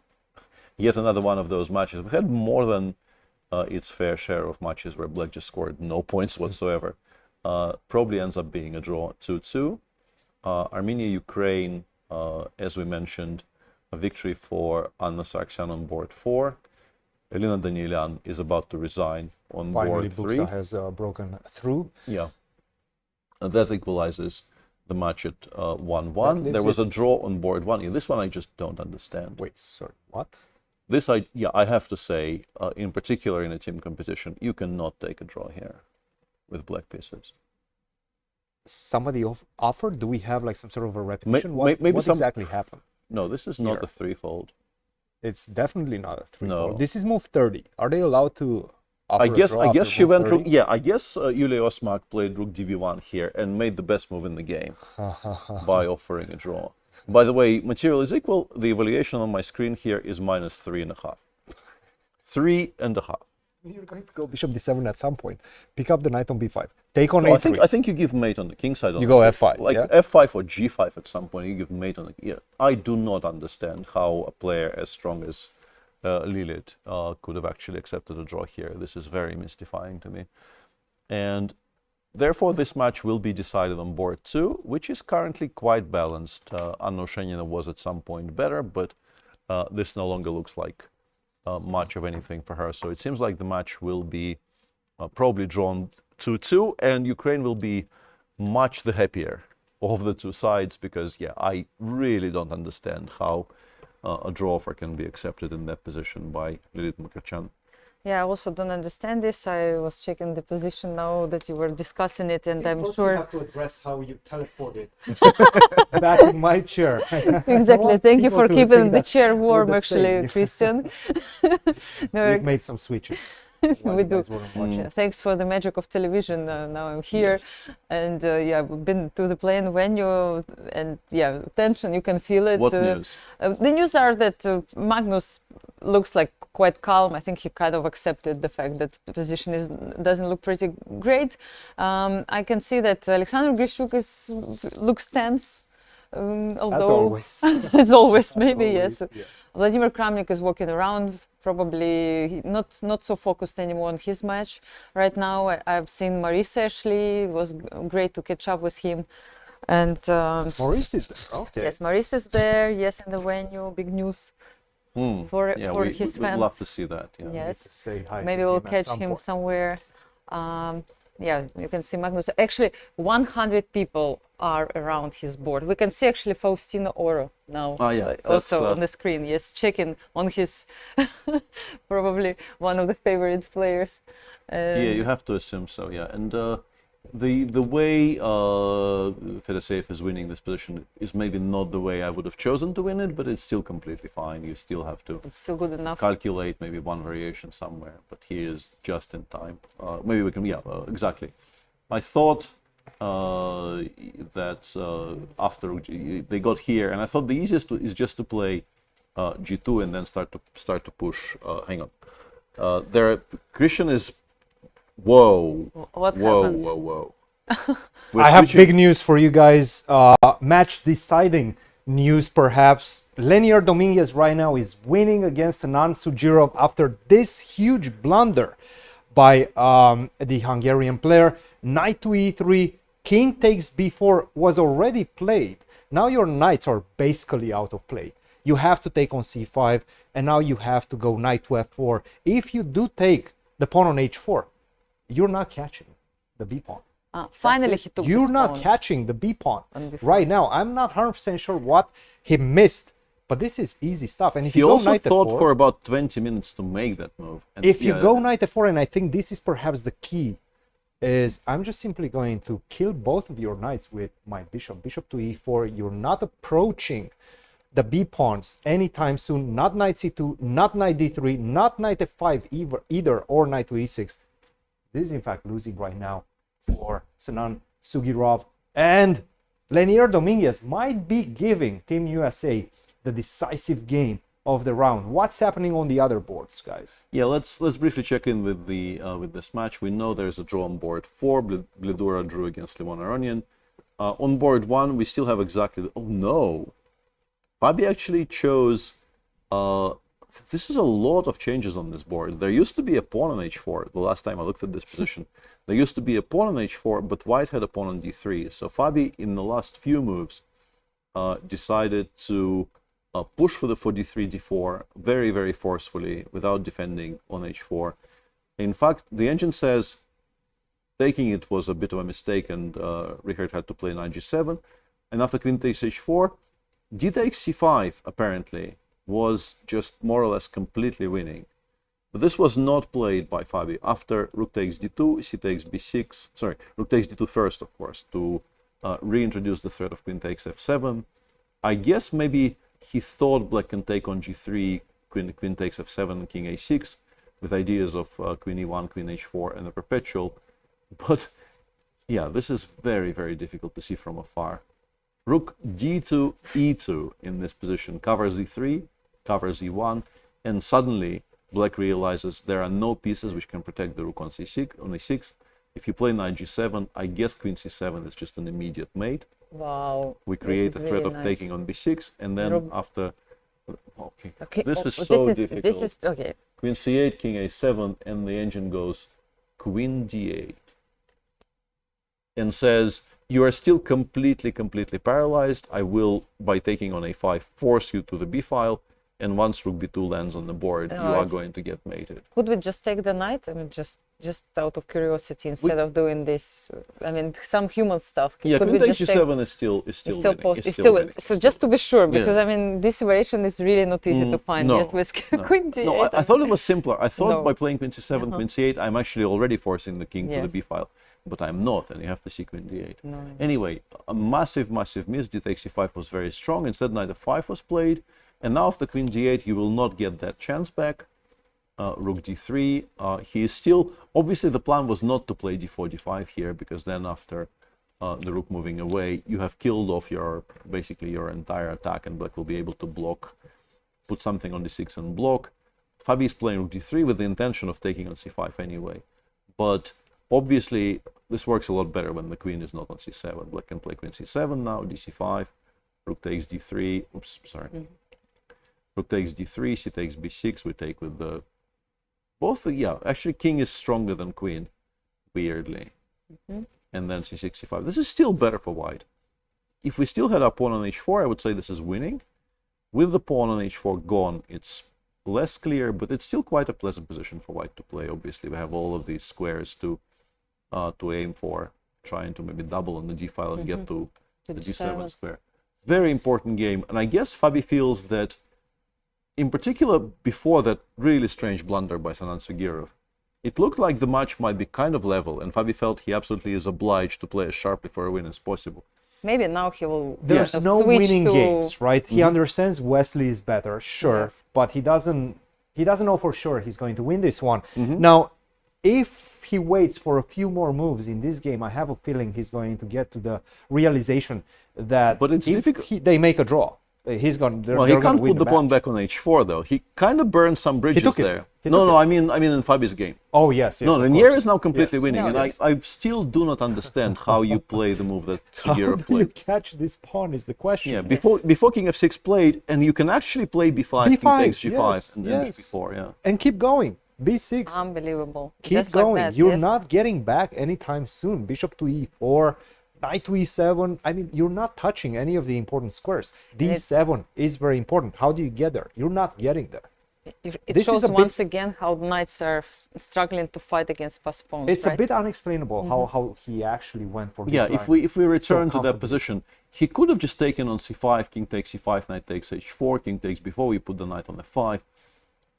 Yet another one of those matches. We've had more than its fair share of matches where black just scored no points whatsoever. Probably ends up being a draw 2-2. Armenia-Ukraine, as we mentioned, a victory for Anna Sargsyan on board 4. Elena Danielyan is about to resign on Finally, board 3. Buxa has broken through. Yeah. And that equalizes the match at 1-1. There was a draw on board 1. Yeah, this one I just don't understand. Wait, sorry, what? This, I have to say, in particular in a team competition, you cannot take a draw here with black pieces. Somebody offered? Do we have like some sort of a repetition? What Maybe exactly happened? No, this is not a threefold. It's definitely not a threefold. No. This is move 30. Are they allowed to offer I guess she went rook. Yeah, I guess Yulia Osmak played rook dv1 here and made the best move in the game by offering a draw. By the way, material is equal. The evaluation on my screen here is -3.5. 3.5. You're going to go bishop d7 at some point. Pick up the knight on b5. Take on No, a3. I think you give mate on the king side. You go f5, like yeah? f5 or g5 at some point. You give mate on the. Yeah, I do not understand how a player as strong as Lilith could have actually accepted a draw here. This is very mystifying to me, and therefore this match will be decided on board 2, which is currently quite balanced. Anna Oshenina was at some point better, but this no longer looks like much of anything for her. So it seems like the match will be probably drawn 2-2, and Ukraine will be much the happier of the two sides, because yeah, I really don't understand how a draw offer can be accepted in that position by Lilith Mukhachan. Yeah, I also don't understand this. I was checking the position now that you were discussing it, and I'm First sure. you have to address how you teleported back in my chair. Exactly. Thank you for people to keeping think the that chair we're warm, the actually, same. Christian. No, We've made some switches. while we you do. guys weren't watching. Yeah, thanks for the magic of television. Now I'm here, and yeah, we've been to the plane venue, and yeah, tension, you can feel it. What news? The news are that Magnus looks like quite calm. I think he kind of accepted the fact that the position doesn't look pretty great. I can see that Alexander Grishuk looks tense. Although as always, maybe always, yes. yeah. Vladimir Kramnik is walking around, probably not so focused anymore on his match right now. I've seen Maurice Ashley. It was great to catch up with him. And Maurice is there. Okay. yes, Maurice is there. Yes, in the venue. Big news for his fans. We'd love to see that. Yeah. Yes, Say hi maybe to we'll him at catch some him point. somewhere. Yeah, you can see Magnus. Actually, 100 people are around his board. We can see actually Faustino Oro now, Yeah, also on the screen. Yes, checking on his probably one of the favorite players. Yeah, you have to assume so. Yeah, and the way Fedoseev is winning this position is maybe not the way I would have chosen to win it, but it's still completely fine. You still have to It's still good enough. calculate maybe one variation somewhere, but he is just in time. Maybe we can, yeah, exactly. I thought that after they got here, and I thought the easiest is just to play G2 and then start to push. Hang on, Cristian is. Whoa! What whoa! happens? Whoa! Whoa! I have big news for you guys. Match deciding news, perhaps. Lenier Dominguez right now is winning against Anand Sujirov after this huge blunder by the Hungarian player. Knight to e3, king takes b4 was already played. Now your knights are basically out of play. You have to take on c5, and now you have to go knight to f4. If you do take the pawn on h4, you're not catching the b pawn. Finally, he took You're this not pawn. catching the b pawn And before. right now. I'm not 100% sure what he missed, but this is easy stuff. And if He you go also knight thought f4, for about 20 minutes to make that move. And if you yeah, go knight f4, and I think this is perhaps the key, is I'm just simply going to kill both of your knights with my bishop to e4. You're not approaching the b pawns anytime soon. Not knight c2, not knight d3, not knight f5 either, or knight to e6. This is in fact losing right now for Sinan Sugirov, and Lenier Dominguez might be giving Team USA the decisive game of the round. What's happening on the other boards, guys? Yeah, let's briefly check in with the with this match. We know there's a draw on board 4. Bledura drew against Levon Aronian. On board 1, we still have exactly. Oh no, Fabi actually chose. This is a lot of changes on this board. There used to be a pawn on h4. The last time I looked at this position, there used to be a pawn on h4, but white had a pawn on d3. So Fabi, in the last few moves, decided to push for the d3, d4 very, very forcefully without defending on h4. In fact, the engine says taking it was a bit of a mistake, and Richard had to play knight g7. And after queen takes h4, d takes c5 apparently was just more or less completely winning. But this was not played by Fabi. After rook takes d2, c takes b6, sorry, rook takes d2 first, of course, to reintroduce the threat of queen takes f7. I guess maybe he thought black can take on g3, queen takes f7, and king a6, with ideas of queen e1, queen h4, and a perpetual. But yeah, this is very, very difficult to see from afar. Rook d2, e2 in this position covers e3, covers e1, and suddenly Black realizes there are no pieces which can protect the rook on c6. On e6, if you play knight g7, I guess queen c7 is just an immediate mate. Wow. We create a threat really of nice. taking on b6, and then after. Okay. Okay. This oh, is so difficult. This is okay. Queen c8, king a7, and the engine goes queen d8, and says, you are still completely paralyzed. I will, by taking on a5, force you to the b file, and once rook b2 lands on the board, you are going to get mated. Could we just take the knight? I mean, just out of curiosity, instead of doing this, I mean, some human stuff. Yeah, could queen we takes just g7 is still winning. So just to be sure, because I mean, this variation is really not easy to find. No, Just with queen d8. No, I thought it was simpler. I thought by playing queen c7, queen c8, I'm actually already forcing the king to the b file, but I'm not, and you have to see queen d8. No. Anyway, a massive miss. D takes c5 was very strong. Instead, knight f5 was played, and now after queen d8, you will not get that chance back. Rook d3. He is still, obviously the plan was not to play d4, d5 here, because then after the rook moving away, you have killed off basically your entire attack, and black will be able to block, put something on d6 and block. Fabi is playing rook d3 with the intention of taking on c5 anyway, but obviously this works a lot better when the queen is not on c7. Black can play queen c7 now, dc5, rook takes d3, oops, sorry. Rook takes d3, c takes b6, we take with the actually king is stronger than queen, weirdly. And then c6, c5. This is still better for white. If we still had our pawn on h4, I would say this is winning. With the pawn on h4 gone, it's less clear, but it's still quite a pleasant position for white to play. Obviously, we have all of these squares to aim for, trying to maybe double on the d file and get to the d7 square. Very important game, and I guess Fabi feels that, in particular, before that really strange blunder by Sanand Sugirov, it looked like the match might be kind of level, and Fabi felt he absolutely is obliged to play as sharply for a win as possible. Maybe now he will. There's no winning games, right? He understands Wesley is better, sure, but he doesn't know for sure he's going to win this one. Now, if he waits for a few more moves in this game, I have a feeling he's going to get to the realization that if they make a draw, he's going. Well, he can't put the pawn back on h4 though. He kind of burned some bridges there. No, I mean in Fabi's game. Oh yes. No, Renier is now completely winning, and I still do not understand how you play the move that Sugirov played. How do you catch this pawn is the question. Yeah, before king f6 played, and you can actually play b5, king takes g5, and then b4, yeah. And keep going. b6. Unbelievable. Keep just going. Like that, You're not getting back anytime soon. Bishop to e4. Knight to e7. I mean, you're not touching any of the important squares. d7 is very important. How do you get there? You're not getting there. It shows once again how knights are struggling to fight against passed pawns. It's a bit unexplainable how he actually went for this line. if we return to that position, he could have just taken on c5, king takes c5, knight takes h4, king takes before we put the knight on f5.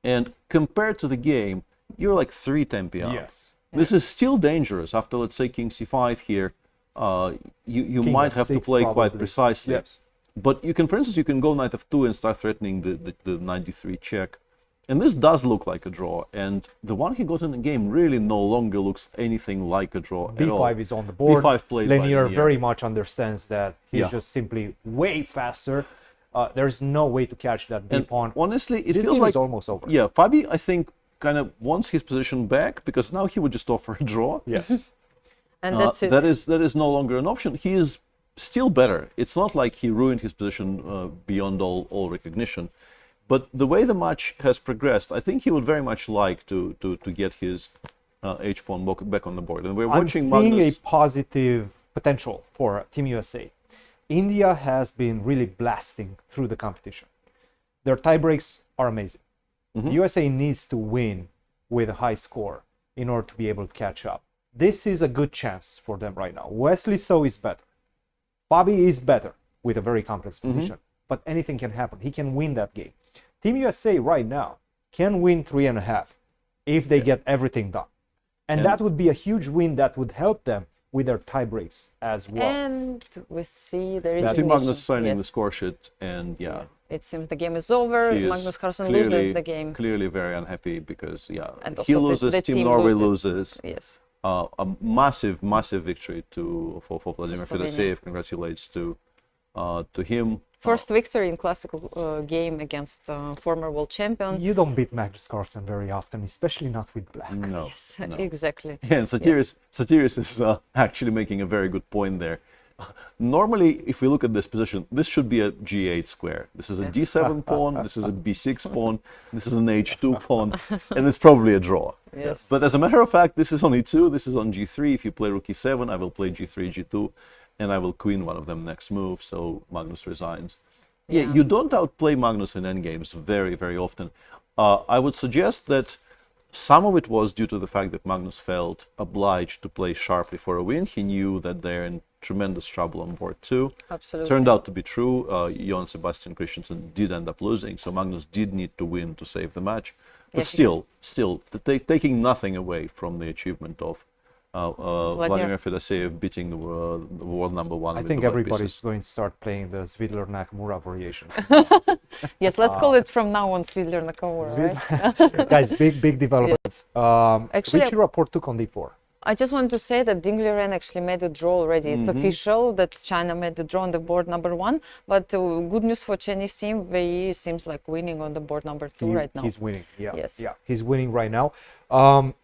And compared to the game, you're like 3 tempi out. Yes. This is still dangerous. After, let's say, king c5 here, you might have to play quite precisely. Yes. But you can, for instance, you can go knight f2 and start threatening the knight d3 check. And this does look like a draw. And the one he got in the game really no longer looks anything like a draw at all. b5 is on the board. b5 played Lanier very much understands that he's just simply way faster. There's no way to catch that b pawn. Honestly, it this feels game like is almost over. Yeah, Fabi, I think, kind of wants his position back, because now he would just offer a draw. Yes. And that's it. That is no longer an option. He is still better. It's not like he ruined his position beyond all recognition. But the way the match has progressed, I think he would very much like to get his h-pawn back on the board. And we're watching seeing Magnus. a positive potential for Team USA. India has been really blasting through the competition. Their tie breaks are amazing. USA needs to win with a high score in order to be able to catch up. This is a good chance for them right now. Wesley So is better. Fabi is better with a very complex position. But anything can happen. He can win that game. Team USA right now can win 3.5 if they get everything done. And that would be a huge win that would help them with their tie breaks as well. And we see there is Magnus signing the score sheet, and it seems the game is over. Magnus Carlsen loses the game. Clearly very unhappy because and he also loses, the Team Norway loses. Yes. A massive victory for Vladimir Fedoseev. Congratulates to him. First victory in classical game against former world champion. You don't beat Magnus Carlsen very often, especially not with black. No. Yes, no. exactly. Yeah, and Satiris is actually making a very good point there. Normally, if we look at this position, this should be a g8 square. This is a d7 pawn, this is a b6 pawn, this is an h2 pawn, and it's probably a draw. Yes. But as a matter of fact, this is on e2, this is on g3. If you play rook e7, I will play g3, g2, and I will queen one of them next move, so Magnus resigns. Yeah, you don't outplay Magnus in endgames very, very often. I would suggest that some of it was due to the fact that Magnus felt obliged to play sharply for a win. He knew that they're in tremendous trouble on board 2. Absolutely. Turned out to be true. Johann Sebastian Christensen did end up losing, so Magnus did need to win to save the match. But still, taking nothing away from the achievement of Vladimir Fedoseev beating the world number 1. I think everybody's going to start playing the Svidler Nakamura variation. Yes, let's call it from now on Svidler Nakamura. Right? Guys, big developments. Actually, Richie Rapport took on d4. I just want to say that Dingliren actually made a draw already. It's official that China made the draw on the board number 1. But good news for Chinese team, VE seems like winning on the board number 2 right now. He's winning, yeah. Yes. Yeah, he's winning right now.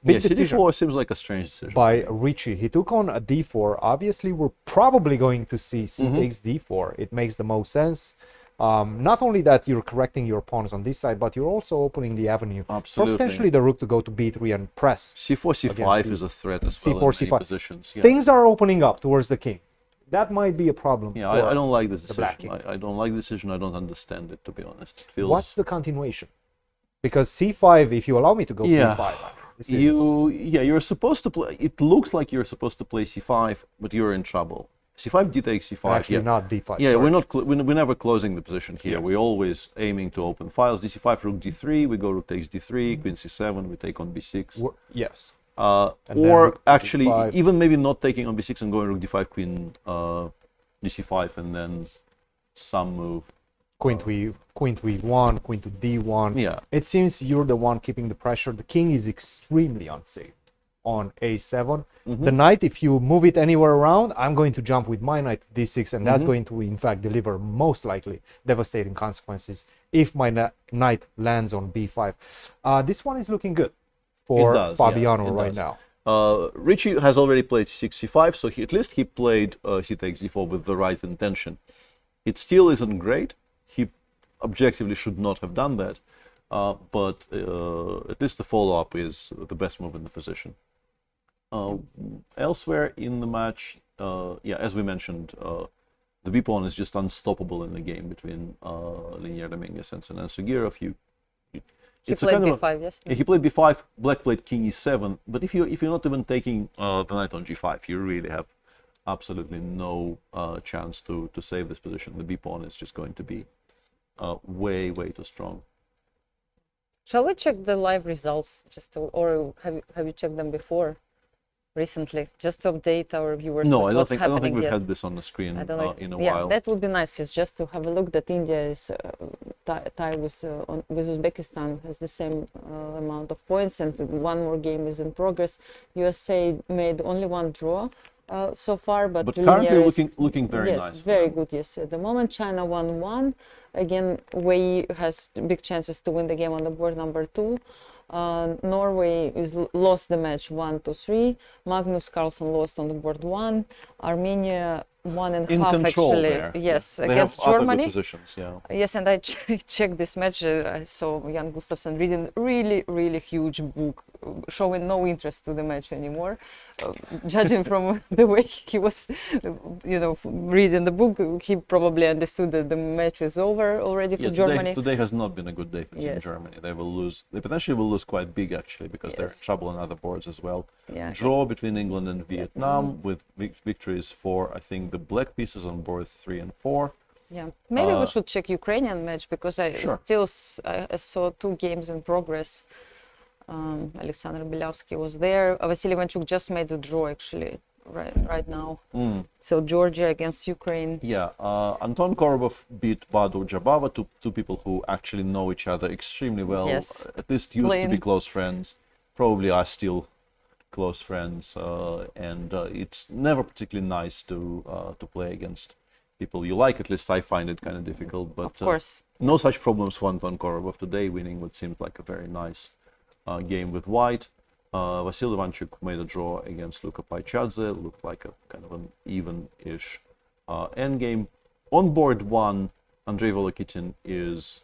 Big decision CD4 seems like a strange decision. by Richie. He took on a d4. Obviously, we're probably going to see c takes d4. It makes the most sense. Not only that you're correcting your pawns on this side, but you're also opening the avenue for potentially the rook to go to b3 and press. c4, c5 is a threat as well c4, in c5. many positions. Yeah. Things are opening up towards the king. That might be a problem. Yeah, I don't like this decision. I don't like the decision. I don't understand it, to be honest. It feels... What's the continuation? Because c5, if you allow me to go b5, you're supposed to play. It looks like you're supposed to play c5, but you're in trouble. c5, d takes c5. Actually, not d5. Yeah, we're never closing the position here. Yes. We're always aiming to open files. dc5, rook d3. We go rook takes d3. Queen c7. We take on b6. Yes. Or actually, even maybe not taking on b6 and going rook d5, queen dc5, and then some move. Queen to e1, queen to d1. Yeah. It seems you're the one keeping the pressure. The king is extremely unsafe on a7. The knight, if you move it anywhere around, I'm going to jump with my knight to d6, and that's going to, in fact, deliver most likely devastating consequences if my knight lands on b5. This one is looking good for Fabiano right now. Richie has already played c6, c5, so at least he played c takes d4 with the right intention. It still isn't great. He objectively should not have done that, but at least the follow-up is the best move in the position. Elsewhere in the match, as we mentioned, the b pawn is just unstoppable in the game between Linier Dominguez and Sinan Sugirov. He played b5, yes. Yeah, he played b5. Black played king e7. But if you're not even taking the knight on g5, you really have absolutely no chance to save this position. The b pawn is just going to be way too strong. Shall we check the live results or have you checked them before? Recently, just to update our viewers. No, I don't think we've had this on the screen in a while. That would be nice. It's just to have a look that India is tied with Uzbekistan, has the same amount of points, and one more game is in progress. USA made only one draw so far, but currently looking very nice. Yes, very good. Yes, at the moment China 1-1. Again, Wei has big chances to win the game on the board number 2. Norway lost the match 1-3. Magnus Carlsen lost on the board 1. Armenia 1.5 actually. There. Yes, they against have Germany. Other good positions, yeah. Yes, and I checked this match. I saw Jan Gustafsson reading really huge book, showing no interest to the match anymore. Judging from the way he was, reading the book, he probably understood that the match is over already for Germany. Today has not been a good day for Team Germany. They will lose. They potentially will lose quite big actually, because they're in trouble on other boards as well. Yeah. Draw between England and Vietnam with victories for, I think, the black pieces on boards 3 and 4. Yeah, maybe we should check Ukrainian match, because I saw 2 games in progress. Alexander Bilyavsky was there. Vasily Ivanchuk just made a draw actually right now. So Georgia against Ukraine. Yeah, Anton Korobov beat Badur Jabava, two people who actually know each other extremely well. Yes. At least used to be close friends. Probably are still close friends, and it's never particularly nice to play against people you like. At least I find it kind of difficult. But Of course. no such problems for Anton Korobov today, winning what seemed like a very nice game with white. Vasil Ivanchuk made a draw against Luka Paichadze. Looked like a kind of an even-ish endgame. On board one, Andrei Volokitin is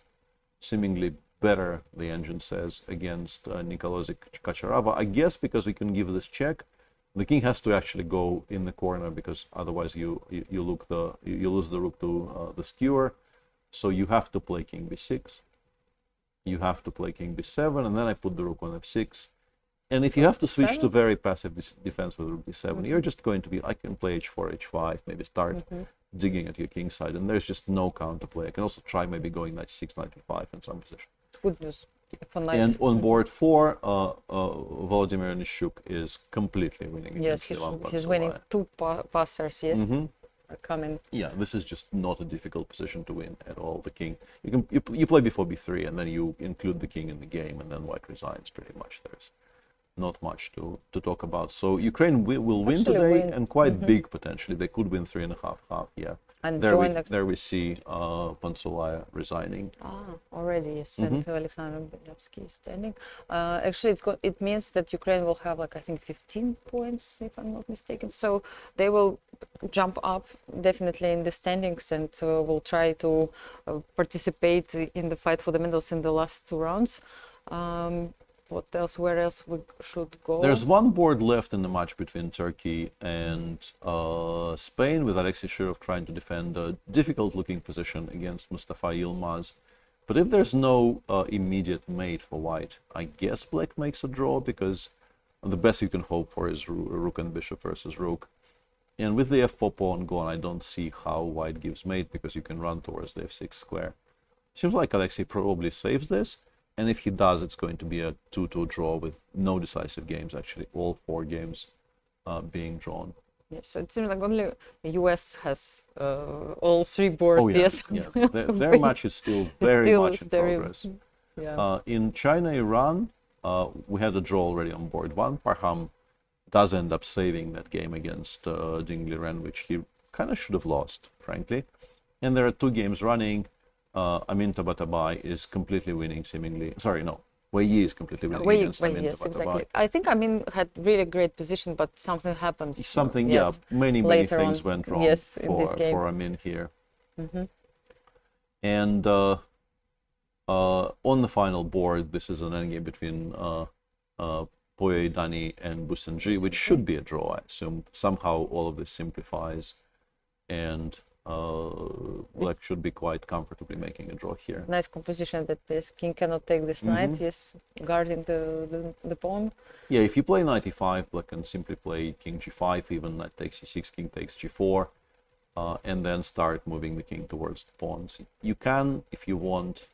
seemingly better, the engine says, against Nikolozy Kacharava. I guess because we can give this check. The king has to actually go in the corner because otherwise you lose the rook to the skewer. So you have to play king b6. You have to play king b7, and then I put the rook on f6. And if you have to switch to very passive defense with rook d7, you're just going to be, I can play h4, h5, maybe start digging at your king side, and there's just no counterplay. I can also try maybe going knight c6, knight e5 in some position. It's good news for knight. And on board 4, Volodymyr Nishchuk is completely winning. Yes, he's winning 2 passers, yes, are coming. Yeah, this is just not a difficult position to win at all. The king, you play before b3, and then you include the king in the game, and then white resigns pretty much. There's not much to talk about. So Ukraine will win today, and quite big potentially. They could win 3.5, yeah. And there we see Pansulaya resigning. Already, yes, and Alexander Belyavsky is standing. Actually, it means that Ukraine will have, like, I think 15 points, if I'm not mistaken. So they will jump up definitely in the standings, and will try to participate in the fight for the medals in the last 2 rounds. What else? Where else we should go? There's one board left in the match between Turkey and Spain, with Alexei Shirov trying to defend a difficult-looking position against Mustafa Yilmaz. But if there's no immediate mate for white, I guess black makes a draw, because the best you can hope for is rook and bishop versus rook. And with the f4 pawn gone, I don't see how white gives mate, because you can run towards the f6 square. Seems like Alexei probably saves this. And if he does, it's going to be a 2-2 draw with no decisive games, actually, all 4 games being drawn. Yes, so it seems like only the US has all 3 boards. Oh, yeah, yes. yeah. Their match is still very much in progress. Yeah. In China, Iran, we had a draw already on board 1. Parham does end up saving that game against Ding Liren, which he kind of should have lost, frankly. And there are 2 games running. Amin Tabatabai is completely winning, seemingly. Sorry, no. Wei Yi is completely winning against Amin yes, Tabatabai. exactly. I think Amin had really great position, but something happened. Something, yes, yeah. Many things went wrong in this game. for Amin here. And on the final board, this is an endgame between Poyei Dani and Busenji, which should be a draw, I assume. Somehow all of this simplifies, and black should be quite comfortably making a draw here. Nice composition that this king cannot take this knight, yes, guarding the pawn. Yeah, if you play knight e5, black can simply play king g5, even knight takes e6, king takes g4, and then start moving the king towards the pawns. You can, if you want,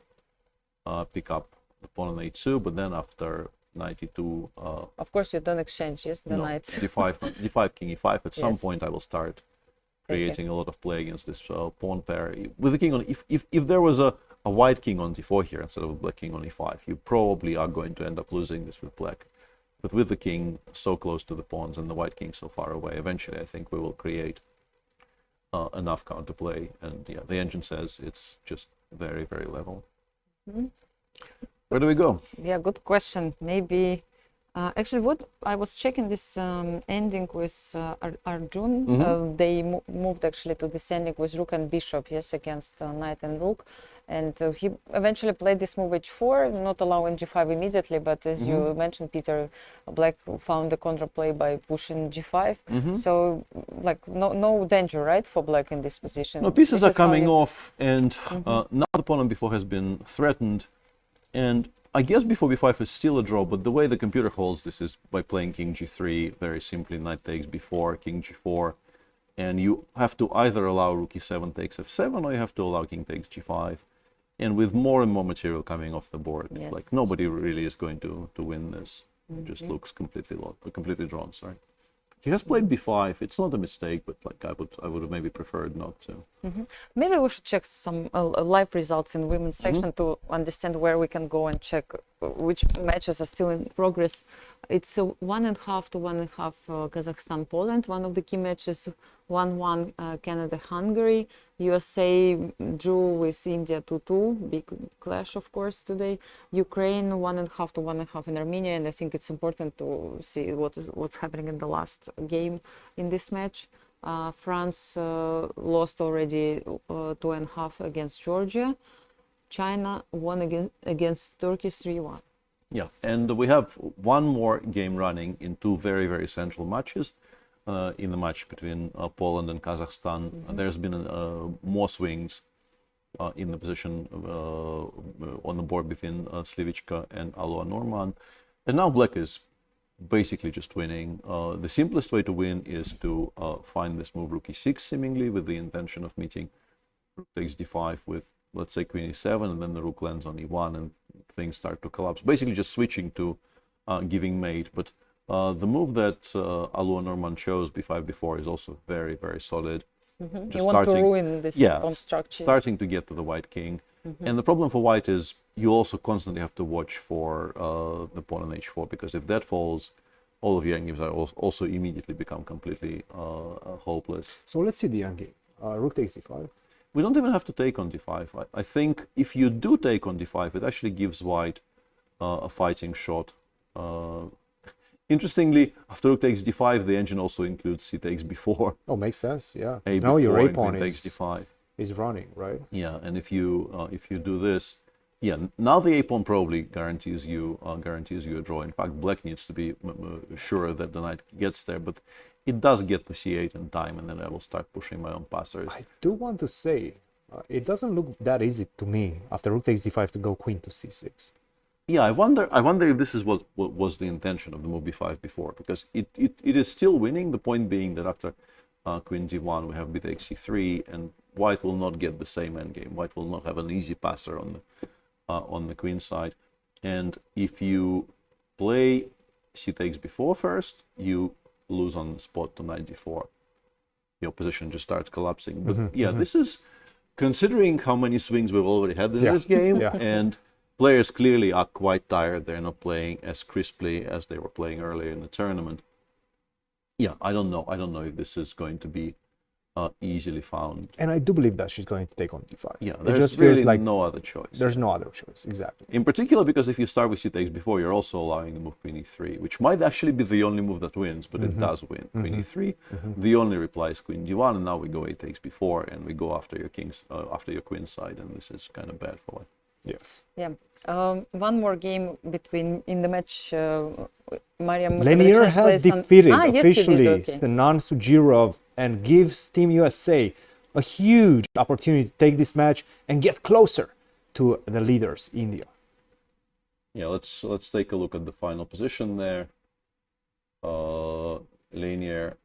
pick up the pawn on a2, but then after knight e2... of course, you don't exchange, yes, the knights. d5, king e5, at some point I will start creating a lot of play against this pawn pair. With the king on, if there was a white king on d4 here instead of a black king on e5, you probably are going to end up losing this with black. But with the king so close to the pawns and the white king so far away, eventually I think we will create enough counterplay. And yeah, the engine says it's just very, very level. Where do we go? Yeah, good question. Maybe actually, what I was checking this ending with Arjun. They moved actually to this ending with rook and bishop, yes, against knight and rook, and he eventually played this move h4, not allowing g5 immediately. But as you mentioned, Peter, black found the counterplay by pushing g5. So, like, no danger, right, for black in this position. No, pieces are coming off, and now the pawn on b4 has been threatened, and I guess before b5 is still a draw, but the way the computer holds this is by playing king g3, very simply, knight takes b4, king g4, and you have to either allow rook e7 takes f7, or you have to allow king takes g5. And with more and more material coming off the board, like, nobody really is going to win this. It just looks completely drawn, sorry. He has played b5. It's not a mistake, but like I would have maybe preferred not to. Maybe we should check some live results in women's section to understand where we can go and check which matches are still in progress. It's 1.5 to 1.5 Kazakhstan-Poland. One of the key matches 1-1 Canada, Hungary. USA drew with India 2-2. Big clash, of course, today. Ukraine 1.5 to 1.5 in Armenia, and I think it's important to see what's happening in the last game in this match. France lost already 2.5 against Georgia. China won against Turkey 3-1. Yeah, and we have one more game running in two very, very central matches. In the match between Poland and Kazakhstan, there's been more swings in the position on the board between Slivichka and Aloha Norman. And now Black is basically just winning. The simplest way to win is to find this move rook e6, seemingly with the intention of meeting rook takes d5 with, let's say, queen e7, and then the rook lands on e1 and things start to collapse. Basically just switching to giving mate. But the move that Aloha Norman chose, b5, b4, is also very, very solid. You want to ruin this pawn structure. Starting to get to the white king. And the problem for white is you also constantly have to watch for the pawn on h4, because if that falls, all of your endgames are also immediately become completely hopeless. So let's see the endgame. Rook takes d5. We don't even have to take on d5. I think if you do take on d5, it actually gives white a fighting shot. Interestingly, after rook takes d5, the engine also includes c takes b4. Oh, makes sense. Yeah. Now your a pawn takes d5 is running, right? Yeah, and if you do this, yeah, now the a pawn probably guarantees you a draw. In fact, black needs to be sure that the knight gets there, but it does get to c8 in time, and then I will start pushing my own passers. I do want to say, it doesn't look that easy to me after rook takes d5 to go queen to c6. Yeah, I wonder if this is what was the intention of the move b5 before, because it is still winning. The point being that after queen d1 we have b takes c3, and white will not get the same endgame. White will not have an easy passer on the queen side, and if you play c takes b4 first, you lose on the spot to knight d4. Your position just starts collapsing. But this is considering how many swings we've already had in this game, and players clearly are quite tired. They're not playing as crisply as they were playing earlier in the tournament. Yeah, I don't know if this is going to be easily found. And I do believe that she's going to take on d5. Yeah, there's just really like no other choice. There's no other choice, exactly. In particular, because if you start with c takes before, you're also allowing the move queen e3, which might actually be the only move that wins, but it does win. Queen e3, the only reply is queen d1, and now we go a takes before, and we go after your king's, after your queen side, and this is kind of bad for white. Yes. Yeah. One more game in the match. Mariam Lenier has defeated officially yes, Sinan Sujirov and gives Team USA a huge opportunity to take this match and get closer to the leaders, India. Yeah, let's take a look at the final position there. Lenier,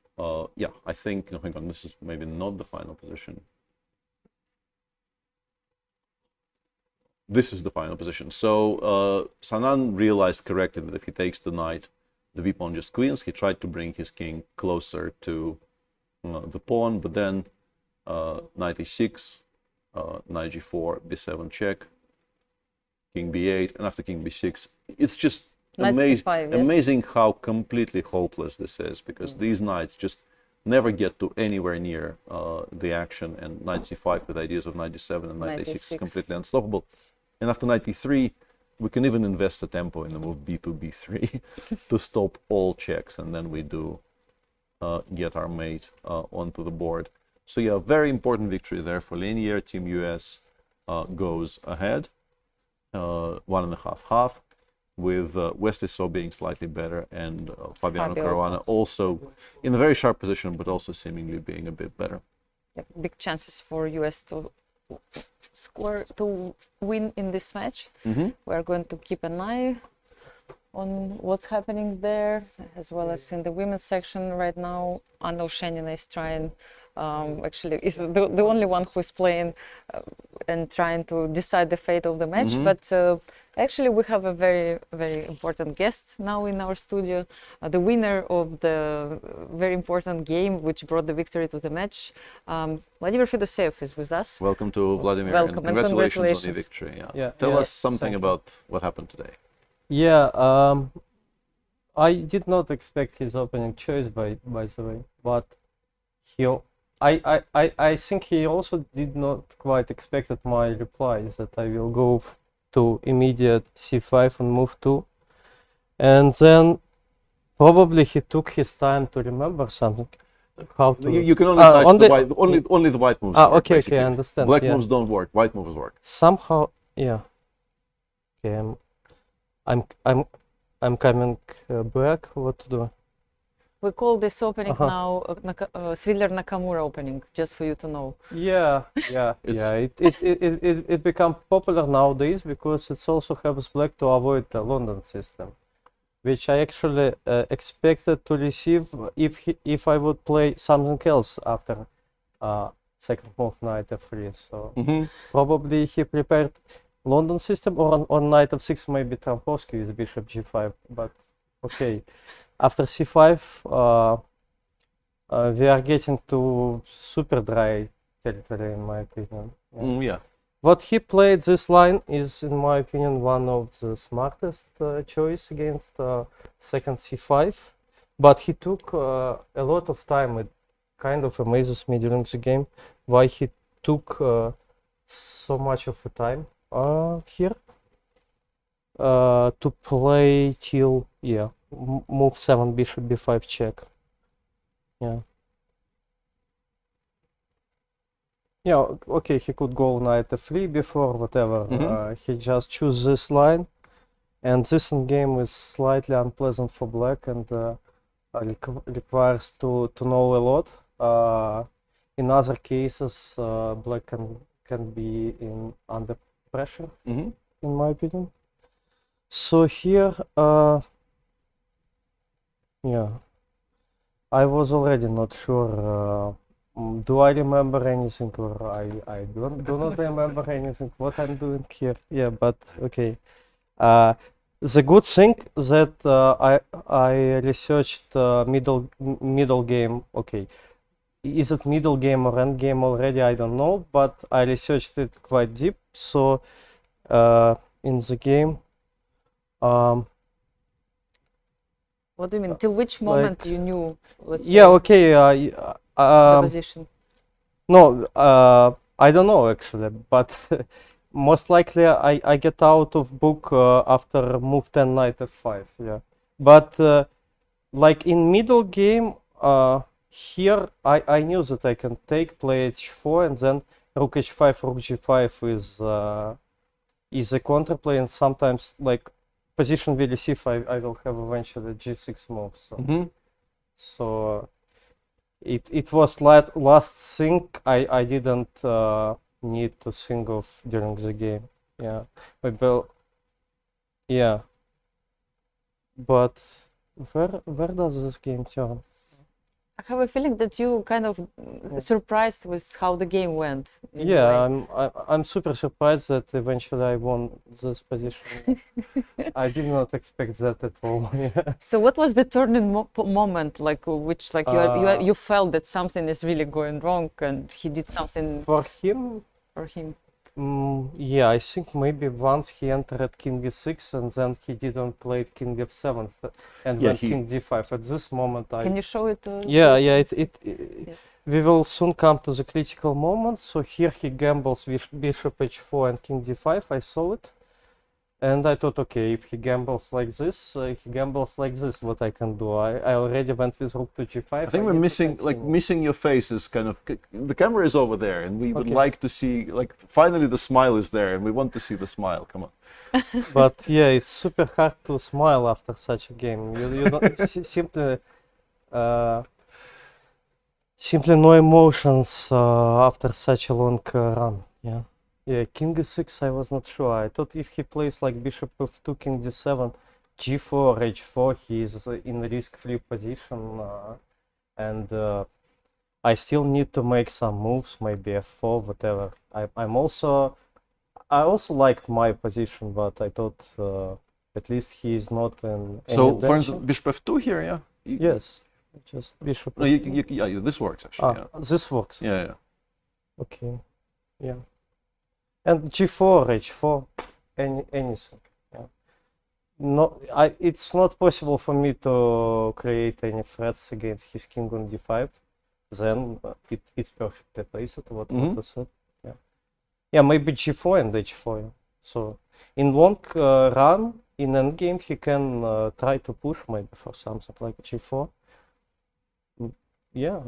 yeah, I think, hang on, this is maybe not the final position. This is the final position. So Sanan realized correctly that if he takes the knight, the b-pawn just queens. He tried to bring his king closer to the pawn, but then knight e6, knight g4, b7 check, king b8, and after king b6, it's just amazing how completely hopeless this is, because these knights just never get to anywhere near the action, and knight c5 with ideas of knight d7 and knight a6 is completely unstoppable. And after knight e3, we can even invest a tempo in the move b2, b3 to stop all checks, and then we do get our mate onto the board. So yeah, very important victory there for Lenier. Team US goes ahead, 1.5-1/2, with Westiso being slightly better, and Fabiano Caruana also in a very sharp position, but also seemingly being a bit better. Yeah, big chances for US to win in this match. We're going to keep an eye on what's happening there, as well as in the women's section right now. Anna Oshenina is trying, actually is the only one who is playing and trying to decide the fate of the match. But actually we have a very, very important guest now in our studio, the winner of the very important game which brought the victory to the match. Vladimir Fedoseev is with us. Welcome to Vladimir. Welcome, and congratulations on the victory. Tell us something about what happened today. Yeah, I did not expect his opening choice, by the way, but I think he also did not quite expected my replies that I will go to immediate c5 and move 2, and then probably he took his time to remember something. How to? You can only touch on the white. Only the white moves. Work, okay, basically. okay, I understand. Black yeah. moves don't work. White moves work. Somehow, yeah. Okay, I'm coming back. What to do? We call this opening now Svidler Nakamura opening, just for you to know. Yeah, yeah, yeah. It become popular nowadays because it also helps black to avoid the London system, which I actually expected to receive if I would play something else after second move knight f3. So probably he prepared London system or on knight f6 maybe Trampovsky with bishop g5. But okay, after c5 we are getting to super dry territory in my opinion. Yeah. What he played this line is, in my opinion, one of the smartest choice against second c5, but he took a lot of time. It kind of amazes me during the game why he took so much of the time here to play till move 7 bishop b5 check. Yeah. Yeah, okay, he could go knight f3 before, whatever. He just choose this line, and this game is slightly unpleasant for black and requires to know a lot. In other cases, black can be under pressure, in my opinion. So here, yeah, I was already not sure. Do I remember anything, or I do not remember anything what I'm doing here? Yeah, but okay. The good thing that I researched middle game. Okay, is it middle game or end game already? I don't know, but I researched it quite deep. So in the game, what do you mean? Till which moment you knew? Let's say. Yeah. Okay. The position. No, I don't know actually, but most likely I get out of book after move 10 knight f5. Yeah, but like in middle game, here I knew that I can take play h4 and then rook h5, rook g5 is a counterplay, and sometimes like position VLC5 I will have eventually g6 move. So so. It was last thing I didn't need to think of during the game. Yeah, maybe. Yeah, but where does this game turn? I have a feeling that you kind of surprised with how the game went. Yeah, I'm super surprised that eventually I won this position. I did not expect that at all. Yeah. So what was the turning moment, like which like you felt that something is really going wrong and he did something for him? For him. Yeah, I think maybe once he entered king e6 and then he didn't play king f7 and went king d5. At this moment, Can you show it? Yeah. Yes. We will soon come to the critical moment. So here he gambles with bishop h4 and king d5. I saw it, and I thought, okay, if he gambles like this, what I can do? I already went with rook to g5. I think we're missing your face is kind of, the camera is over there, and we would like to see, like, finally the smile is there, and we want to see the smile. Come on. But yeah, it's super hard to smile after such a game. You don't simply no emotions after such a long run. Yeah. Yeah, king e6, I was not sure. I thought if he plays like bishop f2, king d7, g4, h4, he is in risk-free position, and I still need to make some moves, maybe f4, whatever. I also liked my position, but I thought at least he is not in. So, for instance, bishop f2 here, yeah. Yes, just bishop. No, yeah, this works actually. Yeah. This works. Yeah. Okay. Yeah. And g4, h4, anything. Yeah. No, it's not possible for me to create any threats against his king on d5. then it's perfectly placed. What I said. Yeah. Yeah, maybe G4 and H4. Yeah. So in long run in endgame he can try to push maybe for something like G4. Yeah.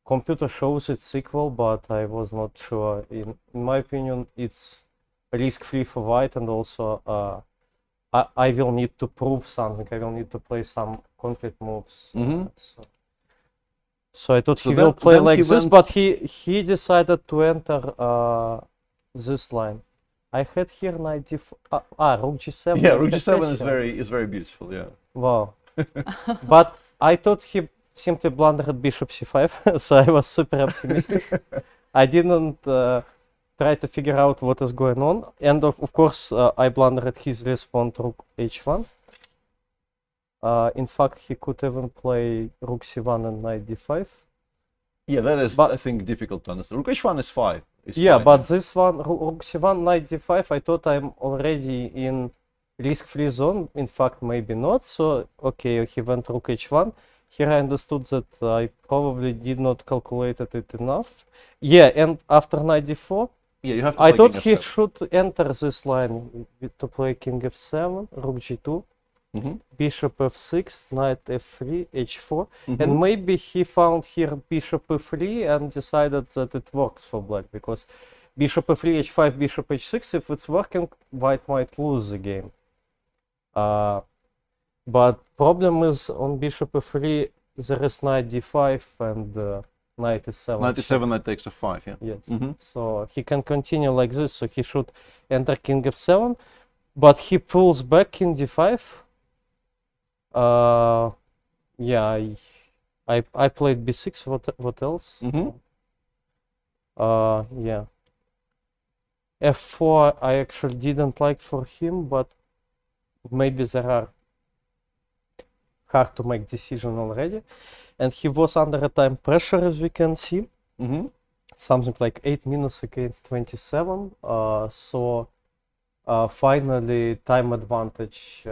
Computer shows it's equal, but I was not sure. In my opinion, it's risk-free for white, and also I will need to prove something. I will need to play some concrete moves. So I thought he will play like this, but he decided to enter this line. I had here knight d4. Rook g7. Yeah, rook g7 is very beautiful. Yeah. Wow. But I thought he simply blundered bishop c5, so I was super optimistic. I didn't try to figure out what is going on, and of course I blundered his response rook h1. In fact, he could even play rook c1 and knight d5. Yeah, that is, I think, difficult to understand. Rook h1 is 5. Yeah, but this one, rook c1, knight d5, I thought I'm already in risk-free zone. In fact, maybe not. So, okay, he went rook h1. Here I understood that I probably did not calculate it enough. Yeah, and after knight d4, yeah, you have to I play thought king he f7. should enter this line to play king f7, rook g2, bishop f6, knight f3, h4, and maybe he found here bishop f3 and decided that it works for black, because bishop f3, h5, bishop h6, if it's working, white might lose the game. But problem is on bishop f3 there is knight d5 and knight e7. Knight e7, knight takes f5, yeah. Yes. So he can continue like this, so he should enter king f7, but he pulls back king d5. Yeah, I played b6. What else? Yeah. f4 I actually didn't like for him, but maybe there are hard to make decision already, and he was under a time pressure, as we can see. Something like 8 minutes against 27. So finally time advantage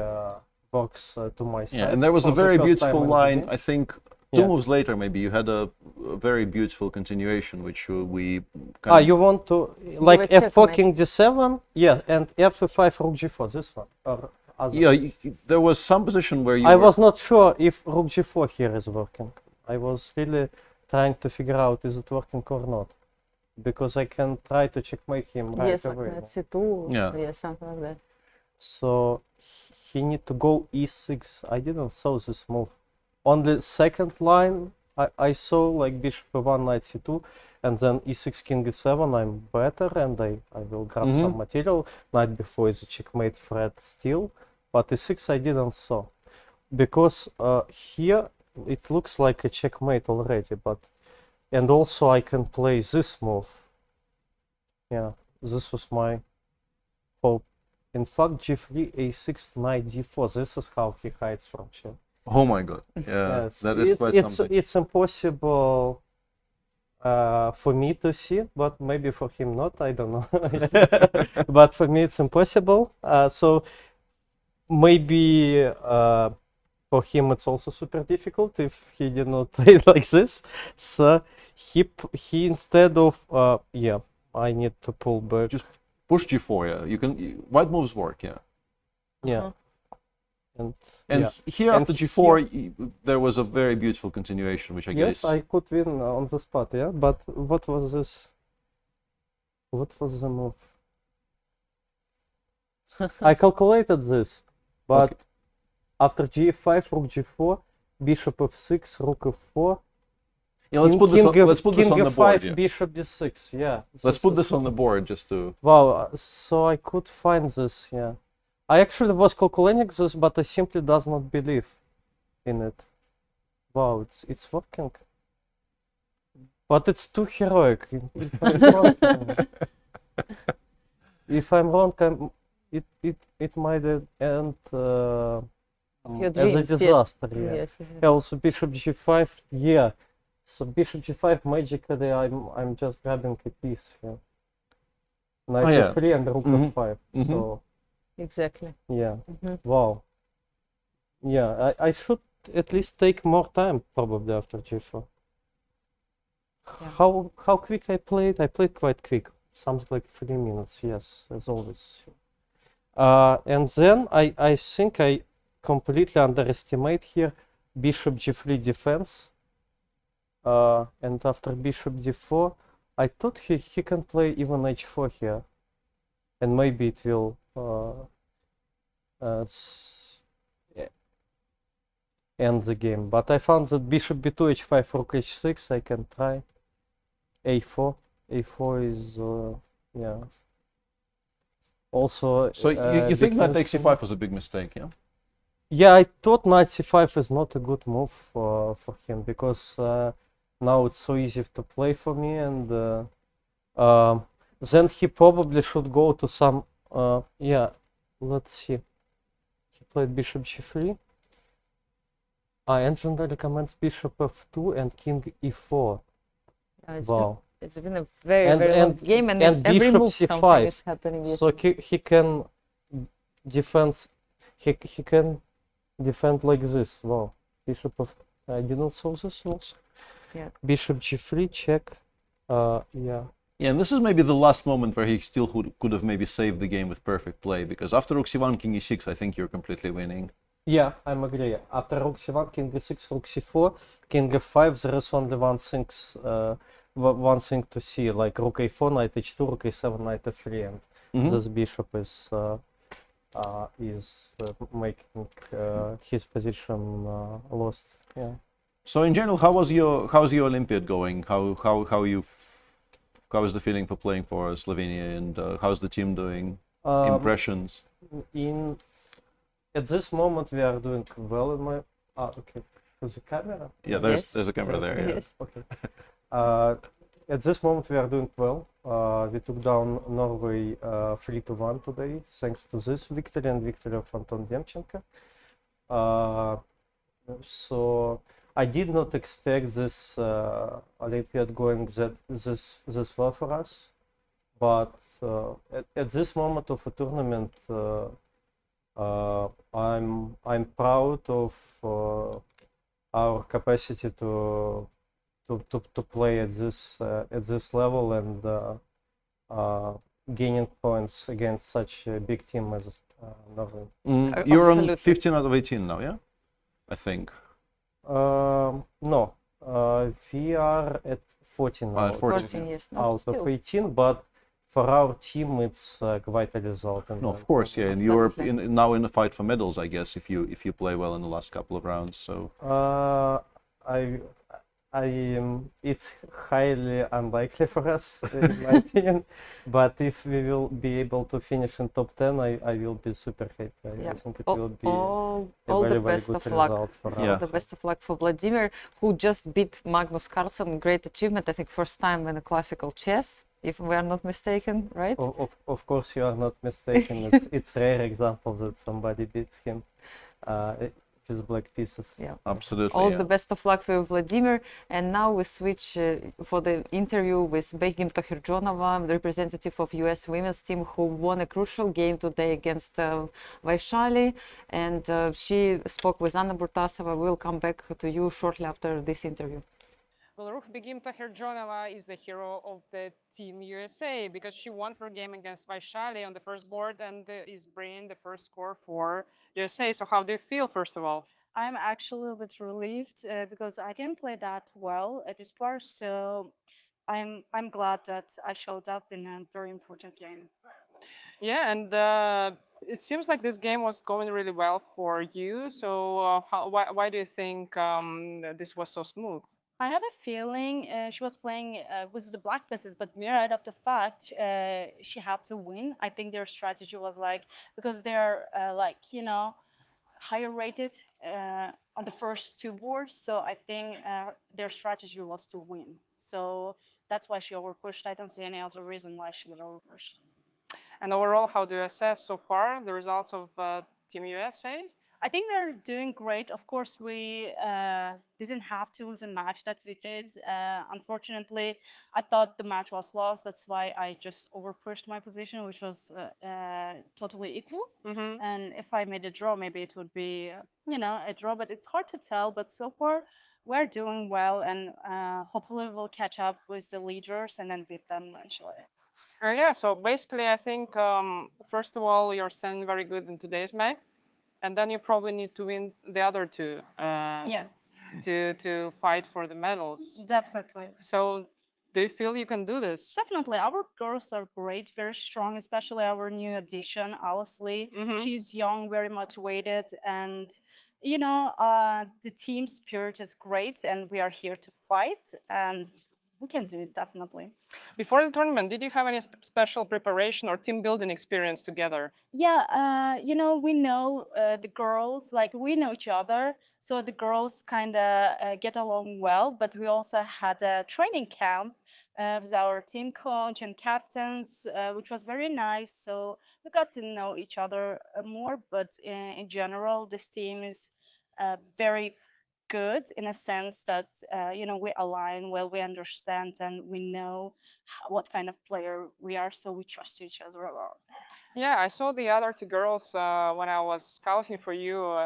works to my side. Yeah, and there was a very beautiful line. I think two moves later, maybe you had a very beautiful continuation, which we. You want to like f4 king d7, yeah, and f5 rook g4. This one. Or yeah, there was some position where you. I was not sure if rook g4 here is working. I was really trying to figure out is it working or not, because I can try to checkmate him right away. Yes, like c2, yeah, something like that. So he need to go e6. I didn't saw this move. On the second line, I saw like bishop e1, knight c2, and then e6, king e7. I'm better, and I will grab some material. Knight b4 is a checkmate threat still, but e6 I didn't saw, because here it looks like a checkmate already. But and also I can play this move. Yeah, this was my hope. In fact, g3, a6, knight d4. This is how he hides from chess. Oh my god! Yeah, yes. that is quite something. It's impossible for me to see, but maybe for him not. I don't know. But for me, it's impossible. So maybe for him it's also super difficult if he did not play like this. So he instead of yeah, I need to pull back. Just push g4. Yeah, you can. White moves work. Yeah. Yeah. And here after g4 there was a very beautiful continuation, which I guess. Yes, I could win on the spot, yeah. But what was this? What was the move? I calculated this, but after g5, rook g4, bishop f6, rook f4. Yeah, let's put this on the board. Yeah. Bishop d6, yeah. Let's put this on the board just to. Wow, so I could find this, yeah. I actually was calculating this, but I simply does not believe in it. Wow, it's working. But it's too heroic. If I'm wrong, it might end as a disaster. Yes. Yeah. Yeah, also bishop g5. Yeah. So bishop g5 magically I'm just grabbing a piece. Yeah. Knight f3 and rook f5. So. Exactly. Yeah. Wow. Yeah, I should at least take more time probably after g4. How quick I played? I played quite quick, something like 3 minutes. Yes, as always. And then I think I completely underestimate here bishop g3 defense. And after bishop d4, I thought he can play even h4 here, and maybe it will end the game. But I found that bishop b2, h5, rook h6. I can try a4. A4 is yeah. Also, so you think that xc5 was a big mistake, yeah? Yeah, I thought knight c5 is not a good move for him, because now it's so easy to play for me, and then he probably should go to some yeah, let's see. He played bishop g3. Arjun recommends bishop f2 and king e4. Wow. It's been a very long game, and every move something is happening. So he can defend. He can defend like this. Wow. Bishop of. I didn't saw this also. Yeah. Bishop g3 check. Yeah. Yeah, and this is maybe the last moment where he still could have maybe saved the game with perfect play, because after rook c1, king e6, I think you're completely winning. Yeah, I'm agree. After rook c1, king e6, rook c4, king f5, there is only one thing to see, like rook a4, knight h2, rook a7, knight f3, and this bishop is making his position lost. Yeah. So in general, how's your Olympiad going? How is the feeling for playing for Slovenia, and how's the team doing? Impressions? At this moment, we are doing well in my. Okay. There's a camera? Yeah, there's a camera there. Yeah. Yes. Okay. At this moment, we are doing well. We took down Norway 3-1 today, thanks to this victory and victory of Anton Demchenko. So I did not expect this Olympiad going this well for us, but at this moment of a tournament, I'm proud of our capacity to play at this level and gaining points against such a big team as Norway. You're on 15 out of 18 now, yeah? I think. No, we are at 14 now. 14, yes, out of 18, but for our team, it's quite a result. No, of course, yeah. And you're now in a fight for medals, I guess, if you play well in the last couple of rounds. So it's highly unlikely for us, in my opinion. But if we will be able to finish in top 10, I will be super happy. Yeah. I think it will be all very, the very best good of luck. result for All us. the best of luck for Vladimir, who just beat Magnus Carlsen. Great achievement. I think first time in a classical chess, if we are not mistaken, right? Of course, you are not mistaken. It's rare example that somebody beats him with black pieces. Yeah, absolutely. All the best of luck for Vladimir. And now we switch for the interview with Begim Tokhirjonova, the representative of US women's team, who won a crucial game today against Vaishali. And she spoke with Anna Burtasova. We'll come back to you shortly after this interview. Well, Begim Tokhirjonova is the hero of the Team USA because she won her game against Vaishali on the first board and is bringing the first score for USA. So how do you feel, first of all? I'm actually a little bit relieved because I didn't play that well at this part. So I'm glad that I showed up in a very important game. Yeah, and it seems like this game was going really well for you. So why do you think this was so smooth? I had a feeling she was playing with the black pieces, but mirrored of the fact she had to win. I think their strategy was like, because they're like, you know, higher rated on the first two boards. So I think their strategy was to win. So that's why she overpushed. I don't see any other reason why she would overpush. And overall, how do you assess so far the results of Team USA? I think they're doing great. Of course, we didn't have to lose a match that we did. Unfortunately, I thought the match was lost. That's why I just overpushed my position, which was totally equal. Mm-hmm. And if I made a draw, maybe it would be, you know, a draw. But it's hard to tell. But so far, we're doing well, and hopefully we'll catch up with the leaders and then beat them eventually. Yeah, so basically, I think first of all, you're standing very good in today's match, and then you probably need to win the other two. Yes. To fight for the medals. Definitely. So, do you feel you can do this? Definitely. Our girls are great, very strong, especially our new addition, Alice Lee. She's young, very motivated, and you know, the team spirit is great, and we are here to fight, and we can do it, definitely. Before the tournament, did you have any special preparation or team building experience together? Yeah, you know, we know the girls, like we know each other, so the girls kind of get along well, but we also had a training camp with our team coach and captains, which was very nice. So we got to know each other more, but in general, this team is very good in a sense that, you know, we align well, we understand, and we know what kind of player we are, so we trust each other a lot. Yeah, I saw the other two girls when I was scouting for you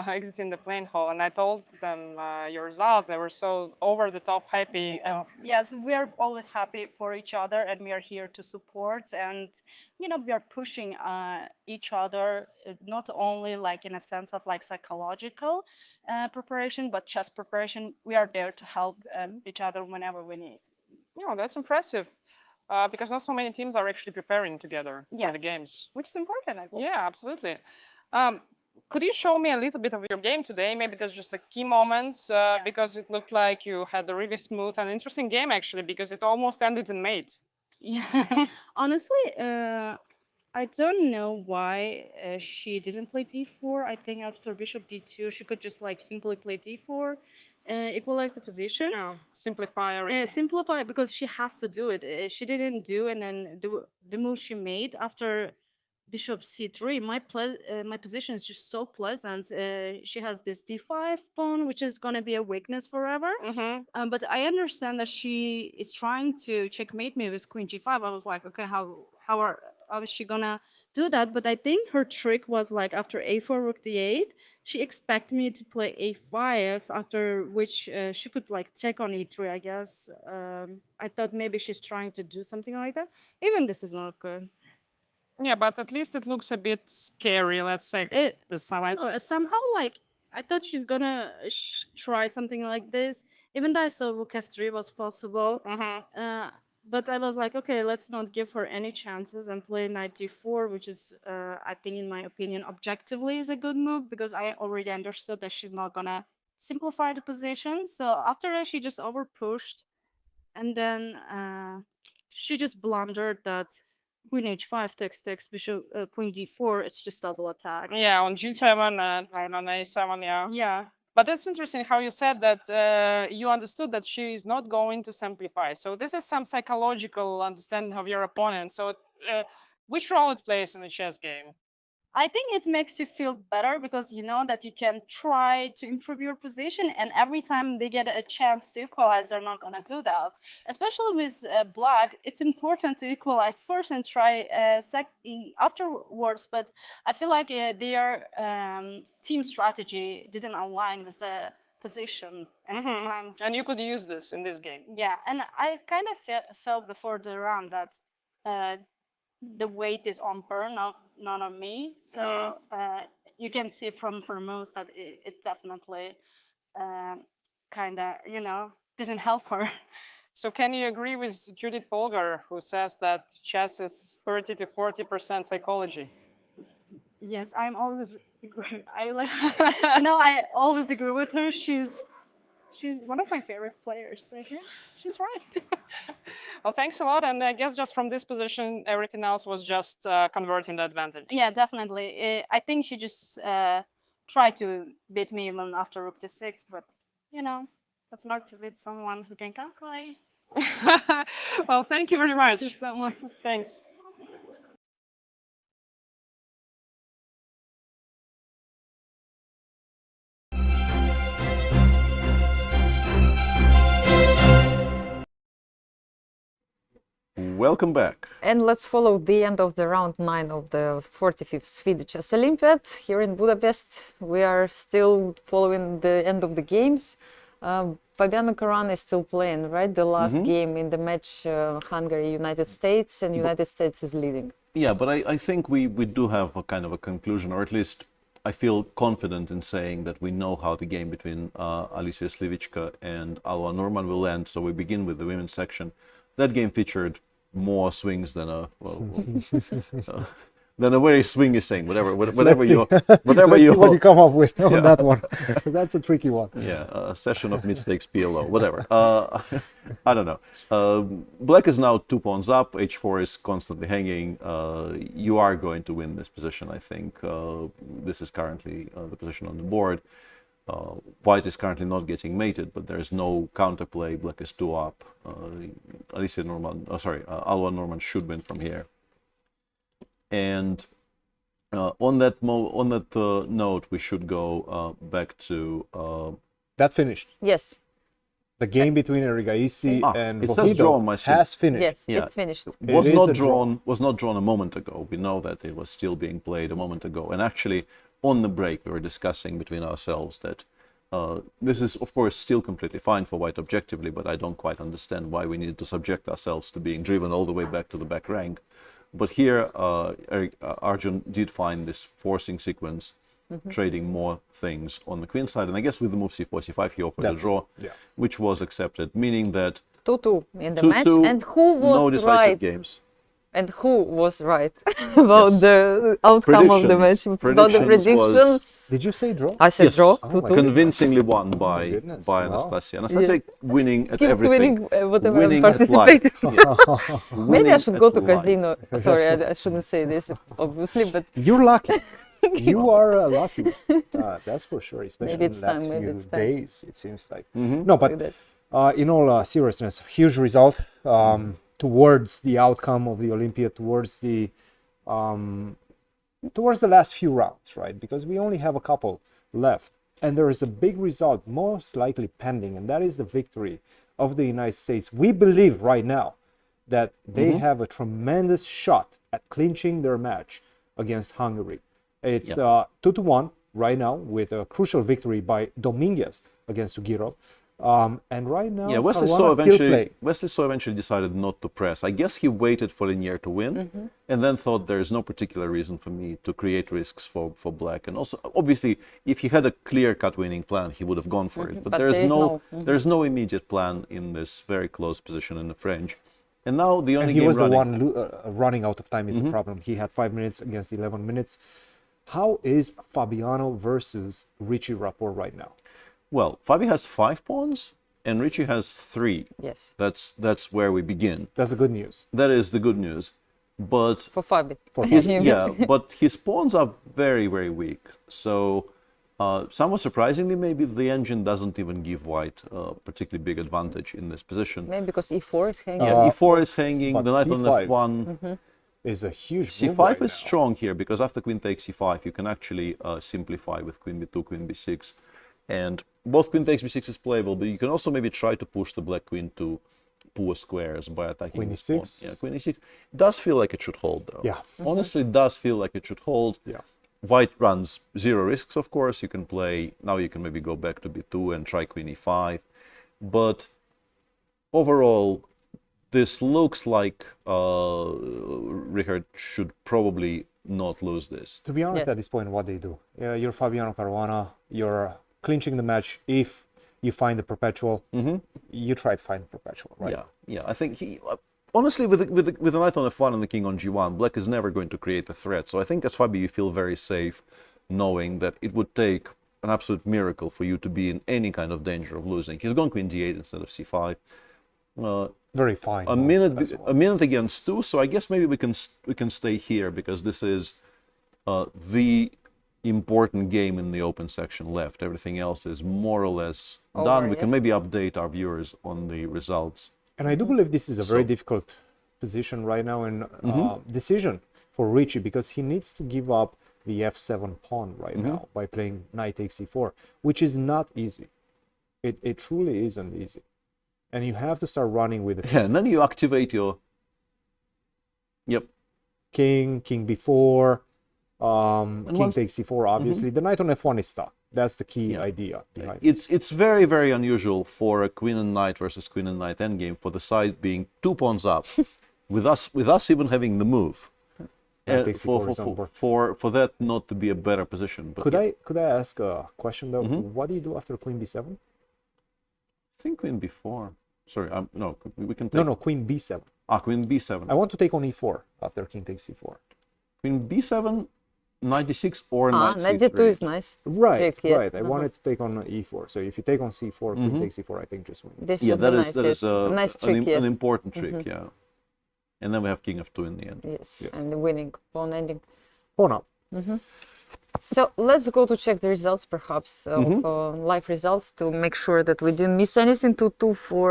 exiting the playing hall, and I told them your result. They were so over the top happy. Yes, we are always happy for each other, and we are here to support, and you know, we are pushing each other, not only like in a sense of like psychological preparation, but chess preparation. We are there to help each other whenever we need. Yeah, that's impressive. Because not so many teams are actually preparing together for the games. Which is important, I think. Yeah, absolutely. Could you show me a little bit of your game today? Maybe there's just the key moments, because it looked like you had a really smooth and interesting game, actually, because it almost ended in mate. Yeah, honestly, I don't know why she didn't play d4. I think after bishop d2, she could just like simply play d4. Equalize the position. No, simplify. Simplify, because she has to do it. She didn't do, and then the move she made after bishop c3. My position is just so pleasant. She has this d5 pawn, which is gonna be a weakness forever. But I understand that she is trying to checkmate me with queen g5. I was like, okay, how is she gonna do that? But I think her trick was like after a4 rook d8. She expected me to play a5, after which she could like take on e3, I guess. I thought maybe she's trying to do something like that. Even this is not good. Yeah, but at least it looks a bit scary, let's say. Somehow, like, I thought she's gonna try something like this. Even though I saw rook f3 was possible. But I was like, okay, let's not give her any chances and play knight d4, which is, I think, in my opinion, objectively is a good move, because I already understood that she's not gonna simplify the position. So after that, she just overpushed, and then she just blundered that queen h5 takes bishop queen d4. It's just double attack. Yeah, on g7 and on a7. Yeah. Yeah. But it's interesting how you said that you understood that she is not going to simplify. So this is some psychological understanding of your opponent. So which role it plays in the chess game? I think it makes you feel better, because you know that you can try to improve your position, and every time they get a chance to equalize, they're not going to do that. Especially with black, it's important to equalize first and try afterwards, but I feel like their team strategy didn't align with the position. And sometimes, and you could use this in this game. Yeah, and I kind of felt before the round that the weight is on her, not on me. So you can see from most that it definitely kind of, you know, didn't help her. So can you agree with Judith Polgar, who says that chess is 30 to 40% psychology? Yes, I'm always agree. I always agree with her. She's one of my favorite players. So yeah, she's right. Well, thanks a lot. And I guess just from this position, everything else was just converting the advantage. Yeah, definitely. I think she just tried to beat me even after rook d6, but you know, that's not to beat someone who can calculate. Well, thank you very much. Thanks. Welcome back. And let's follow the end of the round 9 of the 45th FIDE Chess Olympiad here in Budapest. We are still following the end of the games. Fabiano Caruana is still playing, right? The last game in the match, Hungary-United States, and United States is leading. Yeah, but I think we do have a kind of a conclusion, or at least I feel confident in saying that we know how the game between Alicia Slivichka and Alwa Norman will end. So we begin with the women's section. That game featured more swings than a than a very swingy thing. Whatever you what you come up with on that one. That's a tricky one. Yeah, a session of mistakes PLO, whatever. I don't know. Black is now 2 pawns up. H4 is constantly hanging. You are going to win this position, I think. This is currently the position on the board. White is currently not getting mated, but there's no counterplay. Black is 2 up. Alwa Norman should win from here. And on that note, we should go back to that finished. Yes. The game between Erigaisi and it says draw on my screen. has finished. Yes, it's finished. Was not drawn a moment ago. We know that it was still being played a moment ago. And actually, on the break, we were discussing between ourselves that this is, of course, still completely fine for White objectively, but I don't quite understand why we needed to subject ourselves to being driven all the way back to the back rank. But here, Arjun did find this forcing sequence, trading more things on the queen side. And I guess with the move c4, c5, he offered a draw, which was accepted, meaning that 2-2 in the match. And who was no decisive right? games. And who was right about the outcome of the match? About the predictions? Did you say draw? I said draw. Convincingly won by Anastasiya. Anastasiya winning at everything. Whatever winning I'm participating. Maybe I should go to life. casino. Sorry, I shouldn't say this, obviously, but you're lucky. You are lucky. That's for sure, especially maybe it's in the last time, maybe few it's time. days, it seems like. No, but in all seriousness, huge result towards the outcome of the Olympiad, towards the last few rounds, right? Because we only have a couple left, and there is a big result most likely pending, and that is the victory of the United States. We believe right now that they have a tremendous shot at clinching their match against Hungary. It's 2-1 right now, with a crucial victory by Dominguez against Sugirov. And right now, Wesley Saw eventually decided not to press. I guess he waited for Linier to win, and then thought there is no particular reason for me to create risks for Black. And also, obviously, if he had a clear-cut winning plan, he would have gone for it. But there's no immediate plan in this very close position in the French. And now the only game the one running out of time is the problem. He had 5 minutes against 11 minutes. How is Fabiano versus Richie Rapport right now? Well, Fabi has 5 pawns and Richie has 3. Yes. That's where we begin. That's the good news. That is the good news. But for Fabi. But his pawns are very, very weak. So somewhat surprisingly, maybe the engine doesn't even give White a particularly big advantage in this position. Maybe because e4 is hanging. Yeah, e4 is hanging, the knight on f1 is a huge c5 move is strong here, because after queen takes c5, you can actually simplify with queen b2, queen b6. And both queen takes b6 is playable, but you can also maybe try to push the black queen to poor squares by attacking queen e6. Yeah, queen e6. It does feel like it should hold, though. Yeah. Honestly, it does feel like it should hold. Yeah. White runs 0 risks, of course. You can play, now you can maybe go back to b2 and try queen e5. But overall, this looks like Richard should probably not lose this. To be honest, at this point, what they do, you're Fabiano Caruana, you're clinching the match. If you find the perpetual, you try to find the perpetual, right? Yeah. I think he honestly, with the knight on f1 and the king on g1, black is never going to create a threat. So I think as Fabi, you feel very safe knowing that it would take an absolute miracle for you to be in any kind of danger of losing. He's gone queen d8 instead of c5. Very fine. A minute against 2. So I guess maybe we can stay here, because this is the important game in the open section left. Everything else is more or less done. We can maybe update our viewers on the results. And I do believe this is a very difficult position right now, and decision for Richie, because he needs to give up the f7 pawn right now by playing knight takes c4, which is not easy. It truly isn't easy. And you have to start running with it. Yeah, and then you activate your king b4, king takes c4, obviously. The knight on f1 is stuck. That's the key idea behind it. It's very, very unusual for a queen and knight versus queen and knight endgame for the side being 2 pawns up, with us even having the move. For that not to be a better position. But could I ask a question though? What do you do after queen b7? I think queen b4. Sorry, no, we can take... No, queen b7. Queen b7. I want to take on e4 after king takes c4. Queen b7, knight d6 or knight c3. Knight d2 is nice. Right, trick, yes. right. I wanted to take on e4. So if you take on c4, queen takes c4, I think just win. This would be nice, that is nice trick, an important trick, yeah. And then we have king f2 in the end. Yes, and the winning pawn ending. Pawn up. So let's go to check the results, perhaps, of live results to make sure that we didn't miss anything. 2-2 for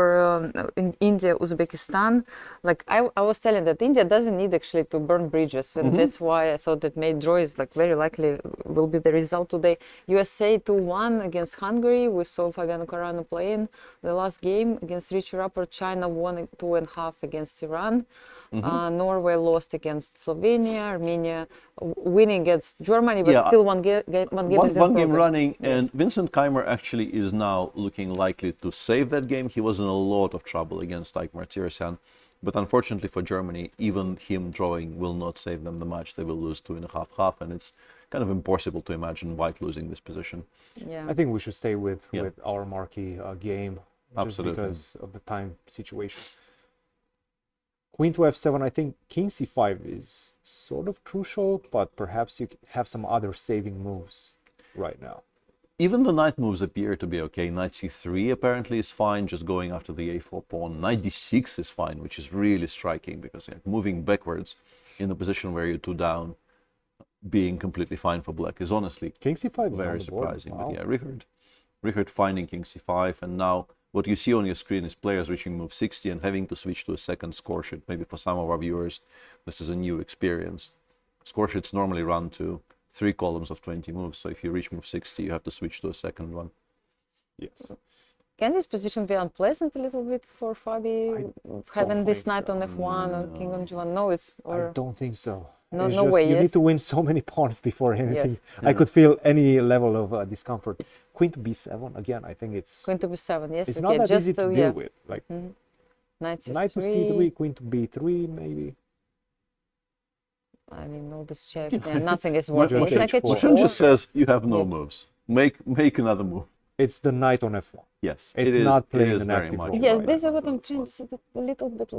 in India, Uzbekistan. Like I was telling that India doesn't need actually to burn bridges, and that's why I thought that May draw is like very likely will be the result today. USA 2-1 against Hungary. We saw Fabiano Caruana playing the last game against Richie Rapport. China won 2.5 against Iran. Norway lost against Slovenia. Armenia winning against Germany, but still one game is in one game progress. running, and Vincent Keimer actually is now looking likely to save that game. He was in a lot of trouble against Aikmar Tirsan, but unfortunately for Germany, even him drawing will not save them the match. They will lose 2.5-half, and it's kind of impossible to imagine White losing this position. Yeah, I think we should stay with our marquee game, just Absolutely. because of the time situation. Queen to f7, I think king c5 is sort of crucial, but perhaps you have some other saving moves right now. Even the knight moves appear to be okay. Knight c3 apparently is fine, just going after the a4 pawn. Knight d6 is fine, which is really striking, because moving backwards in a position where you're 2 down, being completely fine for black is honestly king c5 is very on the board. surprising. Wow. But yeah, Richard finding king c5, and now what you see on your screen is players reaching move 60 and having to switch to a second score sheet. Maybe for some of our viewers, this is a new experience. Score sheets normally run to 3 columns of 20 moves, so if you reach move 60, you have to switch to a second one. Yes. Can this position be unpleasant a little bit for Fabi, having this knight on f1 or king on g1? No, it's... I don't think so. No, it's no way, You yes. need to win so many pawns before anything. Yes. I could feel any level of discomfort. Queen to b7, again, I think it's... Queen to b7, yes. It's okay, not that just easy to deal with. Like, Knight knight to c3. c3, queen to b3, maybe. I mean, all these checks, nothing is working. Just Like h4. Moshen just says you have no moves. Make another move. It's the knight on f1. Yes, It's it is, not playing it is an very active much. role. Yes, right this now. is what I'm trying to say, a little bit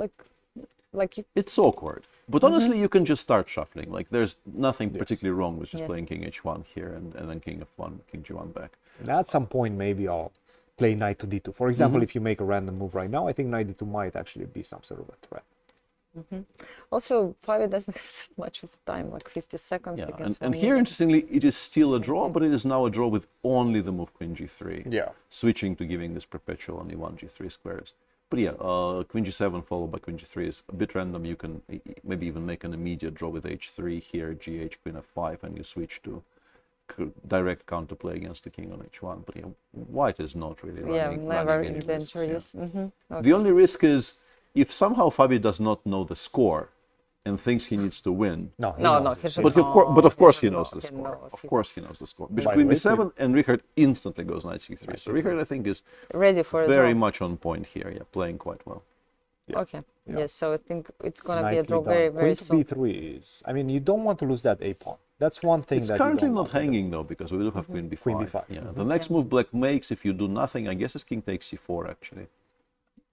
like you... It's awkward. But honestly, you can just start shuffling. Like, there's nothing particularly wrong with just playing king h1 here and then king f1, king g1 back. And at some point, maybe I'll play knight to d2. For example, if you make a random move right now, I think knight d2 might actually be some sort of a threat. Also, Fabi doesn't have that much of time, like 50 seconds Yeah, against and here, interestingly, it is still a draw, but it is now a draw with only the move queen g3. Yeah. Switching to giving this perpetual only 1 g3 squares. But yeah, queen g7 followed by queen g3 is a bit random. You can maybe even make an immediate draw with h3 here, gh, queen f5, and you switch to direct counterplay against the king on h1. But yeah, white is not really running, never running in any risks, danger, yes. yeah. The only risk is if somehow Fabi does not know the score and thinks he needs to win. No, he should but of course he knows the score. Of course he knows the score. Bishop queen b7, and Richard instantly goes knight c3. So Richard, I think, is ready for a very draw. much on point here. Yeah, playing quite well. Yeah. Okay. Yes, so I think it's going to be a Nicely draw done. very, very Queen soon. to b3 is... I mean, you don't want to lose that a pawn. That's one thing It's that currently you don't not want to do. hanging, though, because we do have queen b5. Queen b5. Yeah. The next move black makes, if you do nothing, I guess, is king takes c4, actually.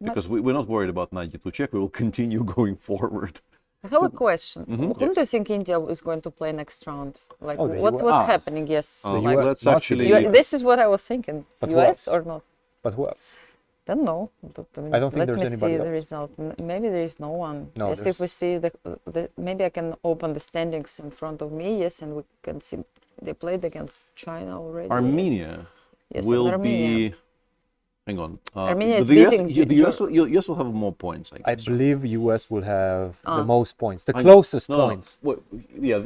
Because we're not worried about knight d2 check. We will continue going forward. I have a question. Whom do you think India is going to play next round? Like, what's happening? Yes. Like, that's actually... This is what I was thinking. But US or not? But who else? Don't know. I don't think Let there's me anybody see the else. result. Maybe there is no one. No, yes, if we see maybe I can open the standings in front of me. Yes, and we can see they played against China already. Armenia will be... Hang on. Armenia is the beating US will have more points, I guess. I believe US will have the most points, the closest points. Well, yeah,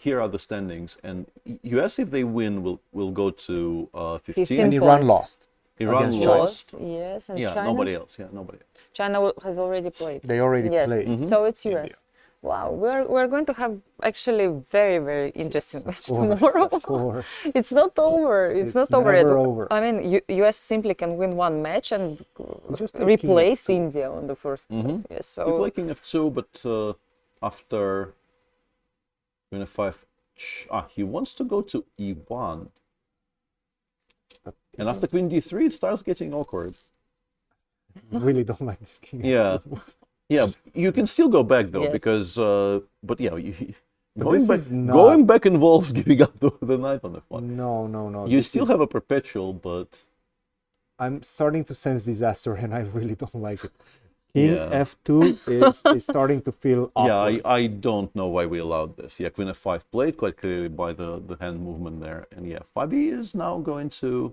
here are the standings, and US, if they win, will go to 15. And Iran lost. Iran lost. Yes, and yeah, China. Nobody else. Yeah, nobody else. China has already played. They already yes. played. So it's US. Wow, we're going to have actually very interesting match tomorrow. Of course. It's not over. It's not over yet. never over. I mean, US simply can win one match and Just play king replace f2. India on the first place. Yes, You so play king f2, but after queen f5, he wants to go to e1. And after queen d3, it starts getting awkward. Really don't like this king. Yeah. Yeah, you can still go back though, Yes. because, but yeah, But going this back, is not- going back involves giving up the knight on f1. No. You this still is- have a perpetual, but I'm starting to sense disaster, and I really don't like it. King Yeah. f2 is starting to feel awkward. yeah, I don't know why we allowed this. Yeah, queen f5 played quite clearly by the hand movement there, and yeah, Fabi is now going to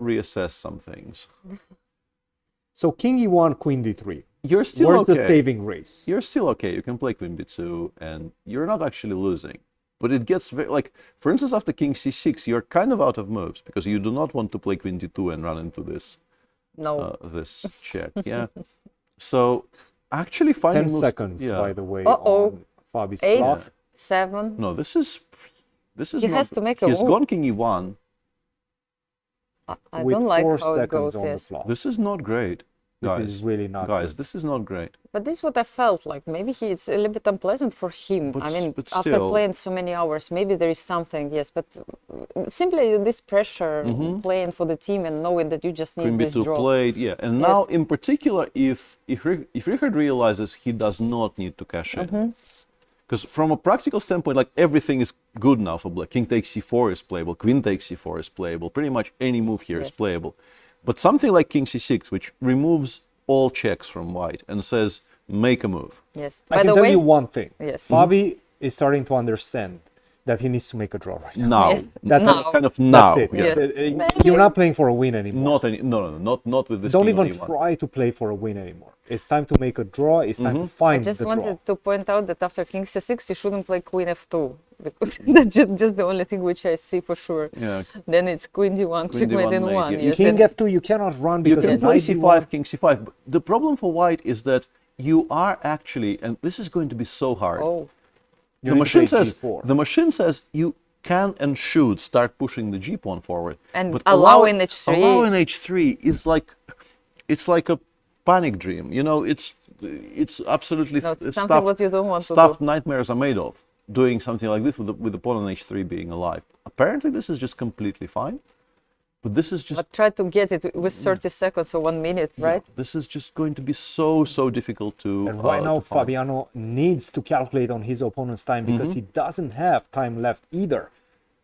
reassess some things. So king e1, queen d3. You're still Where's okay. the saving race? You're still okay. You can play queen b2, and you're not actually losing. But it gets very, like, for instance, after king c6, you're kind of out of moves because you do not want to play queen d2 and run into this. no. This check. Yeah. So actually, finding 10 moves, seconds, yeah. by the way, Uh-oh. on Fabi's 8, clock. 7. No, this is He not, has to make a he's move. gone king e1. I with don't like 4 how it seconds goes. on the Yes, clock. This is not great, This guys. is really not guys, good. this is not great. but this is what I felt like. Maybe it's a little bit unpleasant for him. But I mean, but after still- playing so many hours, maybe there is something. Yes, but simply this pressure playing for the team and knowing that you just need Queen this b2 draw. played, yeah. And Yes. now, in particular, if Richard realizes he does not need to cash in, because from a practical standpoint, like everything is good now for black. King takes c4 is playable, queen takes c4 is playable. Pretty much any move here is Yes. playable. But something like king c6, which removes all checks from white and says, make a move. Yes. I By can the tell way, you one thing. Yes. Fabi is starting to understand that he needs to make a draw right now. Now, Yes. That's Now. kind of now. That's it. Yeah. Yes. You're not playing for a win anymore. Not any, no, not with this. Don't king on even e1. try to play for a win anymore. It's time to make a draw. It's time to find I just the draw. wanted to point out that after king c6, you shouldn't play queen f2 because that's just the only thing which I see for sure. Yeah. Then it's queen d1, Queen checkmate d1 in mate, one. yeah. Yes, King and- f2, you cannot run You because can the play knight c5, d1 king c5. But the problem for white is that you are actually, and this is going to be so hard. Oh, You The need to machine play says g4. the machine says you can and should start pushing the g pawn forward, And but allowing h3. allowing h3 is like it's like a panic dream. You know, it's absolutely No, it's it's something what you don't want to stuff do. nightmares are made of. Doing something like this with the pawn on h3 being alive. Apparently, this is just completely fine. But this is just but try to get it with 30 seconds or 1 minute, right? this is just going to be so difficult to. And right now, to find. Fabiano needs to calculate on his opponent's time because he doesn't have time left either.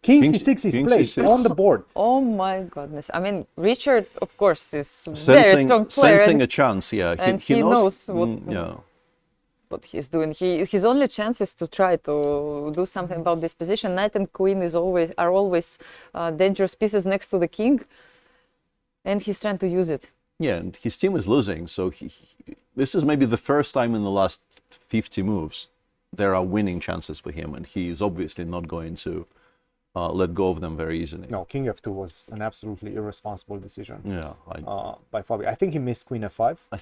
King c6 is King played c6. on the board. Oh my goodness. I mean, Richard, of course, is very Sensing, strong player. sensing and- a chance, yeah. and he knows what, yeah. what he's doing. His only chance is to try to do something about this position. Knight and queen are always dangerous pieces next to the king. And he's trying to use it. Yeah, and his team is losing, so this is maybe the first time in the last 50 moves there are winning chances for him, and he is obviously not going to let go of them very easily. No, king f2 was an absolutely irresponsible decision Yeah, by Fabi. I think he missed queen f5. I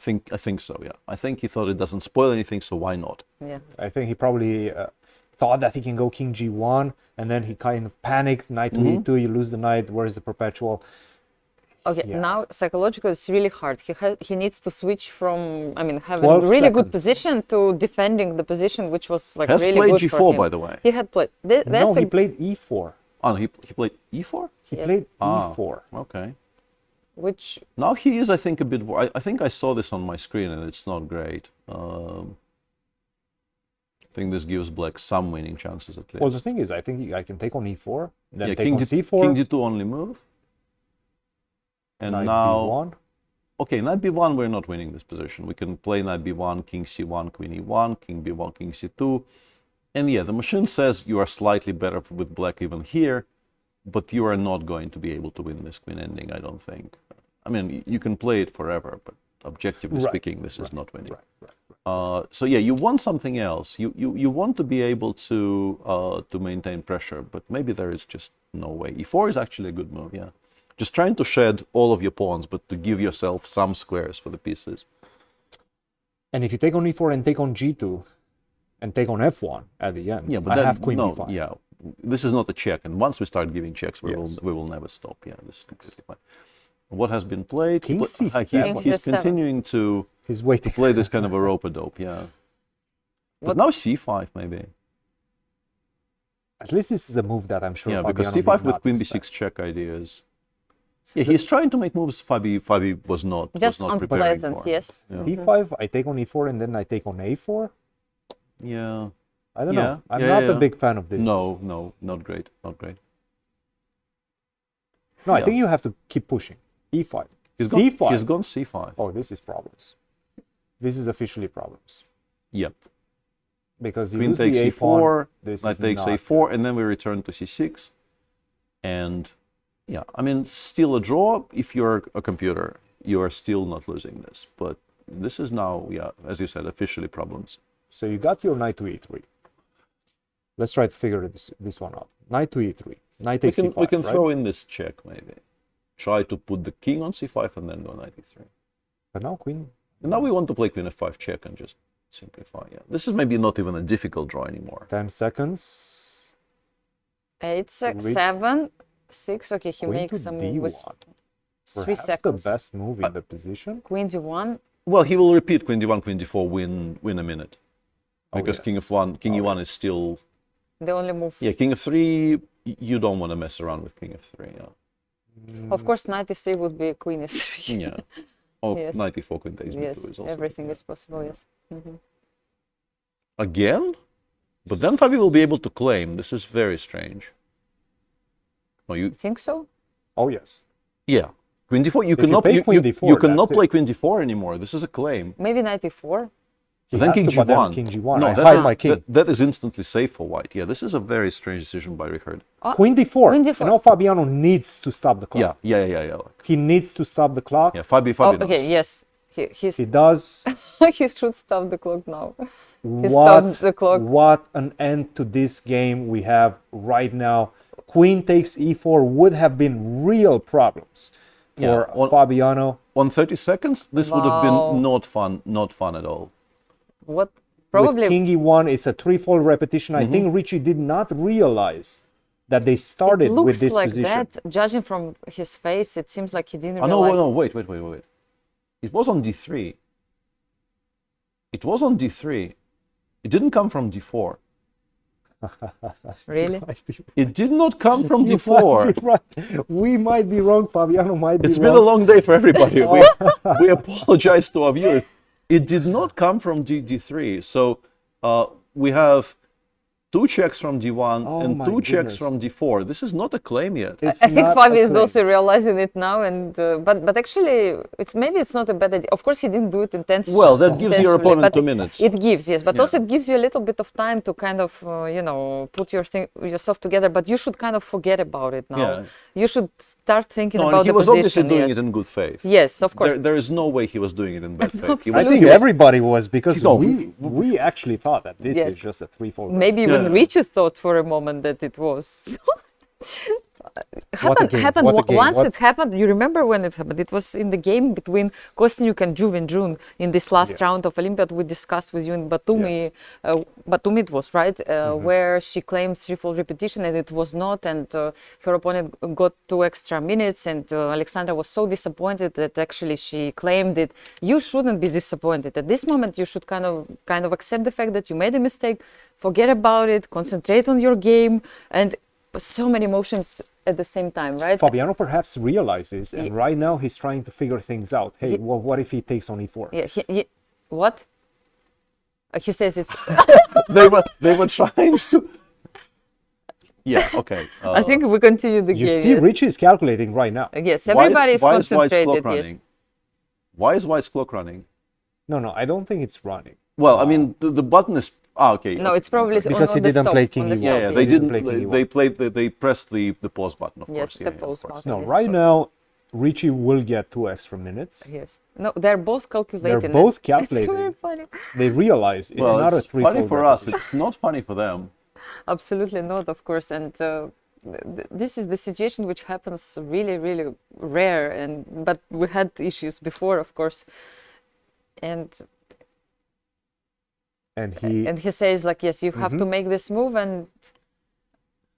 think so. Yeah, I think he thought it doesn't spoil anything, so why not? Yeah. I think he probably thought that he can go king g1, and then he kind of panicked. Knight to e2, you lose the knight. Where is the perpetual? Okay, Yeah. now psychologically it's really hard. He needs to switch from, I mean, having 12 really good seconds. position to defending the position, which was like Has really played good g4, for him. by the way. He had played. No, That's he a, played e4. Oh, he played e4. He Yes. played Ah. e4. Okay. which Now he is, I think, a bit. I think I saw this on my screen, and it's not great. I think this gives black some winning chances at least. Well, the thing is, I think I can take on e4, then yeah, take king on d- c4, king d2 only move. And knight now, b1. okay, knight b1, we're not winning this position. We can play knight b1, king c1, queen e1, king b1, king c2. And yeah, the machine says you are slightly better with black even here, but you are not going to be able to win this queen ending, I don't think. I mean, you can play it forever, but objectively Right, speaking, this is not winning. Right. So yeah, you want something else. You want to be able to maintain pressure, but maybe there is just no way. E4 is actually a good move. Yeah, just trying to shed all of your pawns, but to give yourself some squares for the pieces. And if you take on e4 and take on g2, and take on f1 at the end. Yeah, but I have queen no, d5. yeah, this is not a check, and once we start giving checks, we will never stop. Yeah, this is completely fine. What has been played? King c7. He's continuing to play this kind of a rope-a-dope. Yeah, but now c5 maybe. At least this is a move that I'm sure. Yeah, Fabiano because did c5 with not queen expect. b6 check ideas. Yeah, he's trying to make moves Fabi was not preparing unpleasant, for. yes. Yeah. c5, I take on e4, and then I take on a4. Yeah. I don't know. I'm not a big fan of this. No, not great, not great. No, I think you have to keep pushing. e5. C5. He's gone c5. Oh, this is problems. This is officially problems. Yep. Because you Queen lose takes the e4, this knight is takes not a4, and then we return to c6. And yeah, I mean, still a draw. If you're a computer, you are still not losing this. But this is now, yeah, as you said, officially problems. So you got your knight to e3. Let's try to figure this one out. Knight to e3. Knight takes c5, we can right? throw in this check, maybe. Try to put the king on c5 and then go knight e3. But now queen... And now we want to play queen f5 check and just simplify. Yeah, this is maybe not even a difficult draw anymore. 10 seconds. 8, 6, 7, 6. Okay, he makes a move with 3 Perhaps seconds. the best move in the position. Queen d1. Well, he will repeat queen d1, queen d4, win a minute. Because yes. king f1, king e1 is still... The only move. Yeah, king f3, you don't want to mess around with king f3, yeah. Of course, knight e3 would be queen e3. Yeah. Oh, Yes. knight e4, queen takes b2 Yes, is also... everything is possible, yes. Again? But then Fabi will be able to claim. This is very strange. Oh, you think so? Oh, yes. Yeah. Queen d4, you If cannot, you play queen d4, you cannot that's play it. queen d4 anymore. This is a claim. Maybe knight e4. He But then has king to, but then g1. king g1. No, I that hide is- my king. that is instantly safe for white. Yeah, this is a very strange decision by Richard. Queen d4. Queen d4. Now Fabiano needs to stop the clock. Yeah. He needs to stop the clock. Yeah, Fabi Oh, knows. okay, yes. He does. He should stop the clock now. He What, stops the clock. what an end to this game we have right now. Queen takes e4 would have been real problems for Fabiano. On 30 seconds, this would have Wow. been not fun at all. What? Probably. With king e1, it's a threefold repetition. I think Richie did not realize that they started It looks with this like position. that. Judging from his face, it seems like he didn't Oh, realize. no, wait. It was on d3. It was on d3. It didn't come from d4. Really? It did not come from You d4. might be right. We might be wrong. Fabiano might be It's wrong. been a long day for everybody. We apologize to our viewers. It did not come from d3. So we have 2 checks from d1 and my 2 checks goodness. from d4. This is not a claim yet. I think Fabi is also realizing it now, and but actually, maybe it's not a bad idea. Of course, he didn't do it intentionally. Well, that gives your opponent but 2 minutes. It gives, yes, but Yeah. also it gives you a little bit of time to kind of, put yourself together. But you should kind of forget about it now. Yeah. You should start thinking No, about and he the was position. obviously doing yes. it in good faith. Yes, of course. There is no way he was doing it in bad faith. He I was- think everybody was, because No. we actually thought that this Yes. is just a threefold. Maybe even Richie thought for a moment that it was. happened What a game. once. What- It happened. You remember when it happened? It was in the game between Kostyuk and Juve in June in this last round of Olympiad. We discussed with you in Batumi. Batumi it was, right, where she claimed threefold repetition and it was not, and her opponent got 2 extra minutes, and Alexandra was so disappointed that actually she claimed it. You shouldn't be disappointed at this moment. You should kind of accept the fact that you made a mistake, forget about it, concentrate on your game, and so many emotions at the same time, right? Fabiano perhaps realizes, and right now he's trying to figure things out. Hey, well, what if he takes on e4? Yeah, what? He says it's. they were trying to. Yeah. Okay. I think we continue the You game. see, Yes. Richie is calculating right now. Yes, everybody is why White's concentrated. clock Yes. running? Why is White's clock running? No, I don't think it's running. Well, I mean, the button is okay. No, it's probably Because on he the didn't stop, play King on the E1. stop, Yeah, yes. they didn't didn't. play King They E1. played. They pressed the pause button. Of Yes, course. the Yeah, of pause course. button. No, yes. right now Richie will get 2 extra minutes. Yes. No, they're both calculating. They're both it. calculating. It's very funny. They realize it's Well, not a it's threefold funny for us. repetition. It's not funny for them. Absolutely not, of course. And this is the situation which happens really, really rare. But we had issues before, of course. And And he says like, yes, you have to make this move, and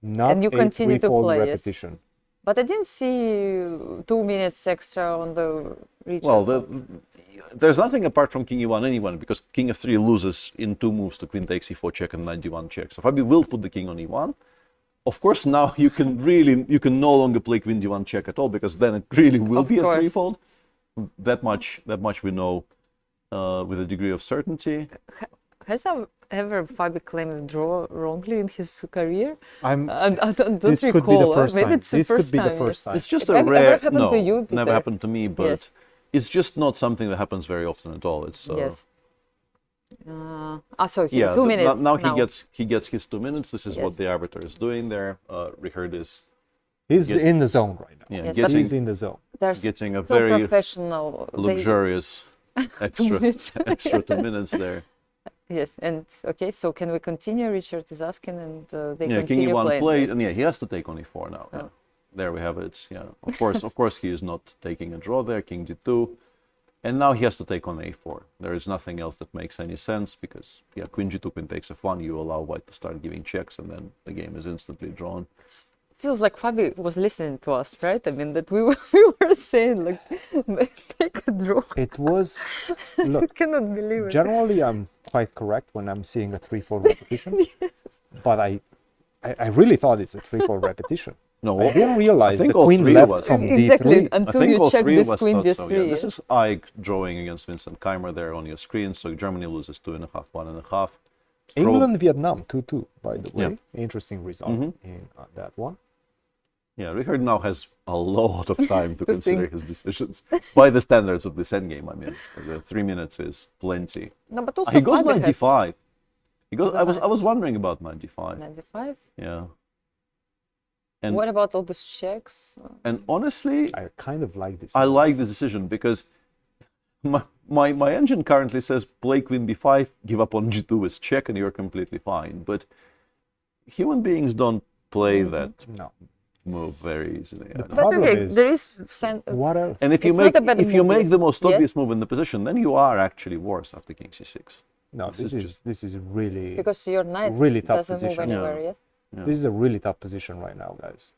not you continue to play. repetition. Yes. But I didn't see 2 minutes extra on the reach. Well, there's nothing apart from king e1 anyone, because king f3 loses in 2 moves to queen takes e4 check and knight d1 check. So Fabi will put the king on e1. Of course, now you can no longer play queen d1 check at all, because then it really will be a threefold. That much we know with a degree of certainty. Has ever Fabi claimed a draw wrongly in his career? I don't this recall. Could be the first Maybe time. it's the this first could be time. the first time. It's just a rare. Ever happened to you, Peter? Never happened to me, but yes. It's just not something that happens very often at all. It's yes. So he, 2 minutes. Now he gets his 2 minutes. This is what the arbiter is doing there. Richard is. He's in the zone right now. Yeah, yes, he's in the zone. Getting a so very professional, luxurious extra 2 minutes there. Yes, and okay, so can we continue? Richard is asking, and they king continue e1 playing. played, and he has to take on e4 now. Oh. Yeah. There we have it. Yeah, of course, he is not taking a draw there. King d2, and now he has to take on a4. There is nothing else that makes any sense, because queen g2, queen takes f1. You allow white to start giving checks, and then the game is instantly drawn. Feels like Fabi was listening to us, right? I mean, that we were saying like, make a draw. It was. Look, I cannot believe it. Generally, I'm quite correct when I'm seeing a 3-4 repetition. Yes. But I really thought it's a 3-4 repetition. No, I didn't realize the all queen three left of us. from exactly d3. until you check this queen d3. So, yeah. This is Ike drawing against Vincent Keimer there on your screen. So Germany loses 2.5, 1.5. England, Vietnam 2-2. By the way, interesting result in that one. Yeah, Richard now has a lot of time to consider his decisions by the standards of this endgame. I mean, the 3 minutes is plenty. No, but also he goes knight d5. He goes. I was wondering about knight d5. Knight d5. Yeah. And what about all these checks? And honestly, I kind of like this. I like this decision because my engine currently says play queen b5, give up on g2 with check, and you're completely fine. But human beings don't play that. No. Move very easily. But okay, there is what else? And if you make the most obvious move in the position, then you are actually worse after king c6. No, this is really because your knight really tough doesn't position. move anywhere. Yes. Yeah. This is a really tough position right now, guys.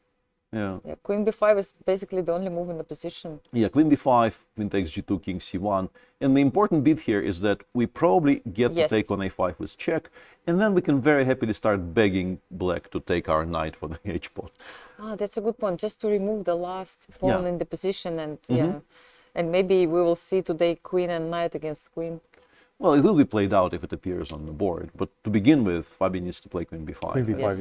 Yeah. Queen b5 is basically the only move in the position. Yeah, queen b5, queen takes g2, king c1. And the important bit here is that we probably get to take on a5 with check, and then we can very happily start begging black to take our knight for the h-pawn. Ah, that's a good point. Just to remove the last pawn in the position, and and maybe we will see today queen and knight against queen. Well, it will be played out if it appears on the board, but to begin with, Fabi needs to play queen b5. Queen b5 is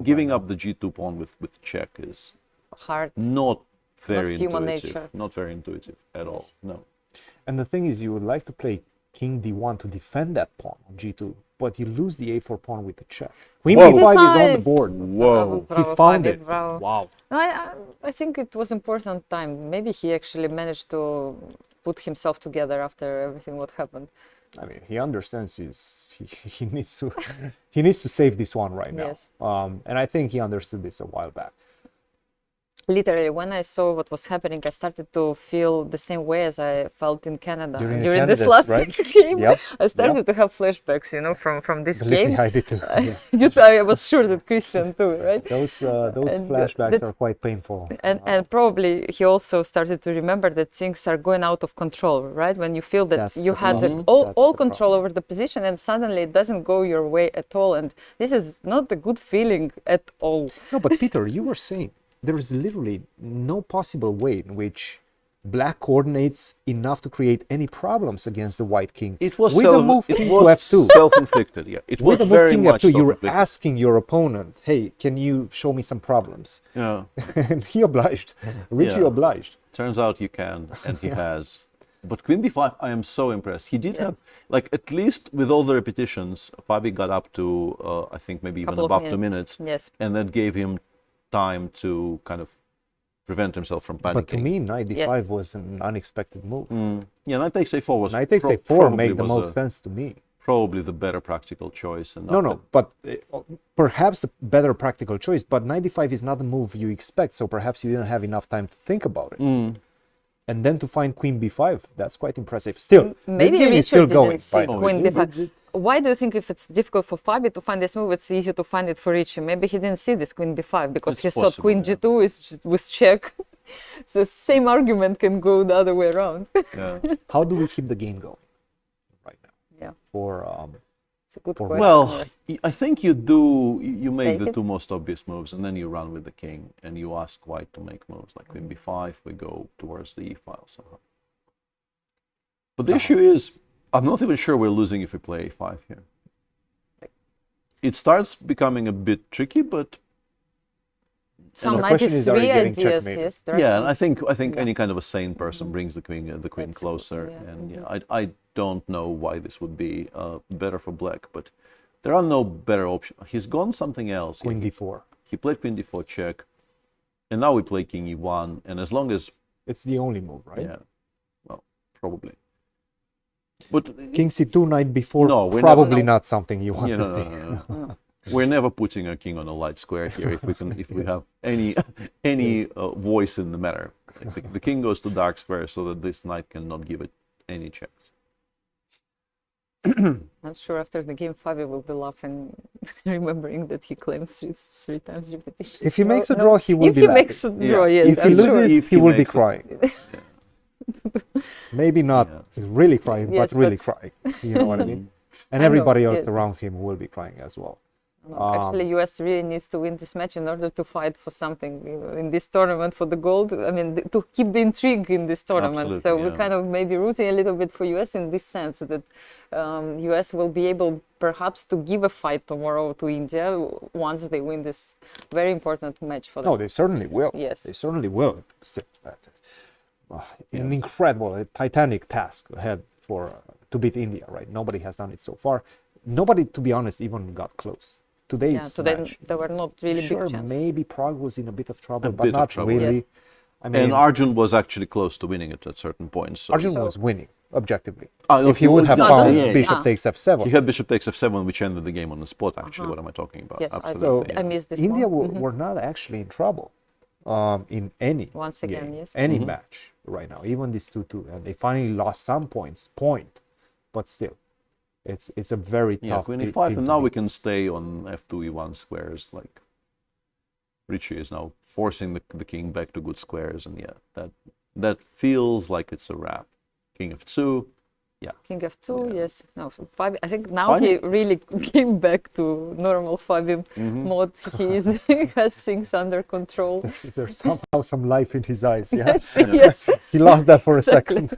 giving up the g2 pawn with check is hard. Not very human intuitive. nature. Not very intuitive at all. No. And the thing is, you would like to play king d1 to defend that pawn on g2, but you lose the a4 pawn with the check. Queen b5 is on the board. Whoa! Bravo, he found Fabi, it. Bravo. Wow. No, I think it was important time. Maybe he actually managed to put himself together after everything what happened. I mean, he understands he needs to save this one right now. Yes. And I think he understood this a while back. Literally, when I saw what was happening, I started to feel the same way as I felt in Canada during this last game. Yep. I started to have flashbacks, you know, from this Believe game. me, I did too. I was sure that Cristian too, right? Those flashbacks are quite painful. And probably he also started to remember that things are going out of control, right? When you feel that you had all control over the position, and suddenly it doesn't go your way at all, and this is not a good feeling at all. No, but Peter, you were saying there is literally no possible way in which black coordinates enough to create any problems against the white king. It was with the move king to f2. Self-inflicted. Yeah, it was with the very move king much f2. You were self-inflicted. asking your opponent, "Hey, can you show me some problems?" Yeah, and he obliged. Richie obliged. Turns out you can, and he has. But queen b5, I am so impressed. He did have, like, at least with all the repetitions, Fabi got up to, I think maybe even above 2 minutes. Yes. And that gave him time to kind of prevent himself from panicking. But to me, knight d5 was an unexpected move. Yeah, knight takes a4 was. Knight takes a4 made the most sense to me. Probably the better practical choice. And No, but perhaps the better practical choice. But knight d5 is not the move you expect, so perhaps you didn't have enough time to think about it. And then to find queen b5, that's quite impressive. Still, maybe this game is still Richard going. didn't see queen b5. why do you think if it's difficult for Fabi to find this move, it's easy to find it for Richie? Maybe he didn't see this queen b5 because he thought queen g2 is was check. So same argument can go the other way around. How do we keep the game going right now? Yeah. For it's a good question. Well, I think you make the two most obvious moves, and then you run with the king, and you ask white to make moves like queen b5. We go towards the e-file somehow. But the issue is, I'm not even sure we're losing if we play a5 here. It starts becoming a bit tricky, but some knight e3 ideas, yes. Yeah, and I think any kind of a sane person brings the queen closer, and I don't know why this would be better for black, but there are no better options. He's gone something else. Queen d4. He played queen d4 check, and now we play king e1, and as long as it's the only move, right? Yeah, well, probably. But king c2, knight b4, no, probably not something you want to see. No. We're never putting a king on a light square here if we have any voice in the matter. Like the king goes to dark square so that this knight cannot give it any checks. I'm sure after the game Fabi will be laughing, remembering that he claims three times repetition. If he makes a draw, he will be laughing. If he makes a draw, yes. If he loses, he will be crying. Maybe not really crying, but really crying. You know what I mean? And everybody else around him will be crying as well. Actually, US really needs to win this match in order to fight for something in this tournament for the gold. I mean, to keep the intrigue in this tournament. Absolutely, so we're kind of maybe rooting a little bit for US in this sense that US will be able perhaps to give a fight tomorrow to India once they win this very important match for them. No, they certainly will. Yes, they certainly will. Still, an incredible, titanic task ahead for to beat India. Right? Nobody has done it so far. Nobody, to be honest, even got close. Today's match, there were not really big chances. Maybe Prague was in a bit of trouble, but not really. Yes. I mean, and Arjun was actually close to winning it at certain points. So. Arjun was winning, objectively. If he would have found bishop takes f7. He had bishop takes f7, which ended the game on the spot, actually. What am I talking about? Yes, absolutely. I missed this India were not actually in trouble in any any match right now, even this 2-2. And they finally lost some points, but still. It's a very tough queen e5, and now we can stay on f2 e1 squares. Like Richie is now forcing the king back to good squares, and that feels like it's a wrap. King f2, King f2, yes. No, so Fabi, I think now he really came back to normal Fabi mode. He has things under control. There's somehow some life in his eyes. Yeah? Yes. He lost that for a second.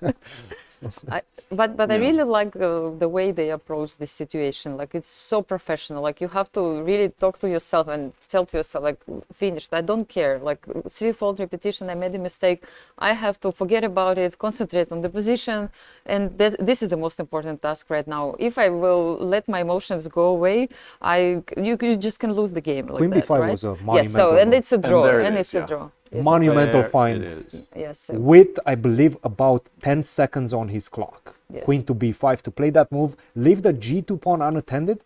But I really like the way they approach this situation. Like, it's so professional. Like, you have to really talk to yourself and tell to yourself, like, finished. I don't care. Like, threefold repetition, I made a mistake. I have to forget about it, concentrate on the position. And this is the most important task right now. If I will let my emotions go away, you just can lose the game. Like Queen b5 right? was a monumental. Yes, so, and it's a draw. And it's a draw. Yes, monumental find. Yes. With, I believe, about 10 seconds on his clock. Yes. Queen to b5 to play that move, leave the g2 pawn unattended.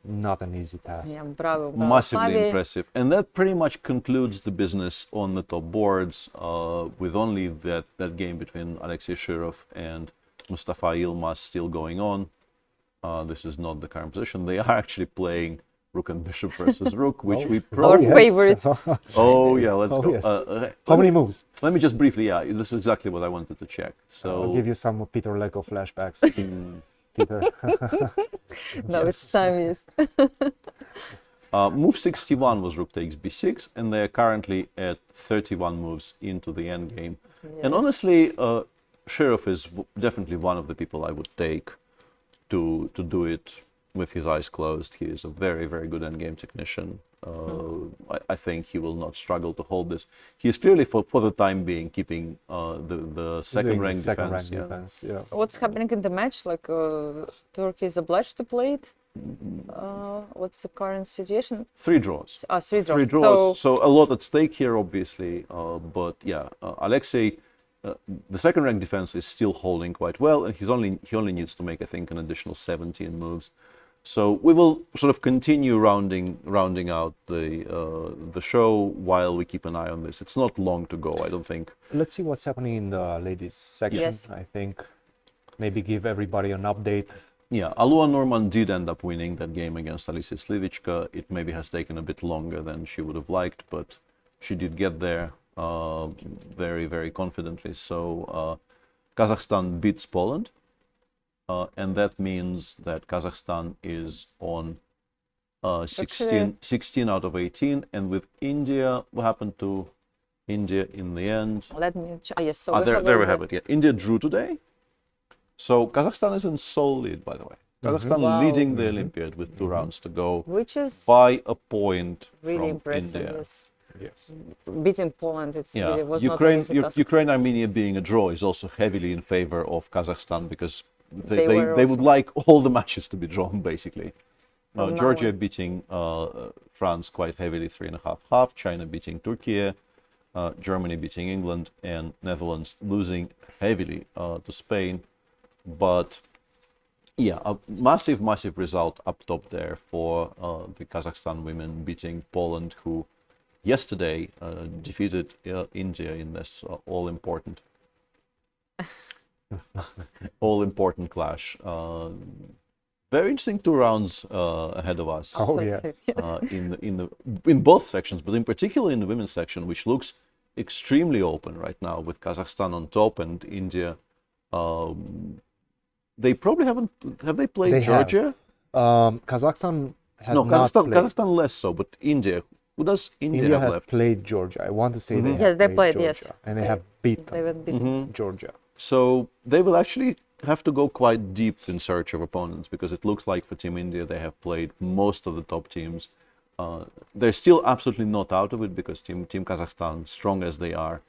Not an easy task. Yeah, bravo. Massively Fabi. impressive. And that pretty much concludes the business on the top boards with only that game between Alexei Shirov and Mustafa Yilmaz still going on. This is not the current position. They are actually playing Rook and Bishop versus Rook, which we probably... Our favorite. Oh, yeah, let's go. Yes. How many moves? Let me just briefly, this is exactly what I wanted to check. So I'll give you some Peter Leko flashbacks. Peter. No, it's time, yes. Move 61 was Rook takes b6, and they're currently at 31 moves into the endgame. Yeah. And honestly, Shirov is definitely one of the people I would take to do it with his eyes closed. He is a very, very good endgame technician. I think he will not struggle to hold this. He is clearly, for the time being, keeping the second rank defense. Yeah. What's happening in the match? Like, Turkey is obliged to play it? What's the current situation? 3 draws. 3 draws. 3 draws. So a lot at stake here, obviously. But yeah, Alexei, the second rank defense is still holding quite well, and he only needs to make, I think, an additional 17 moves. So we will sort of continue rounding out the show while we keep an eye on this. It's not long to go, I don't think. Let's see what's happening in the ladies section. Yes. I think maybe give everybody an update Yeah, Alua Norman did end up winning that game against Alicia Slivichka. It maybe has taken a bit longer than she would have liked, but she did get there very, very confidently. So Kazakhstan beats Poland, and that means that Kazakhstan is on 16 out of 18. And with India, what happened to India in the end? Let me check. Yes, so there we have it. Yeah, India drew today. So Kazakhstan is in sole lead, by the way. Kazakhstan leading the Olympiad with 2 rounds to go, which is by a point really from impressive. India. Yes. Beating Poland, really was Ukraine, not an easy task. Ukraine, Armenia being a draw is also heavily in favor of Kazakhstan because they would like all the matches to be drawn, basically. Georgia beating France quite heavily, 3.5-1/2. China beating Turkey, Germany beating England, and Netherlands losing heavily to Spain. But yeah, a massive, massive result up top there for the Kazakhstan women beating Poland, who yesterday defeated India in this all-important clash. Very interesting 2 rounds ahead of us. Oh yes. In both sections, but in particular in the women's section, which looks extremely open right now with Kazakhstan on top and India. They probably haven't. Have they played Georgia? Kazakhstan has not played. Kazakhstan less so, but India. Who does India have has left? played Georgia. I want to say they Yeah, have they played played, Georgia, yes. and they have beaten Georgia. So they will actually have to go quite deep in search of opponents, because it looks like for Team India they have played most of the top teams. They're still absolutely not out of it, because Team Kazakhstan, strong as they are,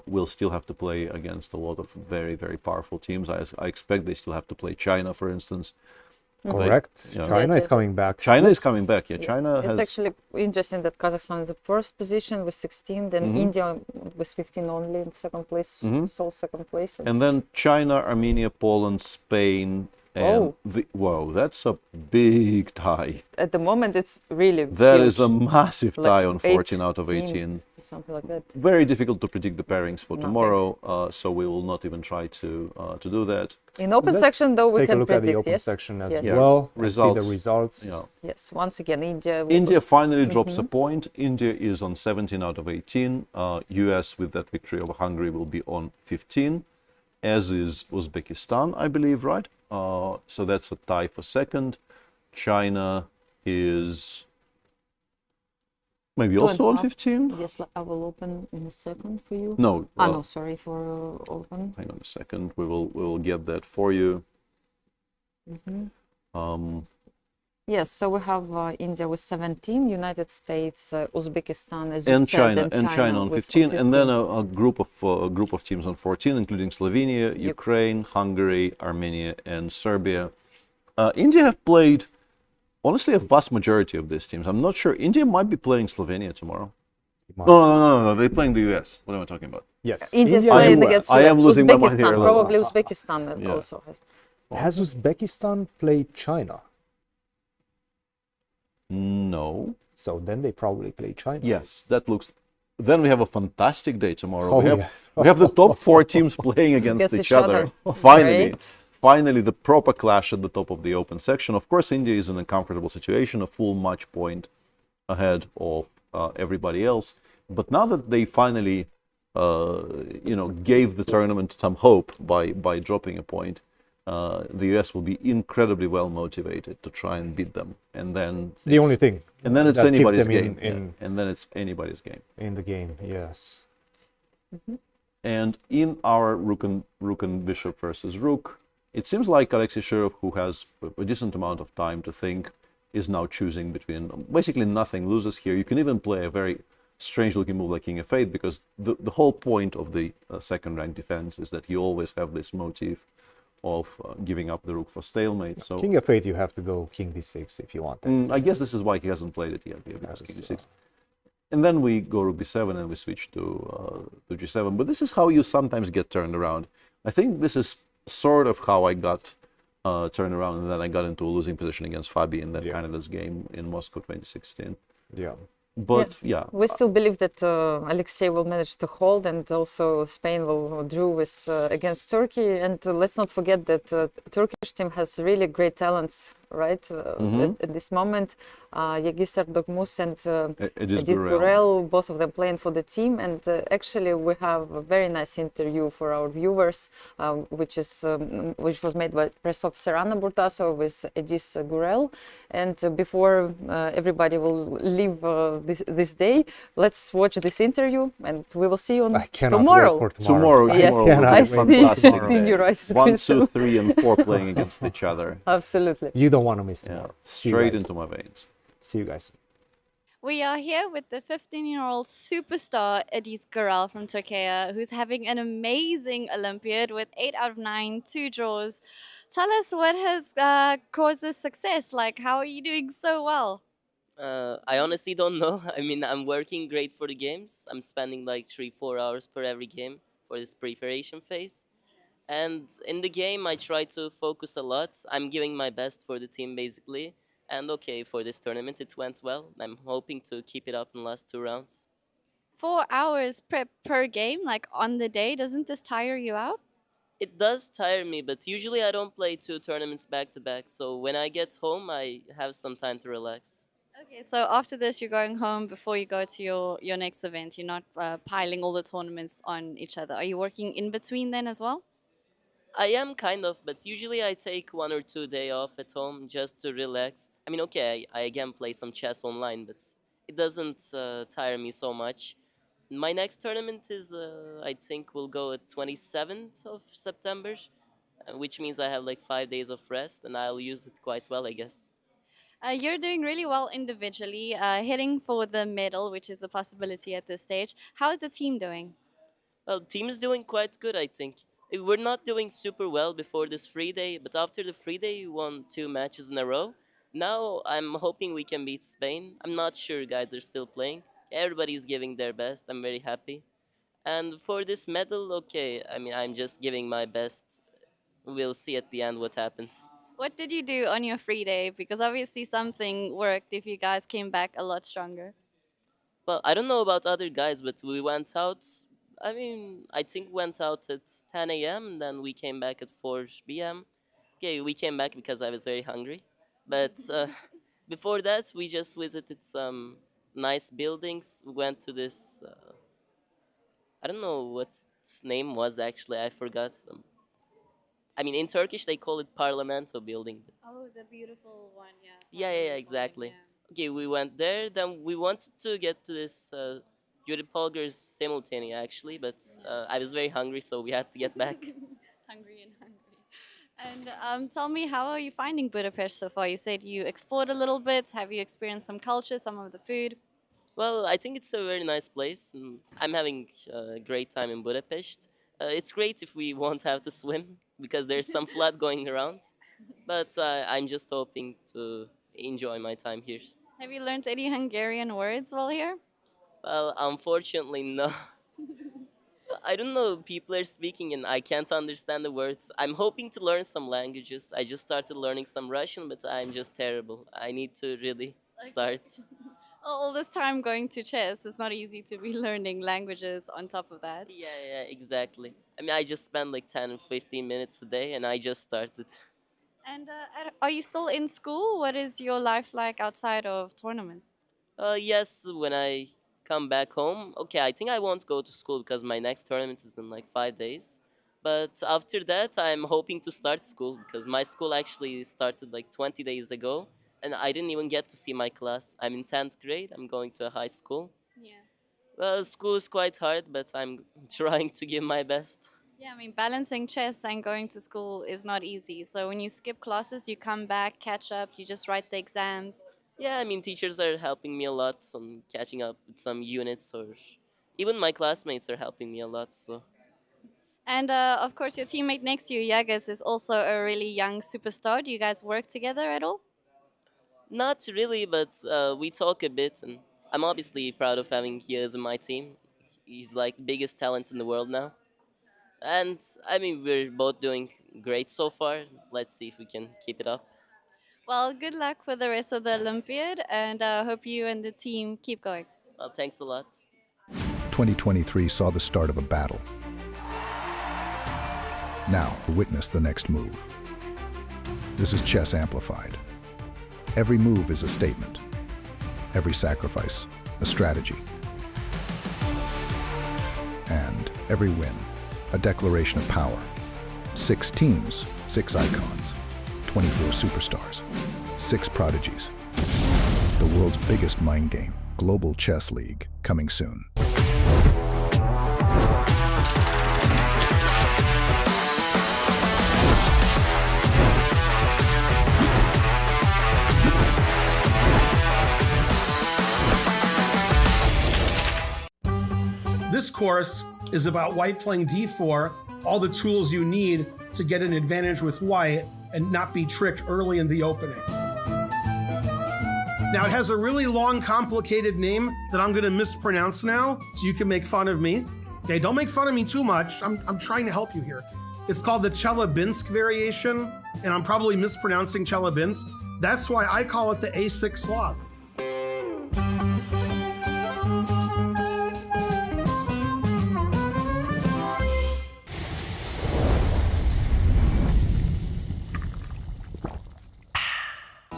will still have to play against a lot of very, very powerful teams. I expect they still have to play China, for instance. Correct. China is coming back. China is coming back. Yeah, China It's has. actually interesting that Kazakhstan is the first position with 16, then India with 15 only in second place, sole second place. And then China, Armenia, Poland, Spain, and wow, that's a big tie. At the moment, it's really That huge. is a massive tie on 14 out of 18. Teams, something like that. Very difficult to predict the pairings for tomorrow, so we will not even try to do that. In open section, though, we can take a look predict. at the open Yes. section as Yes. well. Results. See the results. Yeah. Yes. Once again, India. India finally drops a point. India is on 17 out of 18. US with that victory over Hungary will be on 15, as is Uzbekistan, I believe, right? So that's a tie for second. China is maybe also on 15. Yes, I will open in a second for you. No. No, sorry for open. Hang on a second. We will get that for you. Yes, so we have India with 17, United States, Uzbekistan, as you and said, China on 15, and then a group of teams on 14, including Slovenia, Ukraine, Hungary, Armenia, and Serbia. India have played, honestly, a vast majority of these teams. I'm not sure. India might be playing Slovenia tomorrow. No. They're playing the US. What am I talking about? Yes. India's playing against I am losing my mind here. Probably Uzbekistan also has. Has Uzbekistan played China? No. So then they probably play China. Yes, that looks. Then we have a fantastic day tomorrow. Oh, we have the top 4 teams playing against each other. Finally, the proper clash at the top of the open section. Of course, India is in a comfortable situation, a full match point ahead of everybody else. But now that they finally, gave the tournament some hope by dropping a point, the US will be incredibly well motivated to try and beat them, and then it's the only thing. And then it's anybody's game. And then it's anybody's game. In the game, yes. And in our Rook and Bishop versus Rook, it seems like Alexei Shirov, who has a decent amount of time to think, is now choosing between basically nothing loses here. You can even play a very strange-looking move like King of Fate, because the whole point of the second-rank defense is that you always have this motif of giving up the rook for stalemate. So King of Fate, you have to go King d6 if you want it. I guess this is why he hasn't played it yet, because King d6. And then we go Rook b7 and we switch to g7. But this is how you sometimes get turned around. I think this is sort of how I got turned around, and then I got into a losing position against Fabi in that Canada's game in Moscow 2016. Yeah. But yeah, We still believe that Alexei will manage to hold, and also Spain will drew with against Turkey. And let's not forget that Turkish team has really great talents, right? At this moment, Yegisar Dogmus and Edis Edis Gurel. Gurel, both of them playing for the team. And actually, we have a very nice interview for our viewers, which was made by press officer Anna Burtaso with Edis Gurel. And before everybody will leave this day, let's watch this interview, and we will see you on tomorrow. Wait for Tomorrow, Yes, tomorrow I will be a see fantastic it in day. your eyes, 1, Cristian. 2, 3, and 4 playing against each other. Absolutely. You don't want to miss tomorrow. See you Straight guys. into my veins. See you guys. We are here with the 15-year-old superstar Edis Gurel from Turkey, who's having an amazing Olympiad with 8 out of 9, 2 draws. Tell us what has caused this success. Like, how are you doing so well? I honestly don't know. I mean, I'm working great for the games. I'm spending like 3-4 hours per every game for this preparation phase. And in the game, I try to focus a lot. I'm giving my best for the team, basically. And okay, for this tournament, it went well. I'm hoping to keep it up in the last 2 rounds. 4 hours prep per game, like on the day. Doesn't this tire you out? It does tire me, but usually I don't play 2 tournaments back to back. So when I get home, I have some time to relax. Okay, so after this, you're going home before you go to your next event. You're not piling all the tournaments on each other. Are you working in between then as well? I am kind of, but usually I take 1 or 2 days off at home just to relax. I mean, okay, I again play some chess online, but it doesn't tire me so much. My next tournament is, I think, will go at 27th of September, which means I have like 5 days of rest, and I'll use it quite well, I guess. You're doing really well individually, heading for the medal, which is a possibility at this stage. How is the team doing? Well, team is doing quite good, I think. We're not doing super well before this free day, but after the free day, we won 2 matches in a row. Now I'm hoping we can beat Spain. I'm not sure guys are still playing. Everybody's giving their best. I'm very happy. And for this medal, okay, I mean, I'm just giving my best. We'll see at the end what happens. What did you do on your free day? Because obviously something worked if you guys came back a lot stronger. Well, I don't know about other guys, but we went out. I mean, I think went out at 10 a.m. Then we came back at 4 p.m. Okay, we came back because I was very hungry. But before that, we just visited some nice buildings. We went to this. I don't know what its name was actually. I forgot. I mean, in Turkish they call it Parlamento building. Oh, the beautiful one, yeah. Yeah, exactly. Okay, we went there. Then we wanted to get to this Yuri Polgar's simultaneous actually, but I was very hungry, so we had to get back. Hungry. And tell me, how are you finding Budapest so far? You said you explored a little bit. Have you experienced some culture, some of the food? Well, I think it's a very nice place. I'm having a great time in Budapest. It's great if we won't have to swim because there's some flood going around. But I'm just hoping to enjoy my time here. Have you learned any Hungarian words while here? Well, unfortunately, no. I don't know, people are speaking and I can't understand the words. I'm hoping to learn some languages. I just started learning some Russian, but I'm just terrible. I need to really start. All this time going to chess, it's not easy to be learning languages on top of that. Yeah, exactly. I mean, I just spend like 10 or 15 minutes a day and I just started. And are you still in school? What is your life like outside of tournaments? Yes, when I come back home, okay, I think I won't go to school because my next tournament is in like 5 days. But after that, I'm hoping to start school because my school actually started like 20 days ago. And I didn't even get to see my class. I'm in 10th grade. I'm going to a high school. Yeah. Well, school is quite hard, but I'm trying to give my best. Yeah, I mean, balancing chess and going to school is not easy. So when you skip classes, you come back, catch up, you just write the exams. Yeah, I mean, teachers are helping me a lot. Some catching up with some units, or even my classmates are helping me a lot. So. And of course, your teammate next to you, Yagas, is also a really young superstar. Do you guys work together at all? Not really, but we talk a bit, and I'm obviously proud of having Yaz in my team. He's like the biggest talent in the world now. And I mean, we're both doing great so far. Let's see if we can keep it up. Well, good luck with the rest of the Olympiad, and hope you and the team keep going. Well, thanks a lot. 2023 saw the start of a battle. Now, witness the next move. This is Chess Amplified. Every move is a statement. Every sacrifice, a strategy. And every win, a declaration of power. 6 teams, 6 icons, 24 superstars, 6 prodigies. The world's biggest mind game, Global Chess League, coming soon. This course is about white playing d4, all the tools you need to get an advantage with white and not be tricked early in the opening. Now it has a really long, complicated name that I'm gonna mispronounce now, so you can make fun of me. Okay, don't make fun of me too much. I'm trying to help you here. It's called the Chelyabinsk variation, and I'm probably mispronouncing Chelyabinsk. That's why I call it the A6 Slav.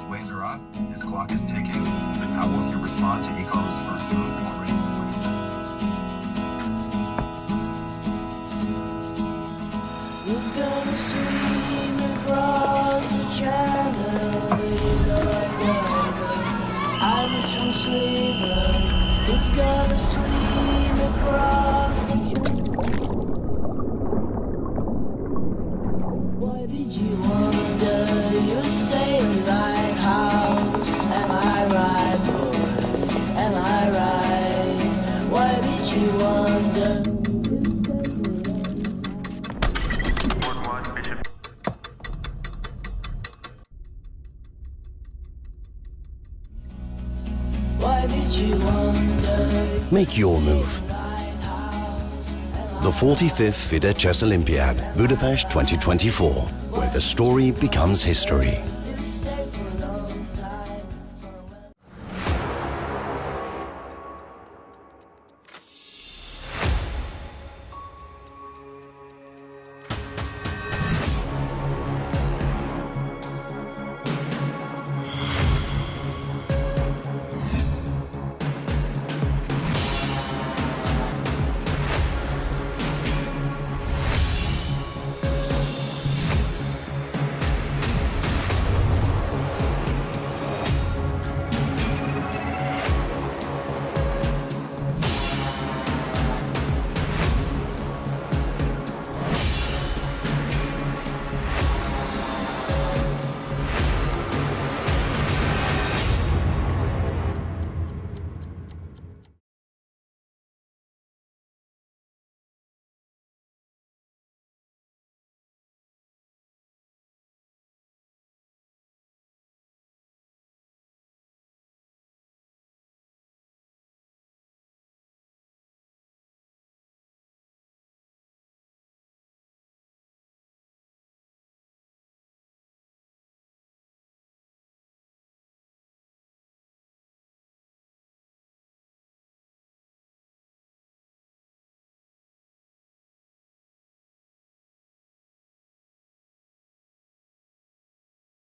Waves are off, his clock is ticking. How will he respond to Econom's first move while ready to win? Who's gonna swing across the channel? I'm a strong swimmer. Who's gonna swim across the channel? Why did you wonder? You say lighthouse. Am I right, boy? Am I right? Why did you wonder? Why did you wonder? Make your move. The 45th FIDE Chess Olympiad, Budapest 2024, where the story becomes history.